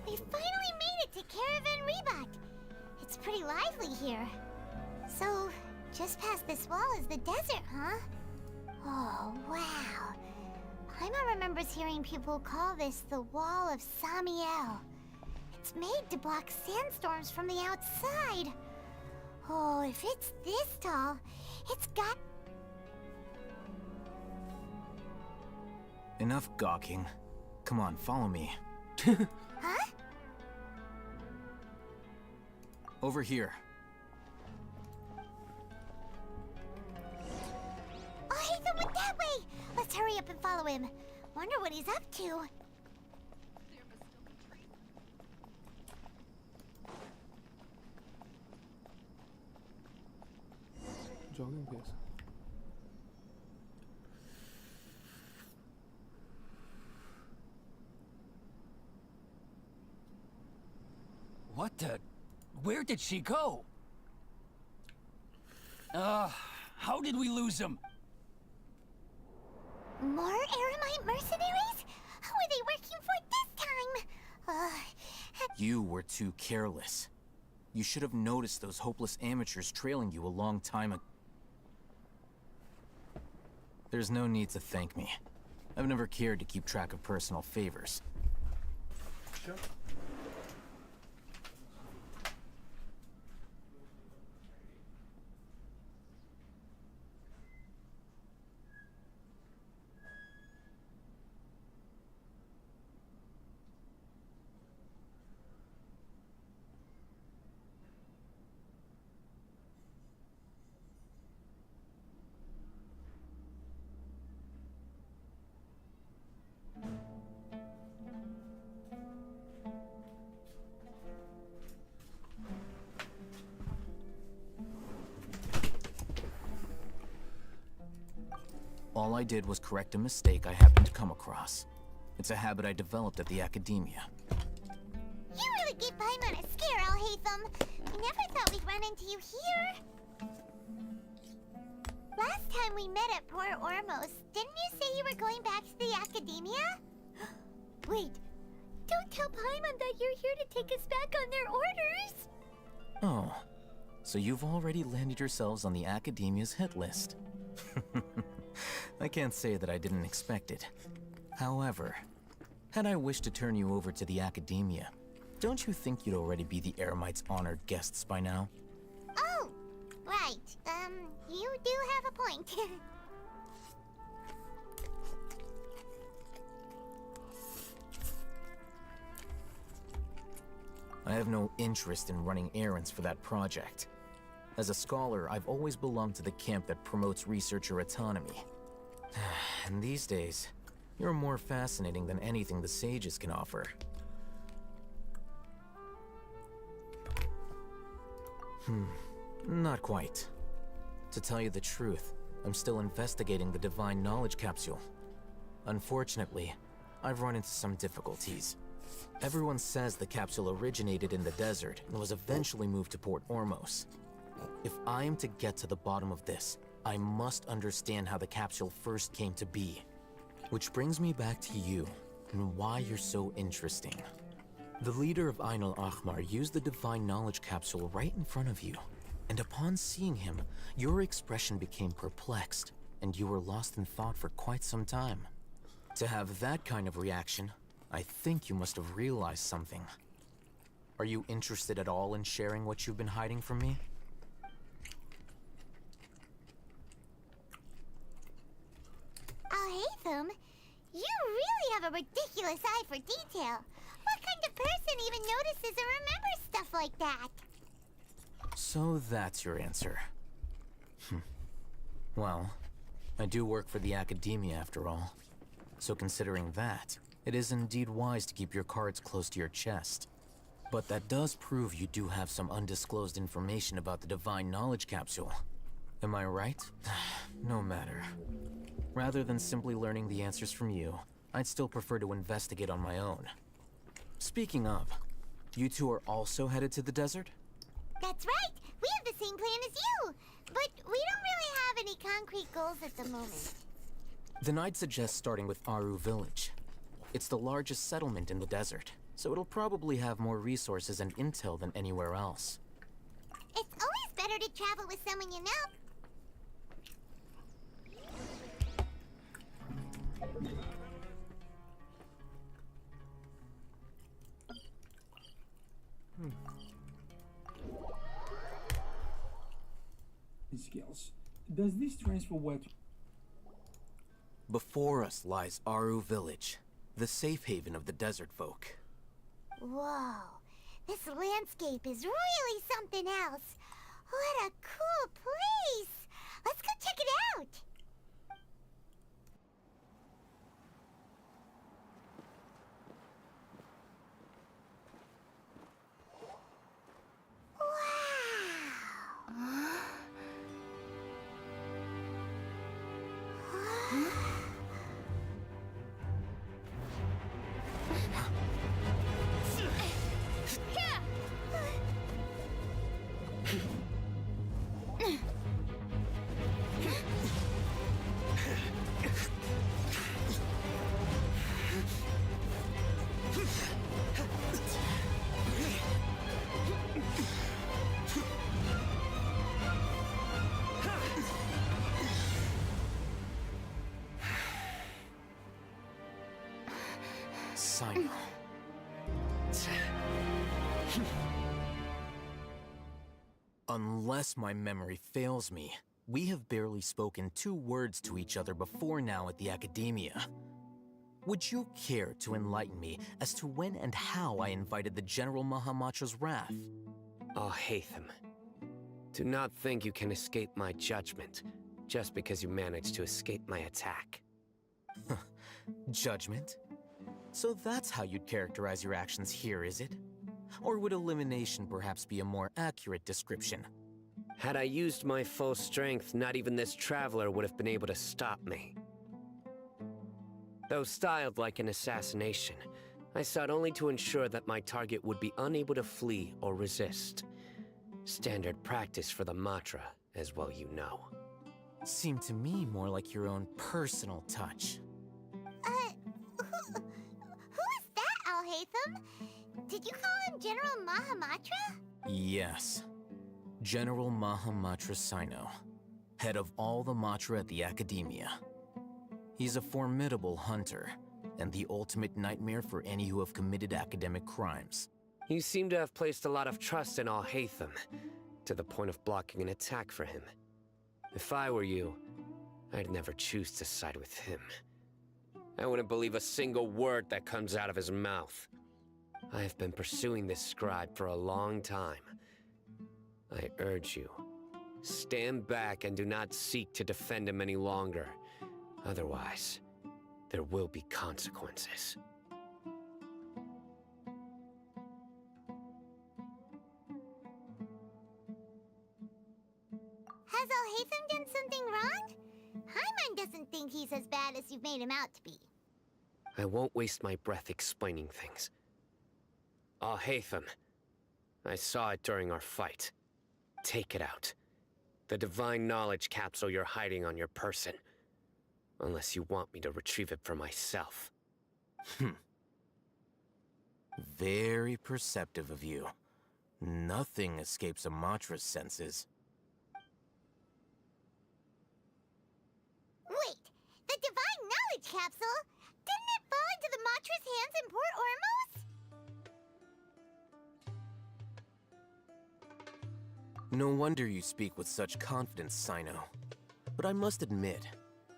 We finally made it to Caravan Reap pretty lively here. So, just past this wall is the desert, huh? Oh, wow. Paimon remembers hearing people call this the Wall of Samiel. It's made to block sandstorms from the outside. Oh, if it's this tall, it's got... Enough gawking. Come on, follow me. Huh? Over here. Oh, Haytham went that way! Let's hurry up and follow him. Wonder what he's up to. Jogging pace. What the? Where did she go? How did we lose him? More Eremite mercenaries? Who are they working for this time? You were too careless. You should have noticed those hopeless amateurs trailing you a long time ago. There's no need to thank me. I've never cared to keep track of personal favors. Sure. All I did was correct a mistake I happened to come across. It's a habit I developed at the academia. You really gave Paimon a scare, Alhaitham. I never thought we'd run into you here. Last time we met at Port Ormos, didn't you say you were going back to the academia? Wait, don't tell Paimon that you're here to take us back on their orders. Oh, so you've already landed yourselves on the academia's hit list. I can't say that I didn't expect it. However, had I wished to turn you over to the academia, don't you think you'd already be the Eremites' honored guests by now? Oh, right. You do have a point. I have no interest in running errands for that project. As a scholar, I've always belonged to the camp that promotes researcher autonomy. And these days, you're more fascinating than anything the sages can offer. Not quite. To tell you the truth, I'm still investigating the Divine Knowledge Capsule. Unfortunately, I've run into some difficulties. Everyone says the capsule originated in the desert and was eventually moved to Port Ormos. If I am to get to the bottom of this, I must understand how the capsule first came to be. Which brings me back to you, and why you're so interesting. The leader of Ain al-Ahmar used the Divine Knowledge Capsule right in front of you, and upon seeing him, your expression became perplexed, and you were lost in thought for quite some time. To have that kind of reaction, I think you must have realized something. Are you interested at all in sharing what you've been hiding from me? Alhaitham, you really have a ridiculous eye for detail. What kind of person even notices or remembers stuff like that? So that's your answer. Well, I do work for the academia after all. So considering that, it is indeed wise to keep your cards close to your chest. But that does prove you do have some undisclosed information about the Divine Knowledge Capsule. Am I right? No matter. Rather than simply learning the answers from you, I'd still prefer to investigate on my own. Speaking of, you two are also headed to the desert? That's right! We have the same plan as you! But we don't really have any concrete goals at the moment. Then I'd suggest starting with Aru Village. It's the largest settlement in the desert, so it'll probably have more resources and intel than anywhere else. It's always better to travel with someone you know. Skills. Does this transfer well to... Before us lies Aru Village, the safe haven of the desert folk. Whoa, this landscape is really something else. What a cool place! Let's go check it out! Simon. Unless my memory fails me, we have barely spoken 2 words to each other before now at the Academia. Would you care to enlighten me as to when and how I invited the General Mahamatra's wrath? Oh, Hatham. Do not think you can escape my judgment just because you managed to escape my attack. Judgment? So that's how you'd characterize your actions here, is it? Or would elimination perhaps be a more accurate description? Had I used my full strength, not even this traveler would have been able to stop me. Though styled like an assassination, I sought only to ensure that my target would be unable to flee or resist. Standard practice for the Matra, as well you know. Seemed to me more like your own personal touch. Who is that, Alhaitham? Did you call him General Mahamatra? Yes. General Mahamatra Sino, head of all the Matra at the Academia. He's a formidable hunter, and the ultimate nightmare for any who have committed academic crimes. You seem to have placed a lot of trust in Alhaitham, to the point of blocking an attack for him. If I were you, I'd never choose to side with him. I wouldn't believe a single word that comes out of his mouth. I have been pursuing this scribe for a long time. I urge you, stand back and do not seek to defend him any longer. Otherwise, there will be consequences. Has Alhaitham done something wrong? Hyman doesn't think he's as bad as you've made him out to be. I won't waste my breath explaining things. Alhaitham, I saw it during our fight. Take it out. The divine knowledge capsule you're hiding on your person. Unless you want me to retrieve it for myself. Very perceptive of you. Nothing escapes a Matra's senses. Wait, the divine knowledge capsule? Didn't it fall into the Matra's hands in Port Ormos? No wonder you speak with such confidence, Sino. But I must admit,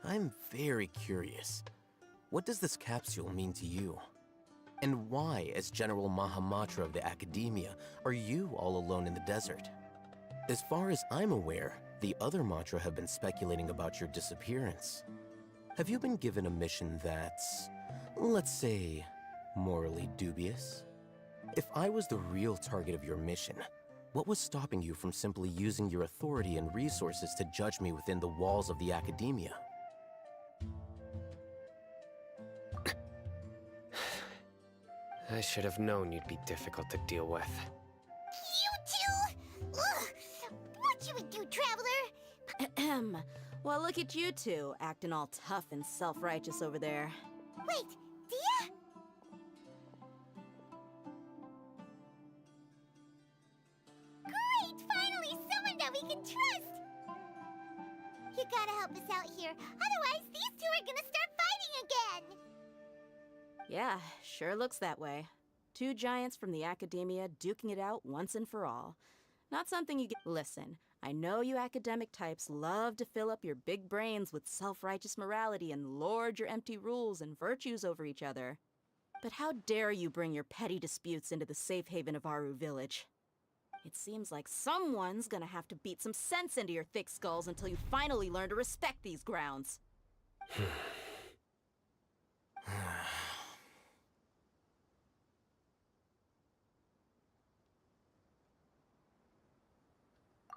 I'm very curious. What does this capsule mean to you? And why, as General Mahamatra of the Academia, are you all alone in the desert? As far as I'm aware, the other Matra have been speculating about your disappearance. Have you been given a mission that's, let's say, morally dubious? If I was the real target of your mission, what was stopping you from simply using your authority and resources to judge me within the walls of the Academia? I should have known you'd be difficult to deal with. You two? Ugh! What you would do, Traveler? Ahem. Well, look at you two, acting all tough and self-righteous over there. Wait, Dia? Great! Finally gotta help us out here. Otherwise, these two are gonna start fighting again. Yeah, sure looks that way. Two giants from the academia duking it out once and for all. Not something you get. Listen, I know you academic types love to fill up your big brains with self-righteous morality and lord your empty rules and virtues over each other. But how dare you bring your petty disputes into the safe haven of Aru Village? It seems like someone's gonna have to beat some sense into your thick skulls until you finally learn to respect these grounds.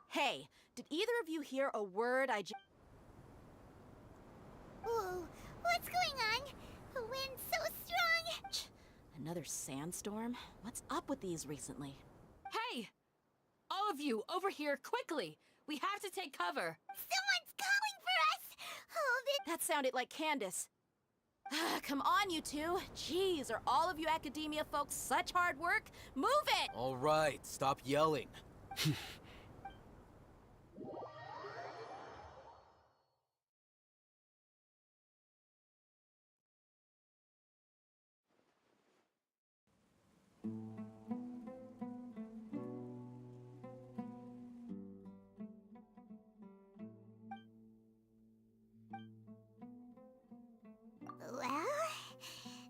Hey, did either of you hear a word I just... Whoa, what's going on? The wind's so strong. Another sandstorm? What's up with these recently? Hey! All of you, over here, quickly! We have to take cover! Someone's calling for us! Hold it! That sounded like Candace. Come on, you two. Jeez, are all of you academia folks such hard work? Move it! All right, stop yelling. Well,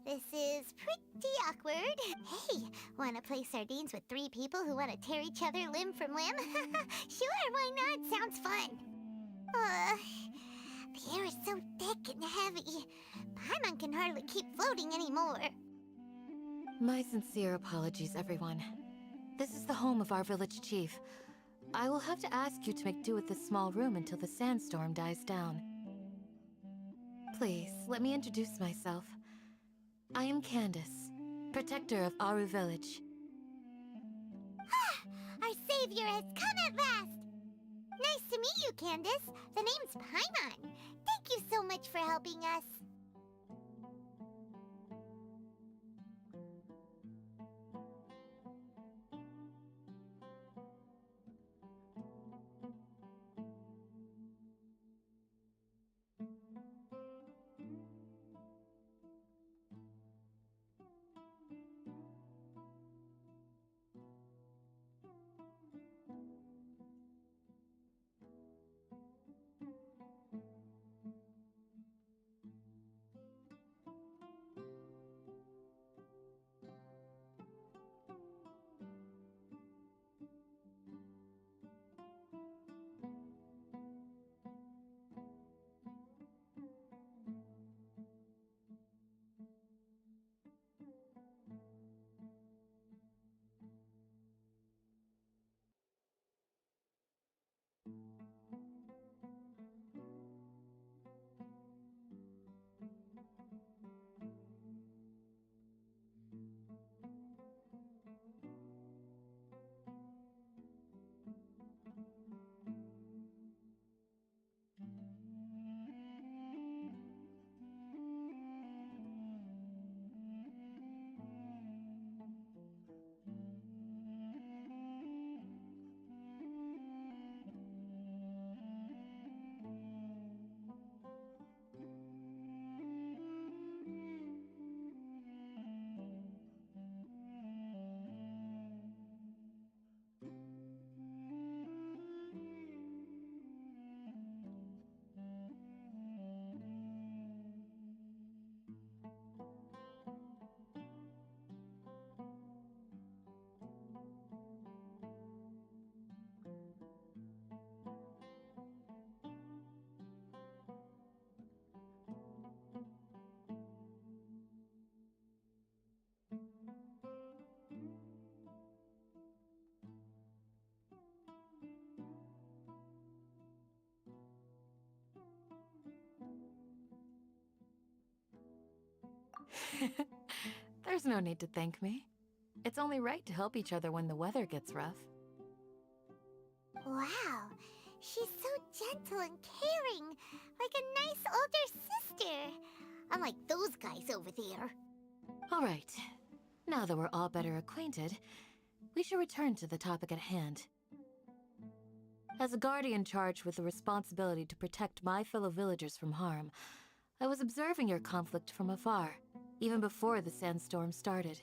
this is pretty awkward. Hey, wanna play sardines with three people who wanna tear each other limb from limb? Sure, why not? Sounds fun. The air is so thick and heavy. Paimon can hardly keep floating anymore. My sincere apologies, everyone. This is the home of our village chief. I will have to ask you to make do with this small room until the sandstorm dies down. Please, let me introduce myself. I am Candace, protector of Aru Village. Our savior has come at last! Nice to meet you, Candace. The name's Paimon. Thank you so much for helping us. There's no need to thank me. It's only right to help each other when the weather gets rough. Wow, she's so gentle and caring, like a nice older sister. Unlike those guys over there. All right. Now that we're all better acquainted, we should return to the topic at hand. As a guardian charged with the responsibility to protect my fellow villagers from harm, I was observing your conflict from afar, even before the sandstorm started.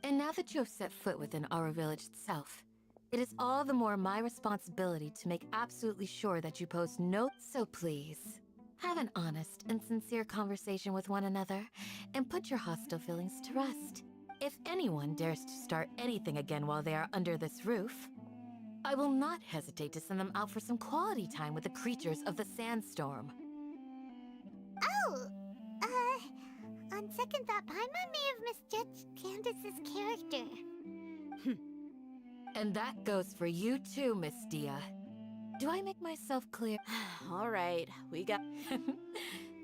And now that you have set foot within our village itself, it is all the more my responsibility to make absolutely sure that you pose no... So please, have an honest and sincere conversation with one another, and put your hostile feelings to rest. If anyone dares to start anything again while they are under this roof, I will not hesitate to send them out for some quality time with the creatures of the sandstorm. Oh, on second thought, Paimon may have misjudged Candace's character. And that goes for you too, Miss Dia. Do I make myself clear? All right, we got...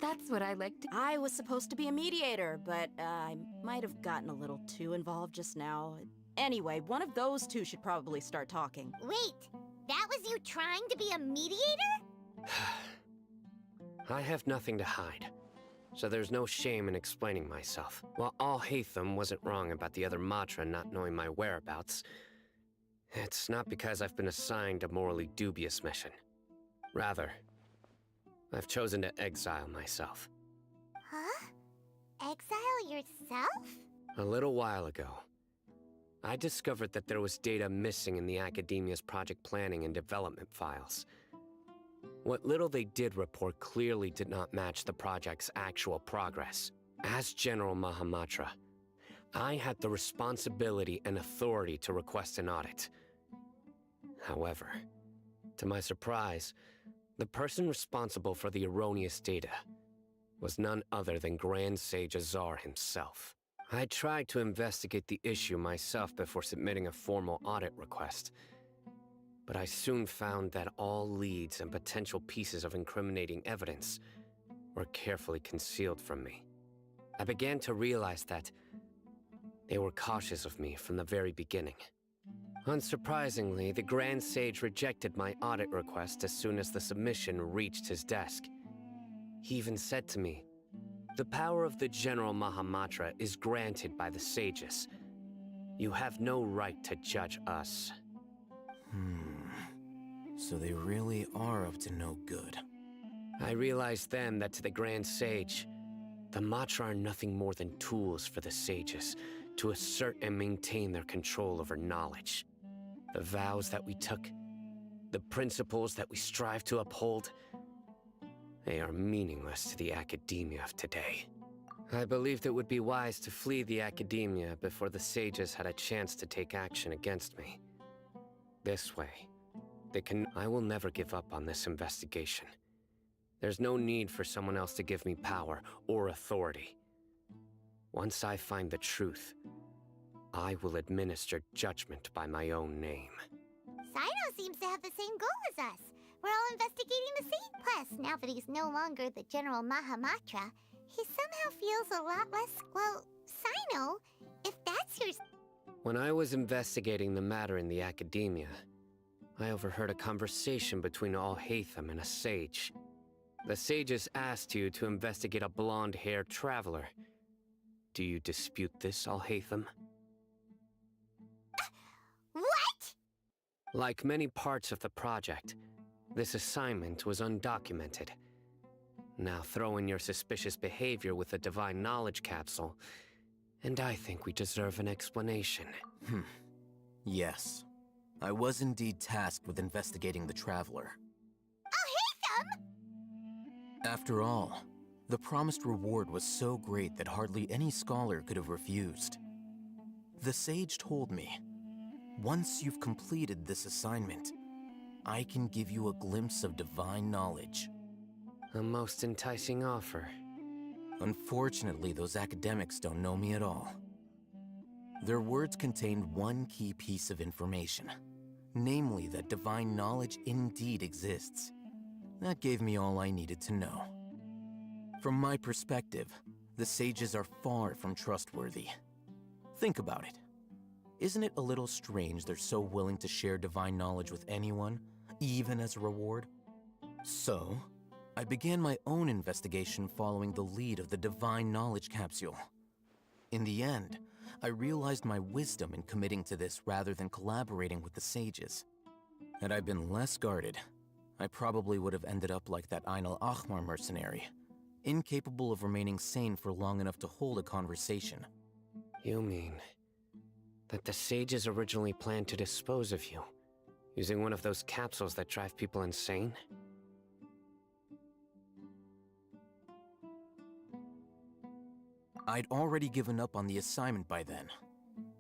That's what I like to... I was supposed to be a mediator, but I might have gotten a little too involved just now. Anyway, one of those two should probably start talking. Wait, that was you trying to be a mediator? I have nothing to hide, so there's no shame in explaining myself. While Alhaitham wasn't wrong about the other Matra not knowing my whereabouts, it's not because I've been assigned a morally dubious mission. Rather, I've chosen to exile myself. Huh? Exile yourself? A little while ago, I discovered that there was data missing in the Academia's project planning and development files. What little they did report clearly did not match the project's actual progress. As General Mahamatra, I had the responsibility and authority to request an audit. However, to my surprise, the person responsible for the erroneous data was none other than Grand Sage Azar himself. I tried to investigate the issue myself before submitting a formal audit request, but I soon found that all leads and potential pieces of incriminating evidence were carefully concealed from me. I began to realize that they were cautious of me from the very beginning. Unsurprisingly, the Grand Sage rejected my audit request as soon as the submission reached his desk. He even said to me, "The power of the General Mahamatra is granted by the sages. You have no right to judge us." So they really are up to no good. I realized then that to the Grand Sage, the Matra are nothing more than tools for the sages to assert and maintain their control over knowledge. The vows that we took, the principles that we strive to uphold, they are meaningless to the Academia of today. I believed it would be wise to flee the Academia before the sages had a chance to take action against me. This way, I will never give up on this investigation. There's no need for someone else to give me power or authority. Once I find the truth, I will administer judgment by my own name. Sino seems to have the same goal as us. We're all investigating the same quest. Now that he's no longer the General Mahamatra, he somehow feels a lot less, well, Sino, if that's your... When I was investigating the matter in the Academia, I overheard a conversation between Alhaitham and a sage. The sages asked you to investigate a blonde-haired traveler. Do you dispute this, Alhaitham? What? Like many parts of the project, this assignment was undocumented. Now throw in your suspicious behavior with the Divine Knowledge Capsule, and I think we deserve an explanation. Yes. I was indeed tasked with investigating the Traveler. After all, the promised reward was so great that hardly any scholar could have refused. The sage told me, once you've completed this assignment, I can give you a glimpse of divine knowledge. A most enticing offer. Unfortunately, those academics don't know me at all. Their words contained one key piece of information, namely that divine knowledge indeed exists. That gave me all I needed to know. From my perspective, the sages are far from trustworthy. Think about it. Isn't it a little strange they're so willing to share divine knowledge with anyone, even as a reward? So, I began my own investigation following the lead of the Divine Knowledge Capsule. In the end, I realized my wisdom in committing to this rather than collaborating with the sages. Had I been less guarded, I probably would have ended up like that Ain al-Ahmar mercenary, incapable of remaining sane for long enough to hold a conversation. You mean that the sages originally planned to dispose of you, using one of those capsules that drive people insane? I'd already given up on the assignment by then.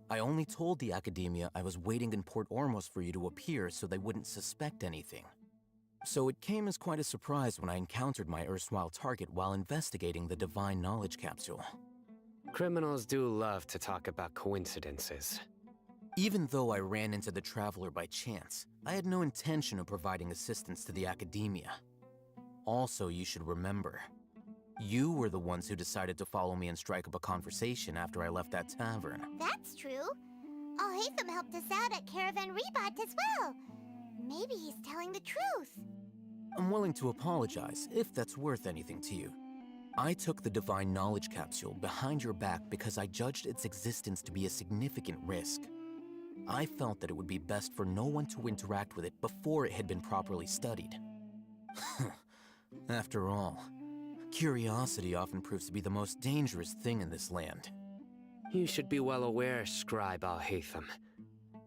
I only told the Academia I was waiting in Port Ormos for you to appear so they wouldn't suspect anything. So it came as quite a surprise when I encountered my erstwhile target while investigating the Divine Knowledge Capsule. Criminals do love to talk about coincidences. Even though I ran into the Traveler by chance, I had no intention of providing assistance to the Academia. Also, you should remember, you were the ones who decided to follow me and strike up a conversation after I left that tavern. That's true. Alhaitham helped us out at Caravan Rebat as well. Maybe he's telling the truth. I'm willing to apologize, if that's worth anything to you. I took the Divine Knowledge Capsule behind your back because I judged its existence to be a significant risk. I felt that it would be best for no one to interact with it before it had been properly studied. After all, curiosity often proves to be the most dangerous thing in this land. You should be well aware, Scribe Alhaitham,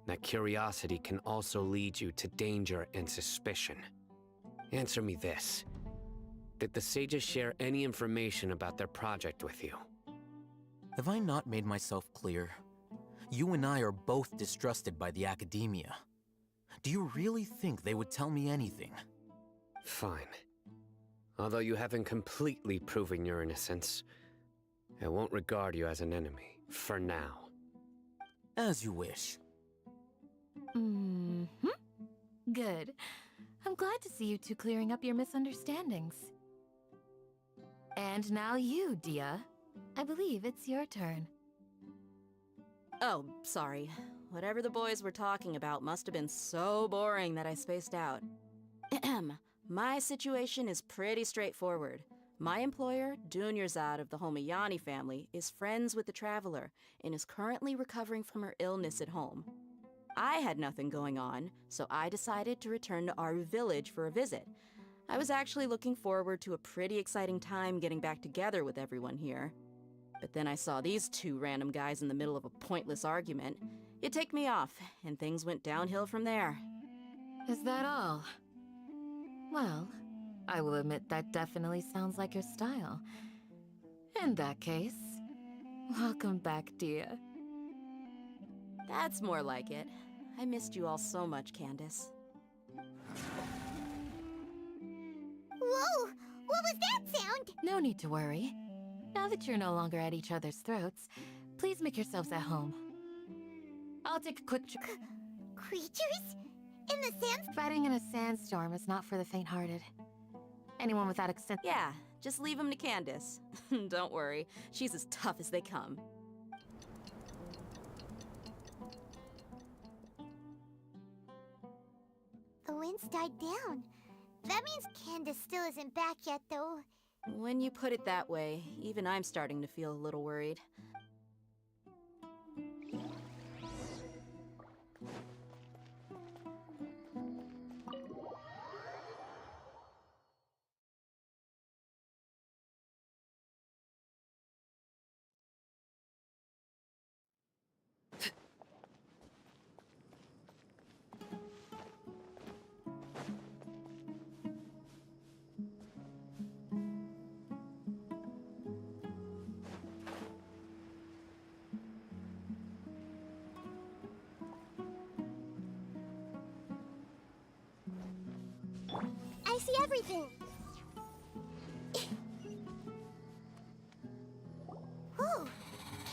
that curiosity can also lead you to danger and suspicion. Answer me this. Did the sages share any information about their project with you? Have I not made myself clear? You and I are both distrusted by the Academia. Do you really think they would tell me anything? Fine. Although you haven't completely proven your innocence, I won't regard you as an enemy, for now. As you wish. Good. I'm glad to see you two clearing up your misunderstandings. And now you, Dia. I believe it's your turn. Oh, sorry. Whatever the boys were talking about must have been so boring that I spaced out. My situation is pretty straightforward. My employer, Dunyarzad of the Homayani family, is friends with the Traveler and is currently recovering from her illness at home. I had nothing going on, so I decided to return to Aru village for a visit. I was actually looking forward to a pretty exciting time getting back together with everyone here. But then I saw these two random guys in the middle of a pointless argument. It ticked me off, and things went downhill from there. Is that all? Well, I will admit that definitely sounds like your style. In that case, welcome back, Dia. That's more like it. I missed you all so much, Candace. Whoa! What was that sound? No need to worry. Now that you're no longer at each other's throats, please make yourselves at home. I'll take a quick Creatures? In the sand? Fighting in a sandstorm is not for the faint-hearted. Anyone without extent— Yeah, just leave him to Candace. Don't worry, she's as tough as they come. The wind's died down. That means Candace still isn't back yet, though. When you put it that way, even I'm starting to feel a little worried. I see everything. Whoa,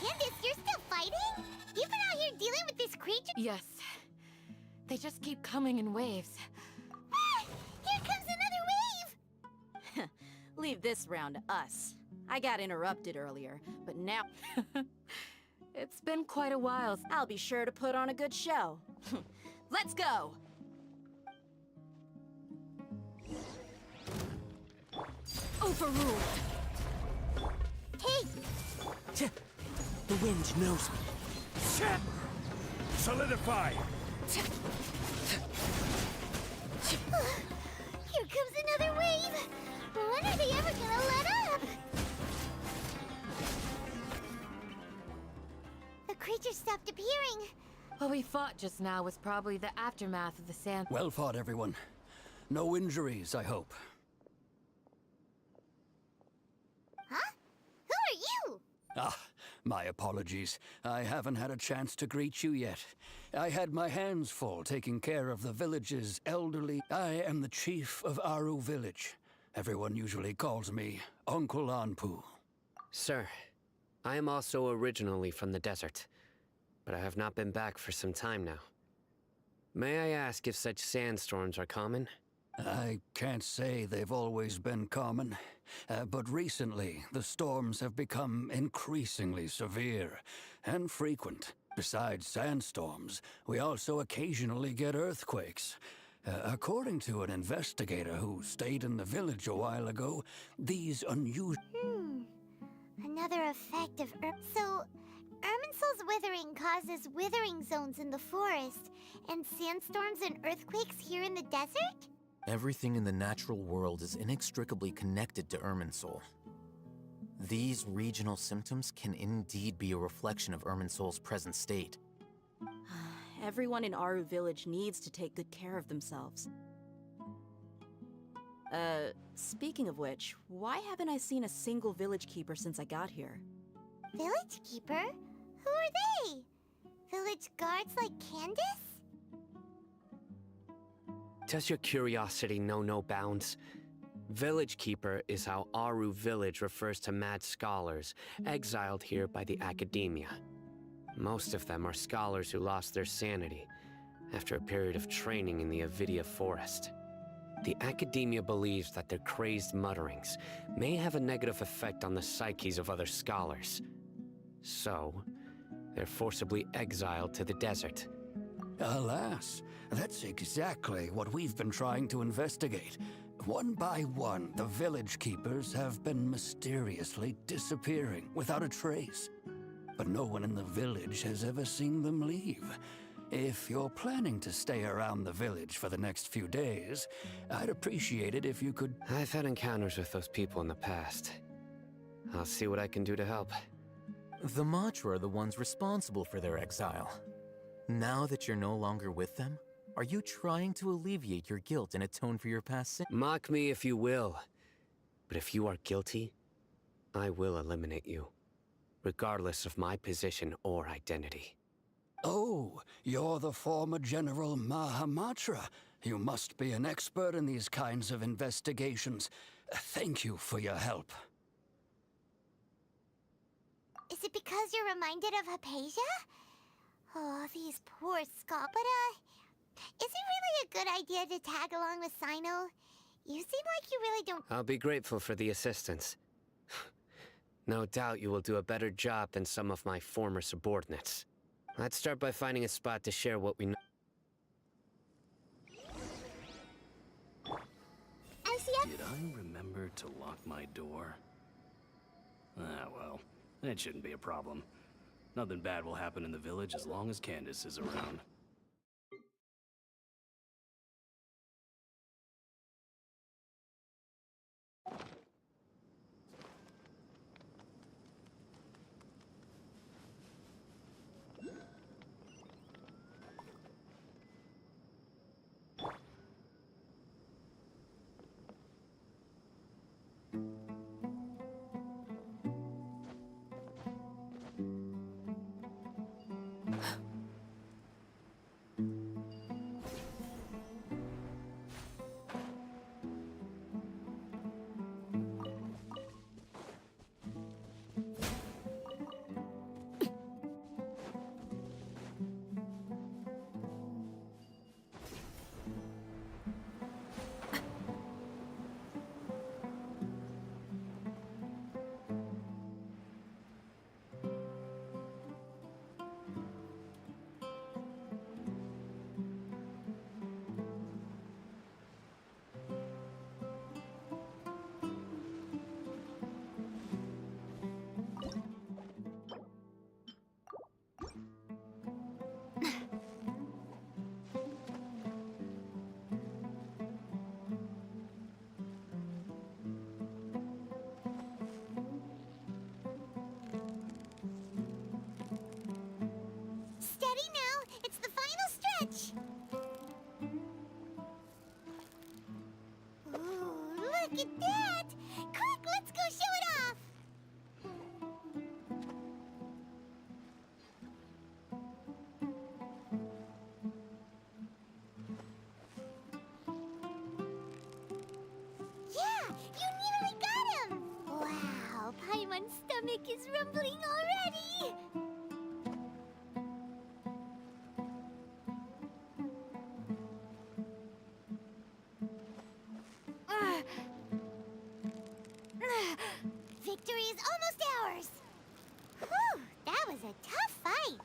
Candace, you're still fighting? You've been out here dealing with this creature? Yes. They just keep coming in waves. Ah, here comes another wave! Leave this round to us. I got interrupted earlier, but now... It's been quite a while. I'll be sure to put on a good show. Let's go! Overruled! Hey! The wind knows me. Solidify! Here comes another wave! When are they ever gonna let up? The creature stopped appearing. What we fought just now was probably the aftermath of the sand. Well fought, everyone. No injuries, I hope. Huh? Who are you? Ah, my apologies. I haven't had a chance to greet you yet. I had my hands full taking care of the village's elderly. I am the chief of Aru village. Everyone usually calls me Uncle Anpu. Sir, I am also originally from the desert, but I have not been back for some time now. May I ask if such sandstorms are common? I can't say they've always been common, but recently the storms have become increasingly severe and frequent. Besides sandstorms, we also occasionally get earthquakes. According to an investigator who stayed in the village a while ago, these unusual... Another effect of So, Irminsul's withering causes withering zones in the forest, and sandstorms and earthquakes here in the desert? Everything in the natural world is inextricably connected to Irminsul. These regional symptoms can indeed be a reflection of Irminsul's present state. Everyone in Aru village needs to take good care of themselves. Speaking of which, why haven't I seen a single village keeper since I got here? Village keeper? Who are they? Village guards like Candace? Does your curiosity know no bounds? Village Keeper is how Aru village refers to mad scholars exiled here by the academia. Most of them are scholars who lost their sanity after a period of training in the Avidia forest. The academia believes that their crazed mutterings may have a negative effect on the psyches of other scholars. So, they're forcibly exiled to the desert. Alas, that's exactly what we've been trying to investigate. One by one, the village keepers have been mysteriously disappearing without a trace. But no one in the village has ever seen them leave. If you're planning to stay around the village for the next few days, I'd appreciate it if you could... I've had encounters with those people in the past. I'll see what I can do to help. The Matra are the ones responsible for their exile. Now that you're no longer with them, are you trying to alleviate your guilt and atone for your past sin? Mock me if you will, but if you are guilty, I will eliminate you, regardless of my position or identity. Oh, you're the former General Mahamatra. You must be an expert in these kinds of investigations. Thank you for your help. Is it because you're reminded of Hypatia? Oh, these poor Scott. But, is it really a good idea to tag along with Sino? You seem like you really don't... I'll be grateful for the assistance. No doubt you will do a better job than some of my former subordinates. Let's start by finding a spot to share what we know. Did I remember to lock my door? Ah, well, that shouldn't be a problem. Nothing bad will happen in the village as long as Candace is around. victory is almost ours! Whew, that was a tough fight!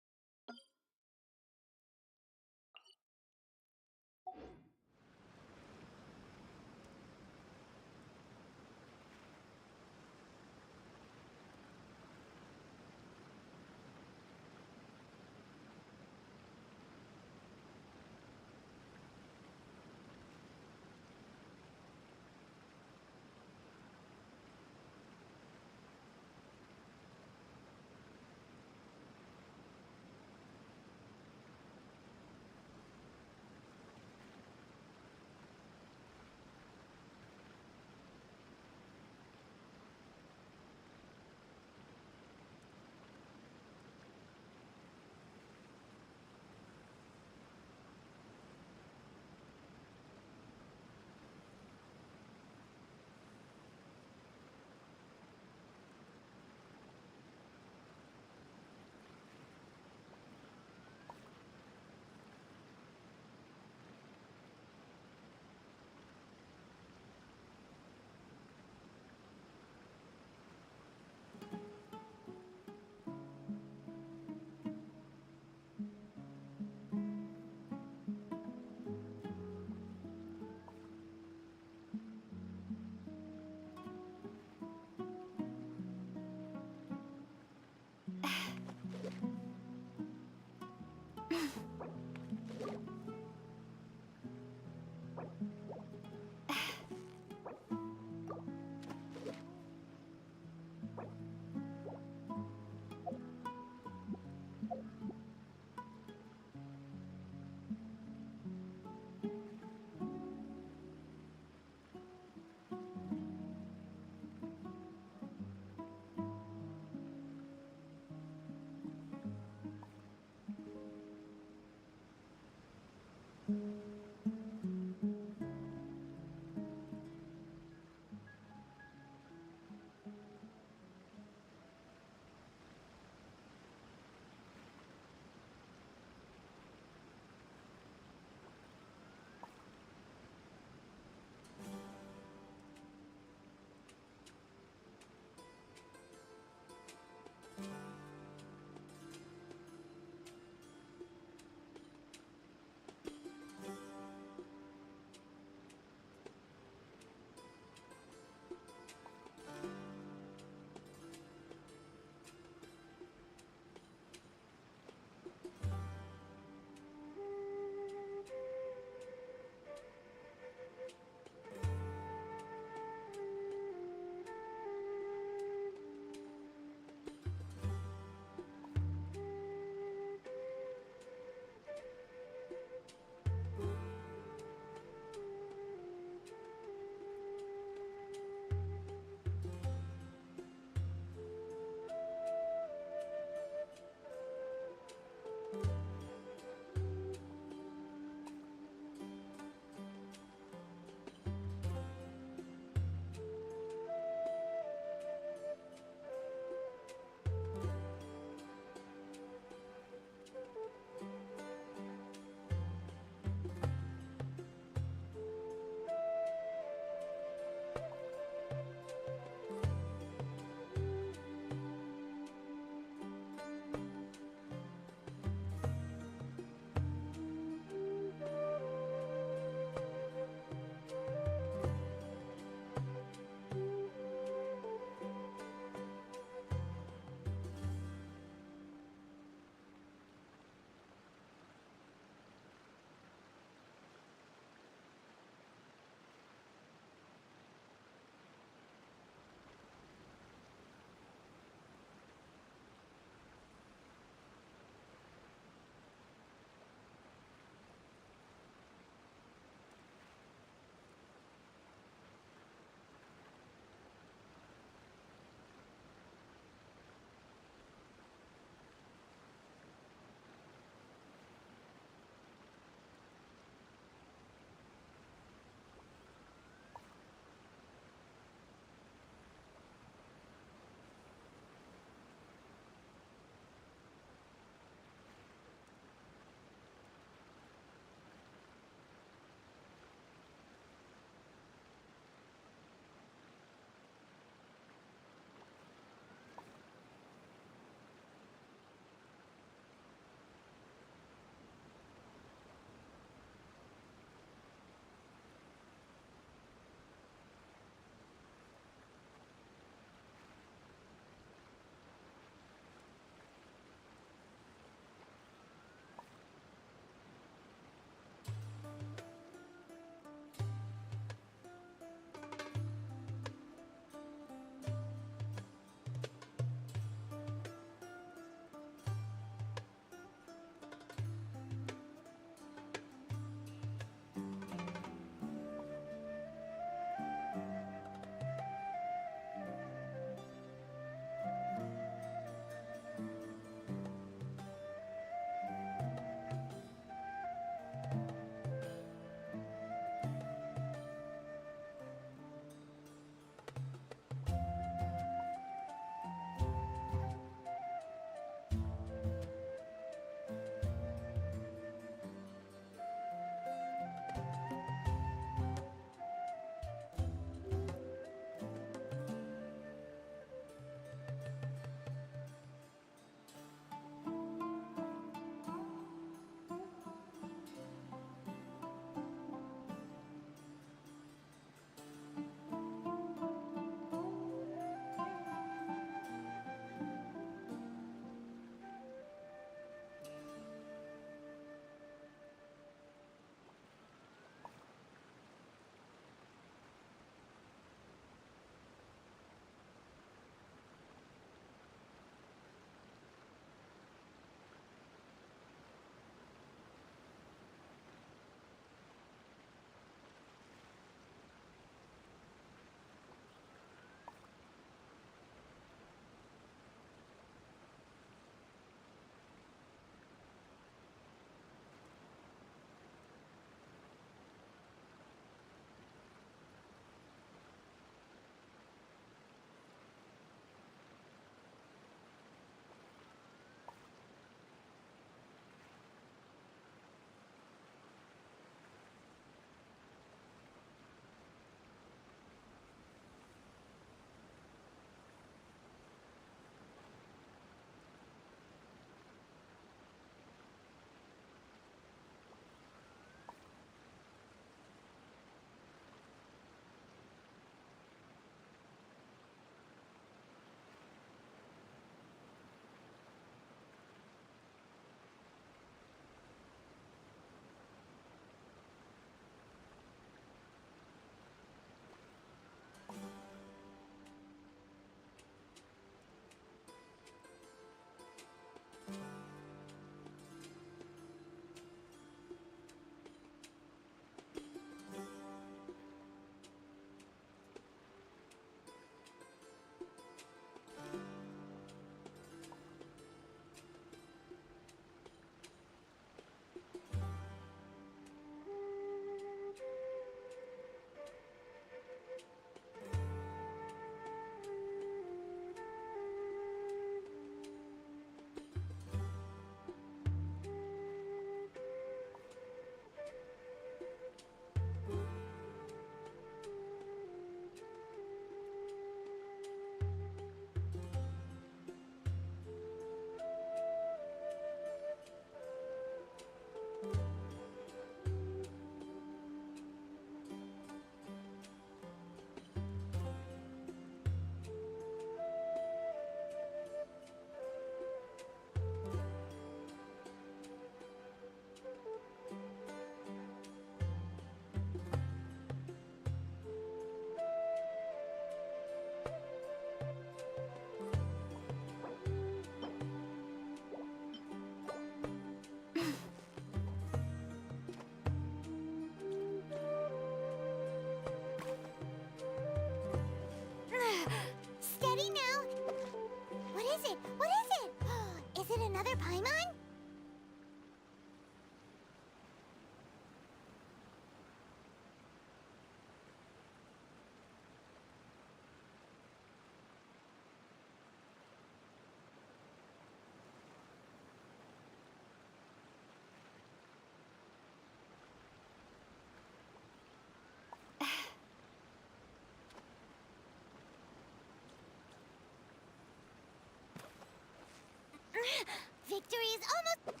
Victory is almost...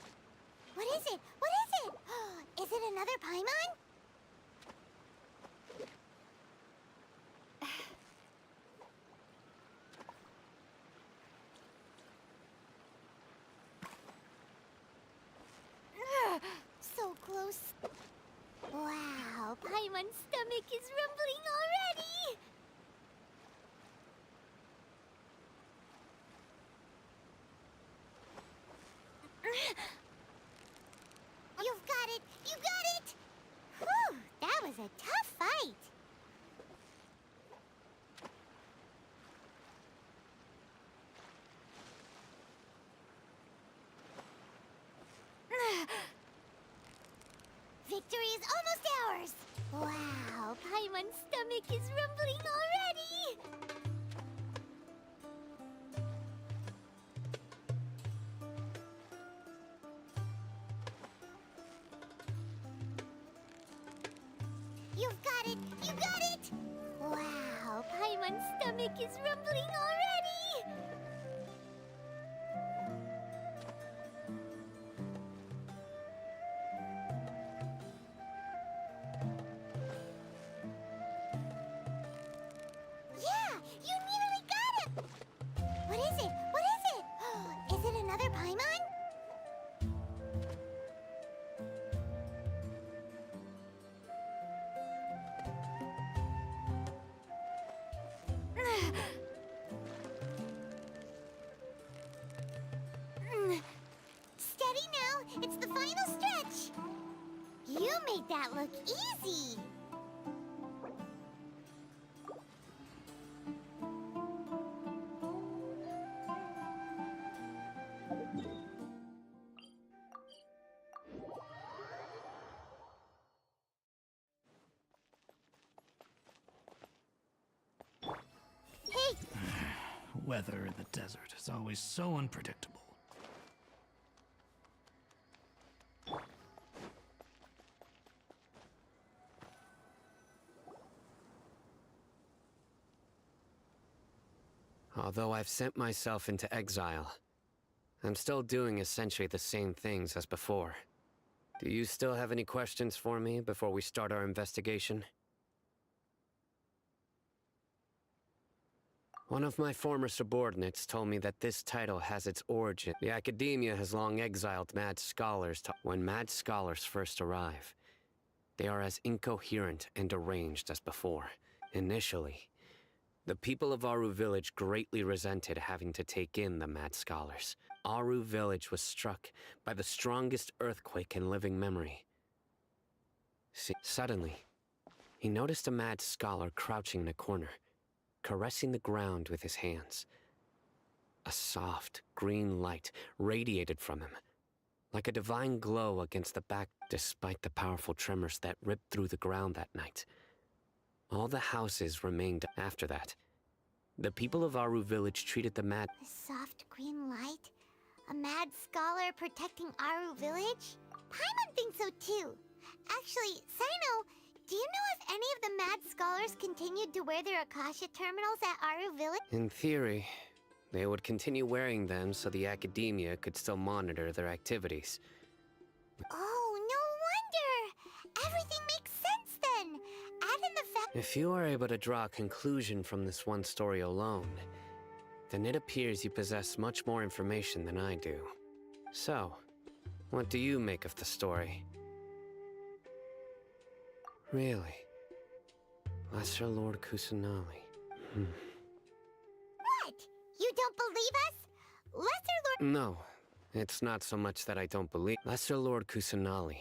What is it? What is it? Is it another Paimon? So close. Wow, Paimon's stomach is rumbling already! You've got it! You got it! Whew, that was a tough fight. Victory is almost ours! Wow, Paimon's stomach is rumbling already! You've got it! You got it! Wow, Paimon's stomach is rumbling already! Yeah! You nearly got him! What is it? What is it? Is it another Paimon? Steady now! It's the final stretch! You made that look easy! Hey! Weather in the desert is always so unpredictable. Although I've sent myself into exile, I'm still doing essentially the same things as before. Do you still have any questions for me before we start our investigation? One of my former subordinates told me that this title has its origin. The Academia has long exiled mad scholars. When mad scholars first arrive, they are as incoherent and deranged as before. Initially, the people of Aru Village greatly resented having to take in the mad scholars. Aru Village was struck by the strongest earthquake in living memory. See, suddenly, he noticed a mad scholar crouching in a corner, caressing the ground with his hands. A soft, green light radiated from him, like a divine glow against the back. Despite the powerful tremors that ripped through the ground that night, all the houses remained after that. The people of Aru Village treated the mad... A soft green light? A mad scholar protecting Aru Village? Paimon thinks so too. Actually, Sino, do you know if any of the mad scholars continued to wear their Akasha terminals at Aru Village? In theory, they would continue wearing them so the Academia could still monitor their activities. Oh, no wonder! Everything makes sense then! Add in the fact... If you are able to draw a conclusion from this one story alone, then it appears you possess much more information than I do. So, what do you make of the story? Really? Lesser Lord Kusanali. What? You don't believe us? Lesser Lord... No, it's not so much that I don't believe. Lesser Lord Kusanali,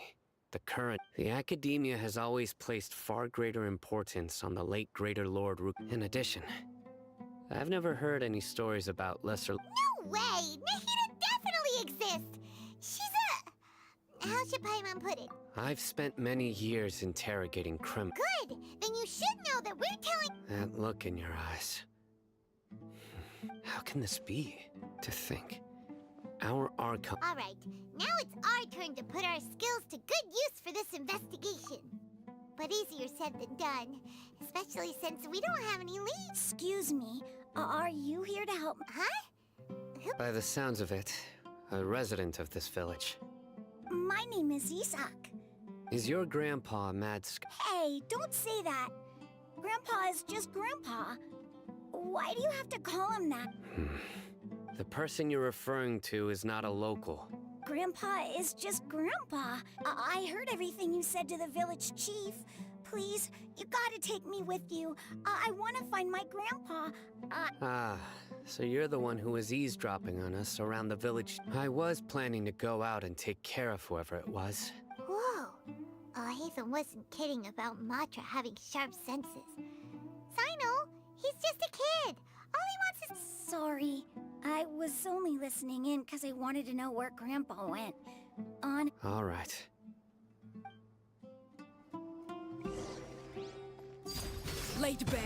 the current... The Academia has always placed far greater importance on the late Greater Lord Rook. In addition, I've never heard any stories about Lesser... No way! Nahida definitely exists! She's a... How should Paimon put it? I've spent many years interrogating criminals. Good! Then you should know that we're telling... That look in your eyes. How can this be? To think. Our Archon... Alright, now it's our turn to put our skills to good use for this investigation. But easier said than done, especially since we don't have any leads. Excuse me, are you here to help? Huh? By the sounds of it, a resident of this village. My name is Isak. Is your grandpa Hey, don't say that. Grandpa is just Grandpa. Why do you have to call him that? The person you're referring to is not a local. Grandpa is just Grandpa. I heard everything you said to the village chief. Please, you gotta take me with you. I want to find my grandpa. So you're the one who was eavesdropping on us around the village. I was planning to go out and take care of whoever it was. Whoa. Hatham wasn't kidding about Matra having sharp senses. Sino, he's just a kid. All he wants is... Sorry. I was only listening in because I wanted to know where Grandpa went. All right. Laid bare.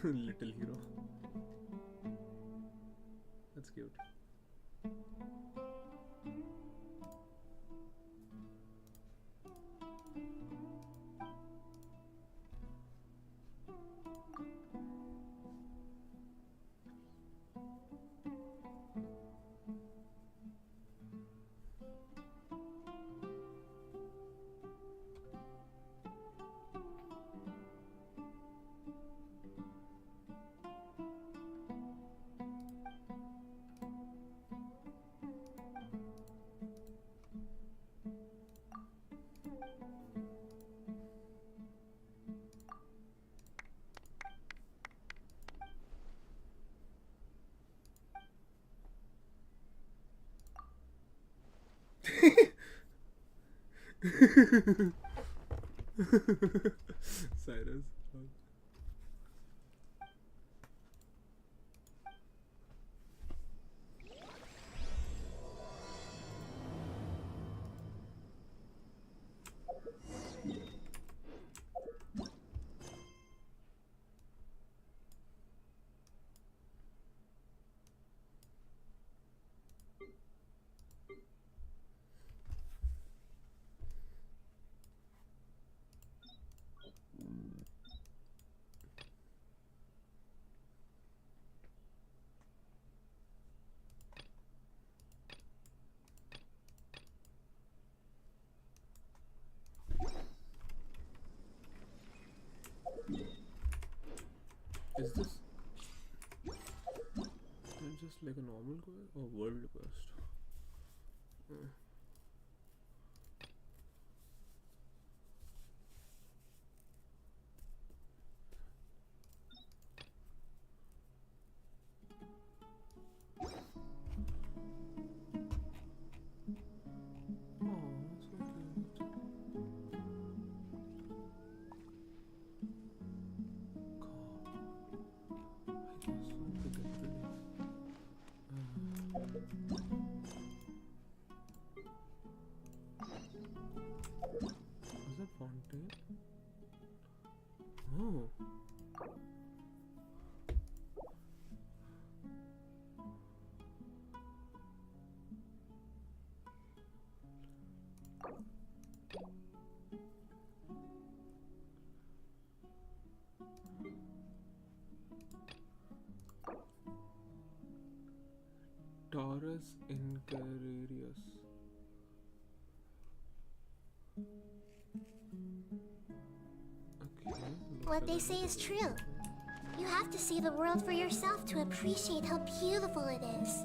Little hero. That's cute. Cyrus. Is this just like a normal quest or world quest? Fountain. Oh. Taurus Incararius. What they say is true. You have to see the world for yourself to appreciate how beautiful it is.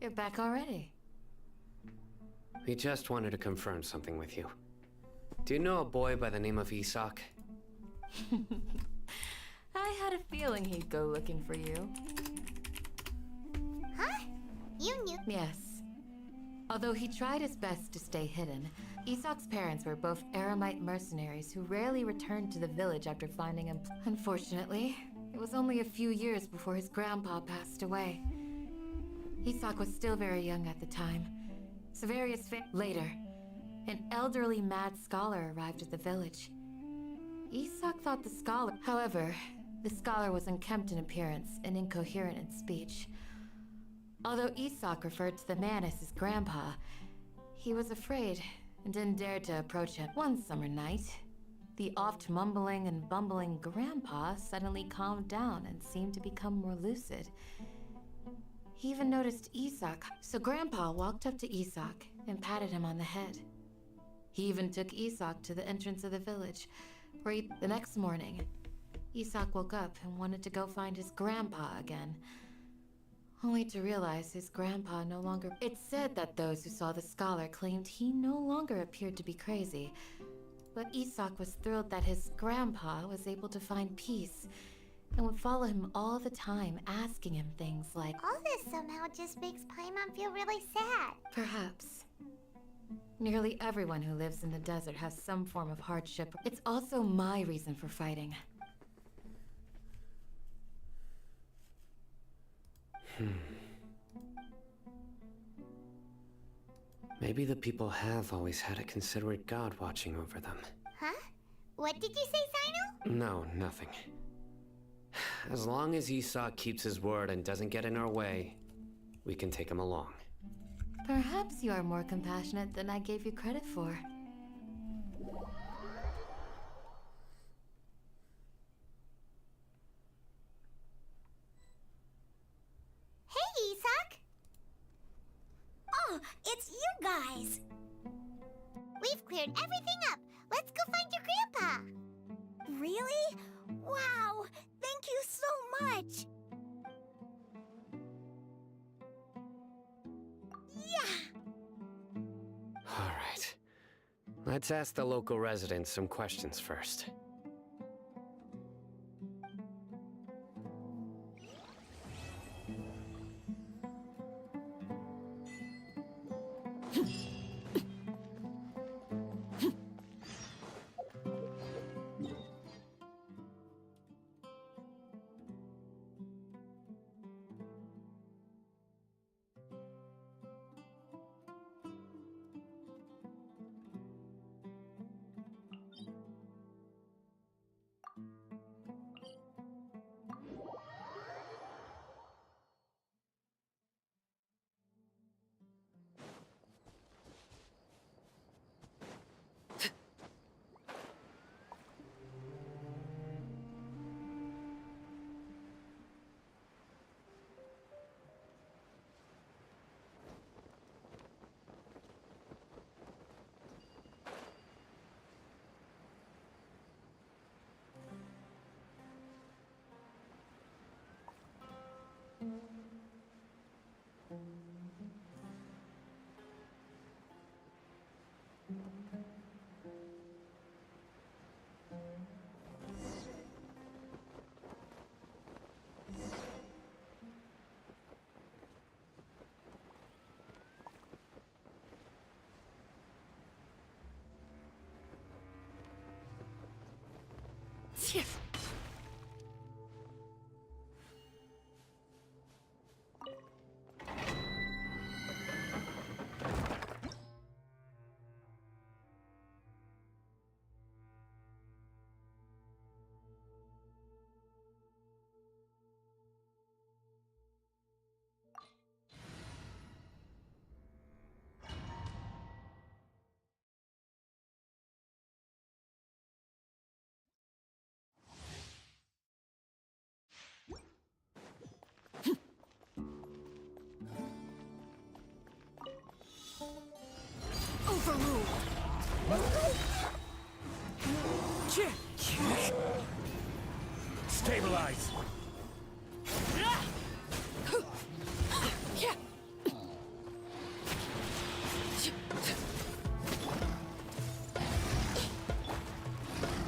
You're back already. We just wanted to confirm something with you. Do you know a boy by the name of Isak? I had a feeling he'd go looking for you. Huh? You knew? Yes. Although he tried his best to stay hidden, Isak's parents were both Aramite mercenaries who rarely returned to the village after finding him. Unfortunately, it was only a few years before his grandpa passed away. Isak was still very young at the time, so later, an elderly mad scholar arrived at the village. Isak thought the scholar... However, the scholar was unkempt in appearance and incoherent in speech. Although Isak referred to the man as his grandpa, he was afraid and didn't dare to approach him. One summer night, the oft mumbling and bumbling grandpa suddenly calmed down and seemed to become more lucid. He even noticed Isak, so Grandpa walked up to Isak and patted him on the head. He even took Isak to the entrance of the village, where the next morning, Isak woke up and wanted to go find his grandpa again, only to realize his grandpa no longer... It's said that those who saw the scholar claimed he no longer appeared to be crazy, but Isak was thrilled that his grandpa was able to find peace and would follow him all the time, asking him things like, All this somehow just makes Paimon feel really sad. perhaps. Nearly everyone who lives in the desert has some form of hardship. It's also my reason for fighting. Maybe the people have always had a considerate god watching over them. Huh? What did you say, Sino? No, nothing. As long as Esau keeps his word and doesn't get in our way, we can take him along. Perhaps you are more compassionate than I gave you credit for. Hey, Isak! Oh, it's you guys! We've cleared everything up. Let's go find your grandpa. Really? Wow! Thank you so much! Yeah! All right. Let's ask the local residents some questions first. Overruled. Stabilize.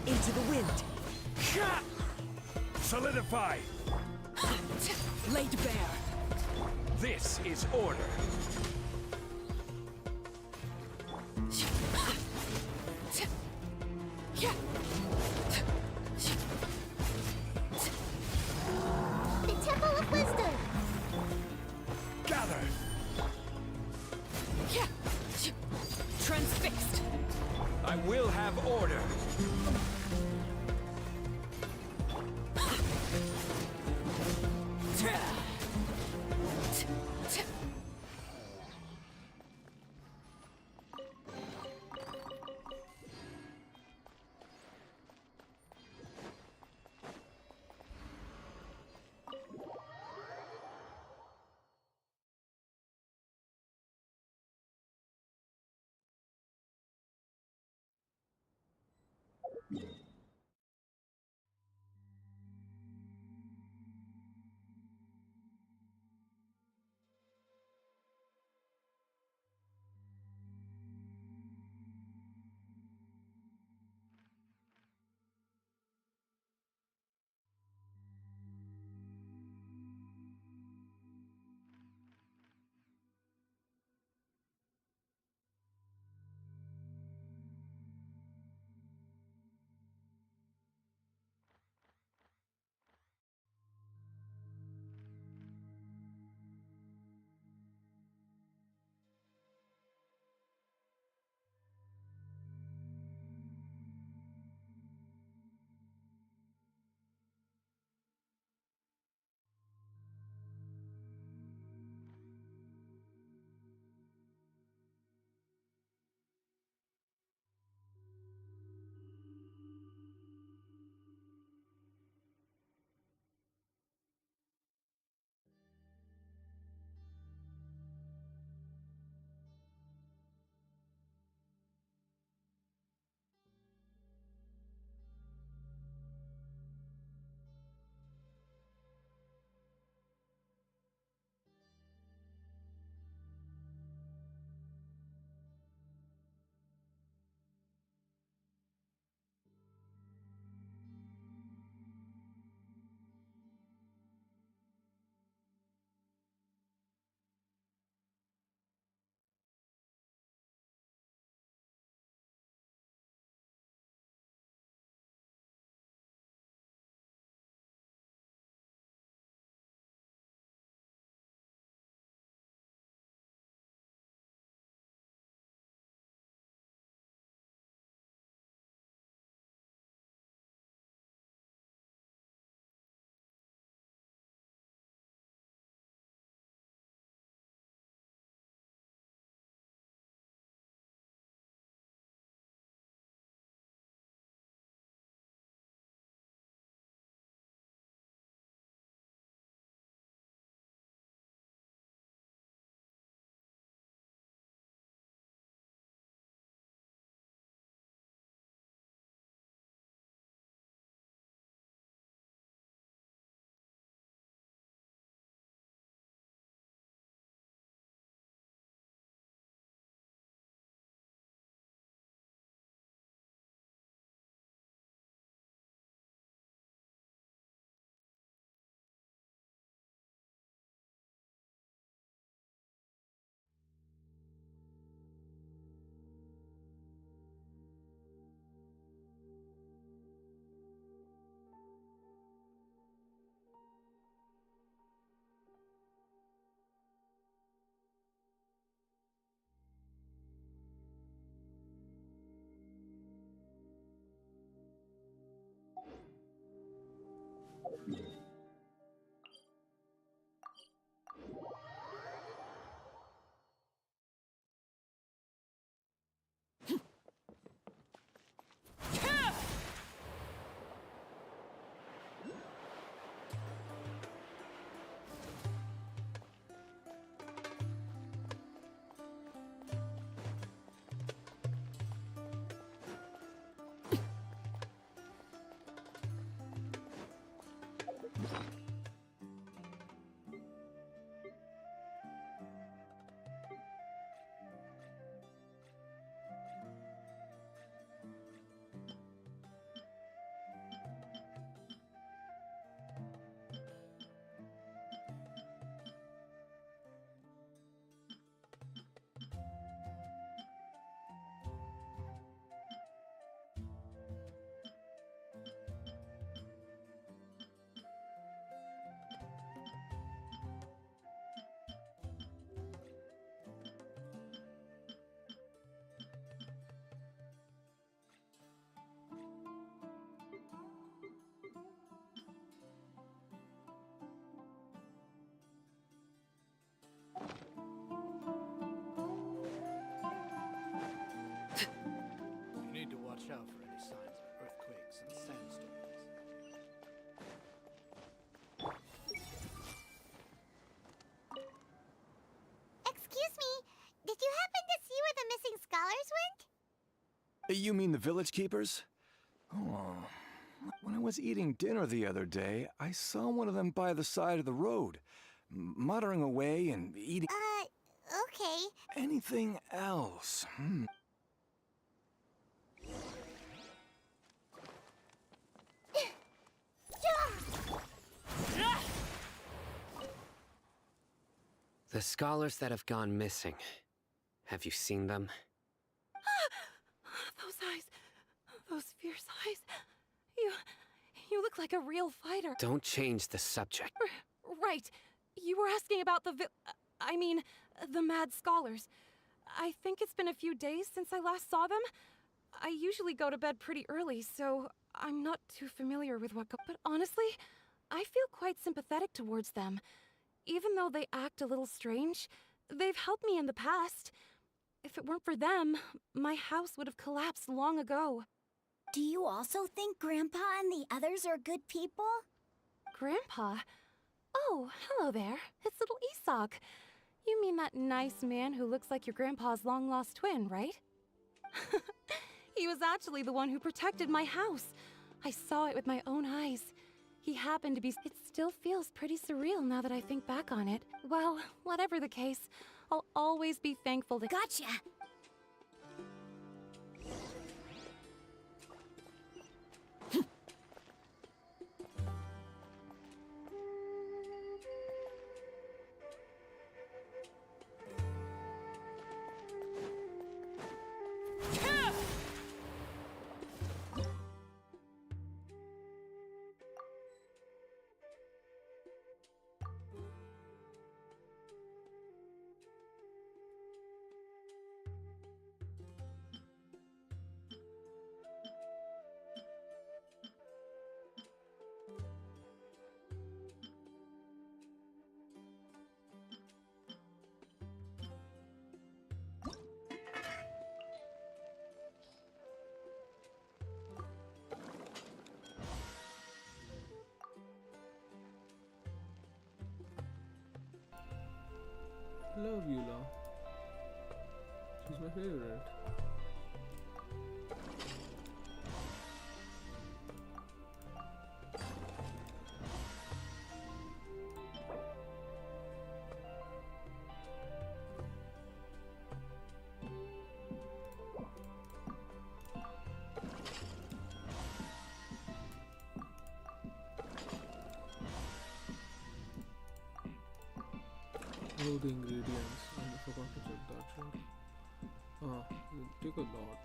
Into the wind. Solidify. Laid bare. This is order. The Temple of Wisdom! Gather. Transfixed. I will have order. You need to watch out for any signs of earthquakes and sandstorms. Excuse me, did you happen to see where the missing scholars went? You mean the village keepers? Oh, when I was eating dinner the other day, I saw one of them by the side of the road, muttering away and eating. Okay. Anything else? The scholars that have gone missing. Have you seen them? Those eyes. Those fierce eyes. You look like a real fighter. Don't change the subject. Right. You were asking about the the mad scholars. I think it's been a few days since I last saw them. I usually go to bed pretty early, so I'm not too familiar with what but honestly, I feel quite sympathetic towards them. Even though they act a little strange, they've helped me in the past. If it weren't for them, my house would have collapsed long ago. Do you also think Grandpa and the others are good people? Grandpa? Oh, hello there. It's little Isak. You mean that nice man who looks like your grandpa's long-lost twin, right? He was actually the one who protected my house. I saw it with my own eyes. He happened to be... It still feels pretty surreal now that I think back on it. Well, whatever the case, I'll always be thankful to... Gotcha! Love Eula. She's my favorite. Oh, the ingredients. I forgot to check that shit. It'll take a lot.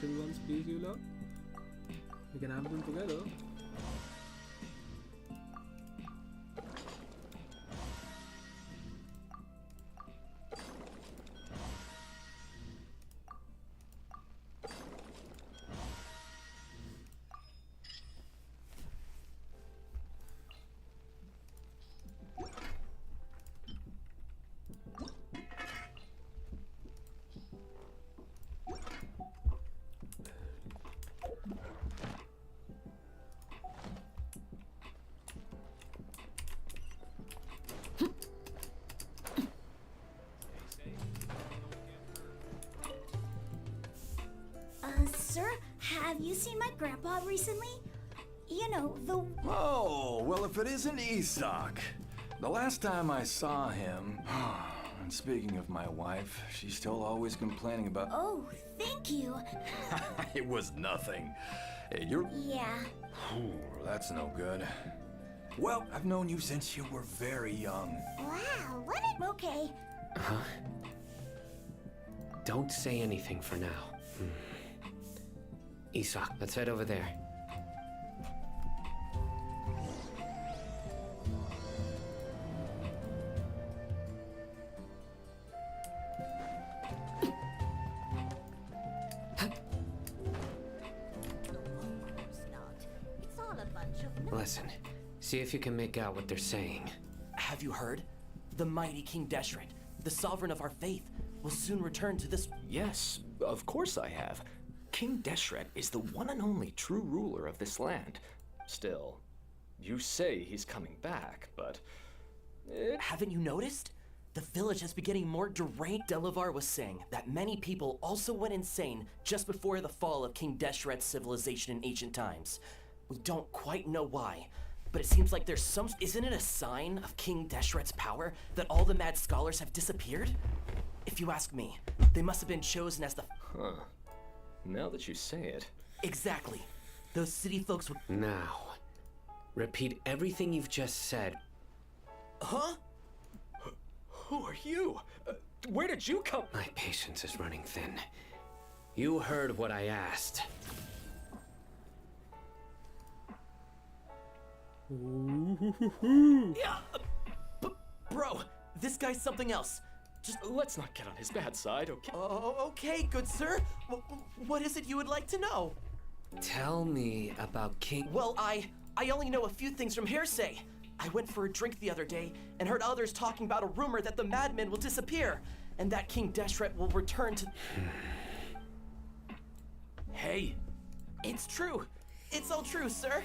little ones, please, you lot. We can have them together. Sir, have you seen my grandpa recently? You know, the... Oh, well, if it isn't Isak. The last time I saw him... And speaking of my wife, she's still always complaining about... Oh, thank you. It was nothing. Hey, you're... Yeah. That's no good. Well, I've known you since you were very young. Wow, what an... Okay. Huh? Don't say anything for now. Isak, let's head over there. Listen, see if you can make out what they're saying. Have you heard? The mighty King Deshret, the sovereign of our faith, will soon return to this... Yes, of course I have. King Deshret is the one and only true ruler of this land. Still, you say he's coming back, but... Haven't you noticed? The village has been getting more deranged. Delavar was saying that many people also went insane just before the fall of King Deshret's civilization in ancient times. We don't quite know why, but it seems like there's some... Isn't it a sign of King Deshret's power that all the mad scholars have disappeared? If you ask me, they must have been chosen as the... Huh. Now that you say it... Exactly. Those city folks would... Now, repeat everything you've just said. Huh? Who are you? Where did you come? My patience is running thin. You heard what I asked. Yeah, bro, this guy's something else. Just let's not get on his bad side, okay? Oh, okay, good sir. What is it you would like to know? Tell me about King... Well, I only know a few things from hearsay. I went for a drink the other day and heard others talking about a rumor that the madmen will disappear and that King Deshret will return to... Hey! It's true. It's all true, sir.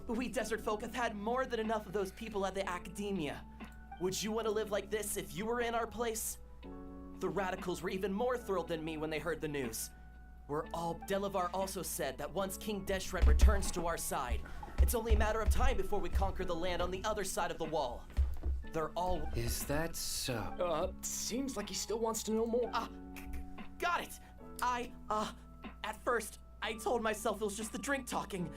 We desert folk have had more than enough of those people at the academia. Would you want to live like this if you were in our place? The radicals were even more thrilled than me when they heard the news. We're all... Delavar also said that once King Deshret returns to our side, it's only a matter of time before we conquer the land on the other side of the wall. They're all... Is that so? Seems like he still wants to know more. Got it! At first, I told myself it was just the drink talking,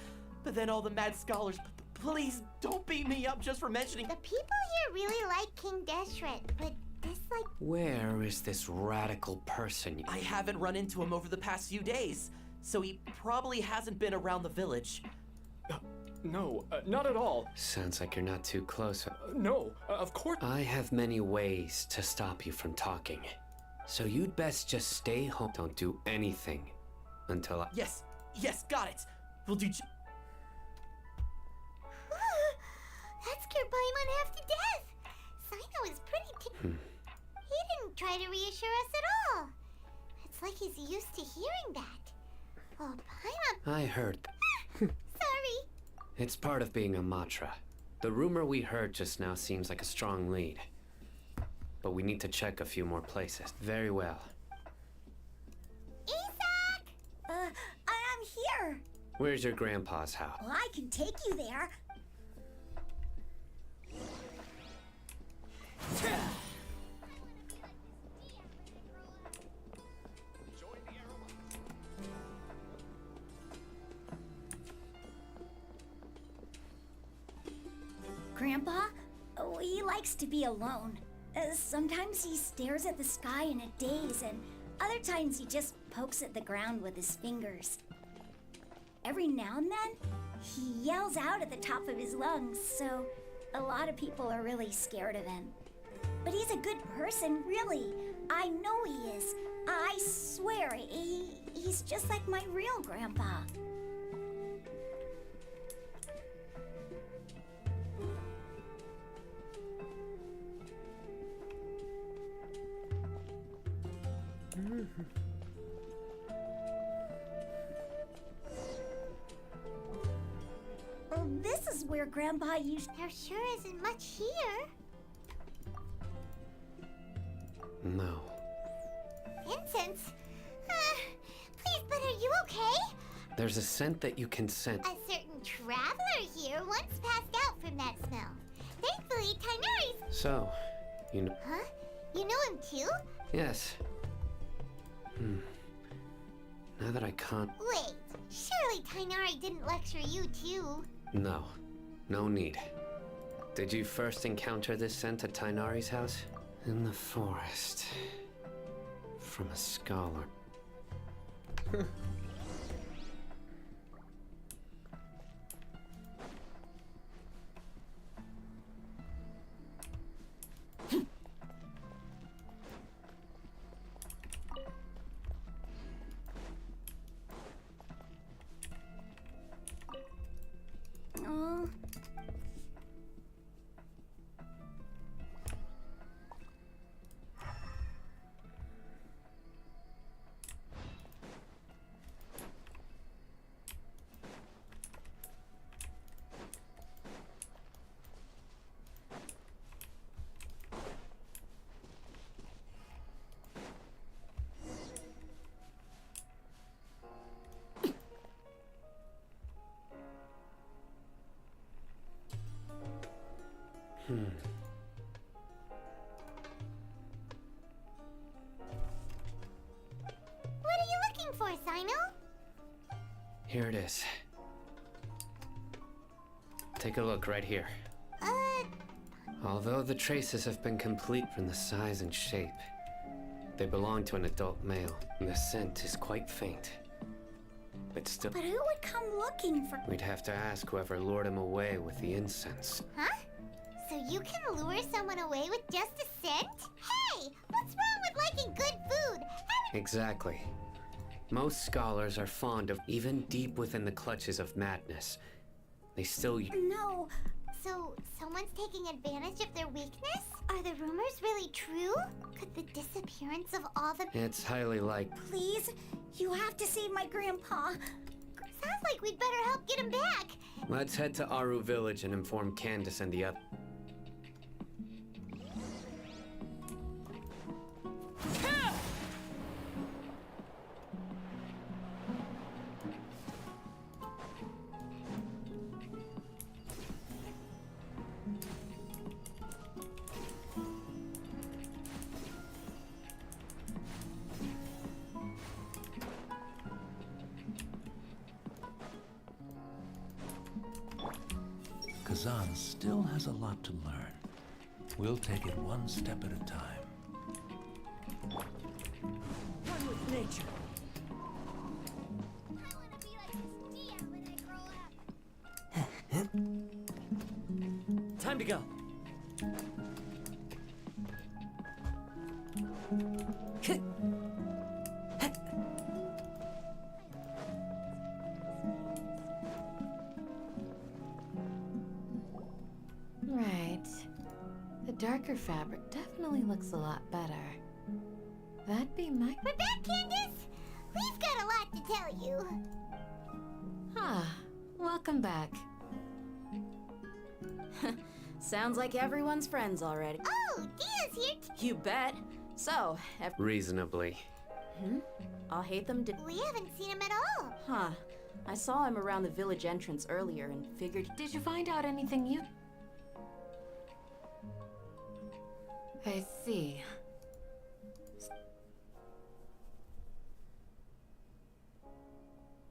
but then all the mad scholars... Please, don't beat me up just for mentioning... The people here really like King Deshret, but this, like... Where is this radical person? I haven't run into him over the past few days, so he probably hasn't been around the village. No, not at all. Sounds like you're not too close. No, of course... I have many ways to stop you from talking. So you'd best just stay home. Don't do anything until I... Yes, got it. We'll do... That scared Paimon half to death. Sino is pretty... He didn't try to reassure us at all. It's like he's used to hearing that. Oh, Paimon... I heard... Sorry. It's part of being a Matra. The rumor we heard just now seems like a strong lead. But we need to check a few more places. Very well. Isak! I'm here. Where's your grandpa's house? Well, I can take you there. Grandpa? Oh, he likes to be alone. Sometimes he stares at the sky in a daze, and Other times he just pokes at the ground with his fingers. Every now and then, he yells out at the top of his lungs, so a lot of people are really scared of him. But he's a good person, really. I know he is. I swear, he's just like my real grandpa. Oh, this is where Grandpa used. There sure isn't much here. No. Incense? Please, but are you okay? There's a scent that you can sense. A certain traveler here once passed out from that smell. Thankfully, Tighnari's... So, you know... Huh? You know him too? Yes. Now that I can't... Wait, surely Tighnari didn't lecture you too. No. No need. Did you first encounter this scent at Tighnari's house? In the forest. From a scholar. Oh. What are you looking for, Sino? Here it is. Take a look right here. Although the traces have been complete from the size and shape, they belong to an adult male, and the scent is quite faint. But still... But who would come looking for... We'd have to ask whoever lured him away with the incense. Huh? So you can lure someone away with just a scent? Hey! What's wrong with liking good food? Exactly. Most scholars are fond of, even deep within the clutches of madness, they still... No. So, someone's taking advantage of their weakness? Are the rumors really true? Could the disappearance of all the... It's highly likely. Please, you have to save my grandpa. Sounds like we'd better help get him back. Let's head to Aru Village and inform Candace and the other... Kazan still has a lot to learn. We'll take it one step at a time. One with nature. Time to go. Right. The darker fabric definitely looks a lot better. That'd be my... We're back, Candace! We've got a lot to tell you. Ah, welcome back. Sounds like everyone's friends already. Oh, Dia's here You bet. So, Reasonably. I'll hate them. We haven't seen him at all. Huh. I saw him around the village entrance earlier and figured... Did you find out anything you... I see.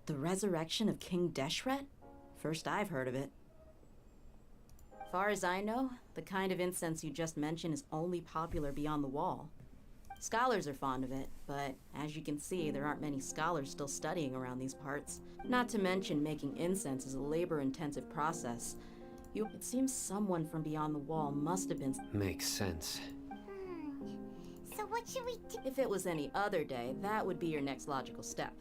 The resurrection of King Deshret? First I've heard of it. Far as I know, the kind of incense you just mentioned is only popular beyond the wall. Scholars are fond of it, but as you can see, there aren't many scholars still studying around these parts. Not to mention making incense is a labor-intensive process. It seems someone from beyond the wall must have been... Makes sense. So what should we do? If it was any other day, that would be your next logical step.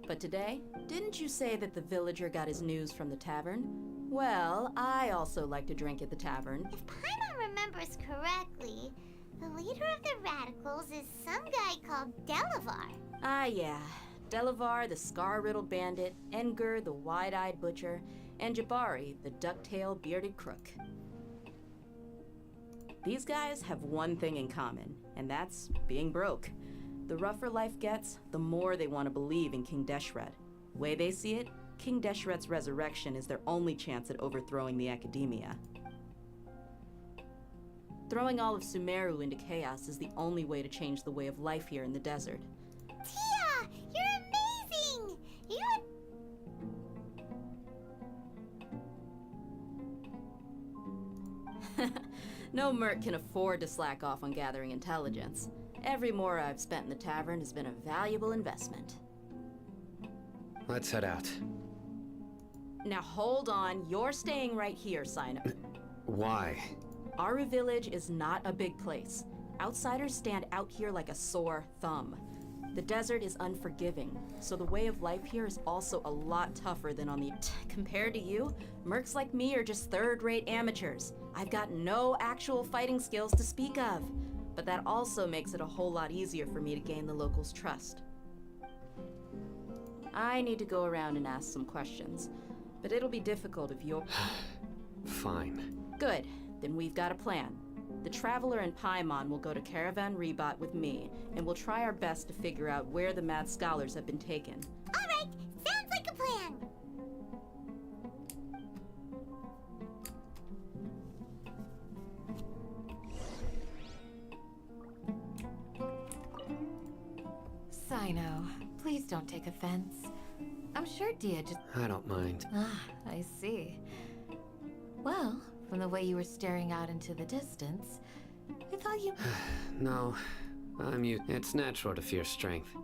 But today, didn't you say that the villager got his news from the tavern? Well, I also like to drink at the tavern. If Paimon remembers correctly, the leader of the radicals is some guy called Delavar. Ah, yeah. Delavar, the scar-riddled bandit, Engur, the wide-eyed butcher, and Jabari, the duck-tailed bearded crook. These guys have one thing in common, and that's being broke. The rougher life gets, the more they want to believe in King Deshret. Way they see it, King Deshret's resurrection is their only chance at overthrowing the Academia. Throwing all of Semuru into chaos is the only way to change the way of life here in the desert. Tia! You're amazing! No merc can afford to slack off on gathering intelligence. Every mora I've spent in the tavern has been a valuable investment. Let's head out. Now hold on, you're staying right here, Sino. Why? Aru Village is not a big place. Outsiders stand out here like a sore thumb. The desert is unforgiving, so the way of life here is also a lot tougher than on the... Compared to you, mercs like me are just third-rate amateurs. I've got no actual fighting skills to speak of, but that also makes it a whole lot easier for me to gain the locals' trust. I need to go around and ask some questions, but it'll be difficult if you're... Fine. Good, then we've got a plan. The Traveler and Paimon will go to Caravan Rebot with me, and we'll try our best to figure out where the mad scholars have been taken. Alright, sounds like a plan! Sino, please don't take offense. I'm sure Dia just... I don't mind. Ah, I see. Well, from the way you were staring out into the distance, I thought you... No, it's natural to fear strength.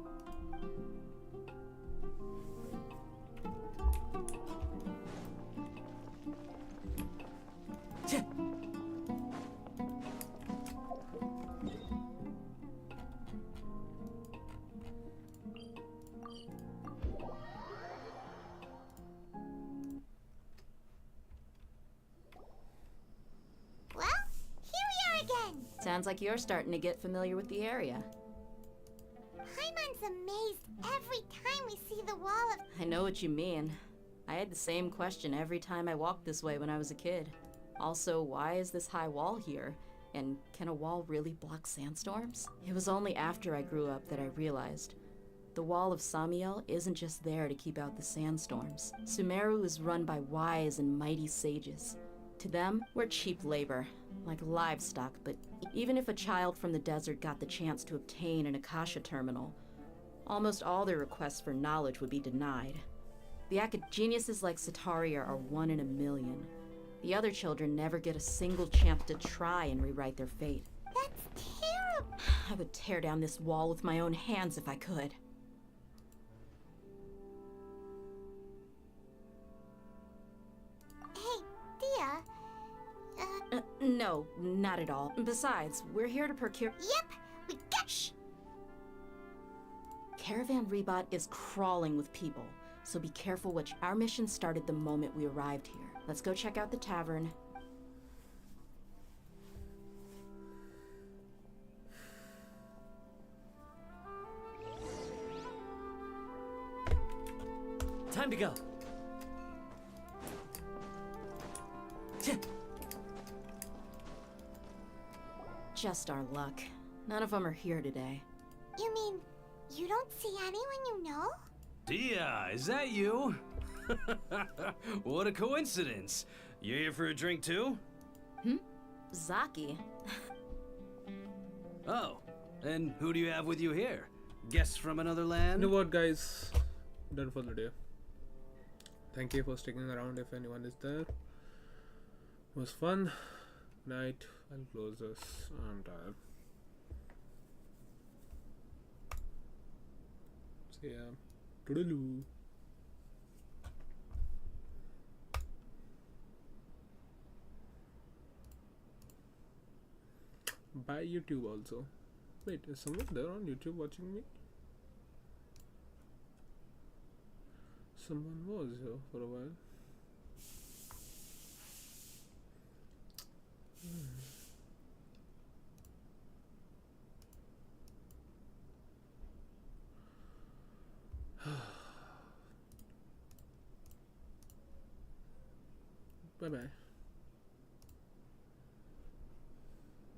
Sounds like you're starting to get familiar with the area. Paimon's amazed every time we see the wall of... I know what you mean. I had the same question every time I walked this way when I was a kid. Also, why is this high wall here? And can a wall really block sandstorms? It was only after I grew up that I realized the Wall of Samiel isn't just there to keep out the sandstorms. Sumeru is run by wise and mighty sages. To them, we're cheap labor, like livestock, but even if a child from the desert got the chance to obtain an Akasha terminal, almost all their requests for knowledge would be denied. The geniuses like Sataria are 1 in a million. The other children never get a single chance to try and rewrite their fate. That's terrible! I would tear down this wall with my own hands if I could. Hey, Dia. No, not at all. Besides, we're here to procure... Yep, we got... Shh! Caravan Rebot is crawling with people, so be careful which... Our mission started the moment we arrived here. Let's go check out the tavern. Time to go. Just our luck. None of them are here today. You mean, you don't see anyone you know? Dia, is that you? What a coincidence. You here for a drink too? Zaki. Oh, and who do you have with you here? Guests from another land? You know what, guys? Done for the day. Thank you for sticking around if anyone is there. It was fun. Night. I'll close this. I'm tired. So yeah, toodaloo. By YouTube also. Wait, is someone there on YouTube watching me? Someone was here for a while. Bye bye.